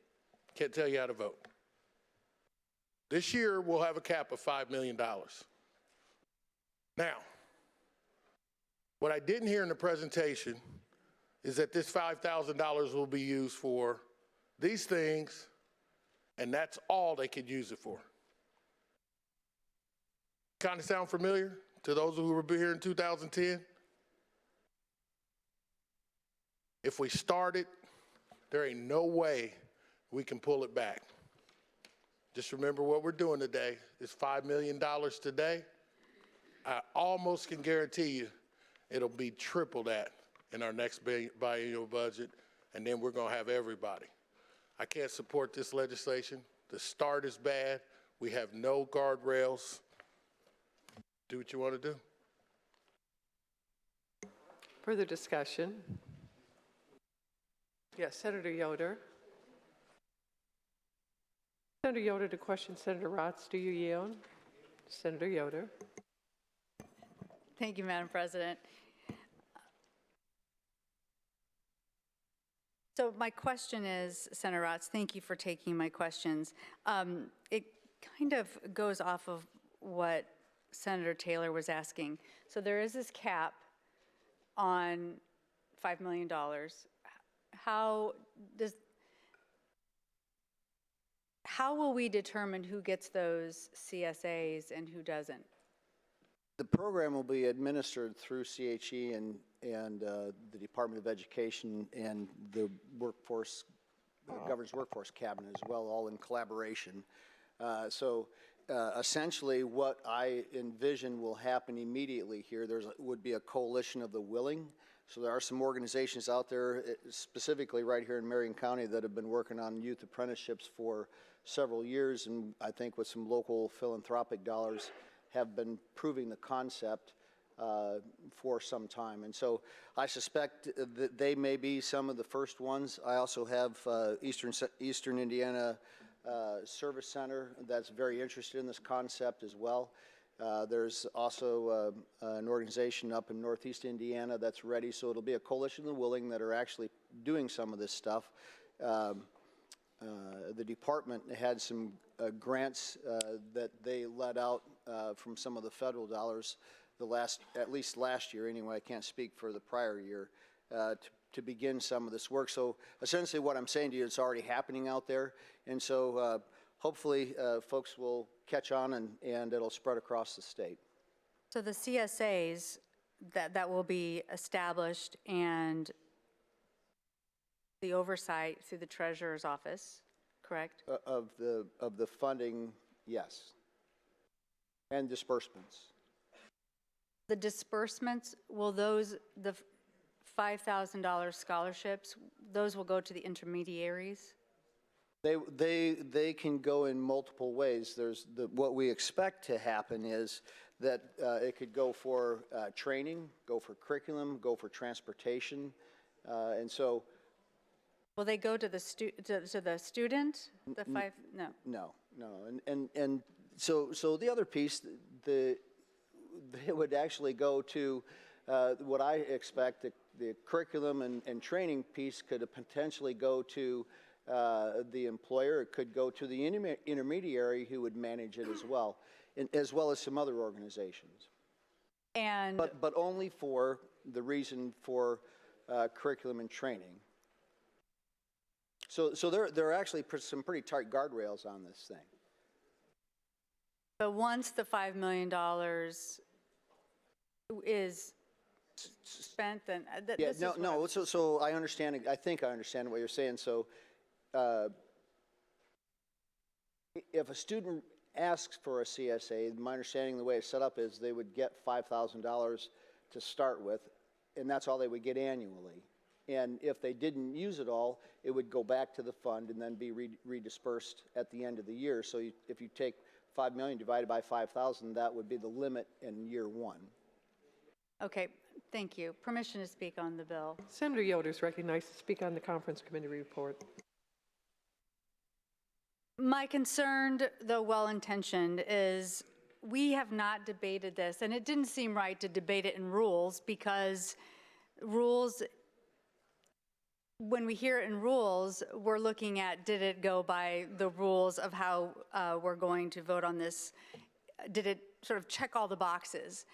Can't tell you how to vote. This year, we'll have a cap of $5 million. Now, what I didn't hear in the presentation is that this $5,000 will be used for these things, and that's all they could use it for. Kind of sound familiar to those who were here in 2010? If we started, there ain't no way we can pull it back. Just remember what we're doing today. It's $5 million today. I almost can guarantee you it'll be triple that in our next biennial budget, and then we're going to have everybody. I can't support this legislation. The start is bad. We have no guardrails. Do what you want to do. Further discussion? Yes, Senator Yoder. Senator Yoder to question Senator Raatz. Do you yield? Senator Yoder. Thank you, Madam President. So my question is, Senator Raatz, thank you for taking my questions. It kind of goes off of what Senator Taylor was asking. So there is this cap on $5 million. How does, how will we determine who gets those CSAs and who doesn't? The program will be administered through CHE and the Department of Education and the workforce, Governor's Workforce Cabinet as well, all in collaboration. Essentially what I envision will happen immediately here, would be a coalition of the willing. So there are some organizations out there, specifically right here in Marion County, that have been working on youth apprenticeships for several years, and I think with some local philanthropic dollars have been proving the concept for some time. And so I suspect that they may be some of the first ones. I also have Eastern Indiana Service Center that's very interested in this concept as well. There's also an organization up in Northeast Indiana that's ready, so it'll be a coalition of the willing that are actually doing some of this stuff. The department had some grants that they let out from some of the federal dollars at least last year anyway, I can't speak for the prior year, to begin some of this work. So essentially what I'm saying to you, it's already happening out there, and so hopefully folks will catch on and it'll spread across the state. So the CSAs that will be established and the oversight through the treasurer's office, correct? Of the funding, yes, and disbursements. The disbursements, will those, the $5,000 scholarships, those will go to the intermediaries? They can go in multiple ways. What we expect to happen is that it could go for training, go for curriculum, go for transportation, and so. Will they go to the student? The five? No. No. And so the other piece, it would actually go to what I expect the curriculum and training piece could potentially go to the employer. It could go to the intermediary who would manage it as well as some other organizations. And but only for the reason for curriculum and training. So there are actually some pretty tight guardrails on this thing. But once the $5 million is spent, then yeah, no. So I understand. I think I understand what you're saying. So if a student asks for a CSA, my understanding the way it's set up is they would get $5,000 to start with, and that's all they would get annually. And if they didn't use it all, it would go back to the fund and then be redispersed at the end of the year. So if you take $5 million divided by 5,000, that would be the limit in year one. Okay, thank you. Permission to speak on the bill. Senator Yoder is recognized to speak on the conference committee report. My concern, though well-intentioned, is we have not debated this, and it didn't seem right to debate it in rules, because rules, when we hear it in rules, we're looking at, did it go by the rules of how we're going to vote on this? Did it sort of check all the boxes?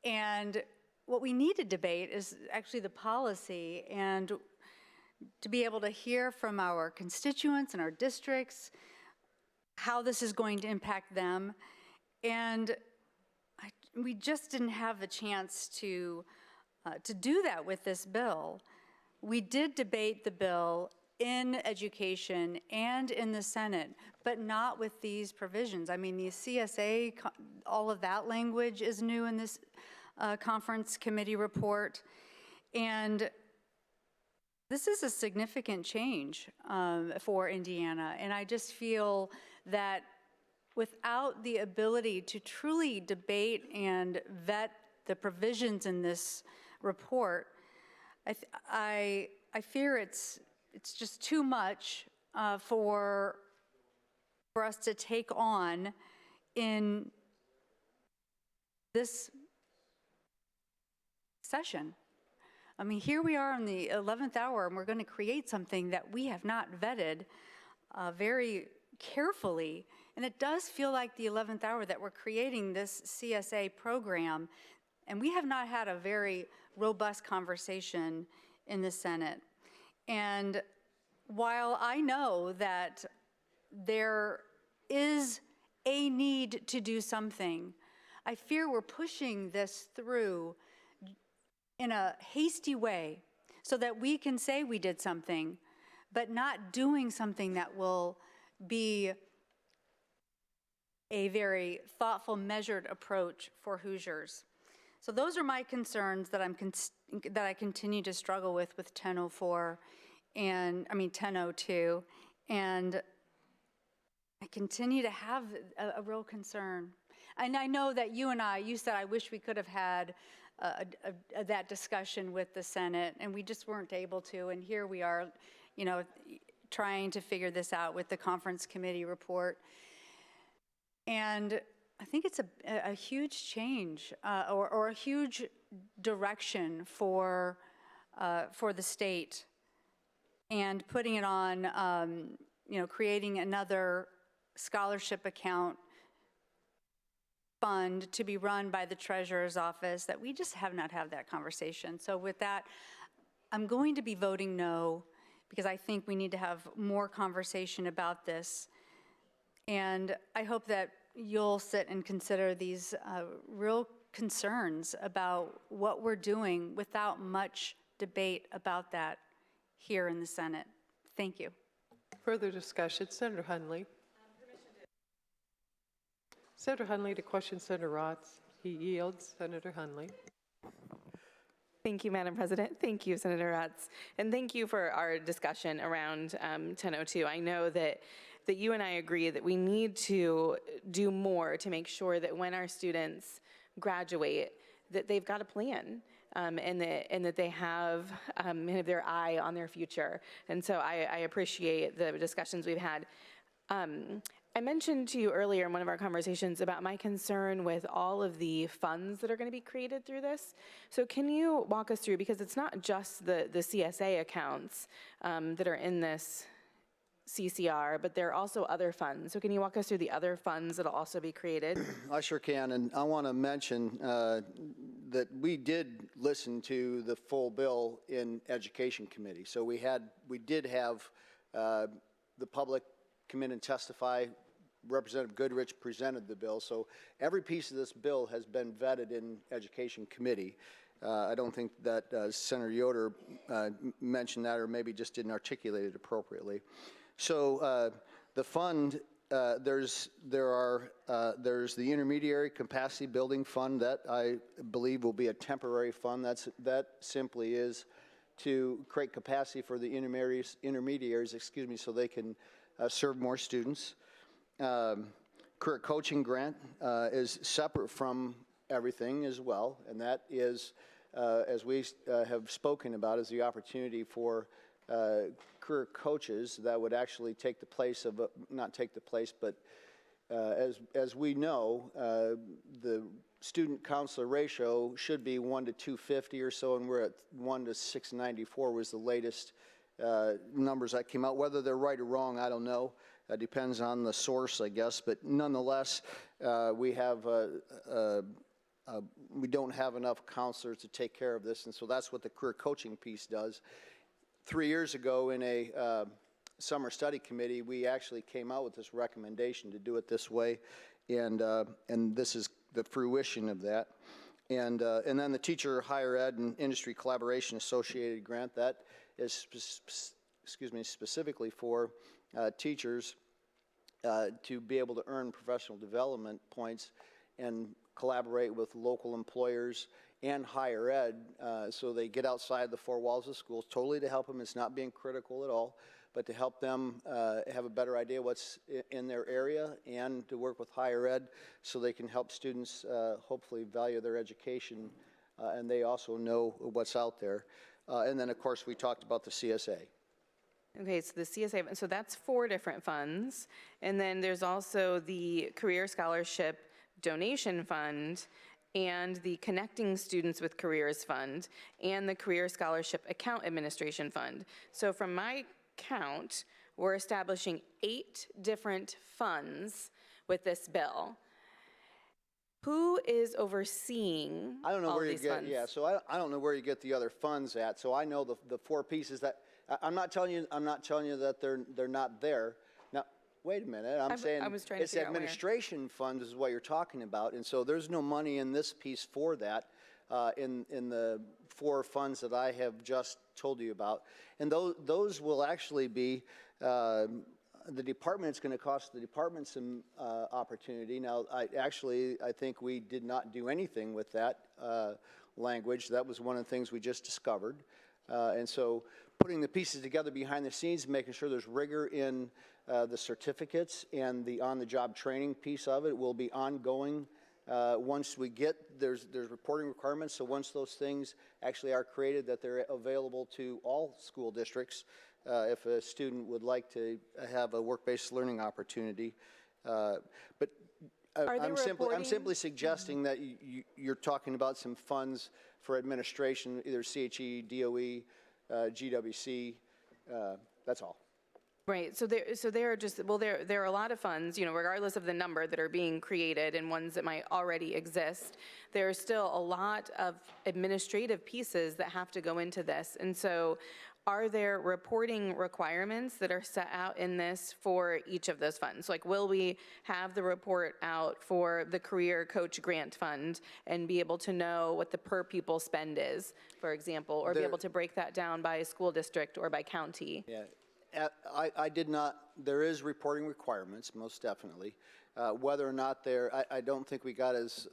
And what we need to debate is actually the policy, and to be able to hear from our constituents and our districts how this is going to impact them. And we just didn't have the chance to do that with this bill. We did debate the bill in education and in the Senate, but not with these provisions. I mean, the CSA, all of that language is new in this conference committee report. And this is a significant change for Indiana. And I just feel that without the ability to truly debate and vet the provisions in this report, I fear it's just too much for us to take on in this session. I mean, here we are in the 11th hour, and we're going to create something that we have not vetted very carefully. And it does feel like the 11th hour that we're creating this CSA program, and we have not had a very robust conversation in the Senate. And while I know that there is a need to do something. I fear we're pushing this through in a hasty way so that we can say we did something, but not doing something that will be a very thoughtful, measured approach for Hoosiers. So those are my concerns that I continue to struggle with 1004 and 1002, and I continue to have a real concern. And I know that you said, I wish we could have had that discussion with the Senate, and we just weren't able to. And here we are, trying to figure this out with the conference committee report. And I think it's a huge change or a huge direction for the state, and putting it on, creating another scholarship account fund to be run by the treasurer's office, that we just have not had that conversation. So with that, I'm going to be voting no, because I think we need to have more conversation about this. And I hope that you'll sit and consider these real concerns about what we're doing without much debate about that here in the Senate. Thank you. Further discussion, Senator Hundley. Senator Hundley to question Senator Raatz. He yields. Senator Hundley. Thank you, Madam President. Thank you, Senator Raatz. And thank you for our discussion around 1002. I know that you and I agree that we need to do more to make sure that when our students graduate, that they've got a plan, and that they have their eye on their future. And so I appreciate the discussions we've had. I mentioned to you earlier in one of our conversations about my concern with all of the funds that are going to be created through this. So can you walk us through, because it's not just the CSA accounts that are in this CCR, but there are also other funds. So can you walk us through the other funds that will also be created? I sure can, and I want to mention that we did listen to the full bill in Education Committee. So we did have the public come in and testify. Representative Goodrich presented the bill. So every piece of this bill has been vetted in Education Committee. I don't think that Senator Yoder mentioned that, or maybe just didn't articulate it appropriately. So the fund, there's the intermediary capacity building fund that I believe will be a temporary fund. That simply is to create capacity for the intermediaries, so they can serve more students. Career coaching grant is separate from everything as well, and that is, as we have spoken about, is the opportunity for career coaches that would actually take the place of, not take the place, but as we know, the student counselor ratio should be 1 to 250 or so, and we're at 1 to 694 was the latest numbers that came out. Whether they're right or wrong, I don't know. Depends on the source, I guess. But nonetheless, we don't have enough counselors to take care of this, and so that's what the career coaching piece does. 3 years ago, in a summer study committee, we actually came out with this recommendation to do it this way, and this is the fruition of that. And then the teacher higher ed and industry collaboration associated grant, that is specifically for teachers to be able to earn professional development points and collaborate with local employers and higher ed, so they get outside the four walls of schools, totally to help them. It's not being critical at all, but to help them have a better idea what's in their area, and to work with higher ed so they can help students hopefully value their education, and they also know what's out there. And then, of course, we talked about the CSA. Okay, so the CSA, so that's 4 different funds. And then there's also the Career Scholarship Donation Fund, and the Connecting Students with Careers Fund, and the Career Scholarship Account Administration Fund. So from my count, we're establishing 8 different funds with this bill. Who is overseeing all these funds? Yeah, so I don't know where you get the other funds at. So I know the 4 pieces that I'm not telling you that they're not there. Now, Wait a minute, I'm saying I was trying to it's figure out where. administration funds is what you're talking about, and so there's no money in this piece for that, in the 4 funds that I have just told you about. And those will actually be, the department, it's going to cost the department some opportunity. Now, I think we did not do anything with that language. That was one of the things we just discovered. And so putting the pieces together behind the scenes, making sure there's rigor in the certificates and the on-the-job training piece of it will be ongoing. Once we get, there's reporting requirements, so once those things actually are created, that they're available to all school districts if a student would like to have a work-based learning opportunity. But I'm simply suggesting that you're talking about some funds for administration, either CHE, DOE, GWC, that's all. Right, so there are just, well, there are a lot of funds, you know, regardless of the number that are being created and ones that might already exist, there are still a lot of administrative pieces that have to go into this. And so are there reporting requirements that are set out in this for each of those funds? Like, will we have the report out for the Career Coach Grant Fund and be able to know what the per pupil spend is, for example, or be able to break that down by school district or by county? Yeah. I did not, there is reporting requirements, most definitely. Whether or not I don't think we got as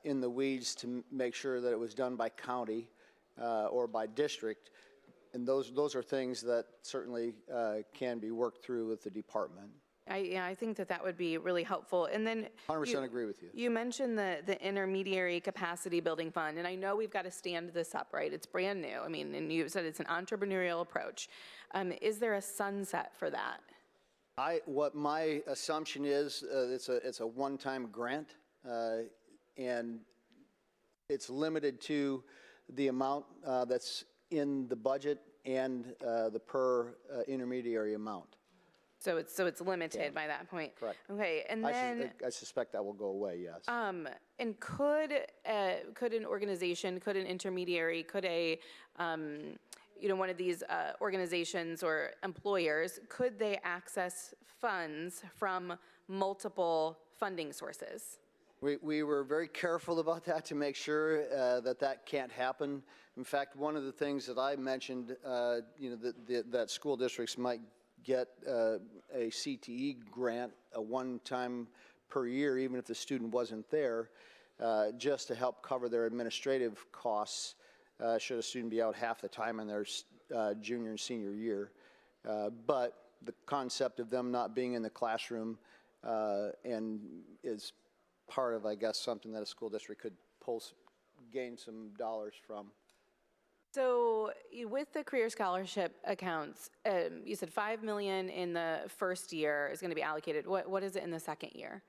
in the weeds to make sure that it was done by county or by district. And those are things that certainly can be worked through with the department. I think that would be really helpful. And then 100% agree with you. You mentioned the intermediary capacity building fund, and I know we've got to stand this up, right? It's brand new. I mean, and you said it's an entrepreneurial approach. Is there a sunset for that? What my assumption is, it's a one-time grant, and it's limited to the amount that's in the budget and the per intermediary amount. So it's limited by that point. Correct. Okay, and then I suspect that will go away. Yes. And could an organization, could an intermediary, could a one of these organizations or employers, could they access funds from multiple funding sources? We were very careful about that to make sure that can't happen. In fact, one of the things that I mentioned, that school districts might get a CTE grant, a one-time per year, even if the student wasn't there, just to help cover their administrative costs should a student be out half the time in their junior and senior year. But the concept of them not being in the classroom and is part of, I guess, something that a school district could gain some dollars from. So with the career scholarship accounts, you said $5 million in the first year is going to be allocated. What is it in the second year?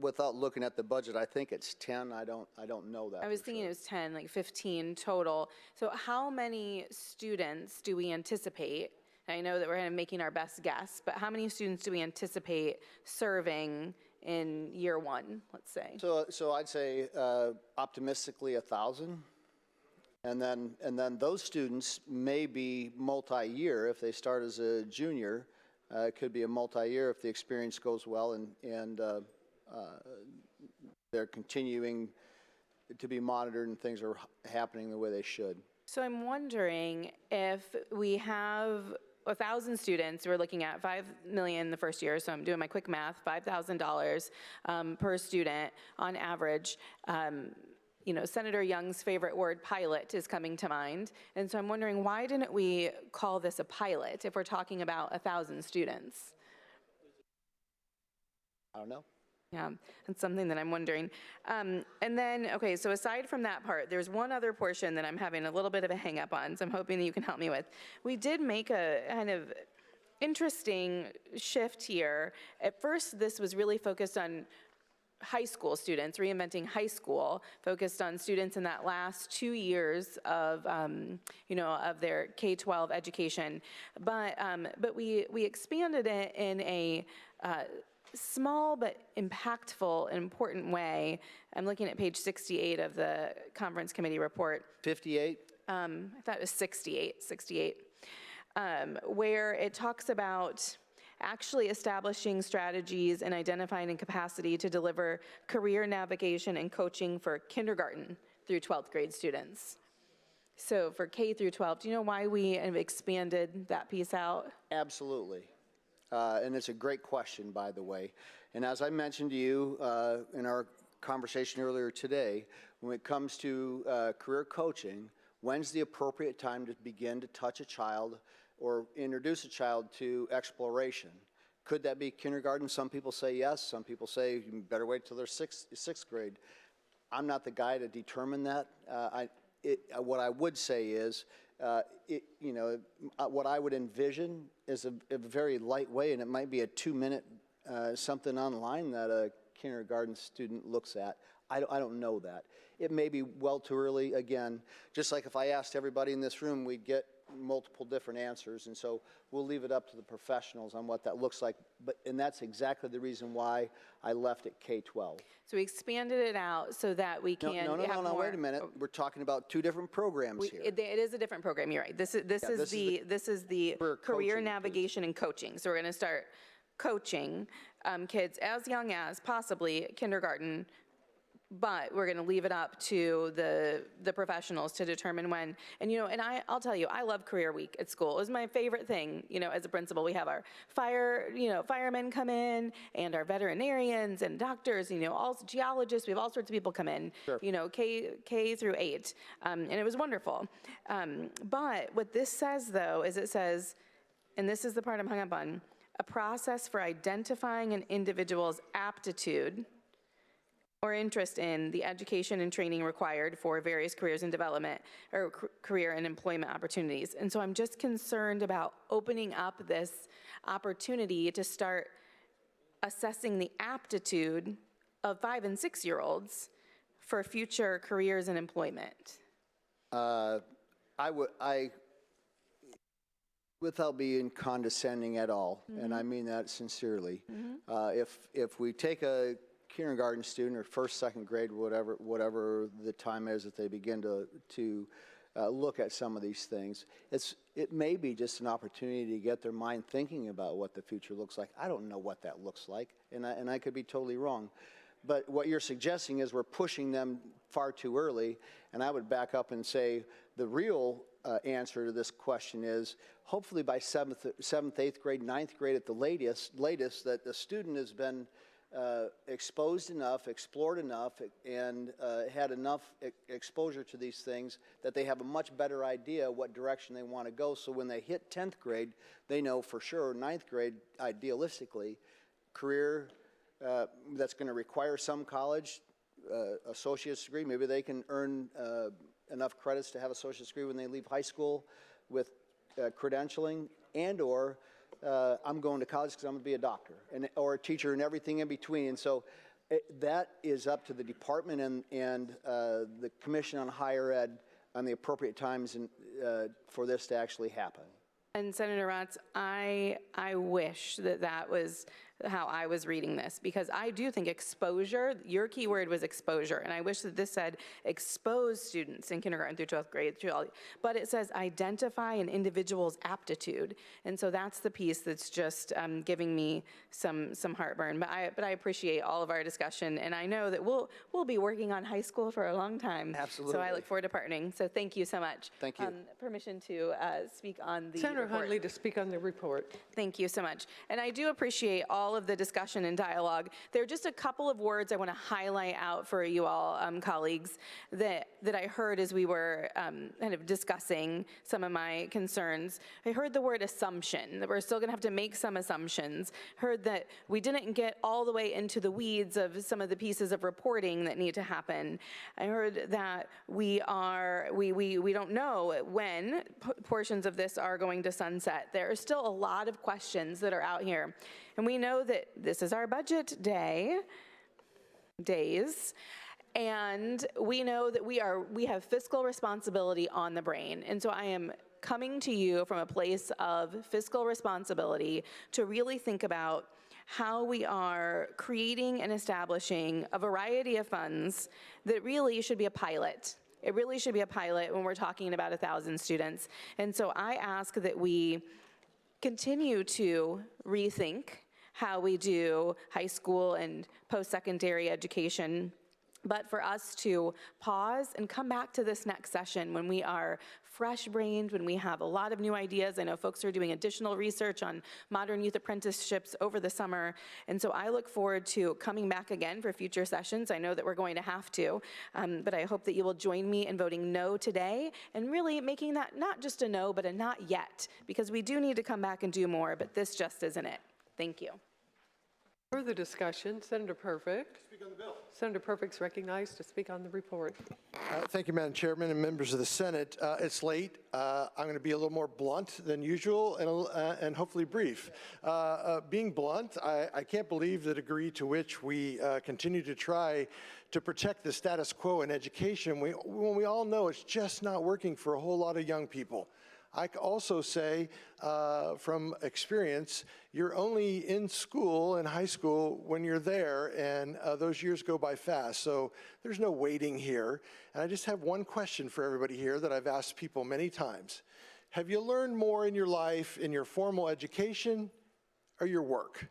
Without looking at the budget, I think it's 10. I don't know that. I was thinking it was 10, like 15 total. So how many students do we anticipate? I know that we're kind of making our best guess, but how many students do we anticipate serving in year one, let's say? So I'd say optimistically 1,000. And then those students may be multi-year if they start as a junior. It could be a multi-year if the experience goes well and they're continuing to be monitored and things are happening the way they should. So I'm wondering if we have 1,000 students, we're looking at $5 million the first year, so I'm doing my quick math, $5,000 per student on average. Senator Young's favorite word, pilot, is coming to mind. And so I'm wondering, why didn't we call this a pilot if we're talking about 1,000 students? I don't know. Yeah, that's something that I'm wondering. And then, okay, so aside from that part, there's one other portion that I'm having a little bit of a hang up on, so I'm hoping that you can help me with. We did make a kind of interesting shift here. At first, this was really focused on high school students, reinventing high school, focused on students in that last 2 years of, of their K-12 education. But we expanded it in a small but impactful and important way. I'm looking at page 68 of the conference committee report. 58? I thought it was 68, where it talks about actually establishing strategies and identifying a capacity to deliver career navigation and coaching for kindergarten through 12th grade students. So for K through 12, do you know why we have expanded that piece out? Absolutely. And it's a great question, by the way. And as I mentioned to you in our conversation earlier today, when it comes to career coaching, when's the appropriate time to begin to touch a child or introduce a child to exploration? Could that be kindergarten? Some people say yes. Some people say you better wait till they're sixth grade. I'm not the guy to determine that. What I would say is, what I would envision is a very light way, and it might be a 2-minute something online that a kindergarten student looks at. I don't know that. It may be well too early. Again, just like if I asked everybody in this room, we'd get multiple different answers, and so we'll leave it up to the professionals on what that looks like. And that's exactly the reason why I left at K-12. So we expanded it out so that we can No, wait a minute. We're talking about two different programs here. It is a different program, you're right. This is the career navigation and coaching. So we're going to start coaching kids as young as possibly kindergarten, but we're going to leave it up to the professionals to determine when. And I'll tell you, I love Career Week at school. It was my favorite thing. As a principal, we have our firemen come in, and our veterinarians and doctors. All geologists. We have all sorts of people come in. Sure. K through 8, and it was wonderful. But what this says, though, is it says, and this is the part I'm hung up on, a process for identifying an individual's aptitude or interest in the education and training required for various careers and development or career and employment opportunities. And so I'm just concerned about opening up this opportunity to start assessing the aptitude of 5- and 6-year-olds for future careers and employment. Without being condescending at all, and I mean that sincerely, if we take a kindergarten student or first, second grade, whatever the time is that they begin to look at some of these things, it may be just an opportunity to get their mind thinking about what the future looks like. I don't know what that looks like, and I could be totally wrong. But what you're suggesting is we're pushing them far too early, and I would back up and say the real answer to this question is hopefully by 7th, 8th grade, 9th grade at the latest that the student has been exposed enough, explored enough, and had enough exposure to these things that they have a much better idea what direction they want to go. So when they hit 10th grade, they know for sure, 9th grade, idealistically, career that's going to require some college, associate's degree. Maybe they can earn enough credits to have an associate's degree when they leave high school with credentialing, or I'm going to college because I'm going to be a doctor or a teacher and everything in between. And so that is up to the department and the Commission on Higher Ed on the appropriate times for this to actually happen. And Senator Raatz, I wish that was how I was reading this, because I do think exposure, your key word was exposure, and I wish that this said expose students in kindergarten through 12th grade, but it says identify an individual's aptitude, and so that's the piece that's just giving me some heartburn. But I appreciate all of our discussion, and I know that we'll be working on high school for a long time. Absolutely. So I look forward to partnering. So thank you so much. Thank you. Permission to speak on the Senator report. Hundley to speak on the report. Thank you so much. And I do appreciate all of the discussion and dialogue. There are just a couple of words I want to highlight out for you all, colleagues, that I heard as we were kind of discussing some of my concerns. I heard the word assumption, that we're still going to have to make some assumptions. Heard that we didn't get all the way into the weeds of some of the pieces of reporting that need to happen. I heard that we don't know when portions of this are going to sunset. There are still a lot of questions that are out here. And we know that this is our budget days, and we know that we have fiscal responsibility on the brain. And so I am coming to you from a place of fiscal responsibility to really think about how we are creating and establishing a variety of funds that really should be a pilot. It really should be a pilot when we're talking about 1,000 students. And so I ask that we continue to rethink how we do high school and post-secondary education, but for us to pause and come back to this next session when we are fresh-brained, when we have a lot of new ideas. I know folks are doing additional research on modern youth apprenticeships over the summer, and so I look forward to coming back again for future sessions. I know that we're going to have to, but I hope that you will join me in voting no today and really making that not just a no, but a not yet, because we do need to come back and do more, but this just isn't it. Thank you. Further discussion, Senator Perfect. Speak on the bill. Senator Perfect's recognized to speak on the report. Thank you, Madam Chairman and members of the Senate. It's late. I'm going to be a little more blunt than usual and hopefully brief. Being blunt, I can't believe the degree to which we continue to try to protect the status quo in education when we all know it's just not working for a whole lot of young people. I also say from experience, you're only in school, in high school, when you're there, and those years go by fast. So there's no waiting here. And I just have one question for everybody here that I've asked people many times. Have you learned more in your life, in your formal education, or your work?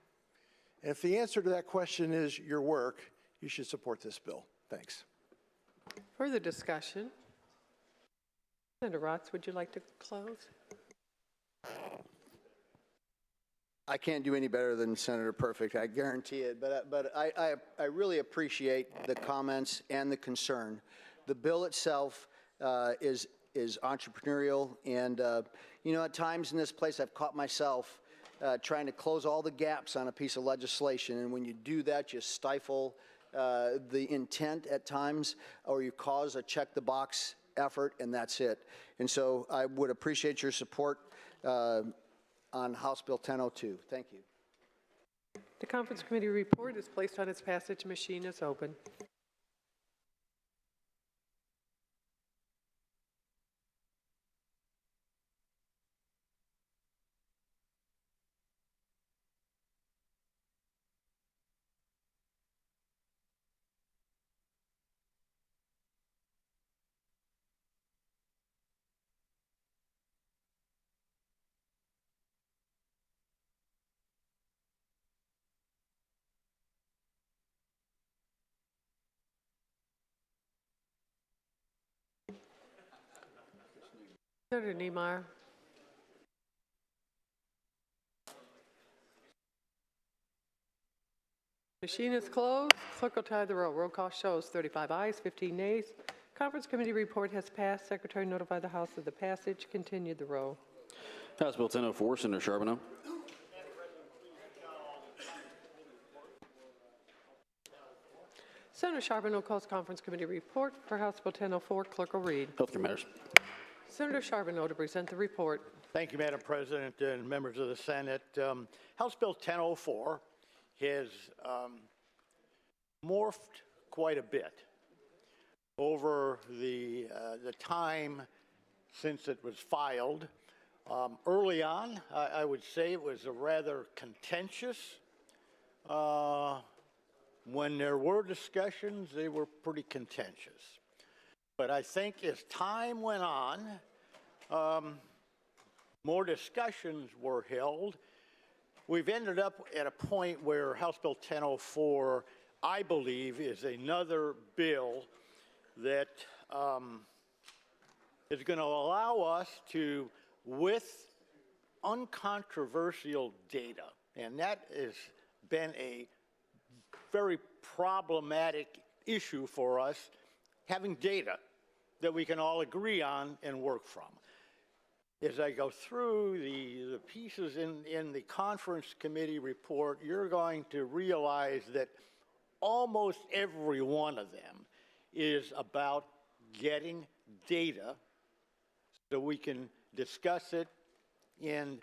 And if the answer to that question is your work, you should support this bill. Thanks. Further discussion. Senator Raatz, would you like to close? I can't do any better than Senator Perfect, I guarantee it. But I really appreciate the comments and the concern. The bill itself is entrepreneurial, and you know, at times in this place I've caught myself trying to close all the gaps on a piece of legislation, and when you do that, you stifle the intent at times, or you cause a check the box effort, and that's it. And so I would appreciate your support on House Bill 1002. Thank you. The Conference Committee report is placed on its passage. Machine is open. Senator Niemeyer. Machine is closed. Clerk will tie the roll. Roll call shows 35 ayes, 15 nays. Conference Committee report has passed. Secretary notify the House of the passage. Continue the roll. House Bill 1004, Senator Charbonneau. Senator Charbonneau calls Conference Committee report for House Bill 1004. Clerk will read. Healthcare matters. Senator Charbonneau to present the report. Thank you, Madam President and members of the Senate. House Bill 1004 has morphed quite a bit over the time since it was filed. Early on, I would say it was a rather contentious. When there were discussions, they were pretty contentious. But I think as time went on, more discussions were held. We've ended up at a point where House Bill 1004, I believe, is another bill that is going to allow us to, with uncontroversial data, and that has been a very problematic issue for us, having data that we can all agree on and work from. As I go through the pieces in the Conference Committee report, you're going to realize that almost every one of them is about getting data so we can discuss it, and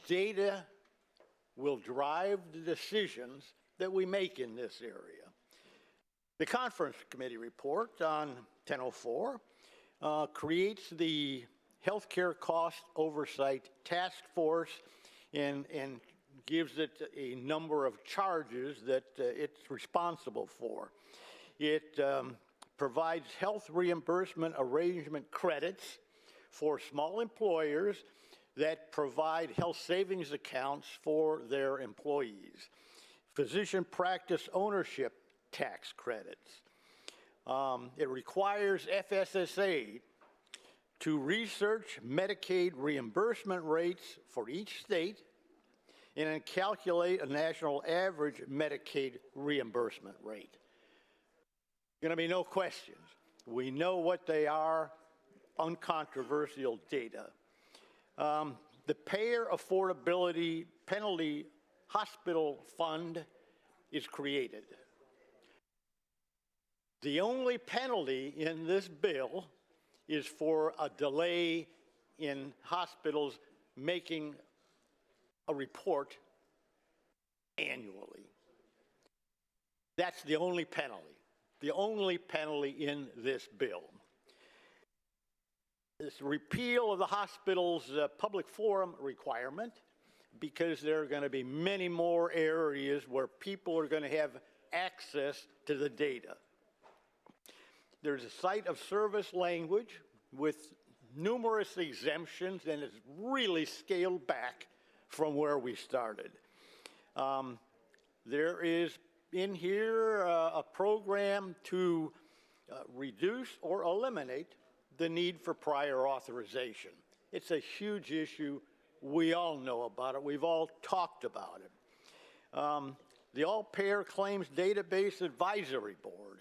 data will drive the decisions that we make in this area. The Conference Committee report on 1004 creates the Healthcare Cost Oversight Task Force and gives it a number of charges that it's responsible for. It provides health reimbursement arrangement credits for small employers that provide health savings accounts for their employees, physician practice ownership tax credits. It requires FSSA to research Medicaid reimbursement rates for each state and then calculate a national average Medicaid reimbursement rate. Going to be no questions. We know what they are, uncontroversial data. The Payer Affordability Penalty Hospital Fund is created. The only penalty in this bill is for a delay in hospitals making a report annually. That's the only penalty in this bill. This repeal of the hospital's public forum requirement, because there are going to be many more areas where people are going to have access to the data. There's a site of service language with numerous exemptions, and it's really scaled back from where we started. There is in here a program to reduce or eliminate the need for prior authorization. It's a huge issue. We all know about it. We've all talked about it. The All-Payer Claims Database Advisory Board.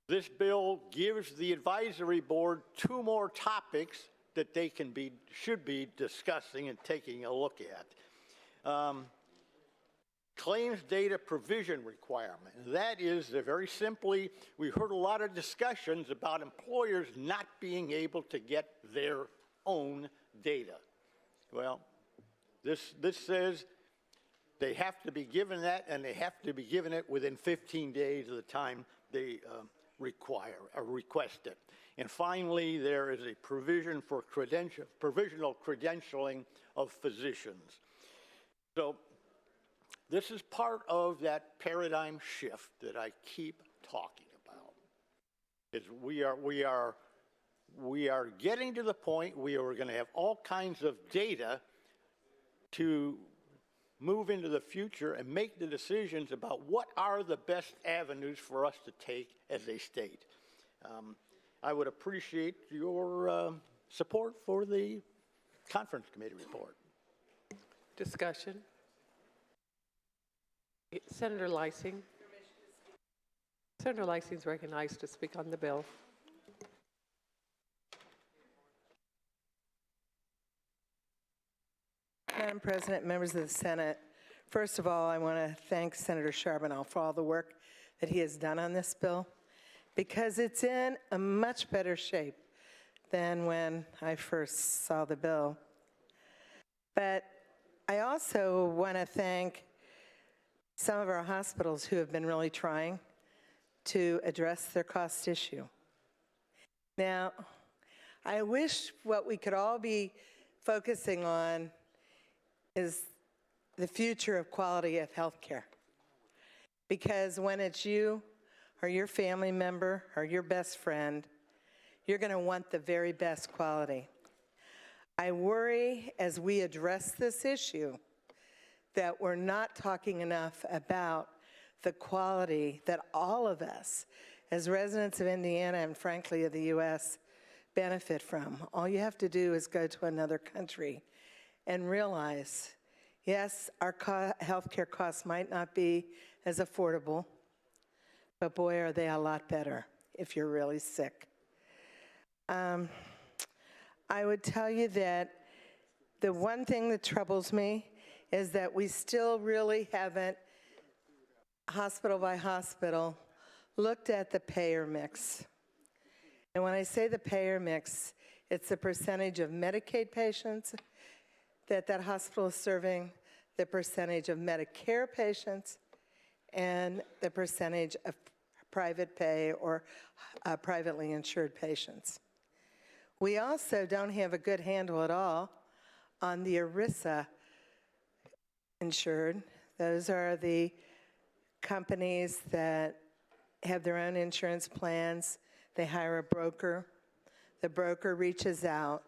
This bill gives the advisory board 2 more topics that they should be discussing and taking a look at. Claims data provision requirement. That is very simply, we heard a lot of discussions about employers not being able to get their own data. Well, this says they have to be given that, and they have to be given it within 15 days of the time they require or request it. And finally, there is a provision for provisional credentialing of physicians. So this is part of that paradigm shift that I keep talking about. Is we are getting to the point where we're going to have all kinds of data to move into the future and make the decisions about what are the best avenues for us to take as a state. I would appreciate your support for the conference committee report. Discussion. Senator Leising. Senator Leising is recognized to speak on the bill. Madam President, members of the Senate, first of all, I want to thank Senator Charbonneau for all the work that he has done on this bill, because it's in a much better shape than when I first saw the bill. But I also want to thank some of our hospitals who have been really trying to address their cost issue. Now, I wish what we could all be focusing on is the future of quality of health care. Because when it's you or your family member or your best friend, you're going to want the very best quality. I worry as we address this issue that we're not talking enough about the quality that all of us, as residents of Indiana and frankly of the U.S., benefit from. All you have to do is go to another country and realize, yes, our healthcare costs might not be as affordable, but boy, are they a lot better if you're really sick. I would tell you that the one thing that troubles me is that we still really haven't, hospital by hospital, looked at the payer mix. And when I say the payer mix, it's the percentage of Medicaid patients that hospital is serving, the percentage of Medicare patients, and the percentage of private pay or privately insured patients. We also don't have a good handle at all on the ERISA insured. Those are the companies that have their own insurance plans. They hire a broker. The broker reaches out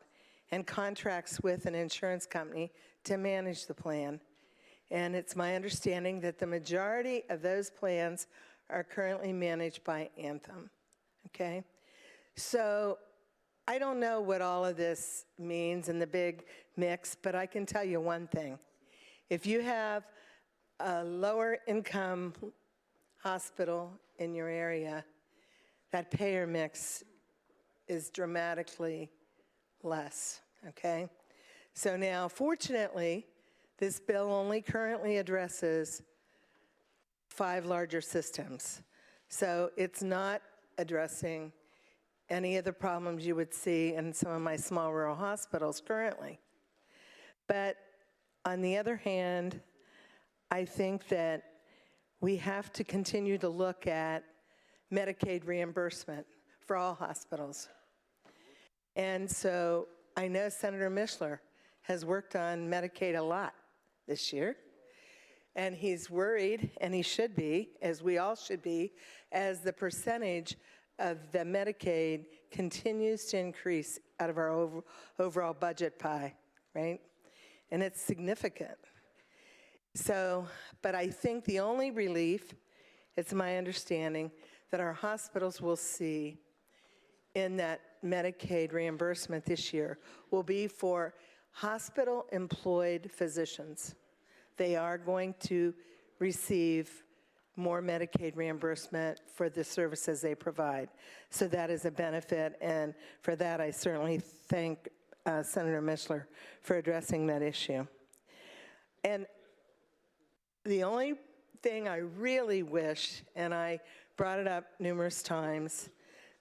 and contracts with an insurance company to manage the plan. And it's my understanding that the majority of those plans are currently managed by Anthem, okay? So I don't know what all of this means in the big mix, but I can tell you one thing. If you have a lower income hospital in your area, that payer mix is dramatically less, okay? So now, fortunately, this bill only currently addresses 5 larger systems. So it's not addressing any of the problems you would see in some of my small rural hospitals currently. But on the other hand, I think that we have to continue to look at Medicaid reimbursement for all hospitals. And so I know Senator Mishler has worked on Medicaid a lot this year, and he's worried, and he should be, as we all should be, as the percentage of the Medicaid continues to increase out of our overall budget pie, right? And it's significant. So, but I think the only relief, it's my understanding, that our hospitals will see in that Medicaid reimbursement this year will be for hospital-employed physicians. They are going to receive more Medicaid reimbursement for the services they provide. So that is a benefit, and for that I certainly thank Senator Mishler for addressing that issue. And the only thing I really wish, and I brought it up numerous times,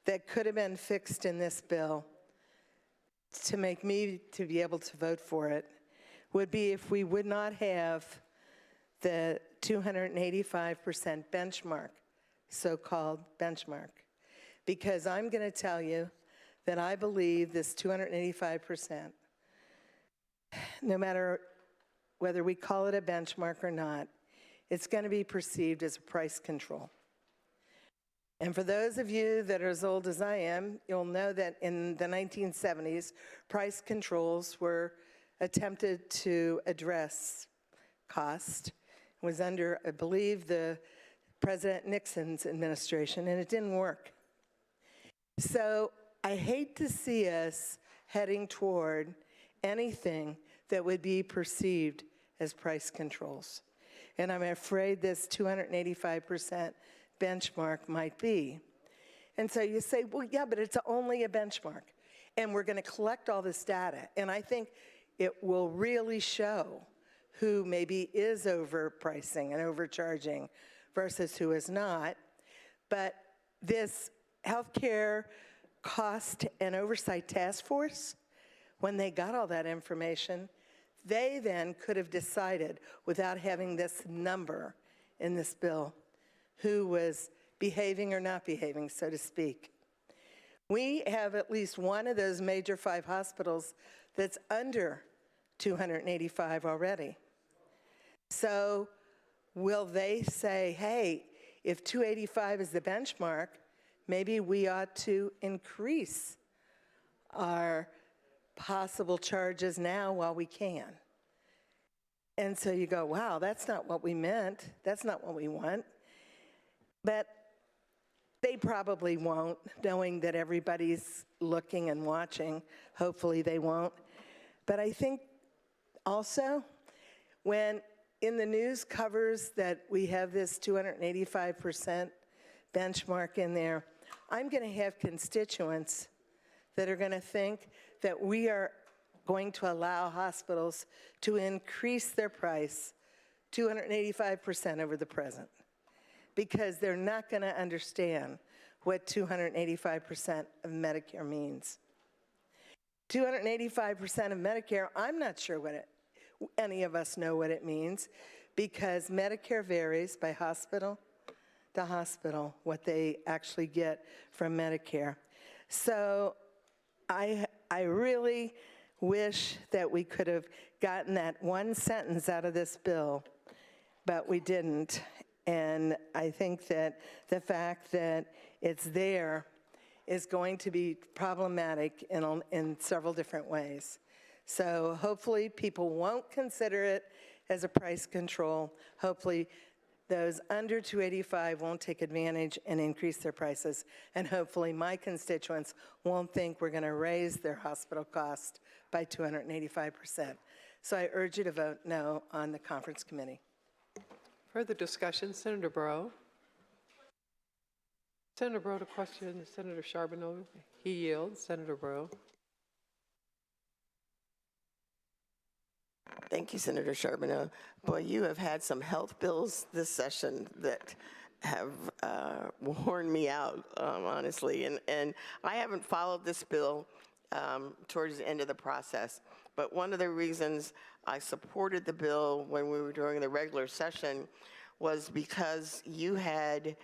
that could have been fixed in this bill to make me to be able to vote for it would be if we would not have the 285% benchmark, so-called benchmark. Because I'm going to tell you that I believe this 285%, no matter whether we call it a benchmark or not, it's going to be perceived as a price control. And for those of you that are as old as I am, you'll know that in the 1970s, price controls were attempted to address cost. It was under, I believe, the President Nixon's administration, and it didn't work. So I hate to see us heading toward anything that would be perceived as price controls. And I'm afraid this 285% benchmark might be. And so you say, well, yeah, but it's only a benchmark. And we're going to collect all this data. And I think it will really show who maybe is overpricing and overcharging versus who is not. But this healthcare cost and oversight task force, when they got all that information, they then could have decided, without having this number in this bill, who was behaving or not behaving, so to speak. We have at least one of those major 5 hospitals that's under 285 already. So will they say, hey, if 285 is the benchmark, maybe we ought to increase our possible charges now while we can? And so you go, wow, that's not what we meant. That's not what we want. But they probably won't, knowing that everybody's looking and watching. Hopefully they won't. But I think also when in the news covers that we have this 285% benchmark in there, I'm going to have constituents that are going to think that we are going to allow hospitals to increase their price 285% over the present, because they're not going to understand what 285% of Medicare means. 285% of Medicare, I'm not sure what any of us know what it means, because Medicare varies by hospital to hospital, what they actually get from Medicare. So I really wish that we could have gotten that one sentence out of this bill, but we didn't. And I think that the fact that it's there is going to be problematic in several different ways. So hopefully people won't consider it as a price control. Hopefully those under 285 won't take advantage and increase their prices. And hopefully my constituents won't think we're going to raise their hospital cost by 285%. So I urge you to vote no on the conference committee. Further discussion, Senator Breaux. Senator Breaux to question Senator Charbonneau. He yields. Senator Breaux. Thank you, Senator Charbonneau. Boy, you have had some health bills this session that have worn me out, honestly. And I haven't followed this bill towards the end of the process. But one of the reasons I supported the bill when we were doing the regular session was because you had,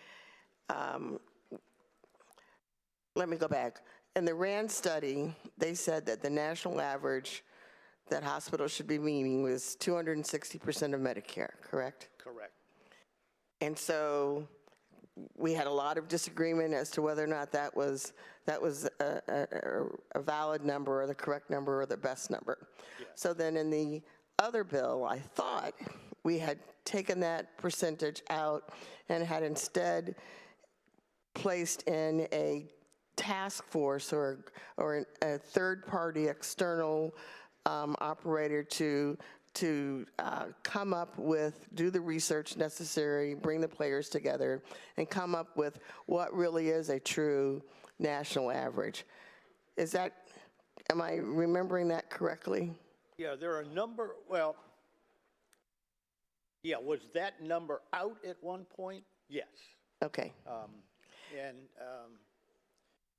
let me go back. In the RAND study, they said that the national average that hospitals should be meeting was 260% of Medicare, correct? Correct. And so we had a lot of disagreement as to whether or not that was a valid number or the correct number or the best number. Yeah. So then in the other bill, I thought we had taken that percentage out and had instead placed in a task force or a third-party external operator to come up with, do the research necessary, bring the players together, and come up with what really is a true national average. Is that, am I remembering that correctly? Yeah, there are a number, well, yeah, was that number out at one point? Yes. Okay.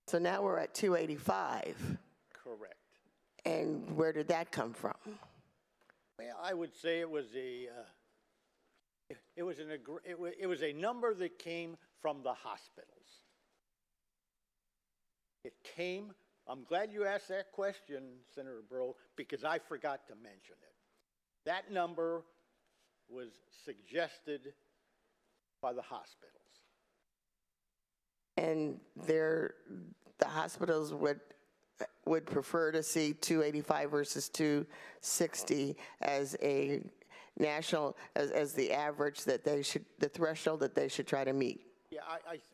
So now we're at 285. Correct. And where did that come from? Well, I would say it was a number that came from the hospitals. It came. I'm glad you asked that question, Senator Breaux, because I forgot to mention it. That number was suggested by the hospitals. And the hospitals would prefer to see 285 versus 260 as a national, as the average that they should, the threshold that they should try to meet. Yeah,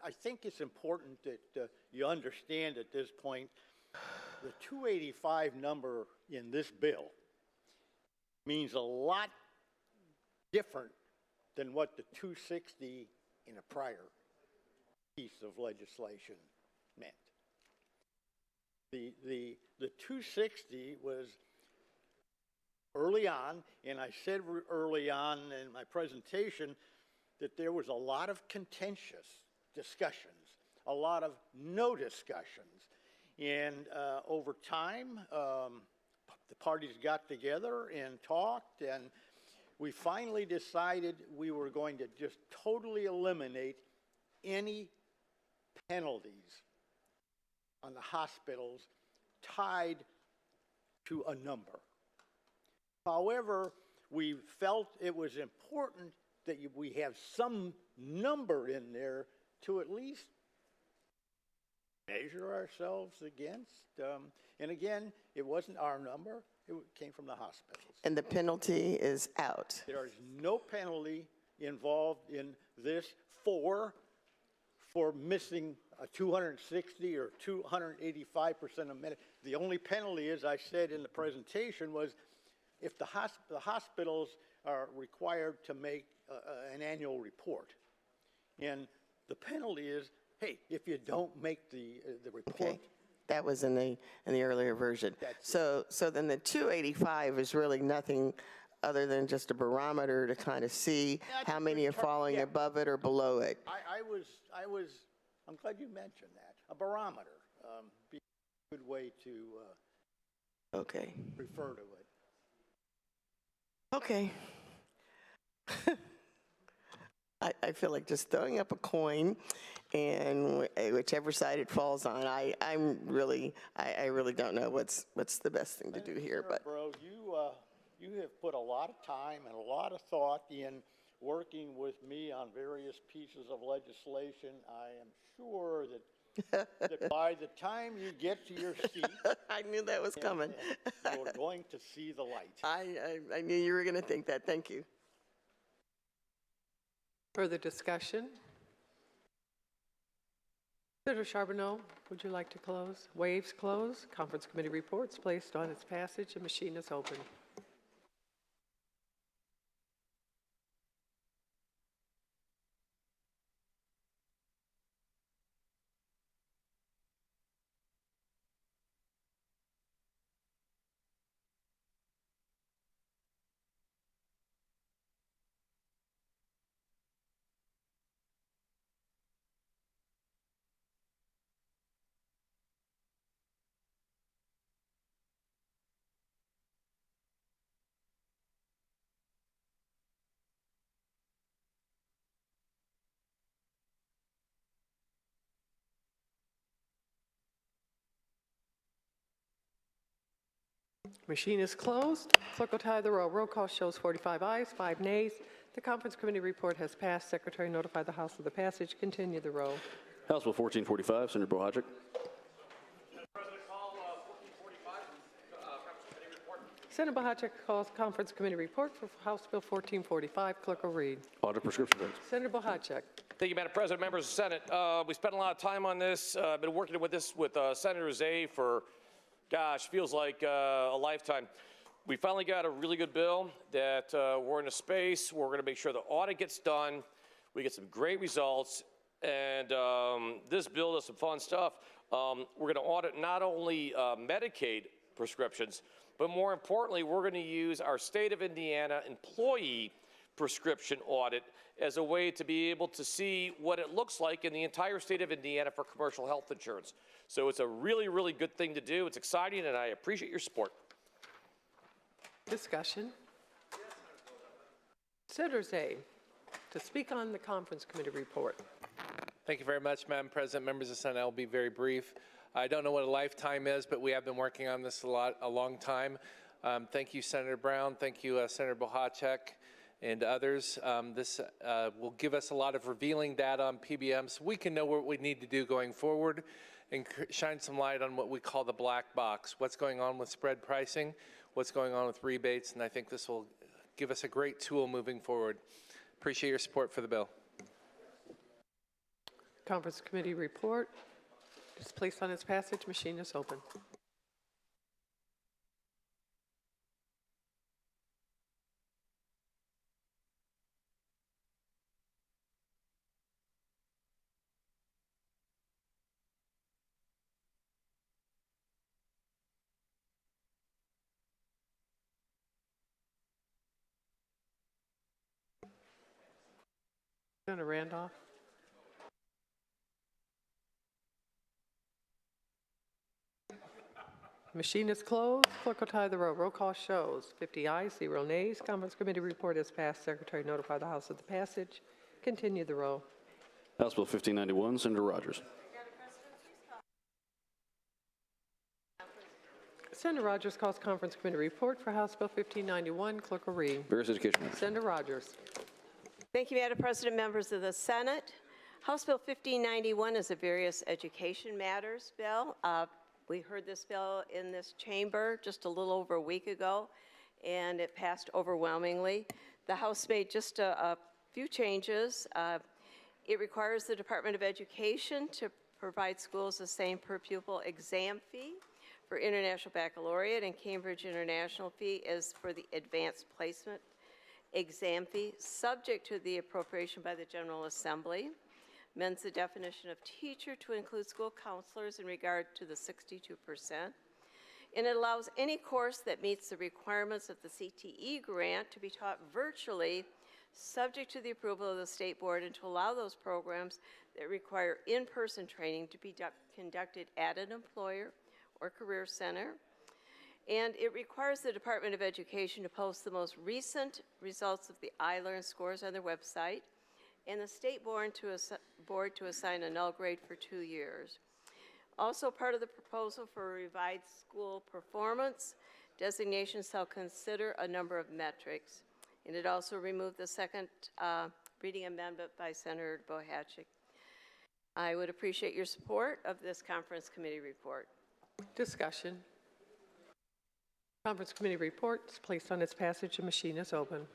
I think it's important that you understand at this point, the 285 number in this bill means a lot different than what the 260 in a prior piece of legislation meant. The 260 was early on, and I said early on in my presentation that there was a lot of contentious discussions, a lot of no discussions. And over time, the parties got together and talked, and we finally decided we were going to just totally eliminate any penalties on the hospitals tied to a number. However, we felt it was important that we have some number in there to at least measure ourselves against. And again, it wasn't our number, it came from the hospitals. And the penalty is out. There is no penalty involved in this for missing a 260 or 285% of Medicare. The only penalty, as I said in the presentation, was if the hospitals are required to make an annual report. And the penalty is, hey, if you don't make the report. Okay. That was in the earlier version. So then the 285 is really nothing other than just a barometer to kind of see how many are falling above it or below it. I'm glad you mentioned that. A barometer, be a good way to okay. refer to it. Okay. I feel like just throwing up a coin, and whichever side it falls on, I really don't know what's the best thing to do here. But bro, you have put a lot of time and a lot of thought in working with me on various pieces of legislation. I am sure that that by the time you get to your seat, I knew that was coming. you're going to see the light. I knew you were going to think that. Thank you. Further discussion? Senator Charbonneau, would you like to close? Waves close. Conference committee reports placed on its passage. The machine is open. Machine is closed. Clerk will tie the roll. Roll call shows 45 ayes, 5 nays. The conference committee report has passed. Secretary notified the House of the passage. Continue the roll. House Bill 1445, Senator Bohacic. Senator Bohacic calls conference committee report for House Bill 1445. Clerk will read. Audit prescription drugs. Senator Bohacic. Thank you, Madam President, members of the Senate. We spent a lot of time on this. I've been working with this with Senator Zay for, gosh, feels like a lifetime. We finally got a really good bill that we're in a space where we're going to make sure the audit gets done. We get some great results. And this bill does some fun stuff. We're going to audit not only Medicaid prescriptions, but more importantly, we're going to use our state of Indiana employee prescription audit as a way to be able to see what it looks like in the entire state of Indiana for commercial health insurance. So it's a really, really good thing to do. It's exciting, and I appreciate your support. Discussion. Senator Zay to speak on the conference committee report. Thank you very much, Madam President, members of the Senate. I'll be very brief. I don't know what a lifetime is, but we have been working on this a long time. Thank you, Senator Brown. Thank you, Senator Bohacic and others. This will give us a lot of revealing data on PBM so we can know what we need to do going forward and shine some light on what we call the black box, what's going on with spread pricing, what's going on with rebates, and I think this will give us a great tool moving forward. Appreciate your support for the bill. Conference committee report is placed on its passage. Machine is open. Senator Randolph. Machine is closed. Clerk will tie the roll. Roll call shows 50 ayes, 0 nays. Conference committee report is passed. Secretary notify the House of the passage. Continue the roll. House Bill 1591, Senator Rogers. Senator Rogers calls conference committee report for House Bill 1591. Clerk will read. Various education matters. Senator Rogers. Thank you, Madam President, members of the Senate. House Bill 1591 is a various education matters bill. We heard this bill in this chamber just a little over a week ago, and it passed overwhelmingly. The House made just a few changes. It requires the Department of Education to provide schools the same per pupil exam fee for International Baccalaureate and Cambridge International fee as for the advanced placement exam fee, subject to the appropriation by the General Assembly. Amends the definition of teacher to include school counselors in regard to the 62%. And it allows any course that meets the requirements of the CTE grant to be taught virtually, subject to the approval of the state board, and to allow those programs that require in-person training to be conducted at an employer or career center. And it requires the Department of Education to post the most recent results of the iLearn scores on their website, and the state board to assign a null grade for 2 years. Also part of the proposal for revised school performance, designation shall consider a number of metrics. And it also removed the second reading amendment by Senator Bohacic. I would appreciate your support of this conference committee report. Discussion. Conference committee report is placed on its passage. The machine is open.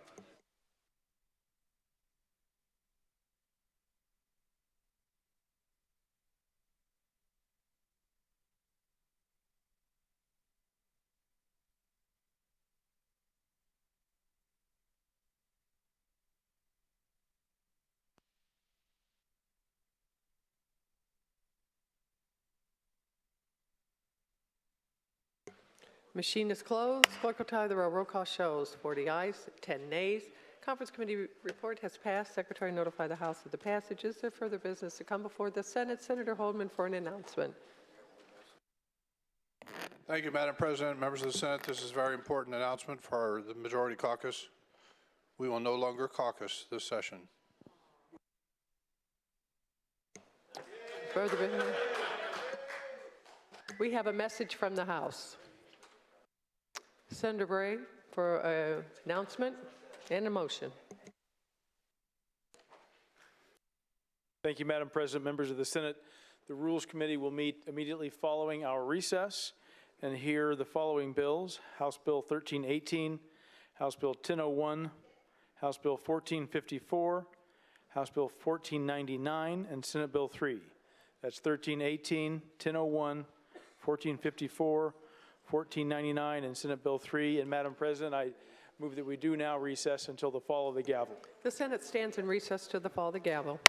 Machine is closed. Clerk will tally the roll. Roll call shows 40 ayes, 10 nays. Conference committee report has passed. Secretary notify the House of the passage. Is there further business to come before the Senate? Senator Holdman for an announcement. Thank you, Madam President, members of the Senate. This is a very important announcement for the Majority Caucus. We will no longer caucus this session. Further business? We have a message from the House. Senator Bray for an announcement and a motion. Thank you, Madam President, members of the Senate. The Rules Committee will meet immediately following our recess and hear the following bills: House Bill 1318, House Bill 1001, House Bill 1454, House Bill 1499, and Senate Bill 3. That's 1318, 1001, 1454, 1499, and Senate Bill 3. And Madam President, I move that we do now recess until the fall of the gavel. The Senate stands in recess to the fall of the gavel.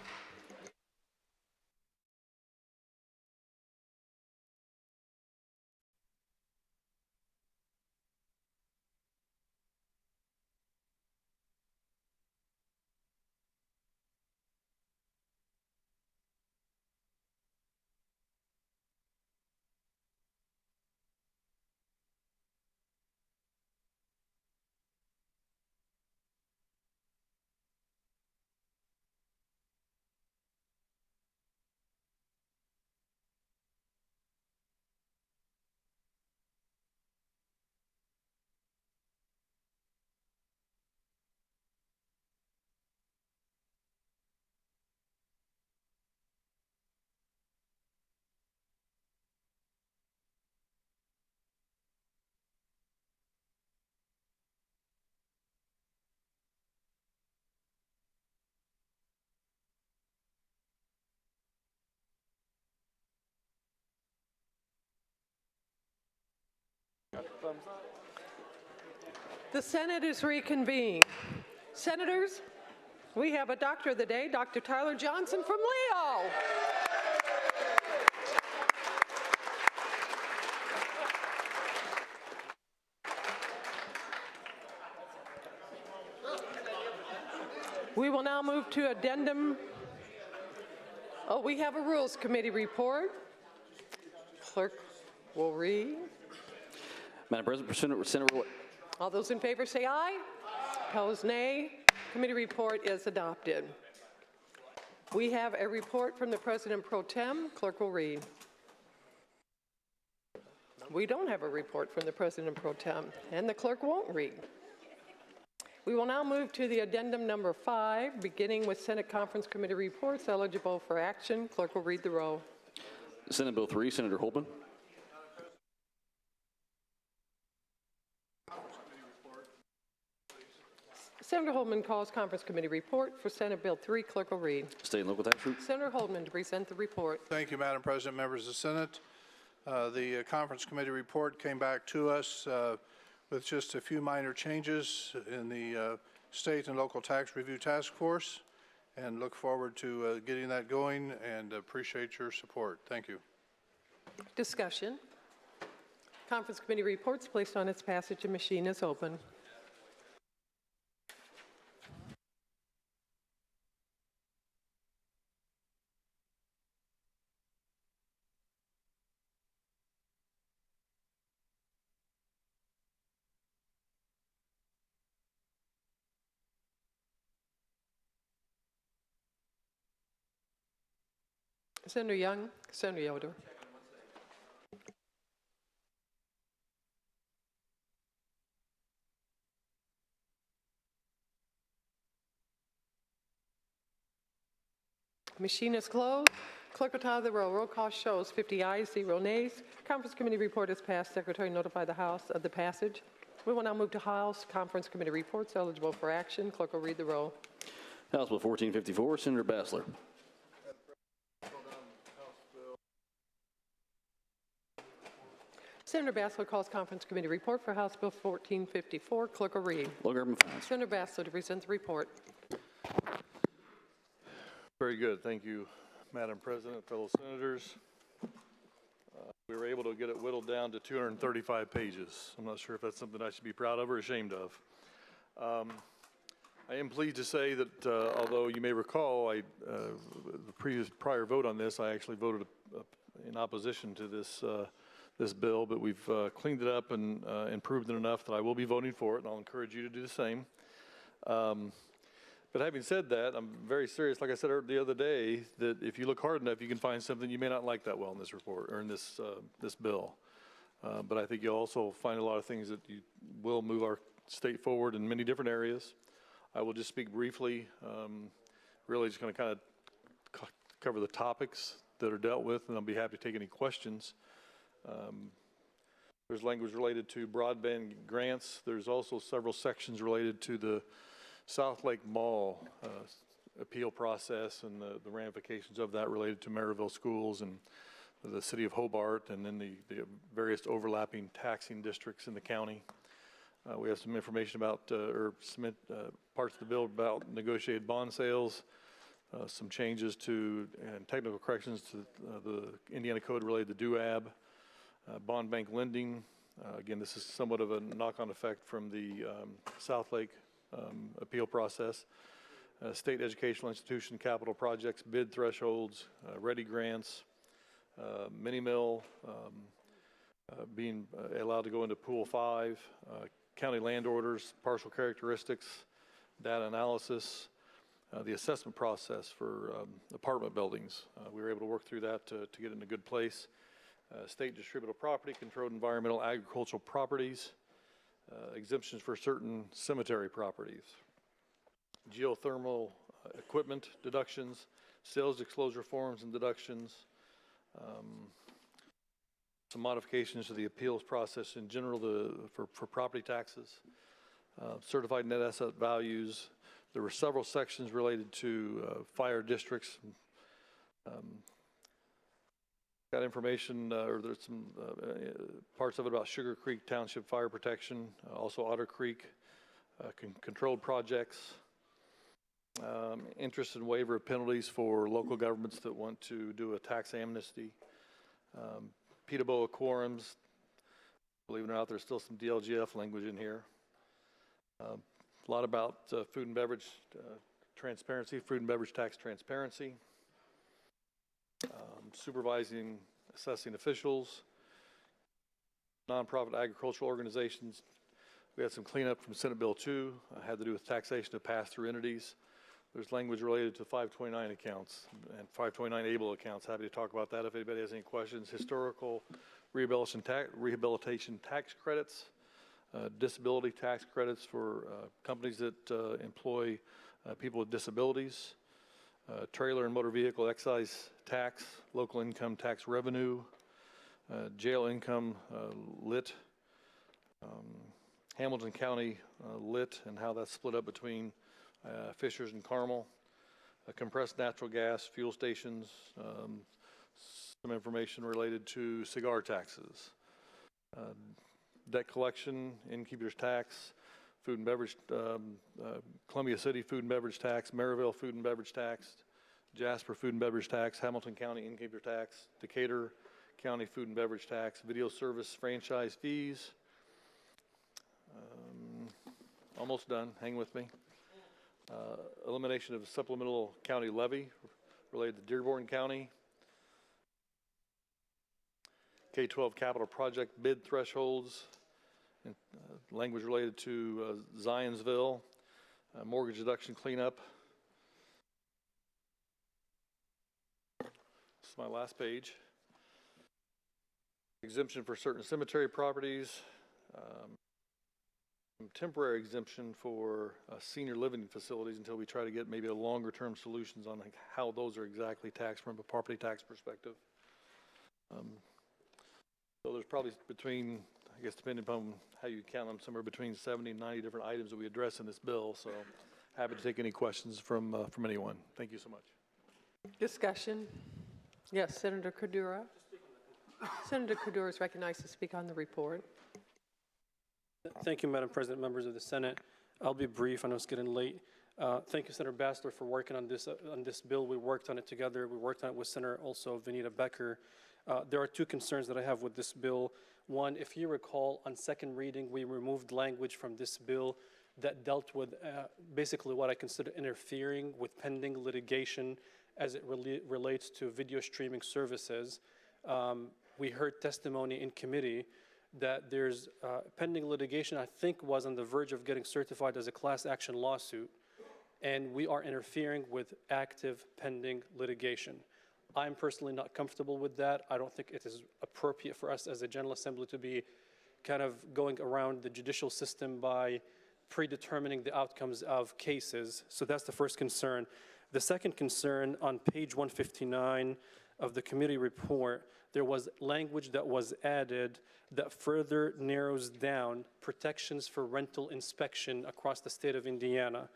The Senate is reconvened. Senators, we have a doctor of the day, Dr. Tyler Johnson from Leo. We will now move to addendum. Oh, we have a Rules Committee report. Clerk will read. Madam President, Senator. All those in favor say aye. Opposed, nay. Committee report is adopted. We have a report from the President Pro Tem. Clerk will read. We don't have a report from the President Pro Tem, and the clerk won't read. We will now move to the addendum number 5, beginning with Senate Conference Committee reports eligible for action. Clerk will read the roll. Senate Bill 3, Senator Holdman. Senator Holdman calls Conference Committee report for Senate Bill 3. Clerk will read. State and local tax rate. Senator Holdman to present the report. Thank you, Madam President, members of the Senate. The Conference Committee report came back to us with just a few minor changes in the State and Local Tax Review Task Force, and look forward to getting that going and appreciate your support. Thank you. Discussion. Conference Committee reports placed on its passage. The machine is open. Senator Young, Senator Yoder. Machine is closed. Clerk will tally the roll. Roll call shows 50 ayes, 0 nays. Conference Committee report is passed. Secretary notify the House of the passage. We will now move to House Conference Committee reports eligible for action. Clerk will read the roll. House Bill 1454, Senator Bassler. Senator Bassler calls Conference Committee report for House Bill 1454. Clerk will read. Low Government Finance. Senator Bassler to present the report. Very good. Thank you, Madam President, fellow senators. We were able to get it whittled down to 235 pages. I'm not sure if that's something I should be proud of or ashamed of. I am pleased to say that although you may recall the prior vote on this, I actually voted in opposition to this bill, but we've cleaned it up and improved it enough that I will be voting for it, and I'll encourage you to do the same. But having said that, I'm very serious, like I said the other day, that if you look hard enough, you can find something you may not like that well in this report, or in this bill. But I think you'll also find a lot of things that you will move our state forward in many different areas. I will just speak briefly, really just going to kind of cover the topics that are dealt with, and I'll be happy to take any questions. There's language related to broadband grants. There's also several sections related to the South Lake Mall appeal process and the ramifications of that related to Maryville schools and the city of Hobart, and then the various overlapping taxing districts in the county. We have some information about, or some parts of the bill about negotiated bond sales, some changes to and technical corrections to the Indiana Code related to DUAB, bond bank lending. Again, this is somewhat of a knock-on effect from the South Lake appeal process. State educational institution capital projects, bid thresholds, ready grants, mini mill being allowed to go into pool 5, county land orders, partial characteristics, data analysis, the assessment process for apartment buildings. We were able to work through that to get it in a good place. State distributable property, controlled environmental agricultural properties, exemptions for certain cemetery properties, geothermal equipment deductions, sales disclosure forms and deductions, some modifications to the appeals process in general for property taxes, certified net asset values. There were several sections related to fire districts. Got information, or there's some parts of it about Sugar Creek Township fire protection, also Otter Creek controlled projects, interest and waiver of penalties for local governments that want to do a tax amnesty, PETA-BOA quorums. Believe it or not, there's still some DLGF language in here. A lot about food and beverage transparency, food and beverage tax transparency. Supervising, assessing officials, nonprofit agricultural organizations. We had some cleanup from Senate Bill 2, had to do with taxation of pass-through entities. There's language related to 529 accounts and 529 able accounts. Happy to talk about that if anybody has any questions. Historical rehabilitation tax credits, disability tax credits for companies that employ people with disabilities. Trailer and motor vehicle excise tax, local income tax revenue, jail income lit, Hamilton County lit and how that's split up between Fishers and Carmel, compressed natural gas, fuel stations, some information related to cigar taxes, debt collection, innkeeper's tax, food and beverage, Columbia City food and beverage tax, Maryville food and beverage tax, Jasper food and beverage tax, Hamilton County innkeeper tax, Decatur County food and beverage tax, video service franchise fees. Almost done, hang with me. Elimination of supplemental county levy related to Dearborn County. K-12 capital project bid thresholds. Language related to Zionsville, mortgage deduction cleanup. This is my last page. Exemption for certain cemetery properties. temporary exemption for senior living facilities until we try to get maybe a longer-term solutions on like how those are exactly taxed from a property tax perspective. So there's probably between, I guess depending upon how you count them, somewhere between 70 and 90 different items that we address in this bill. So happy to take any questions from anyone. Thank you so much. Discussion. Yes, Senator Qaddoura. Senator Qaddoura is recognized to speak on the report. Thank you, Madam President, members of the Senate. I'll be brief. I know it's getting late. Thank you, Senator Bassler, for working on this bill. We worked on it together. We worked on it with Senator also Vanita Becker. There are two concerns that I have with this bill. One, if you recall, on second reading, we removed language from this bill that dealt with basically what I consider interfering with pending litigation as it relates to video streaming services. We heard testimony in committee that there's pending litigation, I think was on the verge of getting certified as a class action lawsuit, and we are interfering with active pending litigation. I'm personally not comfortable with that. I don't think it is appropriate for us as a General Assembly to be kind of going around the judicial system by predetermining the outcomes of cases. So that's the first concern. The second concern, on page 159 of the committee report, there was language that was added that further narrows down protections for rental inspection across the state of Indiana.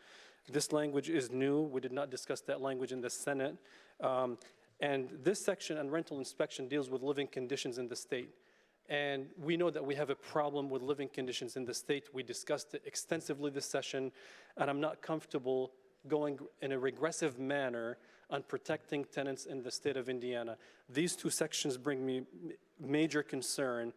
This language is new. We did not discuss that language in the Senate. And this section on rental inspection deals with living conditions in the state. And we know that we have a problem with living conditions in the state. We discussed it extensively this session, and I'm not comfortable going in a regressive manner on protecting tenants in the state of Indiana. These two sections bring me major concern,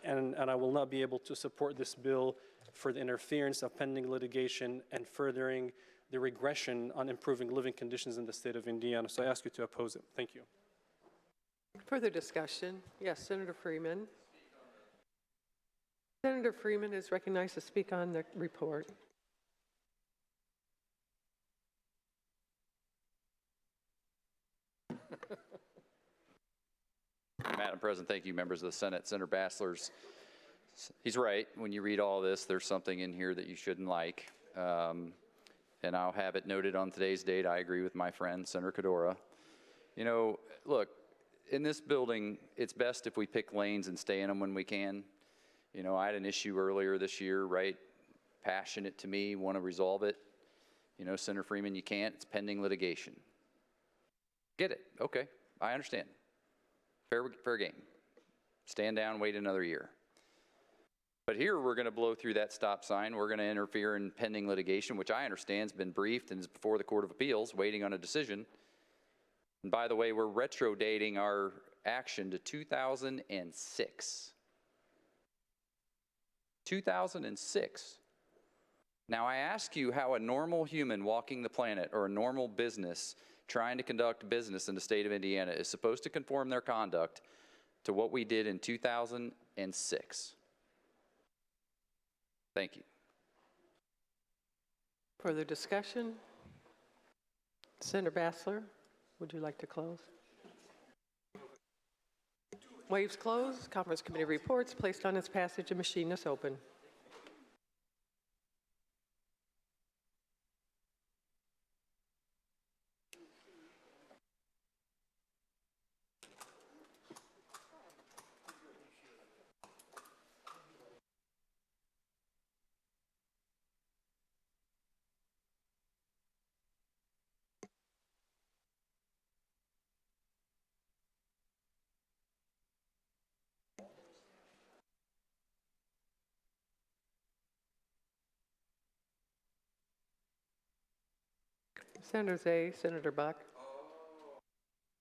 and I will not be able to support this bill for the interference of pending litigation and furthering the regression on improving living conditions in the state of Indiana. So I ask you to oppose it. Thank you. Further discussion. Yes, Senator Freeman. Senator Freeman is recognized to speak on the report. Madam President, thank you, members of the Senate. Senator Bassler's, he's right. When you read all this, there's something in here that you shouldn't like. And I'll have it noted on today's date, I agree with my friend, Senator Qaddoura. You know, look, in this building, it's best if we pick lanes and stay in them when we can. You know, I had an issue earlier this year, right? Passionate to me, want to resolve it. You know, Senator Freeman, you can't. It's pending litigation. Get it. Okay. I understand. Fair game. Stand down, wait another year. But here we're going to blow through that stop sign. We're going to interfere in pending litigation, which I understand has been briefed and is before the Court of Appeals, waiting on a decision. And by the way, we're retro-dating our action to 2006. 2006. Now I ask you how a normal human walking the planet or a normal business trying to conduct business in the state of Indiana is supposed to conform their conduct to what we did in 2006. Thank you. Further discussion? Senator Bassler, would you like to close? Waves closed. Conference committee reports placed on its passage. A machine is open. Senator Zay, Senator Buck.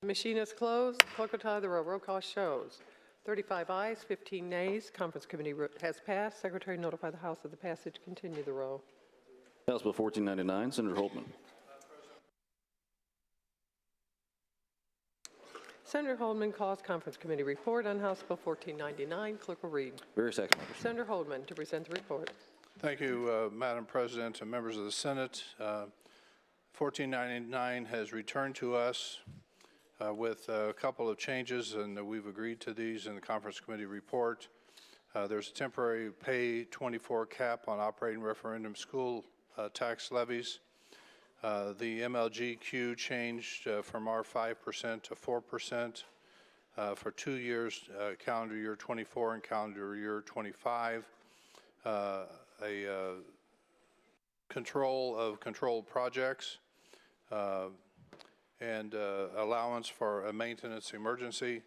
The machine is closed. Clerk will tally the roll. Roll call shows 35 ayes, 15 nays. Conference committee has passed. Secretary notify the House of the passage. Continue the roll. House Bill 1499, Senator Holdman. Senator Holdman calls conference committee report on House Bill 1499. Clerk will read. Various action members. Senator Holdman to present the report. Thank you, Madam President and members of the Senate. 1499 has returned to us with a couple of changes, and we've agreed to these in the conference committee report. There's a temporary pay 24 cap on operating referendum school tax levies. The MLGQ changed from our 5% to 4% for 2 years, calendar year 24 and calendar year 25. Control of controlled projects and allowance for a maintenance emergency.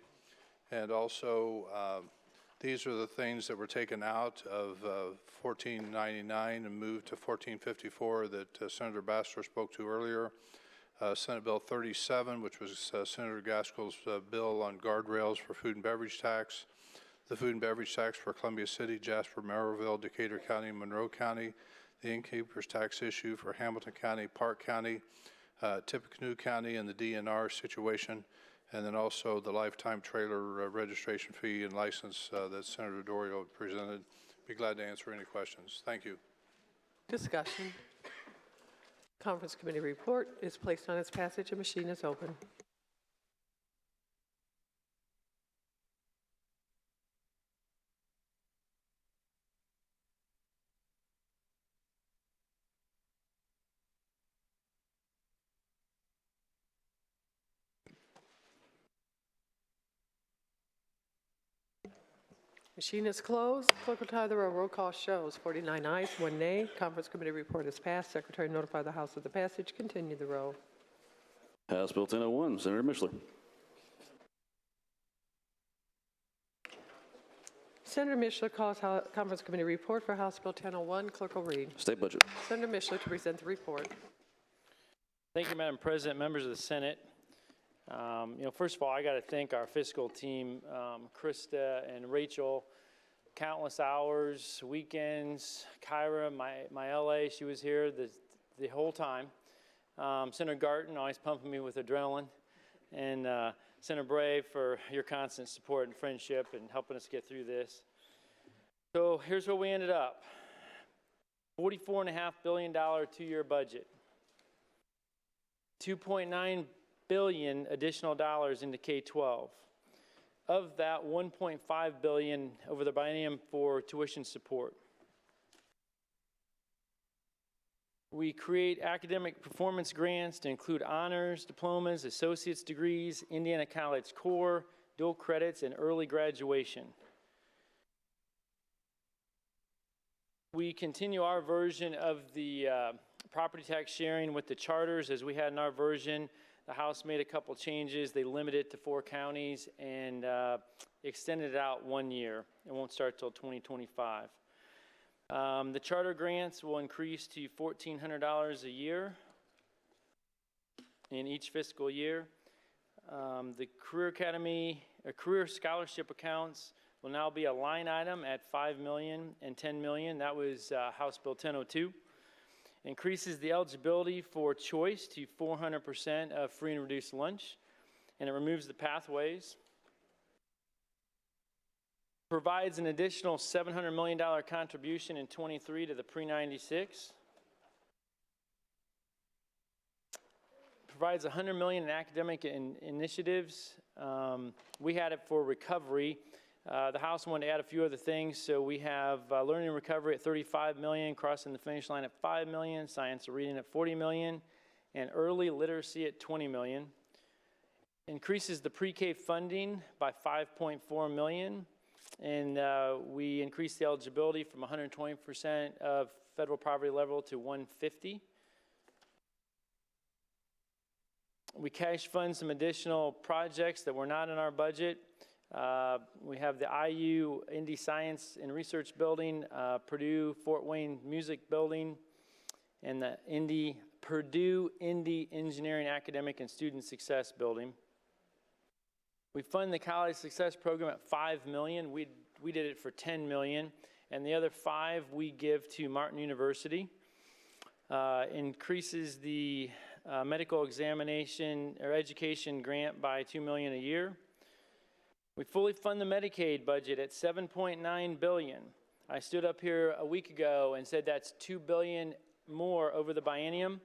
And also, these are the things that were taken out of 1499 and moved to 1454 that Senator Bassler spoke to earlier. Senate Bill 37, which was Senator Gaskell's bill on guardrails for food and beverage tax. The food and beverage tax for Columbia City, Jasper, Merrillville, Decatur County, and Monroe County. The innkeeper's tax issue for Hamilton County, Park County, Tippecanoe County, and the DNR situation. And then also the lifetime trailer registration fee and license that Senator Dorio presented. Be glad to answer any questions. Thank you. Discussion. Conference committee report is placed on its passage. A machine is open. Machine is closed. Clerk will tie the roll. Roll call shows 49 ayes, 1 nay. Conference committee report is passed. Secretary notify the House of the passage. Continue the roll. House Bill 1001, Senator Mishler. Senator Mishler calls Conference Committee report for House Bill 1001. Clerk will read. State budget. Senator Mishler to present the report. Thank you, Madam President, members of the Senate. First of all, I got to thank our fiscal team, Krista and Rachel. Countless hours, weekends. Kyra, my LA, she was here the whole time. Senator Garton always pumping me with adrenaline, and Senator Bray for your constant support and friendship and helping us get through this. So here's where we ended up. $44.5 billion two-year budget. $2.9 billion additional dollars into K-12. Of that, $1.5 billion over the biennium for tuition support. We create academic performance grants to include honors, diplomas, associate's degrees, Indiana College Core, dual credits, and early graduation. We continue our version of the property tax sharing with the charters as we had in our version. The House made a couple changes. They limited it to 4 counties and extended it out 1 year. It won't start until 2025. The charter grants will increase to $1,400 a year in each fiscal year. The Career Academy, career scholarship accounts will now be a line item at $5 million and $10 million. That was House Bill 1002. Increases the eligibility for choice to 400% of free and reduced lunch, and it removes the pathways. Provides an additional $700 million contribution in 23 to the pre-96. Provides $100 million in academic initiatives. We had it for recovery. The House wanted to add a few other things, so we have learning and recovery at $35 million, crossing the finish line at $5 million, science and reading at $40 million, and early literacy at $20 million. Increases the pre-K funding by $5.4 million, and we increased the eligibility from 120% of federal poverty level to 150. We cash fund some additional projects that were not in our budget. We have the IU Indy Science and Research Building, Purdue Fort Wayne Music Building, and the Purdue Indy Engineering Academic and Student Success Building. We fund the College Success Program at $5 million. We did it for $10 million, and the other $5 million we give to Martin University. Increases the medical examination or education grant by $2 million a year. We fully fund the Medicaid budget at $7.9 billion. I stood up here a week ago and said that's $2 billion more over the biennium.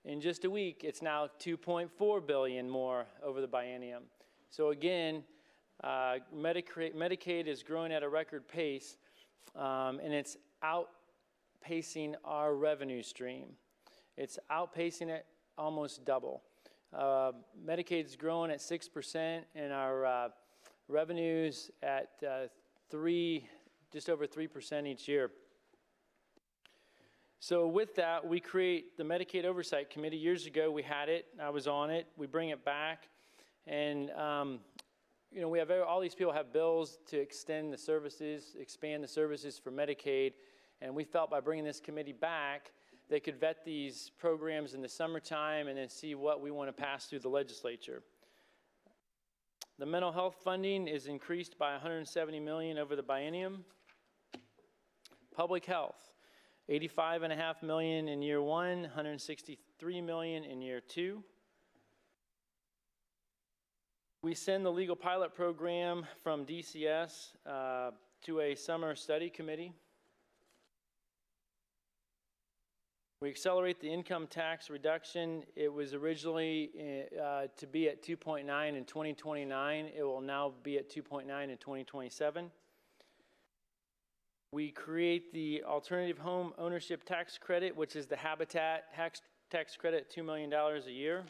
In just a week, it's now $2.4 billion more over the biennium. So again, Medicaid is growing at a record pace, and it's outpacing our revenue stream. It's outpacing it almost double. Medicaid's growing at 6%, and our revenues at just over 3% each year. So with that, we create the Medicaid Oversight Committee. Years ago, we had it. I was on it. We bring it back, and you know, we have all these people have bills to extend the services, expand the services for Medicaid, and we felt by bringing this committee back, they could vet these programs in the summertime and then see what we want to pass through the legislature. The mental health funding is increased by $170 million over the biennium. Public health, $85.5 million in year one, $163 million in year two. We send the legal pilot program from DCS to a summer study committee. We accelerate the income tax reduction. It was originally to be at 2.9 in 2029. It will now be at 2.9 in 2027. We create the alternative home ownership tax credit, which is the habitat tax credit, $2 million a year.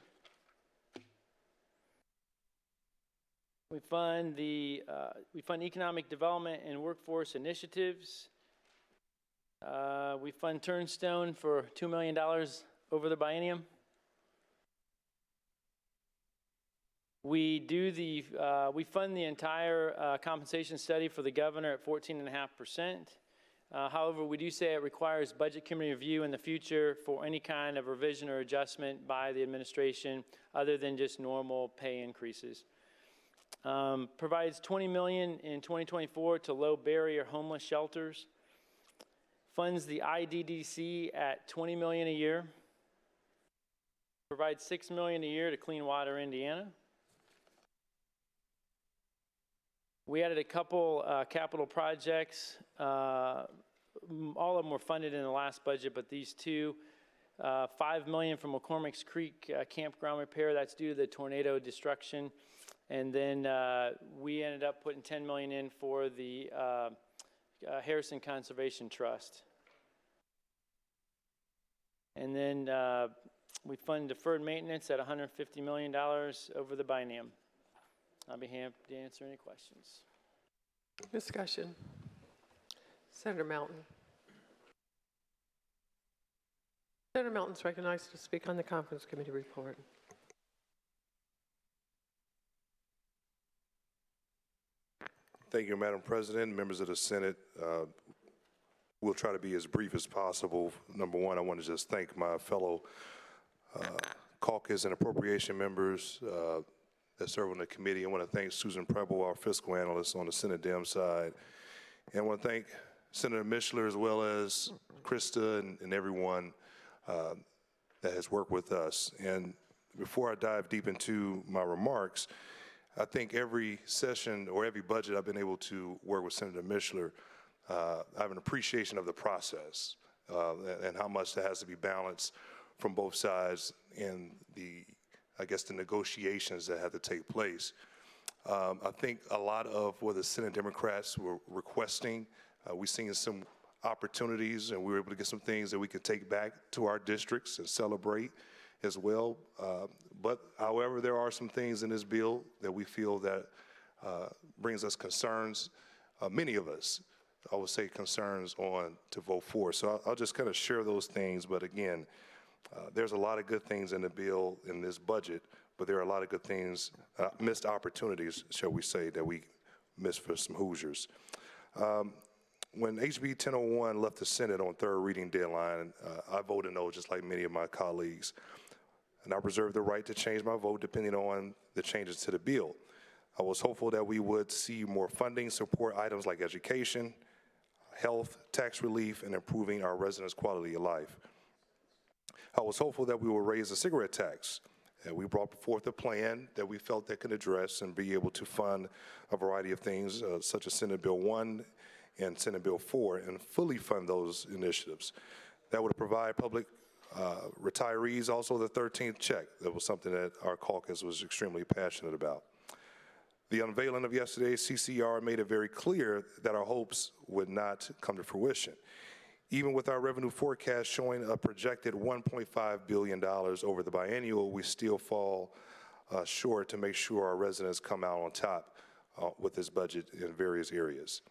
We fund economic development and workforce initiatives. We fund Turnstone for $2 million over the biennium. We fund the entire compensation study for the governor at 14.5%. However, we do say it requires budget committee review in the future for any kind of revision or adjustment by the administration other than just normal pay increases. Provides $20 million in 2024 to low barrier homeless shelters. Funds the IDDC at $20 million a year. Provides $6 million a year to Clean Water Indiana. We added a couple capital projects. All of them were funded in the last budget, but these two, $5 million from McCormick's Creek campground repair. That's due to the tornado destruction. And then we ended up putting $10 million in for the Harrison Conservation Trust. And then we fund deferred maintenance at $150 million over the biennium. I'll be happy to answer any questions. Discussion. Senator Melton. Senator Melton is recognized to speak on the conference committee report. Thank you, Madam President, members of the Senate. We'll try to be as brief as possible. Number one, I want to just thank my fellow caucus and appropriation members that serve on the committee. I want to thank Susan Preble, our fiscal analyst on the Senate Dem side. And I want to thank Senator Mishler as well as Krista and everyone that has worked with us. And before I dive deep into my remarks, I think every session or every budget I've been able to work with Senator Mishler, I have an appreciation of the process and how much that has to be balanced from both sides and I guess the negotiations that have to take place. I think a lot of what the Senate Democrats were requesting, we've seen some opportunities and we were able to get some things that we could take back to our districts and celebrate as well. But however, there are some things in this bill that we feel that brings us concerns, many of us, I would say concerns on to vote for. So I'll just kind of share those things. But again, there's a lot of good things in the bill in this budget, but there are a lot of good things, missed opportunities, shall we say, that we missed for some Hoosiers. When HB 1001 left the Senate on third reading deadline, I voted no, just like many of my colleagues. And I reserve the right to change my vote depending on the changes to the bill. I was hopeful that we would see more funding support items like education, health, tax relief, and improving our residents' quality of life. I was hopeful that we would raise the cigarette tax. And we brought forth a plan that we felt that could address and be able to fund a variety of things, such as Senate Bill 1 and Senate Bill 4, and fully fund those initiatives. That would provide public retirees also the 13th check. That was something that our caucus was extremely passionate about. The unveiling of yesterday's CCR made it very clear that our hopes would not come to fruition. Even with our revenue forecast showing a projected $1.5 billion over the biennial, we still fall short to make sure our residents come out on top with this budget in various areas.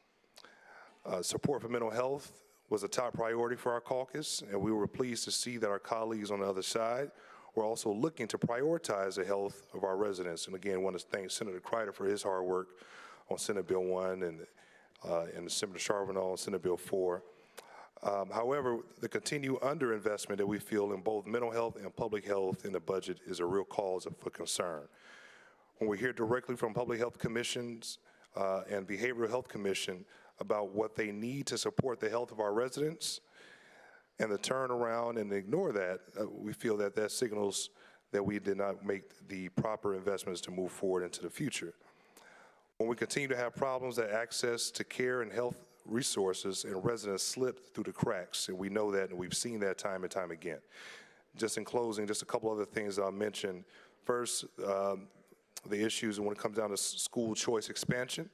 Support for mental health was a top priority for our caucus, and we were pleased to see that our colleagues on the other side were also looking to prioritize the health of our residents. And again, I want to thank Senator Pryor for his hard work on Senate Bill 1 and Senator Charbonneau on Senate Bill 4. However, the continued underinvestment that we feel in both mental health and public health in the budget is a real cause for concern. When we hear directly from public health commissions and behavioral health commission about what they need to support the health of our residents, and the turn around and ignore that, we feel that that signals that we did not make the proper investments to move forward into the future. When we continue to have problems that access to care and health resources and residents slip through the cracks, and we know that and we've seen that time and time again. Just in closing, just a couple other things I'll mention. First, the issues when it comes down to school choice expansion,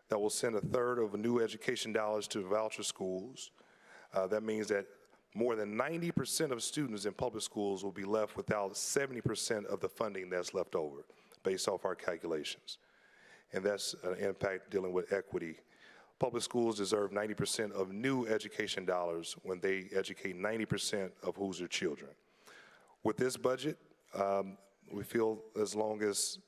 that will send a third of new education dollars to voucher schools. That means that more than 90% of students in public schools will be left without 70% of the funding that's left over, based off our calculations. And that's an impact dealing with equity. Public schools deserve 90% of new education dollars when they educate 90% of Hoosier children. With this budget, we feel as long as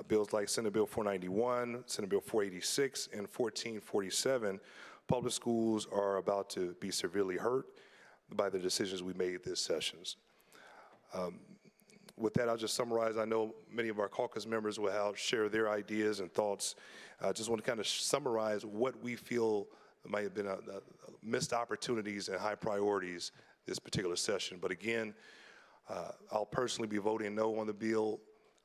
bills like Senate Bill 491, Senate Bill 486, and 1447, public schools are about to be severely hurt by the decisions we made this sessions. With that, I'll just summarize. I know many of our caucus members will share their ideas and thoughts. I just want to kind of summarize what we feel might have been missed opportunities and high priorities this particular session. But again, I'll personally be voting no on the bill.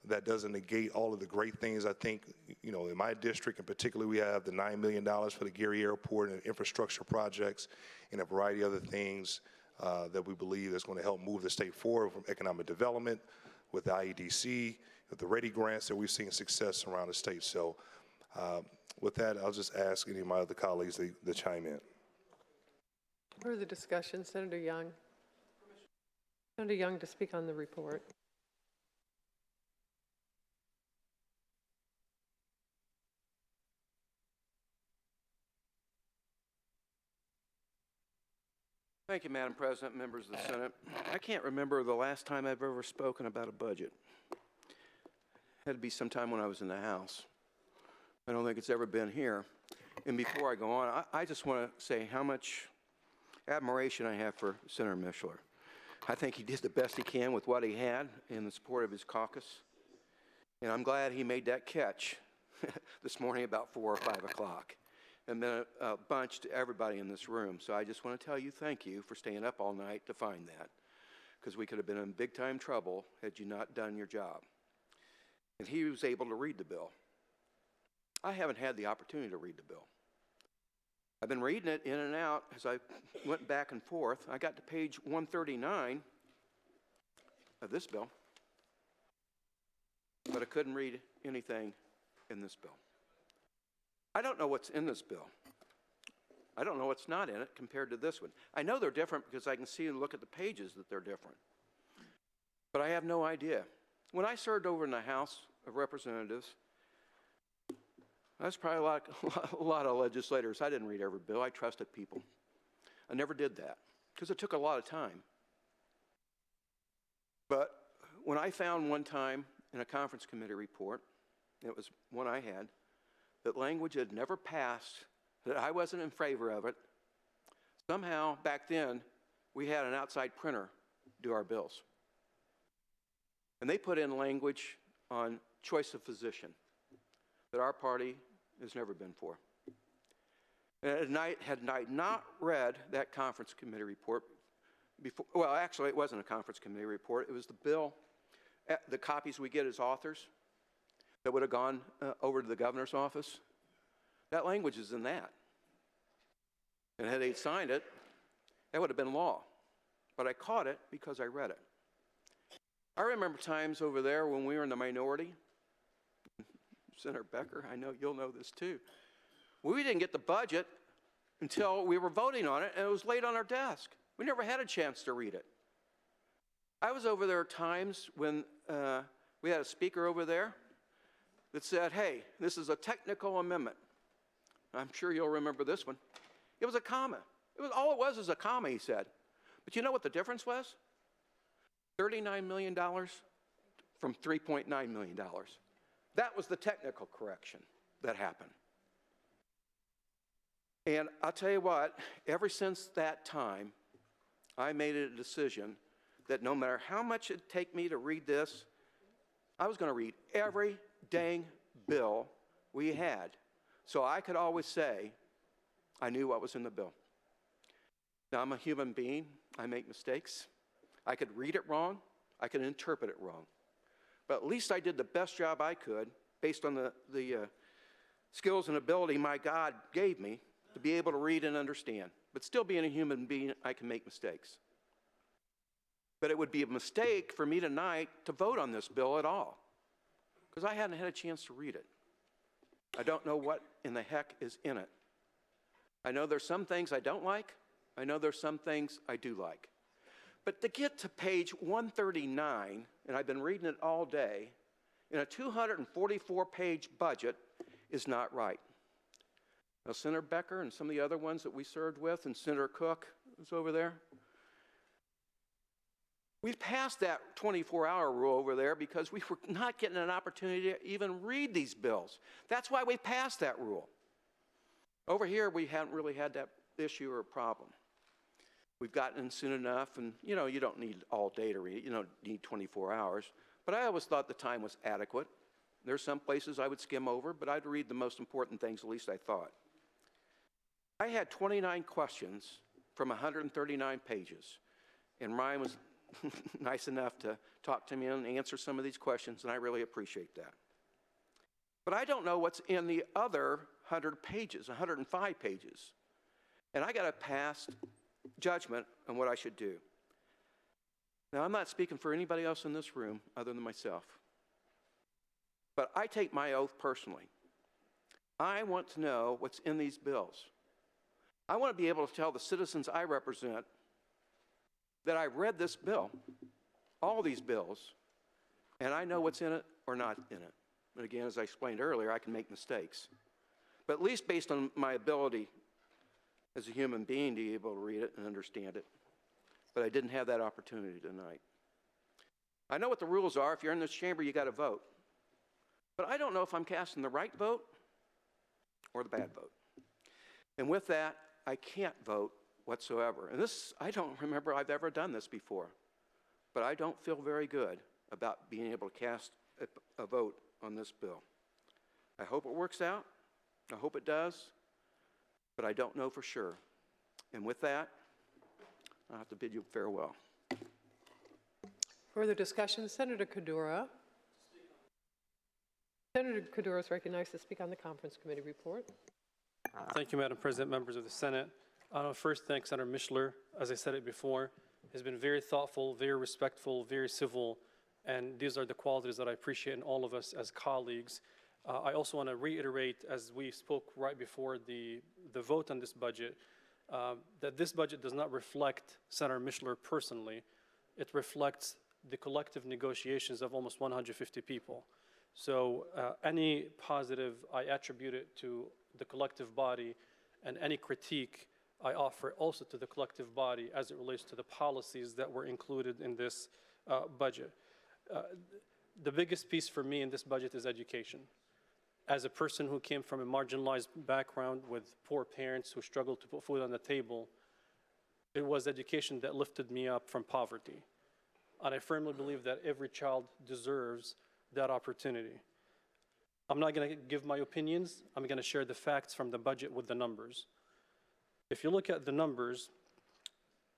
That doesn't negate all of the great things. I think, you know, in my district in particular, we have the $9 million for the Gary Airport and infrastructure projects and a variety of other things that we believe is going to help move the state forward from economic development with the IEDC, with the READY grants that we've seen success around the state. So with that, I'll just ask any of my other colleagues to chime in. Further discussion, Senator Young. Senator Young to speak on the report. Thank you, Madam President, members of the Senate. I can't remember the last time I've ever spoken about a budget. It had to be sometime when I was in the House. I don't think it's ever been here. And before I go on, I just want to say how much admiration I have for Senator Mishler. I think he did the best he can with what he had in the support of his caucus. And I'm glad he made that catch this morning about 4 or 5 o'clock. And then a bunch to everybody in this room. So I just want to tell you thank you for staying up all night to find that, because we could have been in big time trouble had you not done your job. And he was able to read the bill. I haven't had the opportunity to read the bill. I've been reading it in and out as I went back and forth. I got to page 139 of this bill, but I couldn't read anything in this bill. I don't know what's in this bill. I don't know what's not in it compared to this one. I know they're different because I can see and look at the pages that they're different. But I have no idea. When I served over in the House of Representatives, I was probably a lot of legislators. I didn't read every bill. I trusted people. I never did that because it took a lot of time. But when I found one time in a conference committee report, it was one I had, that language had never passed, that I wasn't in favor of it. Somehow, back then, we had an outside printer do our bills. And they put in language on choice of physician that our party has never been for. And had I not read that conference committee report before, well, actually, it wasn't a conference committee report. It was the bill, the copies we get as authors, that would have gone over to the governor's office. That language is in that. And had they signed it, that would have been law. But I caught it because I read it. I remember times over there when we were in the minority, Senator Becker, I know you'll know this too. We didn't get the budget until we were voting on it, and it was laid on our desk. We never had a chance to read it. I was over there times when we had a speaker over there that said, hey, this is a technical amendment. I'm sure you'll remember this one. It was a comma. All it was a comma, he said. But you know what the difference was? $39 million from $3.9 million. That was the technical correction that happened. And I'll tell you what, ever since that time, I made a decision that no matter how much it'd take me to read this, I was going to read every dang bill we had, so I could always say I knew what was in the bill. Now, I'm a human being. I make mistakes. I could read it wrong. I could interpret it wrong. But at least I did the best job I could based on the skills and ability my God gave me to be able to read and understand. But still being a human being, I can make mistakes. But it would be a mistake for me tonight to vote on this bill at all, because I hadn't had a chance to read it. I don't know what in the heck is in it. I know there's some things I don't like. I know there's some things I do like. But to get to page 139, and I've been reading it all day, in a 244-page budget is not right. Now, Senator Becker and some of the other ones that we served with, and Senator Cook was over there, we've passed that 24-hour rule over there because we were not getting an opportunity to even read these bills. That's why we passed that rule. Over here, we haven't really had that issue or problem. We've gotten in soon enough, and you don't need all day to read it. You don't need 24 hours. But I always thought the time was adequate. There's some places I would skim over, but I'd read the most important things, at least I thought. I had 29 questions from 139 pages, and Ryan was nice enough to talk to me and answer some of these questions, and I really appreciate that. But I don't know what's in the other 100 pages, 105 pages. And I got to pass judgment on what I should do. Now, I'm not speaking for anybody else in this room other than myself. But I take my oath personally. I want to know what's in these bills. I want to be able to tell the citizens I represent that I read this bill, all these bills, and I know what's in it or not in it. And again, as I explained earlier, I can make mistakes. But at least based on my ability as a human being to be able to read it and understand it. But I didn't have that opportunity tonight. I know what the rules are. If you're in this chamber, you got to vote. But I don't know if I'm casting the right vote or the bad vote. And with that, I can't vote whatsoever. And this, I don't remember I've ever done this before. But I don't feel very good about being able to cast a vote on this bill. I hope it works out. I hope it does. But I don't know for sure. And with that, I'll have to bid you farewell. Further discussion, Senator Qaddoura. Senator Qaddoura is recognized to speak on the conference committee report. Thank you, Madam President, members of the Senate. I want to first thank Senator Mishler. As I said it before, has been very thoughtful, very respectful, very civil, and these are the qualities that I appreciate in all of us as colleagues. I also want to reiterate, as we spoke right before the vote on this budget, that this budget does not reflect Senator Mishler personally. It reflects the collective negotiations of almost 150 people. So any positive, I attribute it to the collective body, and any critique I offer also to the collective body as it relates to the policies that were included in this budget. The biggest piece for me in this budget is education. As a person who came from a marginalized background with poor parents who struggled to put food on the table, it was education that lifted me up from poverty. And I firmly believe that every child deserves that opportunity. I'm not going to give my opinions. I'm going to share the facts from the budget with the numbers. If you look at the numbers,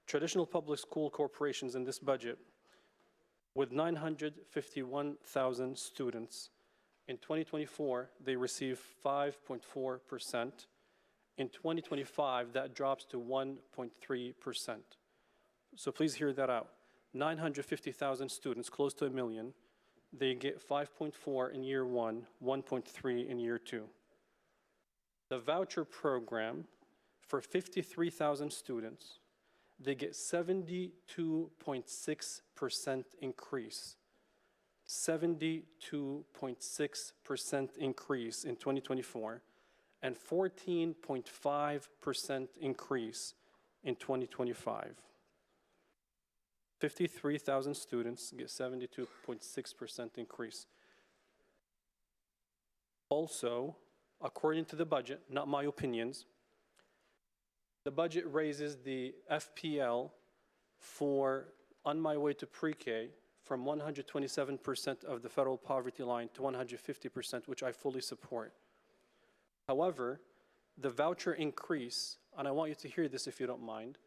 traditional public school corporations in this budget, with 951,000 students, in 2024, they receive 5.4%. In 2025, that drops to 1.3%. So please hear that out. 950,000 students, close to 1 million, they get 5.4 in year 1, 1.3 in year 2. The voucher program for 53,000 students, they get 72.6% increase. 72.6% increase in 2024 and 14.5% increase in 2025. 53,000 students get 72.6% increase. Also, according to the budget, not my opinions, the budget raises the FPL for On My Way to Pre-K from 127% of the federal poverty line to 150%, which I fully support. However, the voucher increase, and I want you to hear this if you don't mind,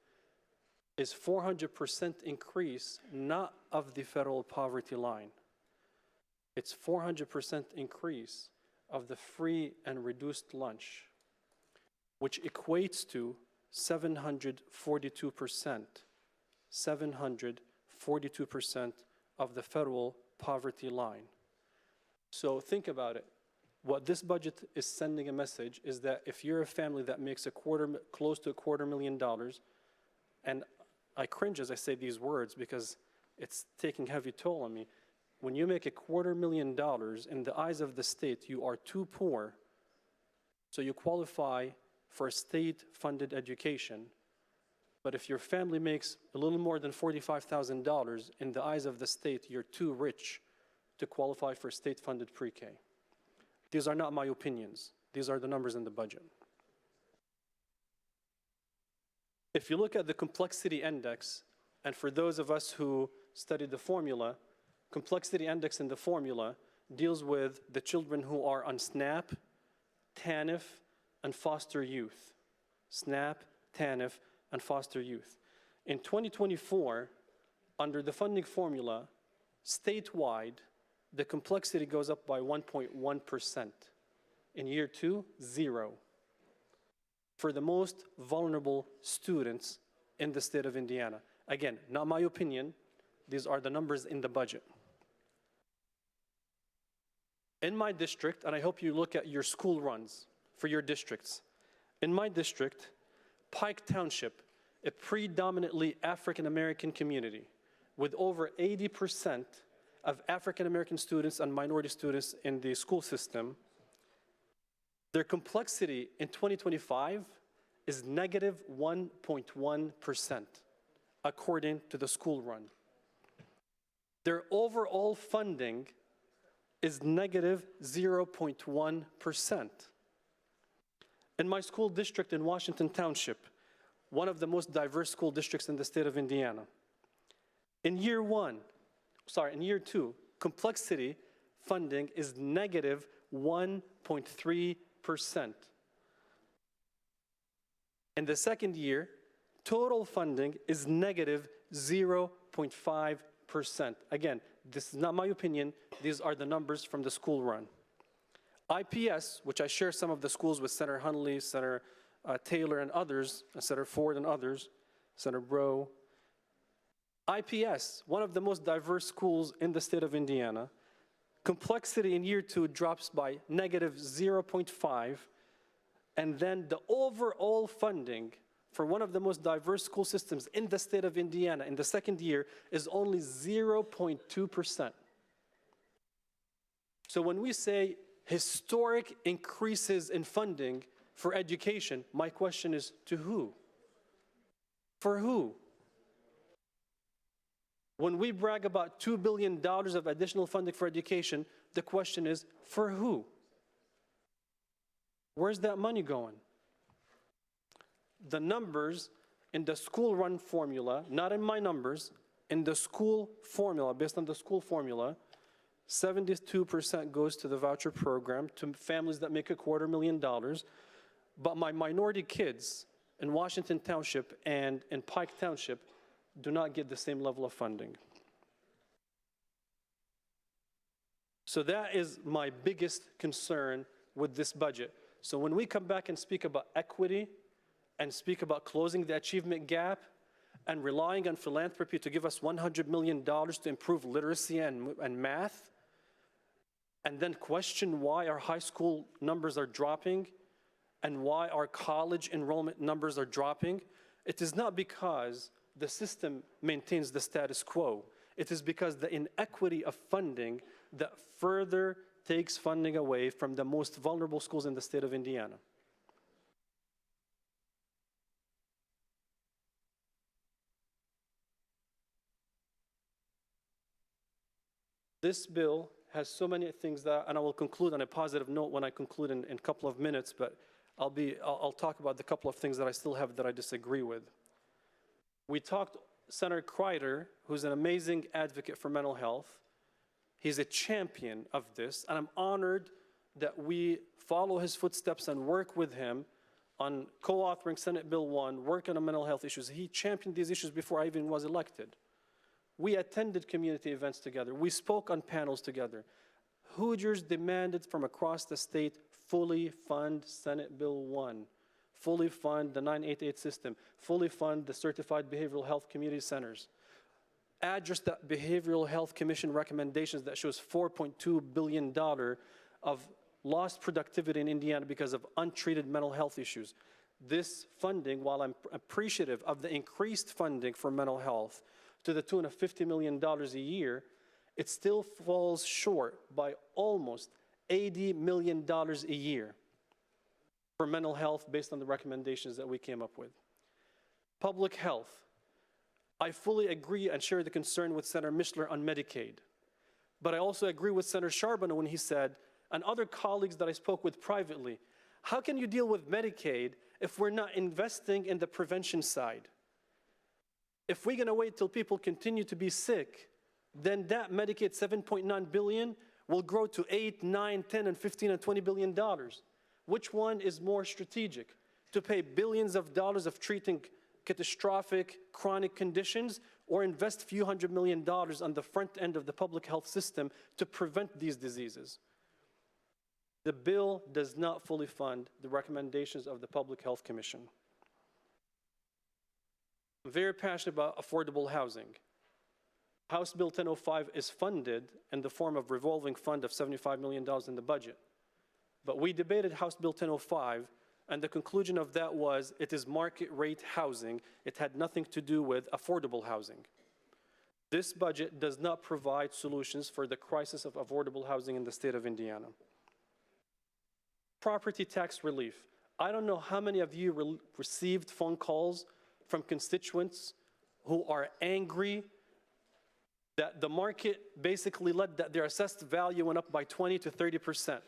is 400% increase, not of the federal poverty line. It's 400% increase of the free and reduced lunch, which equates to 742%, 742% of the federal poverty line. So think about it. What this budget is sending a message is that if you're a family that makes close to $250,000, and I cringe as I say these words because it's taking heavy toll on me. When you make $250,000 in the eyes of the state, you are too poor, so you qualify for a state-funded education. But if your family makes a little more than $45,000, in the eyes of the state, you're too rich to qualify for state-funded pre-K. These are not my opinions. These are the numbers in the budget. If you look at the complexity index, and for those of us who studied the formula, complexity index in the formula deals with the children who are on SNAP, TANF, and foster youth. SNAP, TANF, and foster youth. In 2024, under the funding formula, statewide, the complexity goes up by 1.1%. In year 2, 0. For the most vulnerable students in the state of Indiana. Again, not my opinion. These are the numbers in the budget. In my district, and I hope you look at your school runs for your districts. In my district, Pike Township, a predominantly African-American community with over 80% of African-American students and minority students in the school system, their complexity in 2025 is negative 1.1%, according to the school run. Their overall funding is negative 0.1%. In my school district in Washington Township, one of the most diverse school districts in the state of Indiana, in year 2, complexity funding is negative 1.3%. In the second year, total funding is negative 0.5%. Again, this is not my opinion. These are the numbers from the school run. IPS, which I share some of the schools with Senator Hunley, Senator Taylor and others, Senator Ford and others, Senator Bro. IPS, one of the most diverse schools in the state of Indiana, complexity in year 2 drops by negative 0.5, and then the overall funding for one of the most diverse school systems in the state of Indiana in the second year is only 0.2%. So when we say historic increases in funding for education, my question is to who? For who? When we brag about $2 billion of additional funding for education, the question is for who? Where's that money going? The numbers in the school run formula, not in my numbers, in the school formula, based on the school formula, 72% goes to the voucher program, to families that make $250,000. But my minority kids in Washington Township and in Pike Township do not get the same level of funding. So that is my biggest concern with this budget. So when we come back and speak about equity and speak about closing the achievement gap and relying on philanthropy to give us $100 million to improve literacy and math, and then question why our high school numbers are dropping and why our college enrollment numbers are dropping, it is not because the system maintains the status quo. It is because the inequity of funding that further takes funding away from the most vulnerable schools in the state of Indiana. This bill has so many things that, and I will conclude on a positive note when I conclude in a couple of minutes, but I'll talk about the couple of things that I still have that I disagree with. We talked, Senator Kreider, who's an amazing advocate for mental health. He's a champion of this, and I'm honored that we follow his footsteps and work with him on co-authoring Senate Bill 1, working on mental health issues. He championed these issues before I even was elected. We attended community events together. We spoke on panels together. Hoosiers demanded from across the state fully fund Senate Bill 1, fully fund the 988 system, fully fund the certified behavioral health community centers. Address that Behavioral Health Commission recommendations that shows $4.2 billion of lost productivity in Indiana because of untreated mental health issues. This funding, while I'm appreciative of the increased funding for mental health to the tune of $50 million a year, it still falls short by almost $80 million a year for mental health based on the recommendations that we came up with. Public health. I fully agree and share the concern with Senator Mishler on Medicaid. But I also agree with Senator Charbonneau when he said, and other colleagues that I spoke with privately, how can you deal with Medicaid if we're not investing in the prevention side? If we're gonna wait till people continue to be sick, then that Medicaid $7.9 billion will grow to $8, $9, $10, and $15, and $20 billion. Which one is more strategic? To pay billions of dollars of treating catastrophic chronic conditions, or invest a few $100 million on the front end of the public health system to prevent these diseases? The bill does not fully fund the recommendations of the Public Health Commission. I'm very passionate about affordable housing. House Bill 1005 is funded in the form of revolving fund of $75 million in the budget. But we debated House Bill 1005, and the conclusion of that was it is market rate housing. It had nothing to do with affordable housing. This budget does not provide solutions for the crisis of affordable housing in the state of Indiana. Property tax relief. I don't know how many of you received phone calls from constituents who are angry that the market basically led that their assessed value went up by 20 to 30%.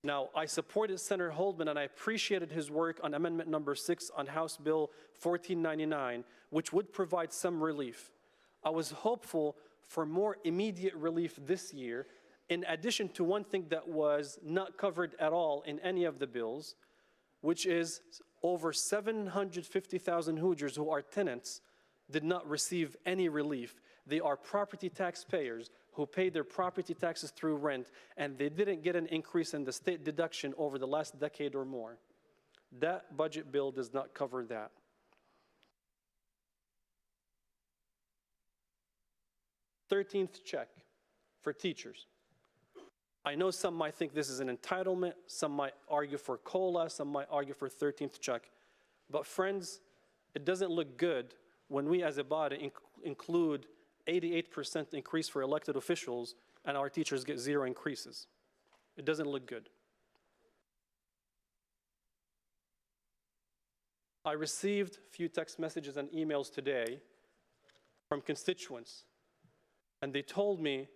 Now, I supported Senator Holdman, and I appreciated his work on Amendment number 6 on House Bill 1499, which would provide some relief. I was hopeful for more immediate relief this year, in addition to one thing that was not covered at all in any of the bills, which is over 750,000 Hoosiers who are tenants did not receive any relief. They are property taxpayers who pay their property taxes through rent, and they didn't get an increase in the state deduction over the last decade or more. That budget bill does not cover that. $13th check for teachers. I know some might think this is an entitlement, some might argue for COLA, some might argue for 13th check. But friends, it doesn't look good when we as a body include 88% increase for elected officials and our teachers get 0 increases. It doesn't look good. I received a few text messages and emails today from constituents, and they told me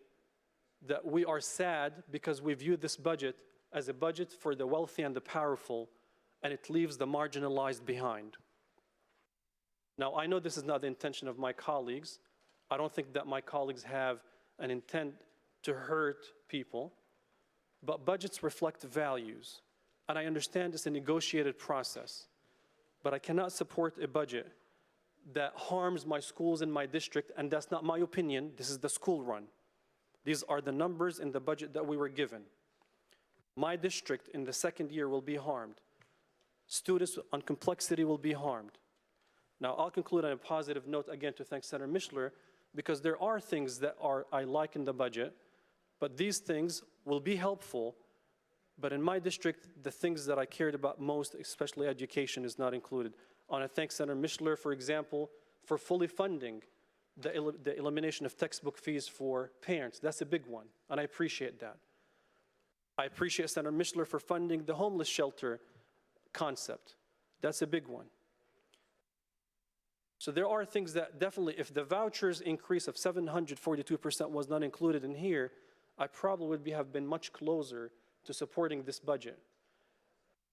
that we are sad because we view this budget as a budget for the wealthy and the powerful, and it leaves the marginalized behind. Now, I know this is not the intention of my colleagues. I don't think that my colleagues have an intent to hurt people, but budgets reflect values, and I understand it's a negotiated process, but I cannot support a budget that harms my schools in my district, and that's not my opinion. This is the school run. These are the numbers in the budget that we were given. My district in the second year will be harmed. Students on complexity will be harmed. Now, I'll conclude on a positive note again to thank Senator Mishler, because there are things that I like in the budget, But these things will be helpful, but in my district, the things that I cared about most, especially education, is not included. I want to thank Senator Mishler, for example, for fully funding the elimination of textbook fees for parents. That's a big one, and I appreciate that. I appreciate Senator Mishler for funding the homeless shelter concept. That's a big one. So there are things that definitely, if the vouchers increase of 742% was not included in here, I probably would have been much closer to supporting this budget.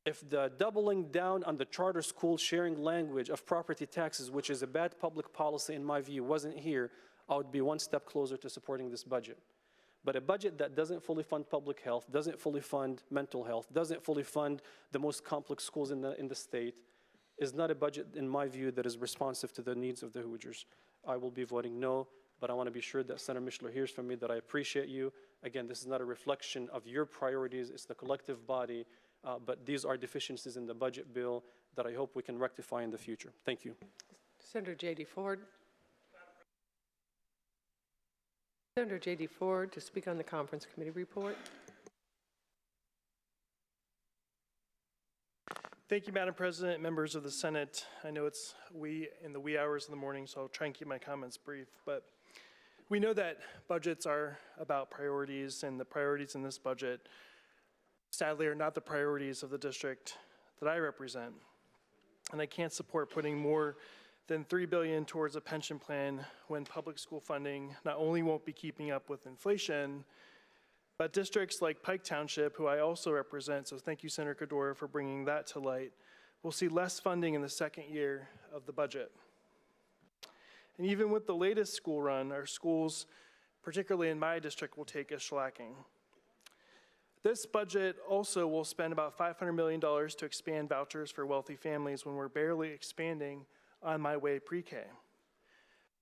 If the doubling down on the charter school sharing language of property taxes, which is a bad public policy in my view, wasn't here, I would be one step closer to supporting this budget. But a budget that doesn't fully fund public health, doesn't fully fund mental health, doesn't fully fund the most complex schools in the state, is not a budget, in my view, that is responsive to the needs of the Hoosiers. I will be voting no, but I want to be sure that Senator Mishler hears from me that I appreciate you. Again, this is not a reflection of your priorities, it's the collective body, but these are deficiencies in the budget bill that I hope we can rectify in the future. Thank you. Senator J.D. Ford. Senator J.D. Ford to speak on the conference committee report. Thank you, Madam President, members of the Senate. I know it's in the wee hours of the morning, so I'll try and keep my comments brief. But we know that budgets are about priorities, and the priorities in this budget, sadly, are not the priorities of the district that I represent. And I can't support putting more than $3 billion towards a pension plan when public school funding not only won't be keeping up with inflation, but districts like Pike Township, who I also represent, so thank you, Senator Qaddoura, for bringing that to light, will see less funding in the second year of the budget. And even with the latest school run, our schools, particularly in my district, will take a shellacking. This budget also will spend about $500 million to expand vouchers for wealthy families when we're barely expanding on my way pre-K.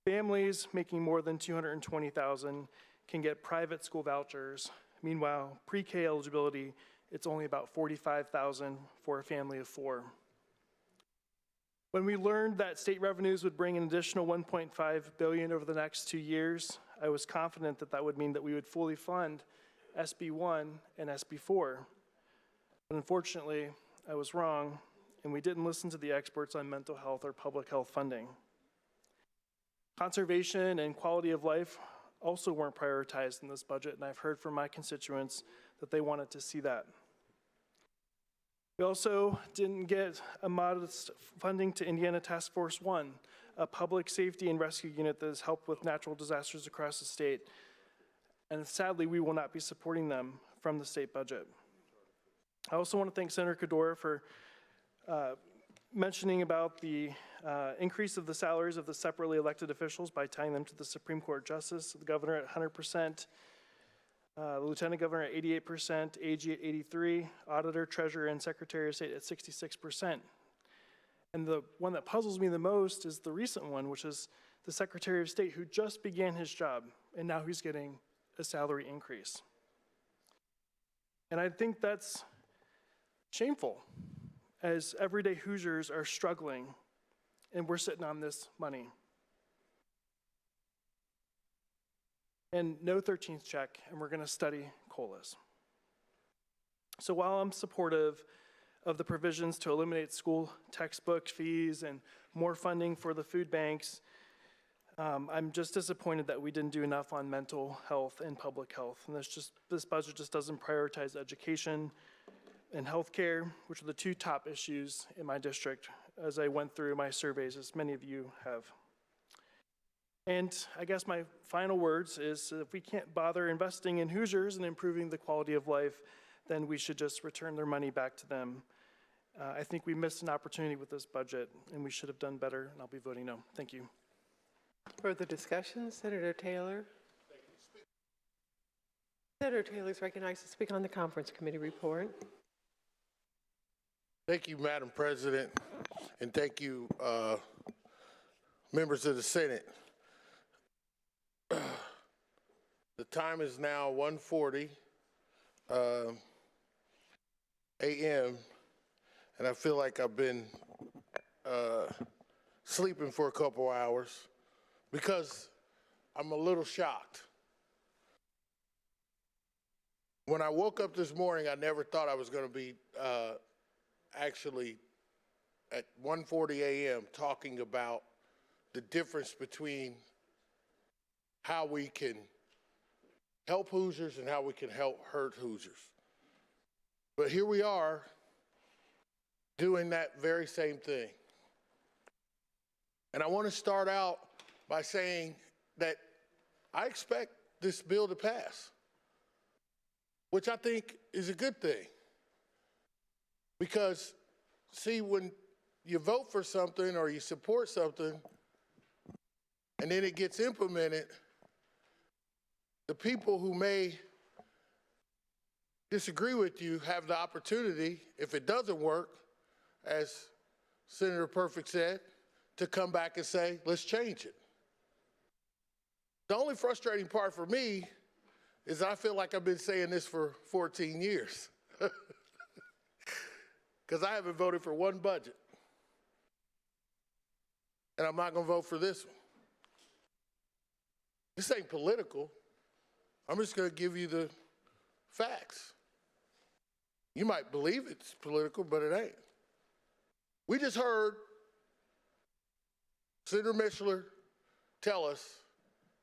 Families making more than $220,000 can get private school vouchers. Meanwhile, pre-K eligibility, it's only about $45,000 for a family of 4. When we learned that state revenues would bring an additional $1.5 billion over the next 2 years, I was confident that that would mean that we would fully fund SB 1 and SB 4. But unfortunately, I was wrong, and we didn't listen to the experts on mental health or public health funding. Conservation and quality of life also weren't prioritized in this budget, and I've heard from my constituents that they wanted to see that. We also didn't get a modest funding to Indiana Task Force 1, a public safety and rescue unit that has helped with natural disasters across the state. And sadly, we will not be supporting them from the state budget. I also want to thank Senator Qaddoura for mentioning about the increase of the salaries of the separately elected officials by tying them to the Supreme Court Justice, the governor at 100%, the lieutenant governor at 88%, AG at 83%, auditor, treasurer, and secretary of state at 66%. And the one that puzzles me the most is the recent one, which is the secretary of state who just began his job, and now he's getting a salary increase. And I think that's shameful, as everyday Hoosiers are struggling, and we're sitting on this money. And no 13th check, and we're going to study COLAs. So while I'm supportive of the provisions to eliminate school textbook fees and more funding for the food banks, I'm just disappointed that we didn't do enough on mental health and public health. And this budget just doesn't prioritize education and healthcare, which are the 2 top issues in my district as I went through my surveys, as many of you have. And I guess my final words is if we can't bother investing in Hoosiers and improving the quality of life, then we should just return their money back to them. I think we missed an opportunity with this budget, and we should have done better, and I'll be voting no. Thank you. Further discussion, Senator Taylor. Senator Taylor is recognized to speak on the conference committee report. Thank you, Madam President, and thank you, members of the Senate. The time is now 1:40 a.m., and I feel like I've been sleeping for a couple hours because I'm a little shocked. When I woke up this morning, I never thought I was going to be actually at 1:40 a.m. talking about the difference between how we can help Hoosiers and how we can help hurt Hoosiers. But here we are doing that very same thing. And I want to start out by saying that I expect this bill to pass, which I think is a good thing. Because, see, when you vote for something or you support something and then it gets implemented, the people who may disagree with you have the opportunity, if it doesn't work, as Senator Perfect said, to come back and say, let's change it. The only frustrating part for me is I feel like I've been saying this for 14 years. Because I haven't voted for one budget. And I'm not going to vote for this one. This ain't political. I'm just going to give you the facts. You might believe it's political, but it ain't. We just heard Senator Mishler tell us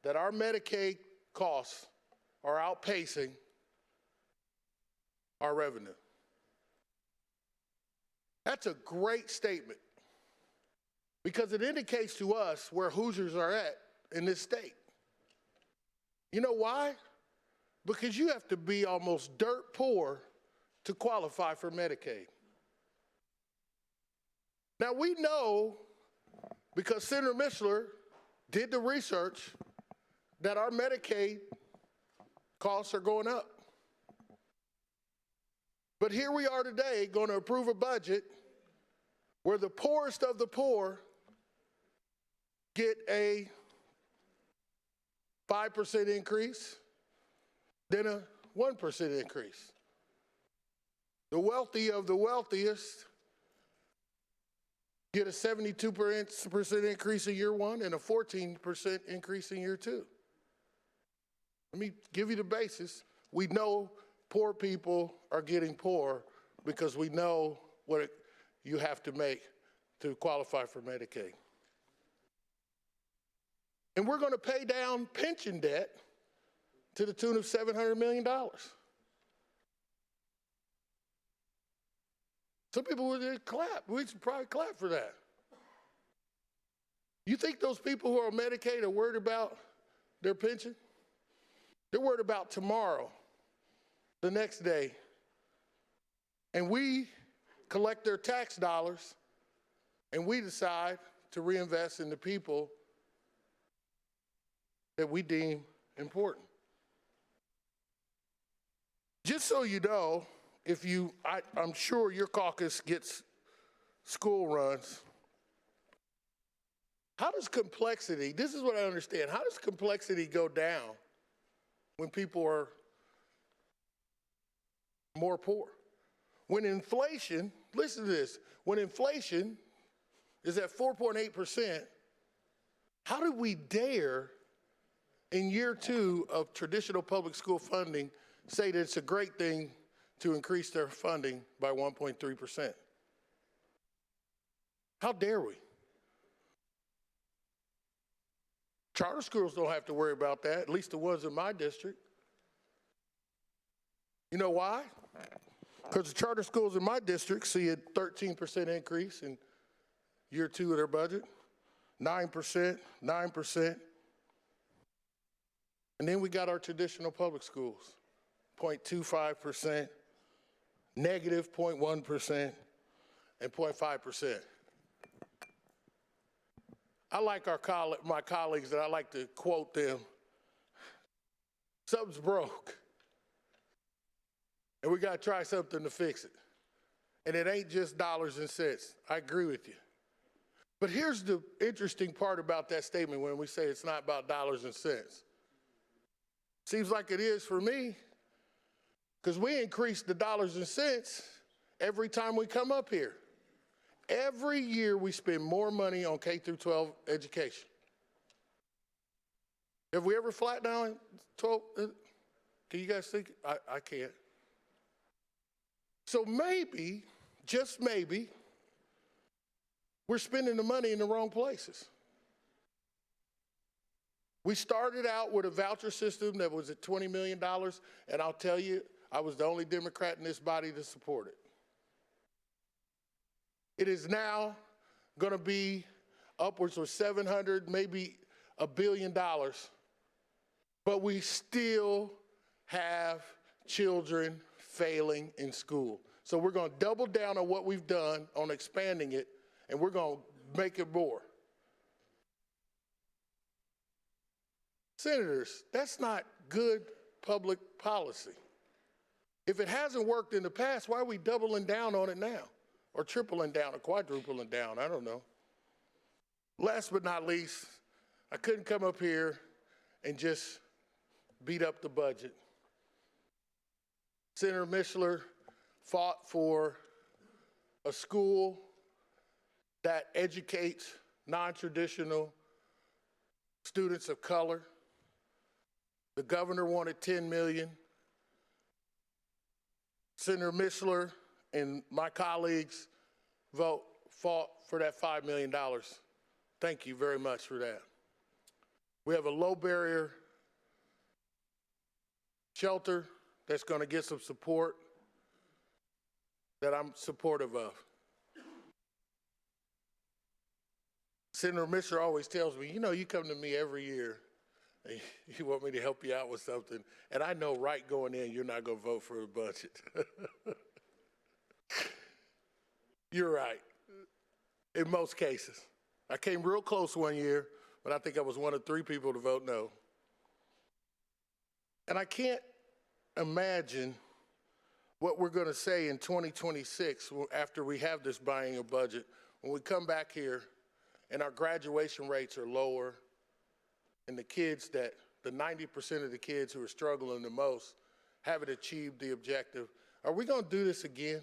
that our Medicaid costs are outpacing our revenue. That's a great statement because it indicates to us where Hoosiers are at in this state. You know why? Because you have to be almost dirt poor to qualify for Medicaid. Now we know, because Senator Mishler did the research, that our Medicaid costs are going up. But here we are today going to approve a budget where the poorest of the poor get a 5% increase, then a 1% increase. The wealthy of the wealthiest get a 72% increase in year one and a 14% increase in year two. Let me give you the basis. We know poor people are getting poor because we know what you have to make to qualify for Medicaid. And we're going to pay down pension debt to the tune of $700 million. Some people would clap. We should probably clap for that. You think those people who are on Medicaid are worried about their pension? They're worried about tomorrow, the next day. And we collect their tax dollars and we decide to reinvest in the people that we deem important. Just so you know, I'm sure your caucus gets school runs. How does complexity, this is what I understand, how does complexity go down when people are more poor? When inflation, listen to this, when inflation is at 4.8%, how do we dare in year two of traditional public school funding say that it's a great thing to increase their funding by 1.3%? How dare we? Charter schools don't have to worry about that, at least the ones in my district. You know why? Because the charter schools in my district see a 13% increase in year two of their budget, 9%, 9%. And then we got our traditional public schools, 0.25%, negative 0.1%, and 0.5%. I like my colleagues, and I like to quote them. Something's broke, and we got to try something to fix it. And it ain't just dollars and cents. I agree with you. But here's the interesting part about that statement when we say it's not about dollars and cents. Seems like it is for me, because we increase the dollars and cents every time we come up here. Every year we spend more money on K through 12 education. Have we ever flattened out 12? Can you guys think? I can't. So maybe, just maybe, we're spending the money in the wrong places. We started out with a voucher system that was at $20 million, and I'll tell you, I was the only Democrat in this body to support it. It is now going to be upwards of 700, maybe $1 billion, but we still have children failing in school. So we're going to double down on what we've done on expanding it, and we're going to make it more. Senators, that's not good public policy. If it hasn't worked in the past, why are we doubling down on it now? Or tripling down or quadrupling down, I don't know. Last but not least, I couldn't come up here and just beat up the budget. Senator Mishler fought for a school that educates non-traditional students of color. The governor wanted $10 million. Senator Mishler and my colleagues fought for that $5 million. Thank you very much for that. We have a low barrier shelter that's going to get some support that I'm supportive of. Senator Mishler always tells me, you know, you come to me every year and you want me to help you out with something, and I know right going in you're not going to vote for a budget. You're right, in most cases. I came real close one year, but I think I was one of 3 people to vote no. And I can't imagine what we're going to say in 2026 after we have this biennial budget, when we come back here and our graduation rates are lower and the 90% of the kids who are struggling the most haven't achieved the objective. Are we going to do this again?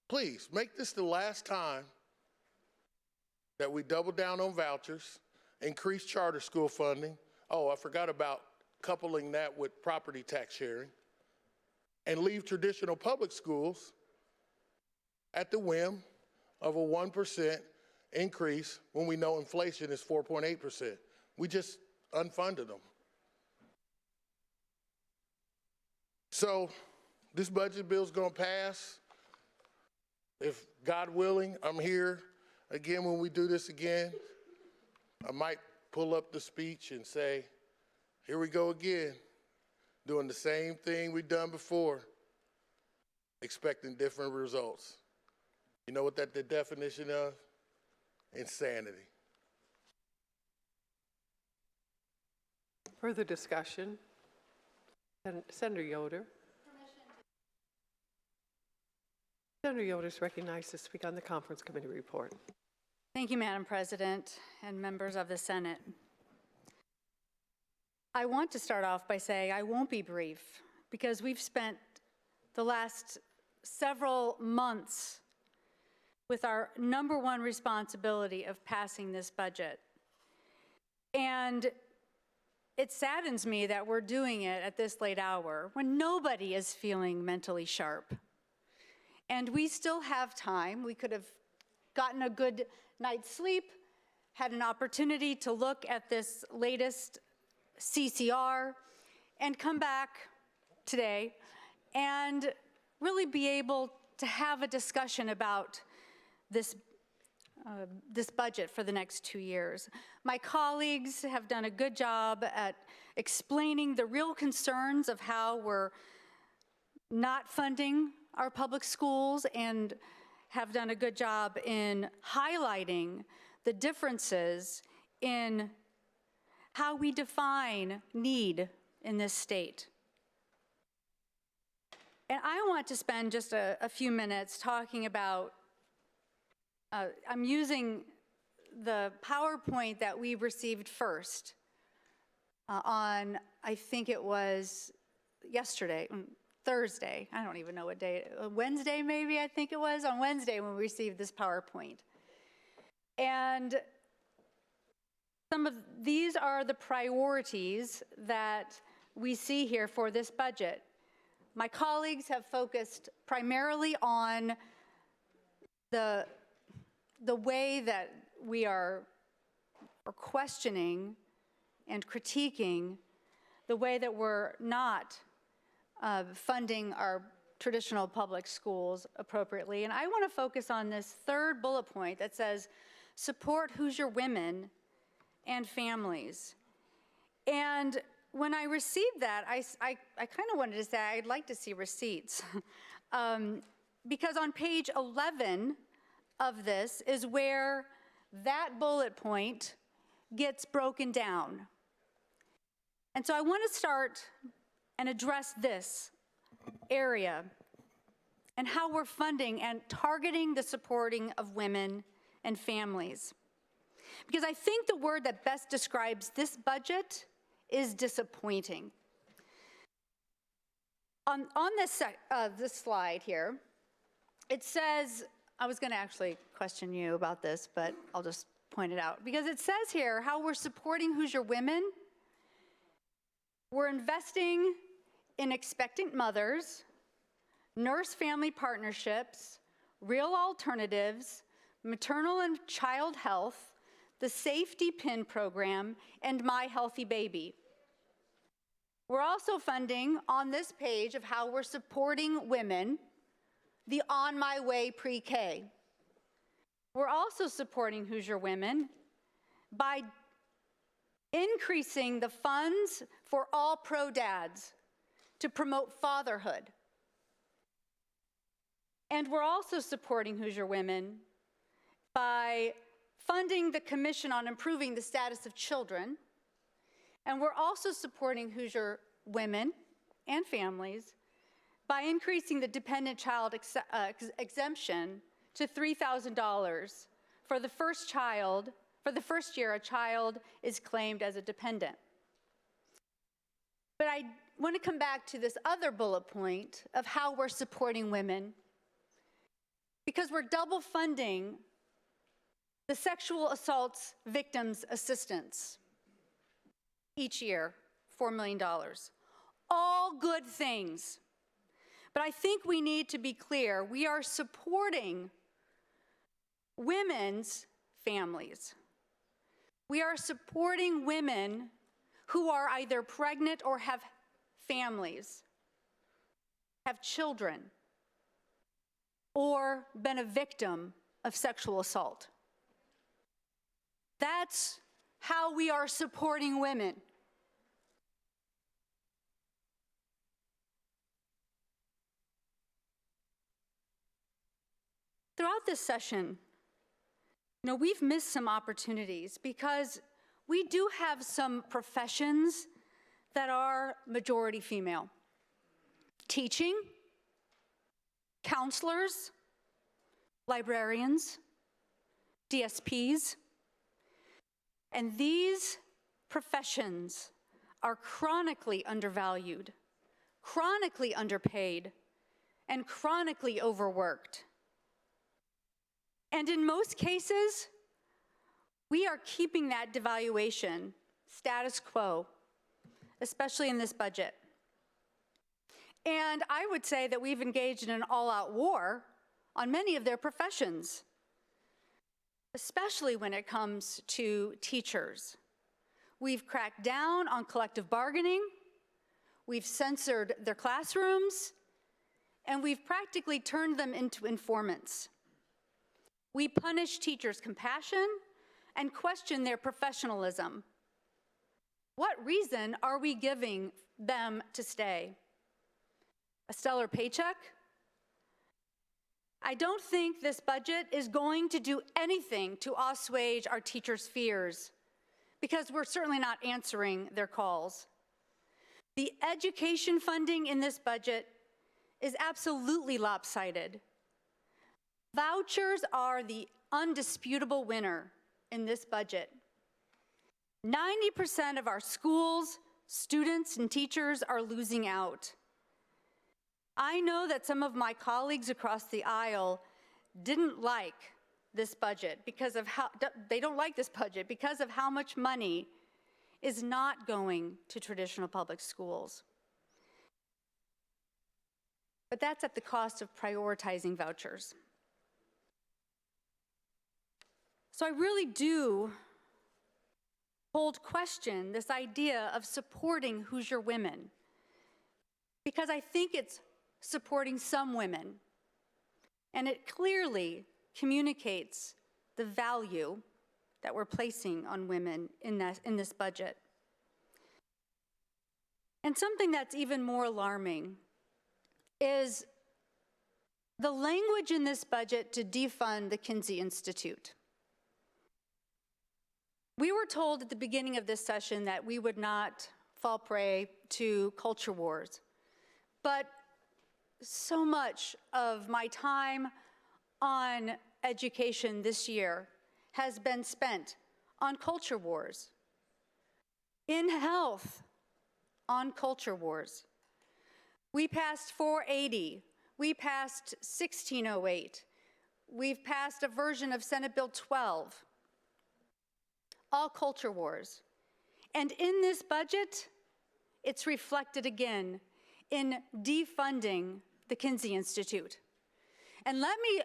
Please, make this the last time that we double down on vouchers, increase charter school funding. Oh, I forgot about coupling that with property tax sharing, and leave traditional public schools at the whim of a 1% increase when we know inflation is 4.8%. We just unfunded them. So this budget bill is going to pass. If God willing, I'm here again when we do this again. I might pull up the speech and say, here we go again, doing the same thing we've done before, expecting different results. You know what that's the definition of? Insanity. Further discussion? Senator Yoder. Senator Yoder is recognized to speak on the conference committee report. Thank you, Madam President and members of the Senate. I want to start off by saying I won't be brief because we've spent the last several months with our #1 responsibility of passing this budget. And it saddens me that we're doing it at this late hour when nobody is feeling mentally sharp. And we still have time. We could have gotten a good night's sleep, had an opportunity to look at this latest CCR, and come back today and really be able to have a discussion about this budget for the next 2 years. My colleagues have done a good job at explaining the real concerns of how we're not funding our public schools and have done a good job in highlighting the differences in how we define need in this state. And I want to spend just a few minutes talking about, I'm using the PowerPoint that we received first on, I think it was yesterday, Thursday, I don't even know what day, Wednesday maybe, I think it was, on Wednesday when we received this PowerPoint. And These are the priorities that we see here for this budget. My colleagues have focused primarily on the way that we are questioning and critiquing the way that we're not funding our traditional public schools appropriately. And I want to focus on this third bullet point that says, support Hoosier women and families. And when I received that, I kind of wanted to say I'd like to see receipts. Because on page 11 of this is where that bullet point gets broken down. And so I want to start and address this area and how we're funding and targeting the supporting of women and families. Because I think the word that best describes this budget is disappointing. On this slide here, it says, I was going to actually question you about this, but I'll just point it out. Because it says here how we're supporting Hoosier women. We're investing in expectant mothers, nurse-family partnerships, real alternatives, maternal and child health, the safety pin program, and My Healthy Baby. We're also funding on this page of how we're supporting women, the On My Way pre-K. We're also supporting Hoosier women by increasing the funds for all pro dads to promote fatherhood. And we're also supporting Hoosier women by funding the Commission on Improving the Status of Children. And we're also supporting Hoosier women and families by increasing the dependent child exemption to $3,000 for the first child. For the first year, a child is claimed as a dependent. But I want to come back to this other bullet point of how we're supporting women, because we're double funding the sexual assault victims' assistance each year, $4 million. All good things. But I think we need to be clear, we are supporting women's families. We are supporting women who are either pregnant or have families, have children, or been a victim of sexual assault. That's how we are supporting women. Throughout this session, we've missed some opportunities because we do have some professions that are majority female. Teaching, counselors, librarians, DSPs. And these professions are chronically undervalued, chronically underpaid, and chronically overworked. And in most cases, we are keeping that devaluation status quo, especially in this budget. And I would say that we've engaged in an all-out war on many of their professions, especially when it comes to teachers. We've cracked down on collective bargaining, we've censored their classrooms, and we've practically turned them into informants. We punish teachers' compassion and question their professionalism. What reason are we giving them to stay? A stellar paycheck? I don't think this budget is going to do anything to assuage our teachers' fears, because we're certainly not answering their calls. The education funding in this budget is absolutely lopsided. Vouchers are the undisputable winner in this budget. 90% of our schools, students, and teachers are losing out. I know that some of my colleagues across the aisle didn't like this budget because of how, they don't like this budget because of how much money is not going to traditional public schools. But that's at the cost of prioritizing vouchers. So I really do hold question this idea of supporting Hoosier women, because I think it's supporting some women, and it clearly communicates the value that we're placing on women in this budget. And something that's even more alarming is the language in this budget to defund the Kinsey Institute. We were told at the beginning of this session that we would not fall prey to culture wars, but so much of my time on education this year has been spent on culture wars, in health, on culture wars. We passed 480, we passed 1608, we've passed a version of Senate Bill 12, all culture wars. And in this budget, it's reflected again in defunding the Kinsey Institute. And let me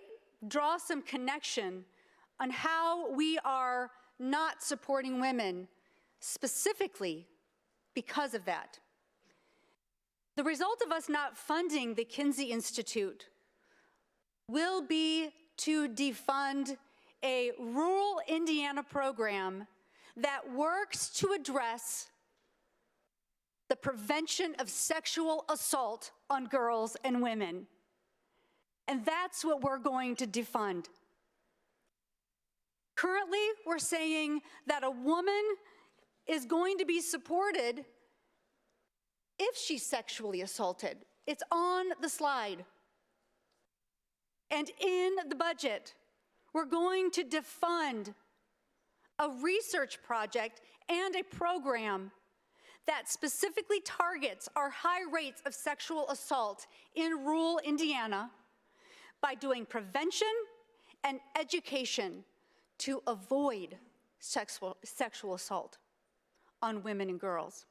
draw some connection on how we are not supporting women specifically because of that. The result of us not funding the Kinsey Institute will be to defund a rural Indiana program that works to address the prevention of sexual assault on girls and women. And that's what we're going to defund. Currently, we're saying that a woman is going to be supported if she's sexually assaulted. It's on the slide. And in the budget, we're going to defund a research project and a program that specifically targets our high rates of sexual assault in rural Indiana by doing prevention and education to avoid sexual assault on women and girls.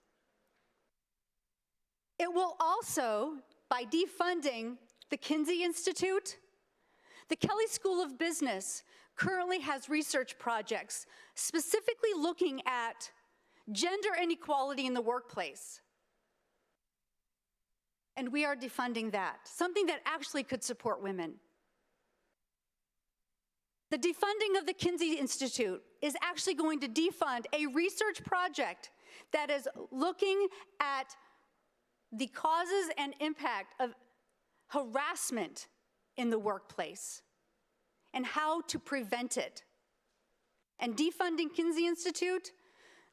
It will also, by defunding the Kinsey Institute, the Kelley School of Business currently has research projects specifically looking at gender inequality in the workplace. And we are defunding that, something that actually could support women. The defunding of the Kinsey Institute is actually going to defund a research project that is looking at the causes and impact of harassment in the workplace and how to prevent it. And defunding Kinsey Institute,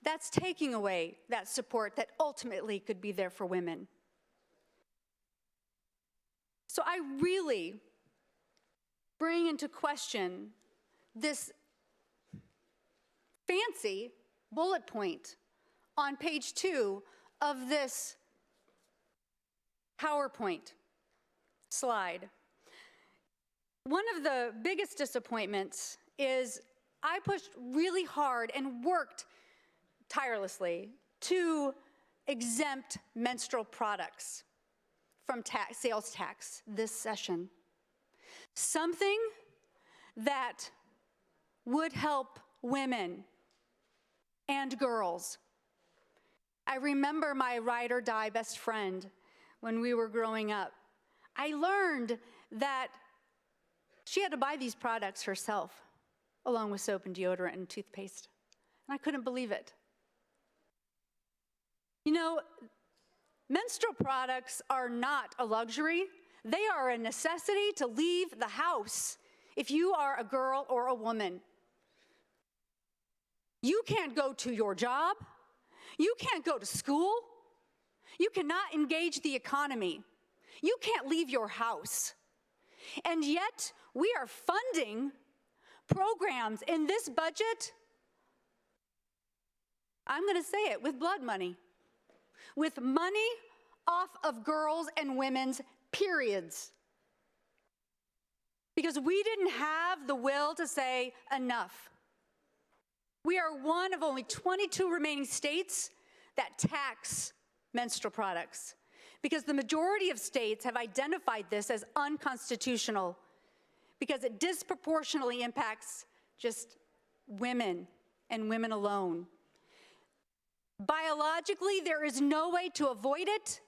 that's taking away that support that ultimately could be there for women. So I really bring into question this fancy bullet point on page 2 of this PowerPoint slide. One of the biggest disappointments is I pushed really hard and worked tirelessly to exempt menstrual products from sales tax this session. Something that would help women and girls. I remember my ride or die best friend when we were growing up. I learned that she had to buy these products herself, along with soap and deodorant and toothpaste. And I couldn't believe it. You know, menstrual products are not a luxury. They are a necessity to leave the house if you are a girl or a woman. You can't go to your job. You can't go to school. You cannot engage the economy. You can't leave your house. And yet, we are funding programs in this budget, I'm going to say it, with blood money. With money off of girls' and women's periods. because we didn't have the will to say enough. We are one of only 22 remaining states that tax menstrual products, because the majority of states have identified this as unconstitutional because it disproportionately impacts just women and women alone. Biologically, there is no way to avoid it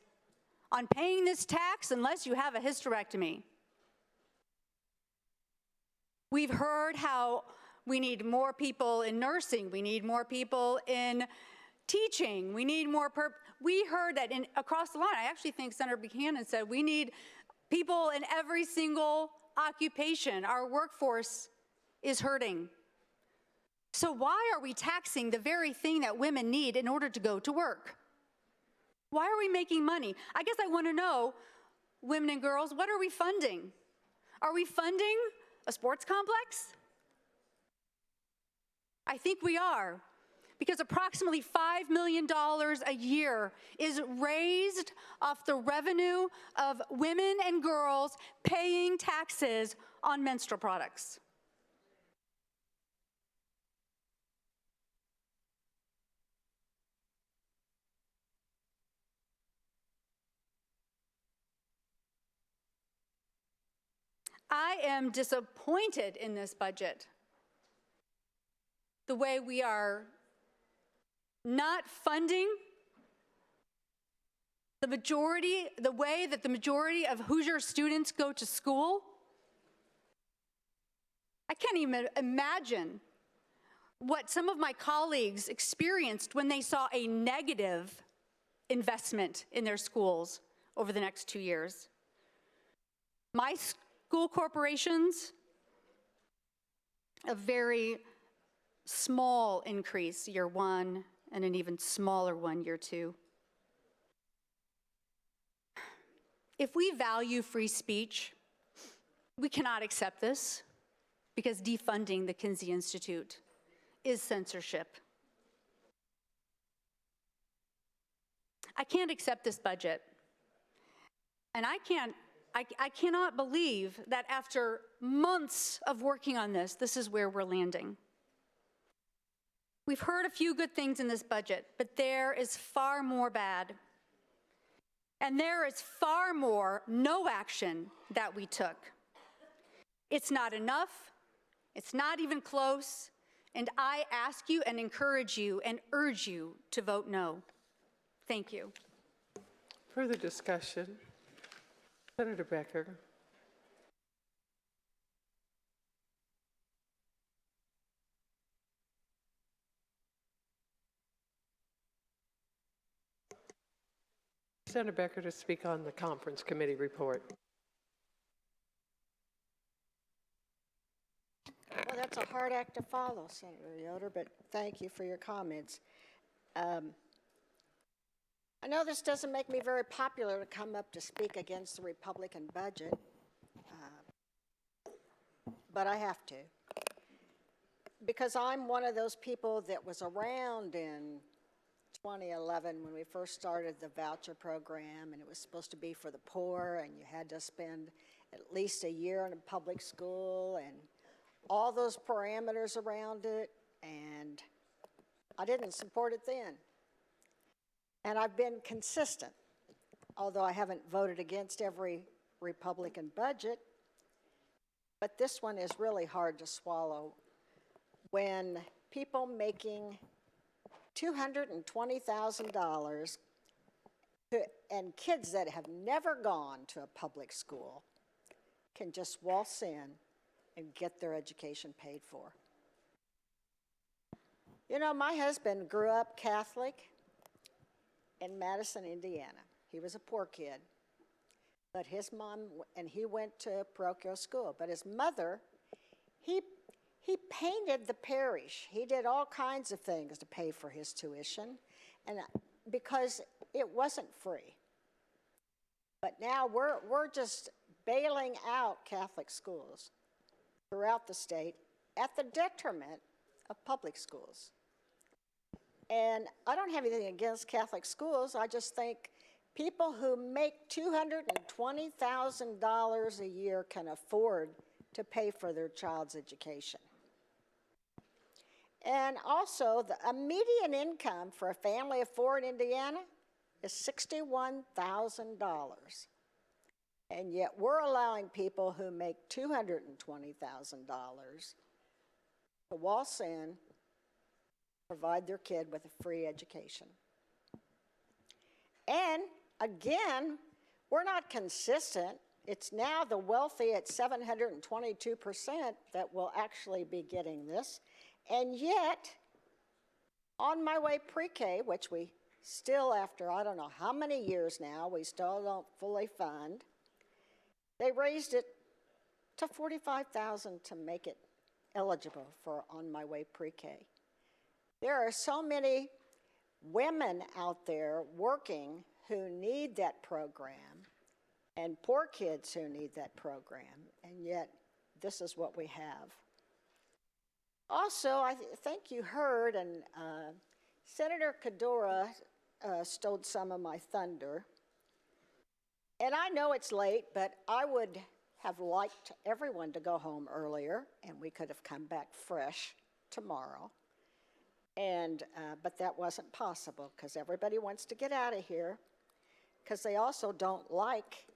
on paying this tax unless you have a hysterectomy. We've heard how we need more people in nursing, we need more people in teaching, we need more we heard that across the line. I actually think Senator Buchanan said we need people in every single occupation. Our workforce is hurting. So why are we taxing the very thing that women need in order to go to work? Why are we making money? I guess I want to know, women and girls, what are we funding? Are we funding a sports complex? I think we are, because approximately $5 million a year is raised off the revenue of women and girls paying taxes on menstrual products. I am disappointed in this budget, the way we are not funding the way that the majority of Hoosier students go to school. I can't even imagine what some of my colleagues experienced when they saw a negative investment in their schools over the next 2 years. My school corporations, a very small increase year one and an even smaller one year two. If we value free speech, we cannot accept this, because defunding the Kinsey Institute is censorship. I can't accept this budget. And I cannot believe that after months of working on this, this is where we're landing. We've heard a few good things in this budget, but there is far more bad. And there is far more no action that we took. It's not enough, it's not even close, and I ask you and encourage you and urge you to vote no. Thank you. Further discussion? Senator Becker. Senator Becker to speak on the conference committee report. Well, that's a hard act to follow, Senator Yoder, but thank you for your comments. I know this doesn't make me very popular to come up to speak against the Republican budget, but I have to, because I'm one of those people that was around in 2011 when we first started the voucher program, and it was supposed to be for the poor, and you had to spend at least a year in a public school and all those parameters around it, and I didn't support it then. And I've been consistent, although I haven't voted against every Republican budget, but this one is really hard to swallow when people making $220,000 and kids that have never gone to a public school can just waltz in and get their education paid for. You know, my husband grew up Catholic in Madison, Indiana. He was a poor kid, but his mom, and he went to parochial school, but his mother, he painted the parish. He did all kinds of things to pay for his tuition, and because it wasn't free. But now we're just bailing out Catholic schools throughout the state at the detriment of public schools. And I don't have anything against Catholic schools. I just think people who make $220,000 a year can afford to pay for their child's education. And also, a median income for a family of 4 in Indiana is $61,000. And yet we're allowing people who make $220,000 to waltz in, provide their kid with a free education. And again, we're not consistent. It's now the wealthy at 722% that will actually be getting this. And yet, on my way pre-K, which we still, after I don't know how many years now, we still don't fully fund, they raised it to $45,000 to make it eligible for on my way pre-K. There are so many women out there working who need that program, and poor kids who need that program, and yet this is what we have. Also, I think you heard, and Senator Qaddoura stole some of my thunder. And I know it's late, but I would have liked everyone to go home earlier, and we could have come back fresh tomorrow. And but that wasn't possible because everybody wants to get out of here because they also don't like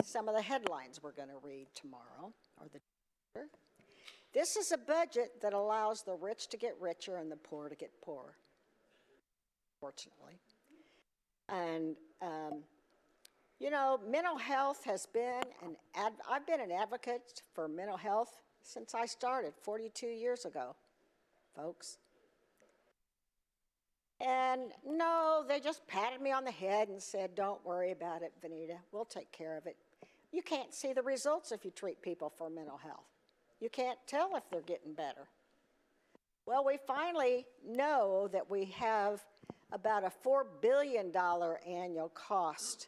some of the headlines we're going to read tomorrow. This is a budget that allows the rich to get richer and the poor to get poorer, fortunately. And, you know, mental health has been, I've been an advocate for mental health since I started 42 years ago, folks. And no, they just patted me on the head and said, don't worry about it, Vanita, we'll take care of it. You can't see the results if you treat people for mental health. You can't tell if they're getting better. Well, we finally know that we have about a $4 billion annual cost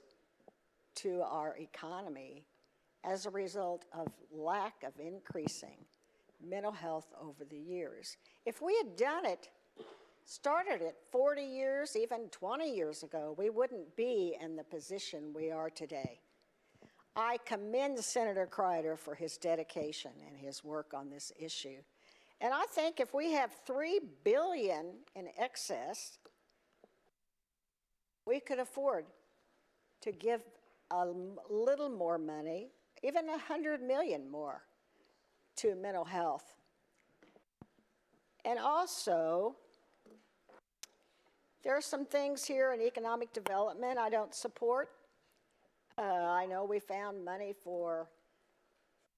to our economy as a result of lack of increasing mental health over the years. If we had done it, started it 40 years, even 20 years ago, we wouldn't be in the position we are today. I commend Senator Pryor for his dedication and his work on this issue. And I think if we have $3 billion in excess, we could afford to give a little more money, even $100 million more, to mental health. And also, there are some things here in economic development I don't support. I know we found money for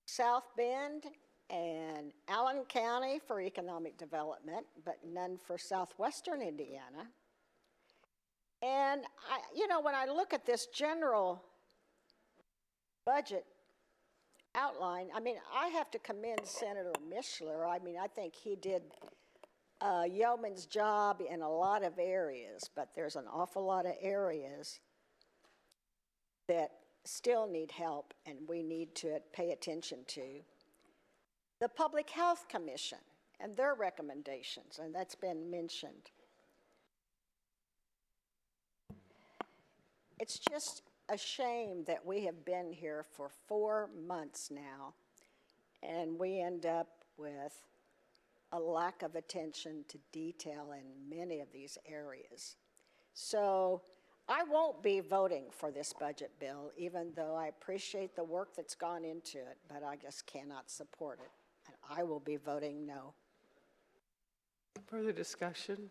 South Bend and Allen County for economic development, but none for southwestern Indiana. And, you know, when I look at this general budget outline, I mean, I have to commend Senator Mishler. I mean, I think he did a yeoman's job in a lot of areas, but there's an awful lot of areas that still need help and we need to pay attention to. The Public Health Commission and their recommendations, and that's been mentioned. It's just a shame that we have been here for 4 months now and we end up with a lack of attention to detail in many of these areas. So I won't be voting for this budget bill, even though I appreciate the work that's gone into it, but I just cannot support it. And I will be voting no. Further discussion?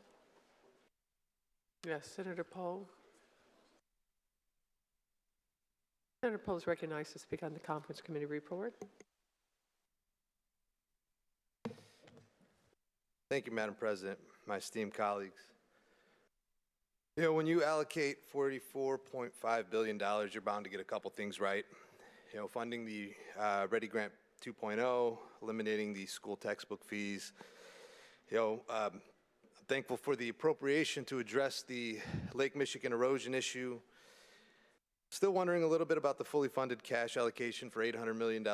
Yes, Senator Pohl. Senator Pohl is recognized to speak on the Conference Committee report. Thank you, Madam President, my esteemed colleagues. You know, when you allocate $44.5 billion, you're bound to get a couple things right. You know, funding the Ready Grant 2.0, eliminating the school textbook fees. You know, I'm thankful for the appropriation to address the Lake Michigan erosion issue. Still wondering a little bit about the fully funded cash allocation for $800 million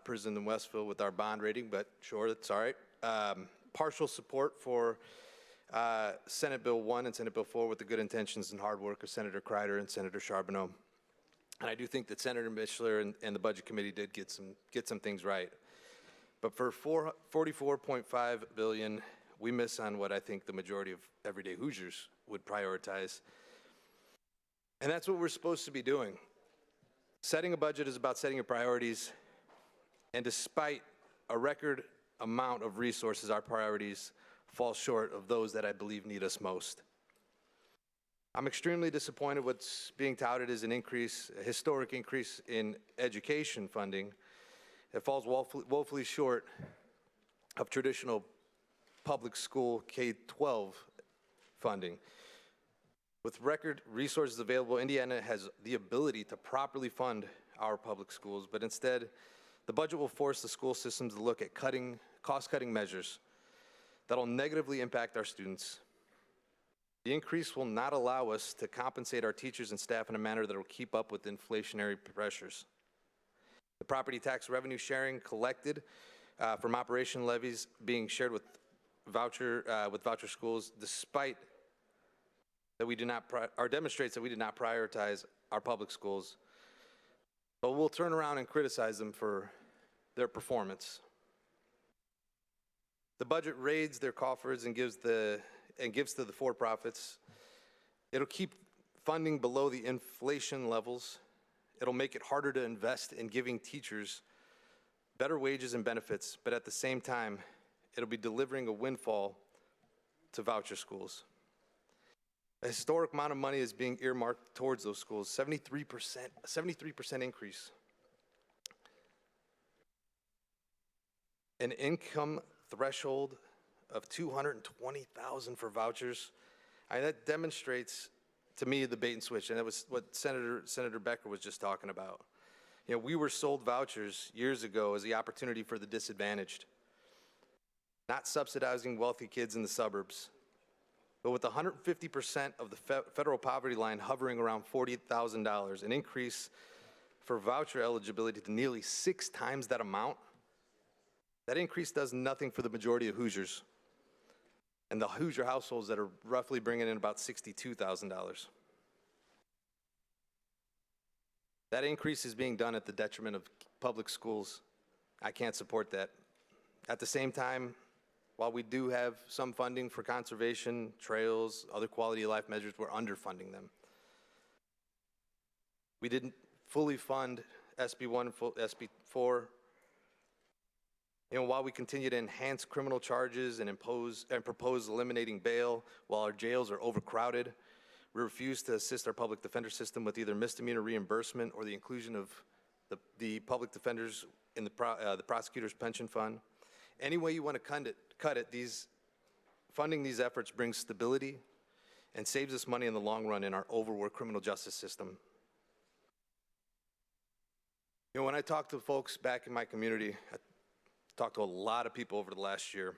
prison in Westville with our bond rating, but sure, that's all right. Partial support for Senate Bill 1 and Senate Bill 4 with the good intentions and hard work of Senator Pryor and Senator Charbonneau. And I do think that Senator Mishler and the Budget Committee did get some things right. But for 44.5 billion, we miss on what I think the majority of everyday Hoosiers would prioritize. And that's what we're supposed to be doing. Setting a budget is about setting your priorities. And despite a record amount of resources, our priorities fall short of those that I believe need us most. I'm extremely disappointed what's being touted as a historic increase in education funding. It falls woefully short of traditional public school K-12 funding. With record resources available, Indiana has the ability to properly fund our public schools, but instead, the budget will force the school systems to look at cost-cutting measures that'll negatively impact our students. The increase will not allow us to compensate our teachers and staff in a manner that will keep up with inflationary pressures. The property tax revenue sharing collected from operation levies being shared with voucher schools, despite that we do not, demonstrates that we did not prioritize our public schools. But we'll turn around and criticize them for their performance. The budget raids their coffers and gives to the for-profits. It'll keep funding below the inflation levels. It'll make it harder to invest in giving teachers better wages and benefits, but at the same time, it'll be delivering a windfall to voucher schools. A historic amount of money is being earmarked towards those schools, 73% increase. An income threshold of $220,000 for vouchers. That demonstrates to me the bait and switch, and that was what Senator Becker was just talking about. You know, we were sold vouchers years ago as the opportunity for the disadvantaged, not subsidizing wealthy kids in the suburbs. But with 150% of the federal poverty line hovering around $40,000, an increase for voucher eligibility to nearly 6 times that amount, that increase does nothing for the majority of Hoosiers and the Hoosier households that are roughly bringing in about $62,000. That increase is being done at the detriment of public schools. I can't support that. At the same time, while we do have some funding for conservation, trails, other quality of life measures, we're underfunding them. We didn't fully fund SB 1 and SB 4. You know, while we continue to enhance criminal charges and propose eliminating bail while our jails are overcrowded, we refuse to assist our public defender system with either misdemeanor reimbursement or the inclusion of the public defenders in the prosecutor's pension fund. Any way you want to cut it, funding these efforts brings stability and saves us money in the long run in our overworked criminal justice system. You know, when I talk to folks back in my community, I talked to a lot of people over the last year.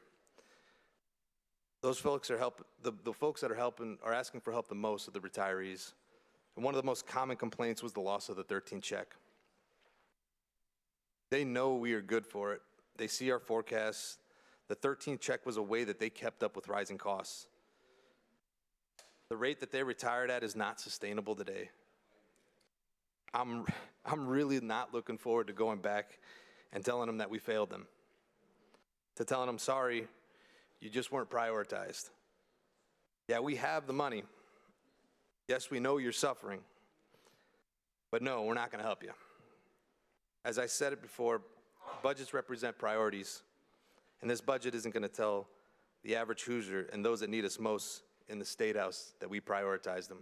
Those folks are the folks that are asking for help the most are the retirees. And one of the most common complaints was the loss of the 13th check. They know we are good for it. They see our forecasts. The 13th check was a way that they kept up with rising costs. The rate that they retired at is not sustainable today. I'm really not looking forward to going back and telling them that we failed them. To telling them, sorry, you just weren't prioritized. Yeah, we have the money. Yes, we know you're suffering. But no, we're not going to help you. As I said it before, budgets represent priorities, and this budget isn't going to tell the average Hoosier and those that need us most in the State House that we prioritize them.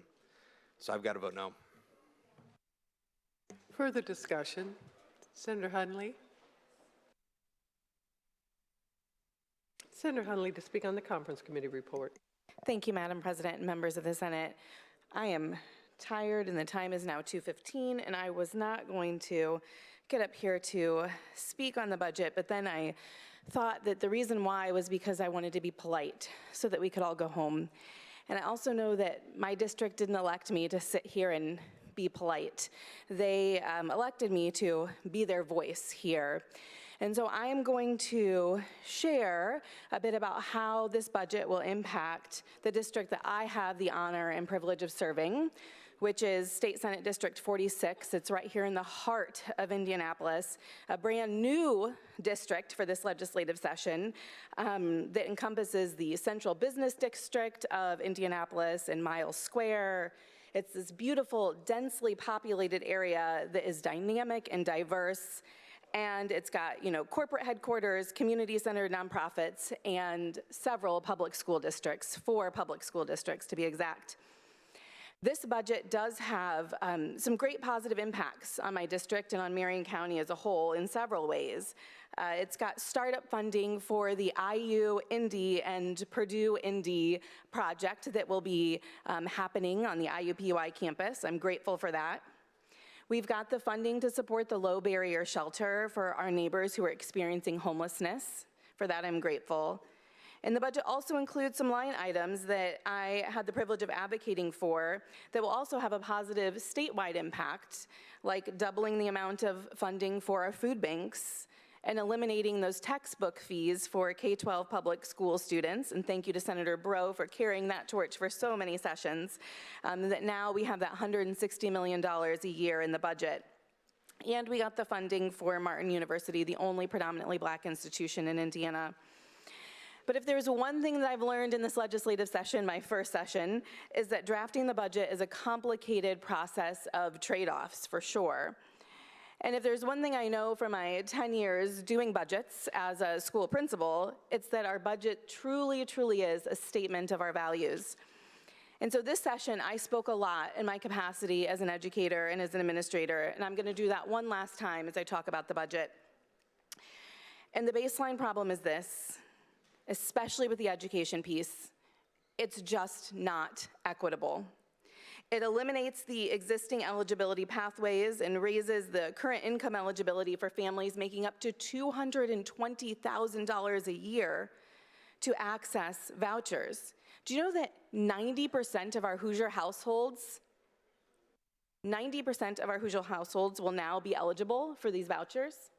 So I've got to vote no. Further discussion. Senator Hundley. Senator Hundley to speak on the Conference Committee report. Thank you, Madam President and members of the Senate. I am tired and the time is now 2:15, and I was not going to get up here to speak on the budget, but then I thought that the reason why was because I wanted to be polite so that we could all go home. And I also know that my district didn't elect me to sit here and be polite. They elected me to be their voice here. And so I am going to share a bit about how this budget will impact the district that I have the honor and privilege of serving, which is State Senate District 46. It's right here in the heart of Indianapolis, a brand new district for this legislative session that encompasses the central business district of Indianapolis and Miles Square. It's this beautiful, densely populated area that is dynamic and diverse. And it's got, corporate headquarters, community-centered nonprofits, and several public school districts, 4 public school districts to be exact. This budget does have some great positive impacts on my district and on Marion County as a whole in several ways. It's got startup funding for the IU Indy and Purdue Indy project that will be happening on the IUPUI campus. I'm grateful for that. We've got the funding to support the low barrier shelter for our neighbors who are experiencing homelessness. For that, I'm grateful. And the budget also includes some line items that I had the privilege of advocating for that will also have a positive statewide impact, like doubling the amount of funding for our food banks and eliminating those textbook fees for K-12 public school students. And thank you to Senator Breaux for carrying that torch for so many sessions, that now we have that $160 million a year in the budget. And we got the funding for Martin University, the only predominantly black institution in Indiana. But if there's one thing that I've learned in this legislative session, my first session, is that drafting the budget is a complicated process of trade-offs, for sure. And if there's one thing I know from my 10 years doing budgets as a school principal, it's that our budget truly, truly is a statement of our values. And so this session, I spoke a lot in my capacity as an educator and as an administrator, and I'm going to do that one last time as I talk about the budget. And the baseline problem is this, especially with the education piece, it's just not equitable. It eliminates the existing eligibility pathways and raises the current income eligibility for families making up to $220,000 a year to access vouchers. Do you know that 90% of our Hoosier households, 90% of our Hoosier households will now be eligible for these vouchers?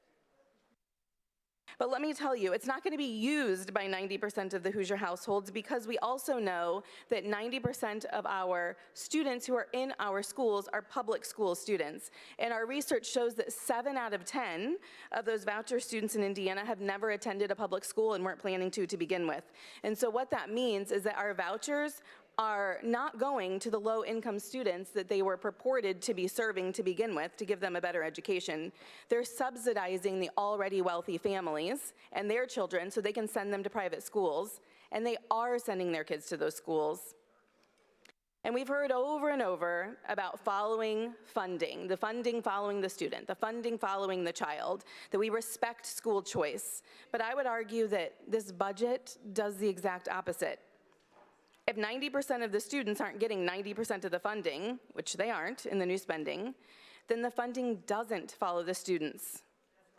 But let me tell you, it's not going to be used by 90% of the Hoosier households because we also know that 90% of our students who are in our schools are public school students. And our research shows that 7 out of 10 of those voucher students in Indiana have never attended a public school and weren't planning to begin with. And so what that means is that our vouchers are not going to the low-income students that they were purported to be serving to begin with to give them a better education. They're subsidizing the already wealthy families and their children so they can send them to private schools, and they are sending their kids to those schools. And we've heard over and over about following funding, the funding following the student, the funding following the child, that we respect school choice. But I would argue that this budget does the exact opposite. If 90% of the students aren't getting 90% of the funding, which they aren't in the new spending, then the funding doesn't follow the students.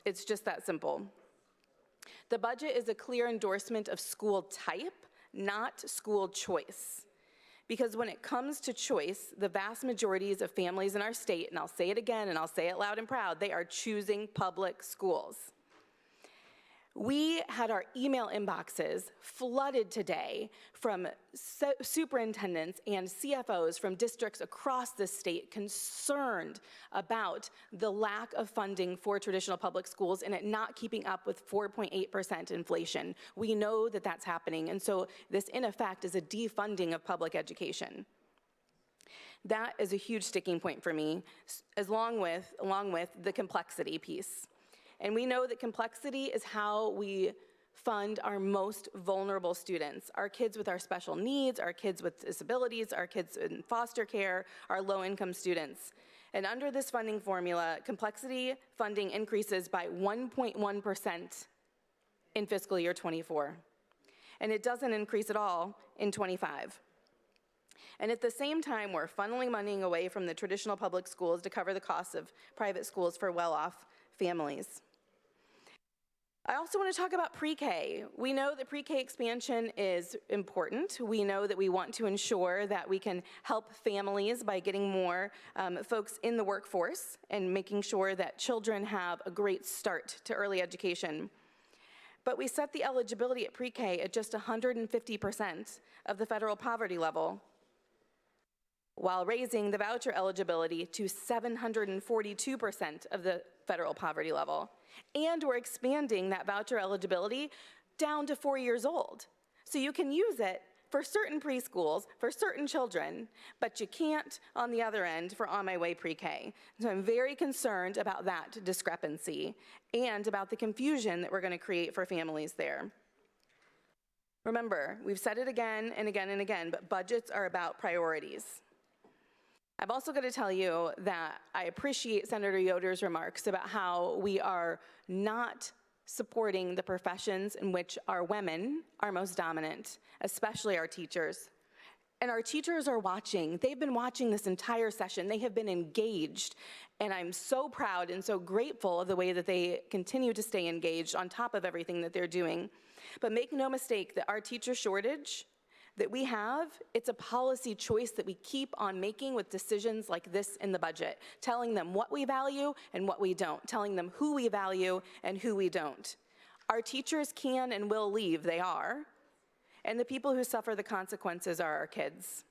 It's just that simple. The budget is a clear endorsement of school type, not school choice. Because when it comes to choice, the vast majorities of families in our state, and I'll say it again and I'll say it loud and proud, they are choosing public schools. We had our email inboxes flooded today from superintendents and CFOs from districts across the state concerned about the lack of funding for traditional public schools and it not keeping up with 4.8% inflation. We know that that's happening, and so this, in effect, is a defunding of public education. That is a huge sticking point for me, along with the complexity piece. And we know that complexity is how we fund our most vulnerable students, our kids with our special needs, our kids with disabilities, our kids in foster care, our low-income students. And under this funding formula, complexity funding increases by 1.1% in fiscal year '24. And it doesn't increase at all in '25. And at the same time, we're funneling money away from the traditional public schools to cover the costs of private schools for well-off families. I also want to talk about pre-K. We know that pre-K expansion is important. We know that we want to ensure that we can help families by getting more folks in the workforce and making sure that children have a great start to early education. But we set the eligibility at pre-K at just 150% of the federal poverty level. while raising the voucher eligibility to 742% of the federal poverty level. And we're expanding that voucher eligibility down to 4 years old. So you can use it for certain preschools, for certain children, but you can't on the other end for On My Way pre-K. So I'm very concerned about that discrepancy and about the confusion that we're going to create for families there. Remember, we've said it again and again and again, but budgets are about priorities. I've also got to tell you that I appreciate Senator Yoder's remarks about how we are not supporting the professions in which our women are most dominant, especially our teachers. And our teachers are watching. They've been watching this entire session. They have been engaged. And I'm so proud and so grateful of the way that they continue to stay engaged on top of everything that they're doing. But make no mistake that our teacher shortage that we have, it's a policy choice that we keep on making with decisions like this in the budget, telling them what we value and what we don't, telling them who we value and who we don't. Our teachers can and will leave, they are, and the people who suffer the consequences are our kids.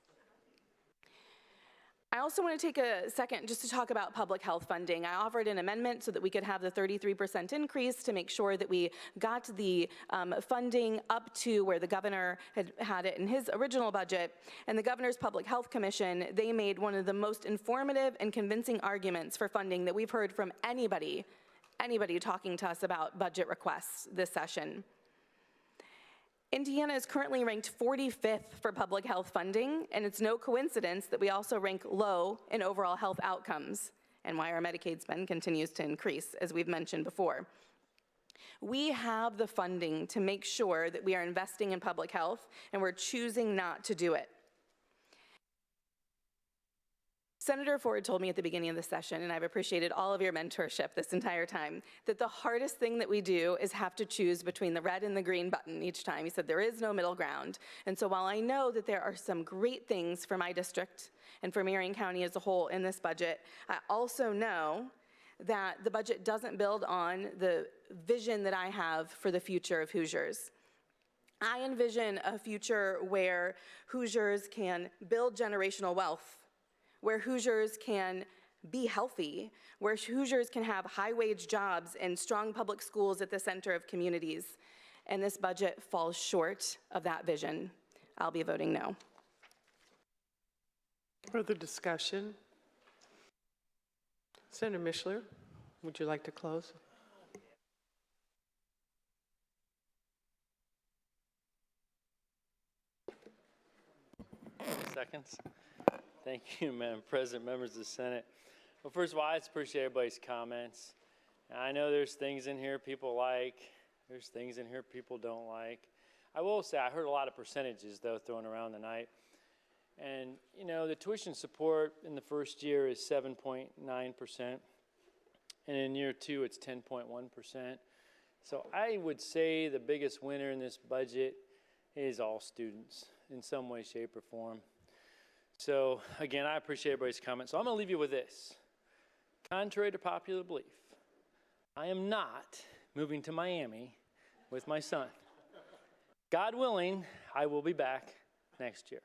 I also want to take a second just to talk about public health funding. I offered an amendment so that we could have the 33% increase to make sure that we got the funding up to where the governor had it in his original budget. And the Governor's Public Health Commission, they made one of the most informative and convincing arguments for funding that we've heard from anybody talking to us about budget requests this session. Indiana is currently ranked 45th for public health funding, and it's no coincidence that we also rank low in overall health outcomes, and why our Medicaid spend continues to increase, as we've mentioned before. We have the funding to make sure that we are investing in public health, and we're choosing not to do it. Senator Ford told me at the beginning of the session, and I've appreciated all of your mentorship this entire time, that the hardest thing that we do is have to choose between the red and the green button each time. He said there is no middle ground. And so while I know that there are some great things for my district and for Marion County as a whole in this budget, I also know that the budget doesn't build on the vision that I have for the future of Hoosiers. I envision a future where Hoosiers can build generational wealth, where Hoosiers can be healthy, where Hoosiers can have high-wage jobs and strong public schools at the center of communities. And this budget falls short of that vision. I'll be voting no. Further discussion? Senator Mishler, would you like to close? Seconds. Thank you, Madam President, members of the Senate. Well, first of all, I just appreciate everybody's comments. I know there's things in here people like, there's things in here people don't like. I will say I heard a lot of percentages, though, thrown around tonight. And, you know, the tuition support in the first year is 7.9%, and in year two, it's 10.1%. So I would say the biggest winner in this budget is all students in some way, shape, or form. So, again, I appreciate everybody's comments. So I'm going to leave you with this. Contrary to popular belief, I am not moving to Miami with my son. God willing, I will be back next year.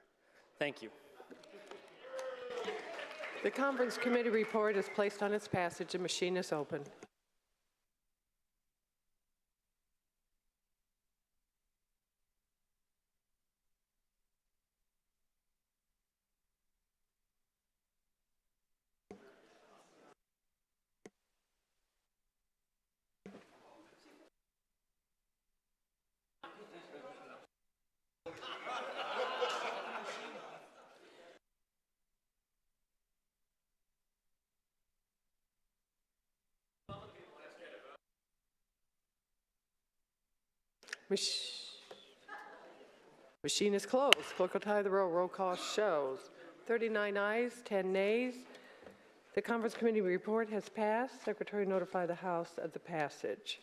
Thank you. The Conference Committee report is placed on its passage. The machine is open. Machine is closed. Clerk will tie the roll. Roll call shows 39 ayes, 10 nays. The Conference Committee report has passed. Secretary notify the House of the passage.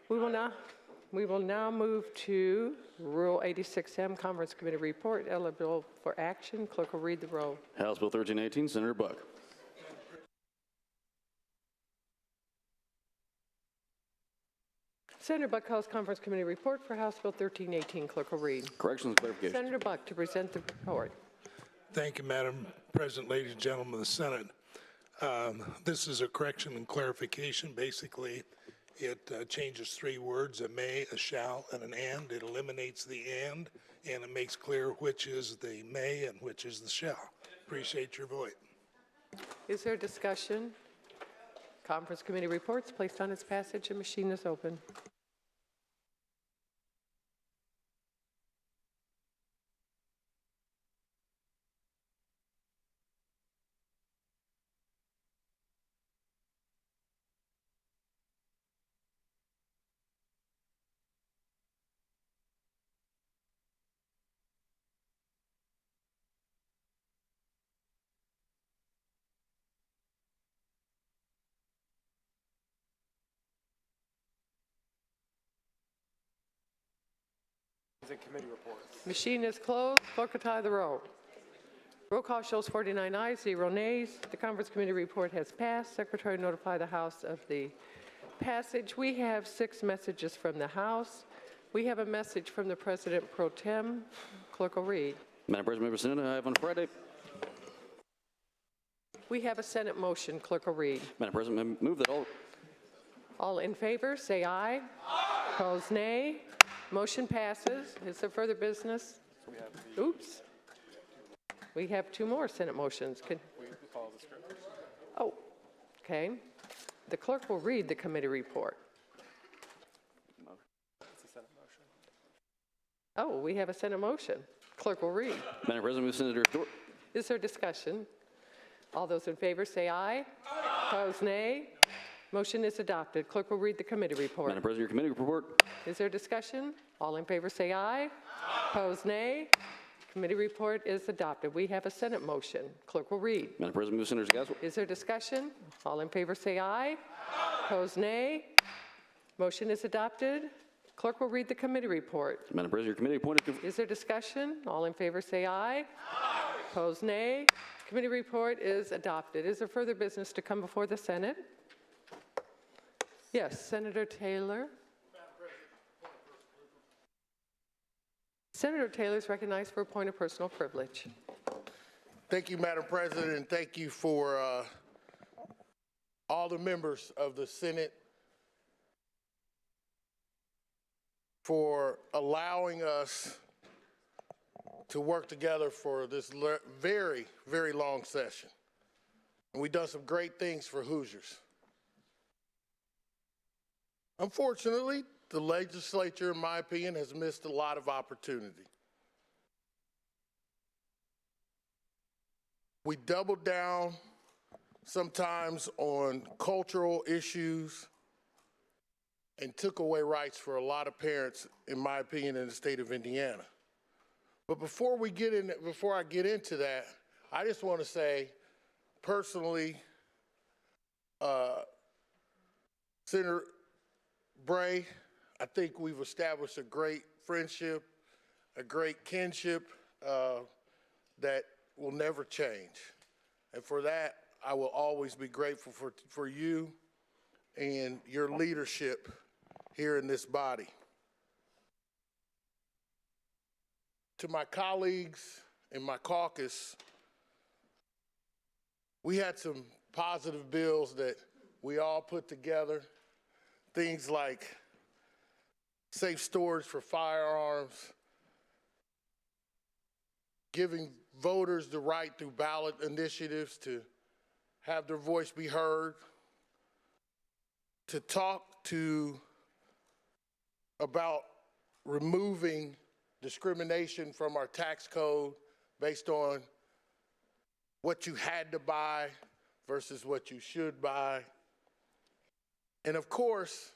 We will now move to Rule 86M, Conference Committee report, eligible for action. Clerk will read the roll. House Bill 1318, Senator Buck. Senator Buck calls Conference Committee report for House Bill 1318. Clerk will read. Corrections and clarification. Senator Buck to present the report. Thank you, Madam President, ladies and gentlemen of the Senate. This is a correction and clarification. Basically, it changes 3 words, a may, a shall, and an and. It eliminates the and it makes clear which is the may and which is the shall. Appreciate your vote. Is there discussion? Conference committee reports placed on its passage. The machine is open. Committee reports. Machine is closed. Clerk will tie the roll. Roll call shows 49 ayes, 0 nays. The conference committee report has passed. Secretary notify the House of the passage. We have 6 messages from the House. We have a message from the President Pro Tem. Clerk will read. Madam President, members of the Senate, I have on Friday. We have a Senate motion. Clerk will read. Madam President, move that All in favor, say aye. Opposed, nay. Motion passes. Is there further business? Oops. We have 2 more Senate motions. Follow the script. Oh, okay. The clerk will read the committee report. It's a Senate motion. Oh, we have a Senate motion. Clerk will read. Madam President, move Senator Torr. Is there discussion? All those in favor say aye. Opposed, nay. Motion is adopted. Clerk will read the committee report. Madam President, your committee report. Is there discussion? All in favor say aye. Opposed, nay. Committee report is adopted. We have a Senate motion. Clerk will read. Madam President, move Senator Gaswell. Is there discussion? All in favor say aye. Opposed, nay. Motion is adopted. Clerk will read the committee report. Madam President, your committee appointed. Is there discussion? All in favor say aye. Opposed, nay. Committee report is adopted. Is there further business to come before the Senate? Yes, Senator Taylor. Senator Taylor is recognized for a point of personal privilege. Thank you, Madam President, and thank you for all the members of the Senate for allowing us to work together for this very, very long session. And we've done some great things for Hoosiers. Unfortunately, the legislature, in my opinion, has missed a lot of opportunity. We doubled down sometimes on cultural issues and took away rights for a lot of parents, in my opinion, in the state of Indiana. But before I get into that, I just want to say, personally, Senator Bray, I think we've established a great friendship, a great kinship that will never change. And for that, I will always be grateful for you and your leadership here in this body. To my colleagues in my caucus, we had some positive bills that we all put together. Things like safe storage for firearms, giving voters the right through ballot initiatives to have their voice be heard, to talk about removing discrimination from our tax code based on what you had to buy versus what you should buy. And of course,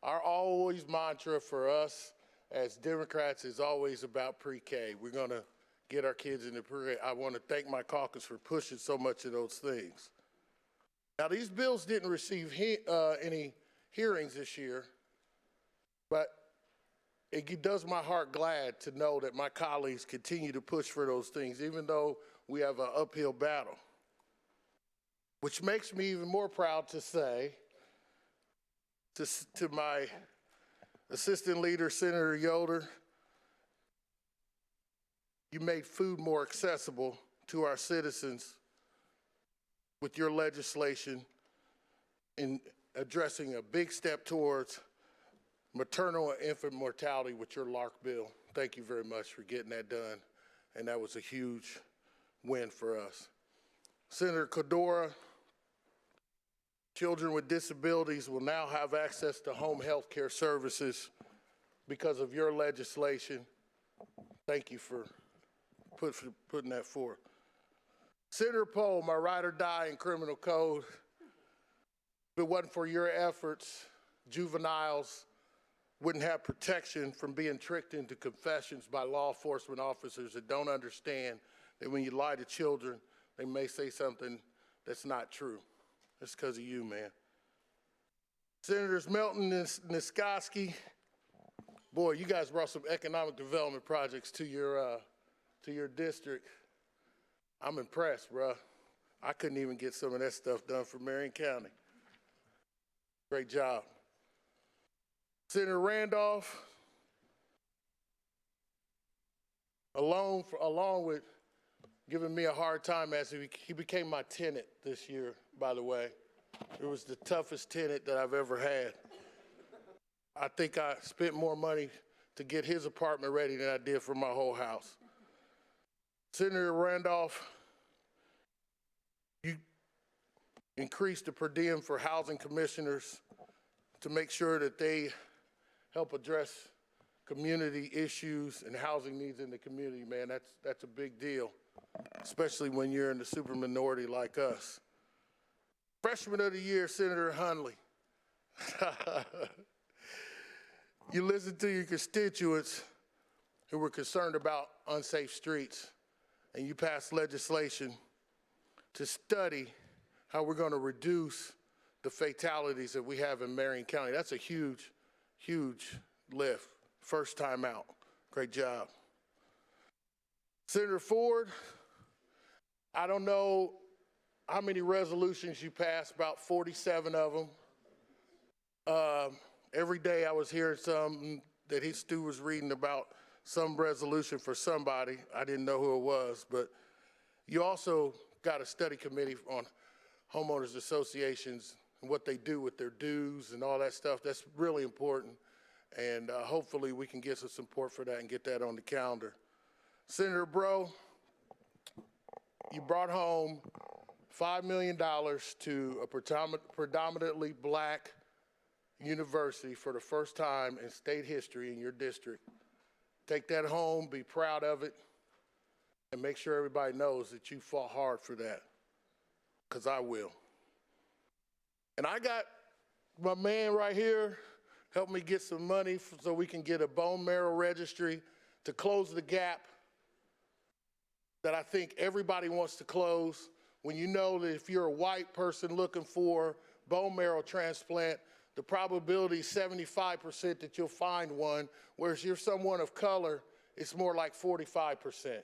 our always mantra for us as Democrats is always about pre-K. We're going to get our kids into pre-K. I want to thank my caucus for pushing so much of those things. Now, these bills didn't receive any hearings this year, but it does my heart glad to know that my colleagues continue to push for those things, even though we have an uphill battle. Which makes me even more proud to say to my assistant leader, Senator Yoder, you made food more accessible to our citizens with your legislation in addressing a big step towards maternal and infant mortality with your LARC bill. Thank you very much for getting that done, and that was a huge win for us. Senator Qaddoura, children with disabilities will now have access to home health care services because of your legislation. Thank you for putting that forth. Senator Pohl, my ride or die in criminal code, if it wasn't for your efforts, juveniles wouldn't have protection from being tricked into confessions by law enforcement officers that don't understand that when you lie to children, they may say something that's not true. That's because of you, man. Senators Melton and Niezgodski, boy, you guys brought some economic development projects to your district. I'm impressed, bro. I couldn't even get some of that stuff done for Marion County. Great job. Senator Randolph, along with giving me a hard time as he became my tenant this year, by the way. It was the toughest tenant that I've ever had. I think I spent more money to get his apartment ready than I did for my whole house. Senator Randolph, you increased the per diem for housing commissioners to make sure that they help address community issues and housing needs in the community, man. That's a big deal, especially when you're in the super minority like us. Freshman of the year, Senator Hundley. You listened to your constituents who were concerned about unsafe streets, and you passed legislation to study how we're going to reduce the fatalities that we have in Marion County. That's a huge, huge lift. First time out. Great job. Senator Ford, I don't know how many resolutions you passed, about 47 of them. Every day I was hearing something that Stu was reading about some resolution for somebody. I didn't know who it was, but you also got a study committee on homeowners associations and what they do with their dues and all that stuff. That's really important, and hopefully we can get some support for that and get that on the calendar. Senator Bro, you brought home $5 million to a predominantly black university for the first time in state history in your district. Take that home, be proud of it, and make sure everybody knows that you fought hard for that, because I will. And I got my man right here help me get some money so we can get a bone marrow registry to close the gap that I think everybody wants to close. When you know that if you're a white person looking for bone marrow transplant, the probability is 75% that you'll find one, whereas if you're someone of color, it's more like 45%.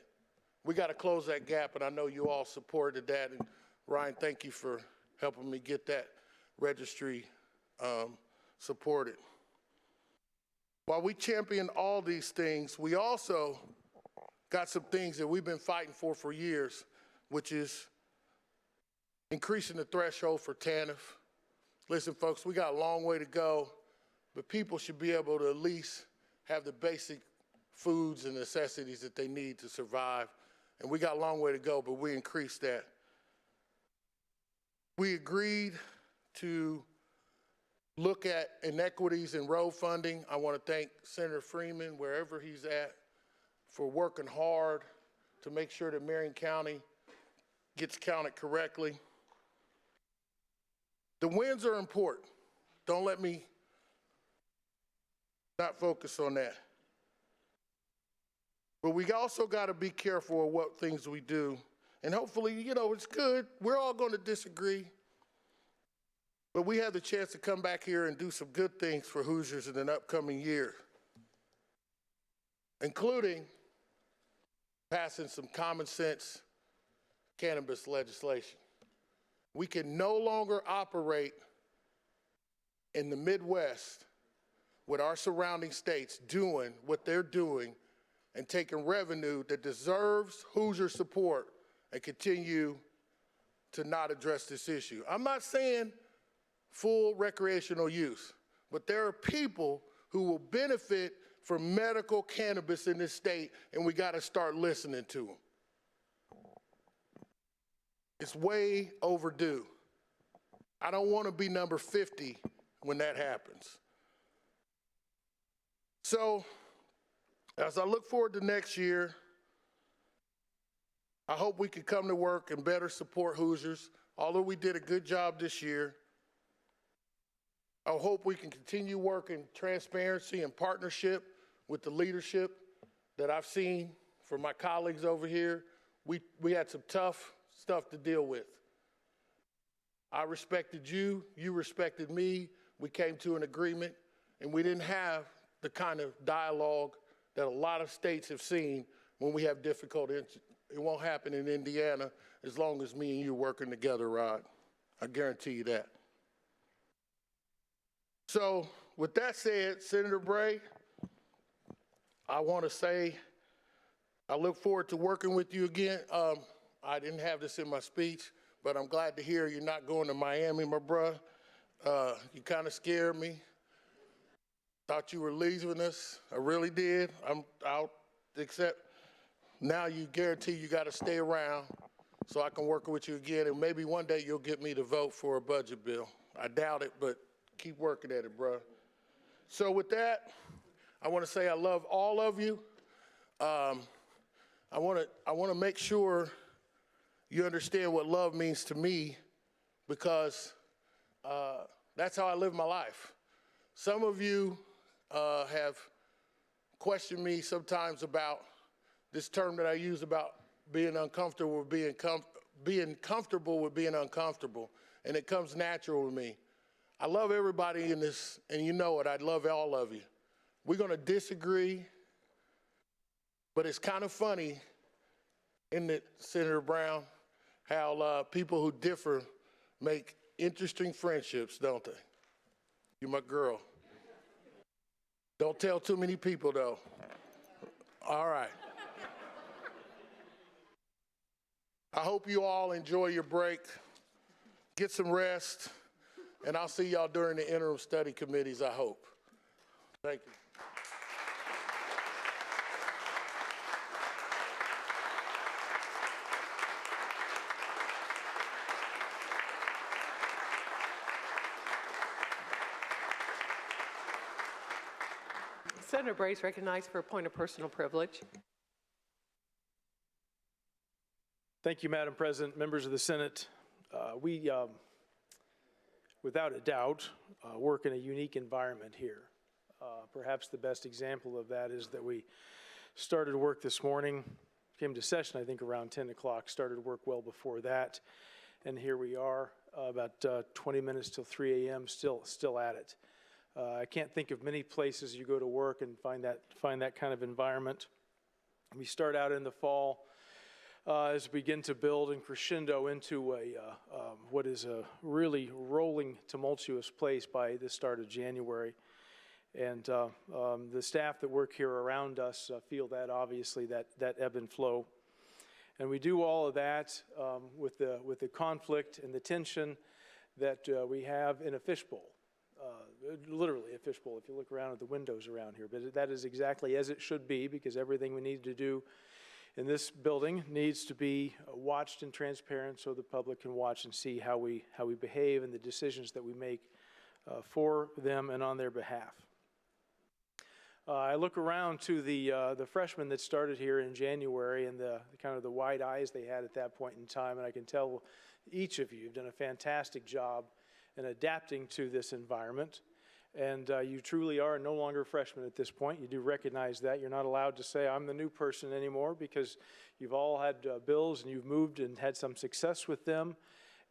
We got to close that gap, and I know you all supported that. And Ryan, thank you for helping me get that registry supported. While we champion all these things, we also got some things that we've been fighting for years, which is increasing the threshold for TANF. Listen, folks, we got a long way to go, but people should be able to at least have the basic foods and necessities that they need to survive. And we got a long way to go, but we increased that. We agreed to look at inequities in road funding. I want to thank Senator Freeman, wherever he's at, for working hard to make sure that Marion County gets counted correctly. The wins are important. Don't let me not focus on that. But we also got to be careful of what things we do. And hopefully, it's good. We're all going to disagree. But we have the chance to come back here and do some good things for Hoosiers in an upcoming year, including passing some common sense cannabis legislation. We can no longer operate in the Midwest with our surrounding states doing what they're doing and taking revenue that deserves Hoosier support and continue to not address this issue. I'm not saying full recreational use, but there are people who will benefit from medical cannabis in this state, and we got to start listening to them. It's way overdue. I don't want to be number 50 when that happens. So, as I look forward to next year, I hope we can come to work and better support Hoosiers. Although we did a good job this year, I hope we can continue working transparency and partnership with the leadership that I've seen from my colleagues over here. We had some tough stuff to deal with. I respected you, you respected me, we came to an agreement, and we didn't have the kind of dialogue that a lot of states have seen when we have difficulty. It won't happen in Indiana as long as me and you are working together, Rod. I guarantee you that. So with that said, Senator Bray, I want to say I look forward to working with you again. I didn't have this in my speech, but I'm glad to hear you're not going to Miami, my bruh. You kind of scared me. Thought you were leaving us. I really did. I'll accept. Now you guarantee you got to stay around so I can work with you again, and maybe one day you'll get me to vote for a budget bill. I doubt it, but keep working at it, bruh. So with that, I want to say I love all of you. I want to make sure you understand what love means to me, because that's how I live my life. Some of you have questioned me sometimes about this term that I use about being uncomfortable with being comfortable with being uncomfortable, and it comes natural to me. I love everybody in this, and you know it, I love all of you. We're going to disagree, but it's kind of funny, isn't it, Senator Brown, how people who differ make interesting friendships, don't they? You're my girl. Don't tell too many people, though. All right. I hope you all enjoy your break. Get some rest, and I'll see y'all during the interim study committees, I hope. Thank you. Senator Bray is recognized for a point of personal privilege. Thank you, Madam President, members of the Senate. We, without a doubt, work in a unique environment here. Perhaps the best example of that is that we started work this morning, came to session, I think, around 10 o'clock, started work well before that, and here we are, about 20 minutes till 3 a.m., still at it. I can't think of many places you go to work and find that kind of environment. We start out in the fall as we begin to build and crescendo into what is a really rolling, tumultuous place by the start of January. And the staff that work here around us feel that, obviously, that ebb and flow. And we do all of that with the conflict and the tension that we have in a fishbowl. Literally a fishbowl if you look around at the windows around here. But that is exactly as it should be, because everything we need to do in this building needs to be watched and transparent so the public can watch and see how we behave and the decisions that we make for them and on their behalf. I look around to the freshmen that started here in January and the kind of the wide eyes they had at that point in time, and I can tell each of you have done a fantastic job in adapting to this environment. And you truly are no longer freshmen at this point. You do recognize that. You're not allowed to say, I'm the new person anymore, because you've all had bills and you've moved and had some success with them.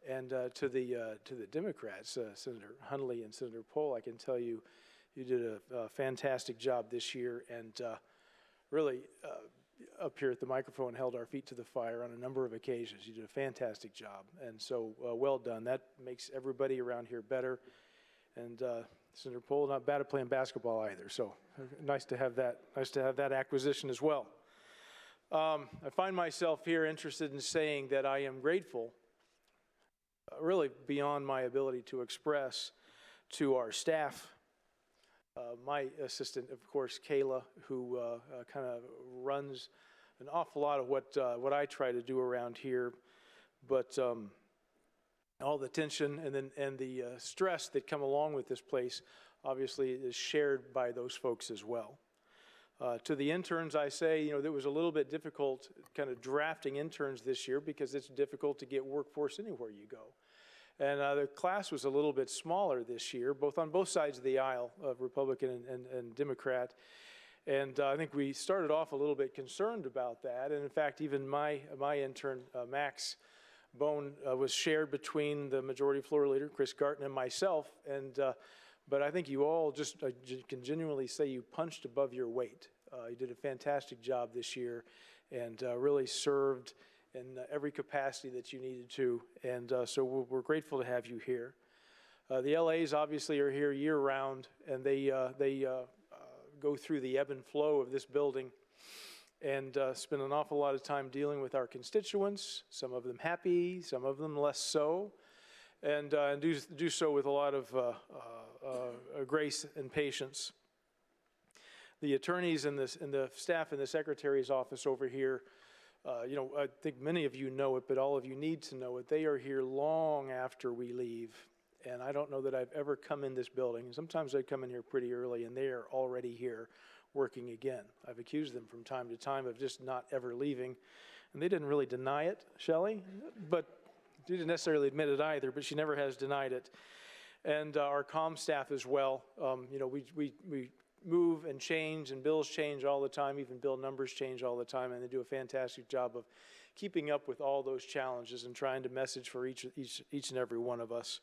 And to the Democrats, Senator Hundley and Senator Pohl, I can tell you, you did a fantastic job this year, and really up here at the microphone held our feet to the fire on a number of occasions. You did a fantastic job, and so well done. That makes everybody around here better. And Senator Pohl, not bad at playing basketball either, so nice to have that acquisition as well. I find myself here interested in saying that I am grateful, really beyond my ability to express, to our staff. My assistant, of course, Kayla, who kind of runs an awful lot of what I try to do around here, but all the tension and the stress that come along with this place obviously is shared by those folks as well. To the interns, I say, you know, it was a little bit difficult kind of drafting interns this year because it's difficult to get workforce anywhere you go. And the class was a little bit smaller this year, on both sides of the aisle, of Republican and Democrat. And I think we started off a little bit concerned about that. And in fact, even my intern, Max Bone, was shared between the majority floor leader, Chris Garton, and myself. But I think you all just can genuinely say you punched above your weight. You did a fantastic job this year and really served in every capacity that you needed to. And so we're grateful to have you here. The LAs obviously are here year round, and they go through the ebb and flow of this building and spend an awful lot of time dealing with our constituents, some of them happy, some of them less so, and do so with a lot of grace and patience. The attorneys and the staff in the secretary's office over here, you know, I think many of you know it, but all of you need to know it. They are here long after we leave. And I don't know that I've ever come in this building. Sometimes I come in here pretty early and they are already here working again. I've accused them from time to time of just not ever leaving. And they didn't really deny it, Shelley, but she didn't necessarily admit it either, but she never has denied it. And our comm staff as well. You know, we move and change, and bills change all the time, even bill numbers change all the time, and they do a fantastic job of keeping up with all those challenges and trying to message for each and every one of us.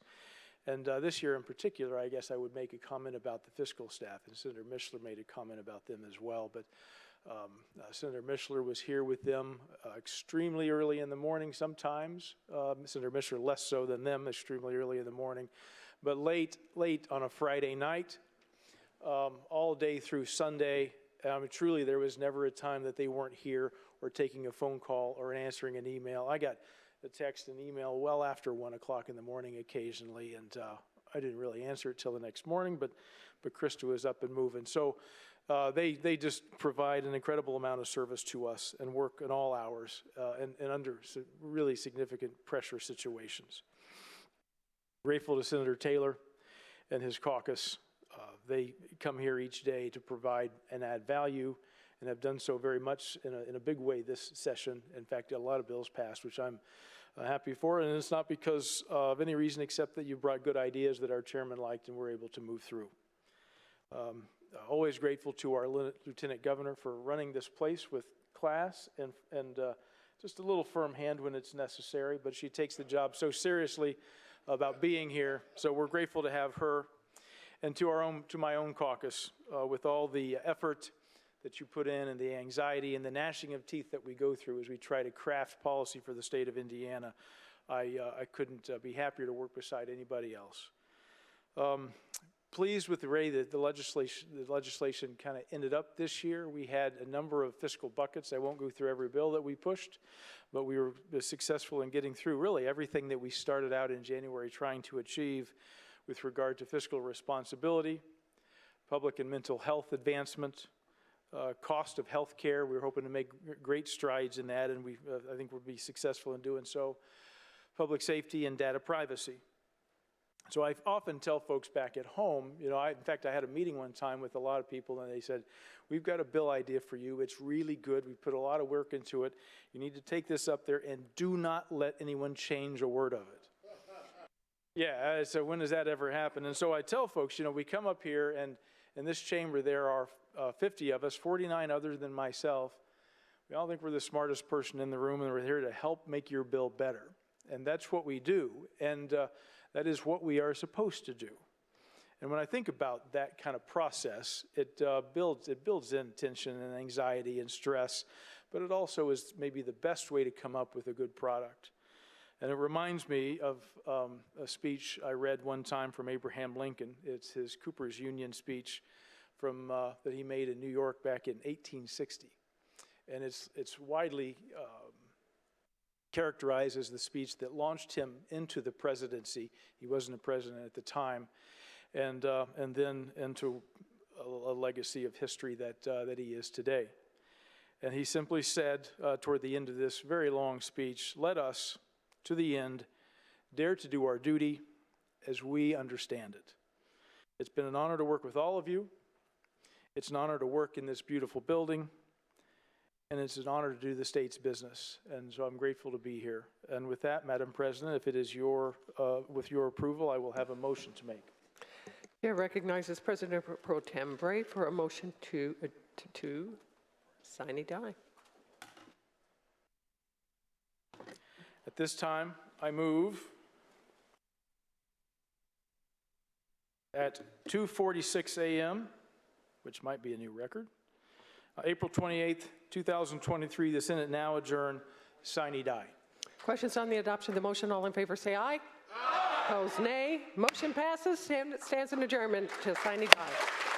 And this year in particular, I guess I would make a comment about the fiscal staff, and Senator Mishler made a comment about them as well. But Senator Mishler was here with them extremely early in the morning sometimes. Senator Mishler less so than them, extremely early in the morning. But late on a Friday night, all day through Sunday. Truly, there was never a time that they weren't here or taking a phone call or answering an email. I got a text and email well after 1 o'clock in the morning occasionally, and I didn't really answer it till the next morning, but Krista was up and moving. So they just provide an incredible amount of service to us and work in all hours and under really significant pressure situations. Grateful to Senator Taylor and his caucus. They come here each day to provide and add value, and have done so very much in a big way this session. In fact, a lot of bills passed, which I'm happy for, and it's not because of any reason except that you brought good ideas that our chairman liked and we're able to move through. Always grateful to our Lieutenant Governor for running this place with class and just a little firm hand when it's necessary, but she takes the job so seriously about being here, so we're grateful to have her. And to my own caucus, with all the effort that you put in and the anxiety and the gnashing of teeth that we go through as we try to craft policy for the state of Indiana, I couldn't be happier to work beside anybody else. Pleased with the way that the legislation kind of ended up this year. We had a number of fiscal buckets. I won't go through every bill that we pushed, but we were successful in getting through really everything that we started out in January trying to achieve with regard to fiscal responsibility, public and mental health advancement, cost of health care. We're hoping to make great strides in that, and I think we'll be successful in doing so. Public safety and data privacy. So I often tell folks back at home, you know, in fact, I had a meeting one time with a lot of people, and they said, we've got a bill idea for you. It's really good. We put a lot of work into it. You need to take this up there and do not let anyone change a word of it. Yeah, so when does that ever happen? And so I tell folks, you know, we come up here, and in this chamber there are 50 of us, 49 other than myself. We all think we're the smartest person in the room, and we're here to help make your bill better. And that's what we do, and that is what we are supposed to do. And when I think about that kind of process, it builds in tension and anxiety and stress, but it also is maybe the best way to come up with a good product. And it reminds me of a speech I read one time from Abraham Lincoln. It's his Cooper's Union speech that he made in New York back in 1860. and it's widely characterized as the speech that launched him into the presidency. He wasn't a president at the time, and then into a legacy of history that he is today. And he simply said toward the end of this very long speech, "Let us, to the end, dare to do our duty as we understand it." It's been an honor to work with all of you. It's an honor to work in this beautiful building, and it's an honor to do the state's business. And so I'm grateful to be here. And with that, Madam President, if it is with your approval, I will have a motion to make. Chair recognizes President Pro Tem Bray for a motion to Sine Die. At this time, I move at 2:46 a.m., which might be a new record, April 28th, 2023, the Senate now adjourn, Sine Die. Questions on the adoption of the motion? All in favor say aye. Aye. Opposed, nay. Motion passes. Stands in adjournment to Sine Die.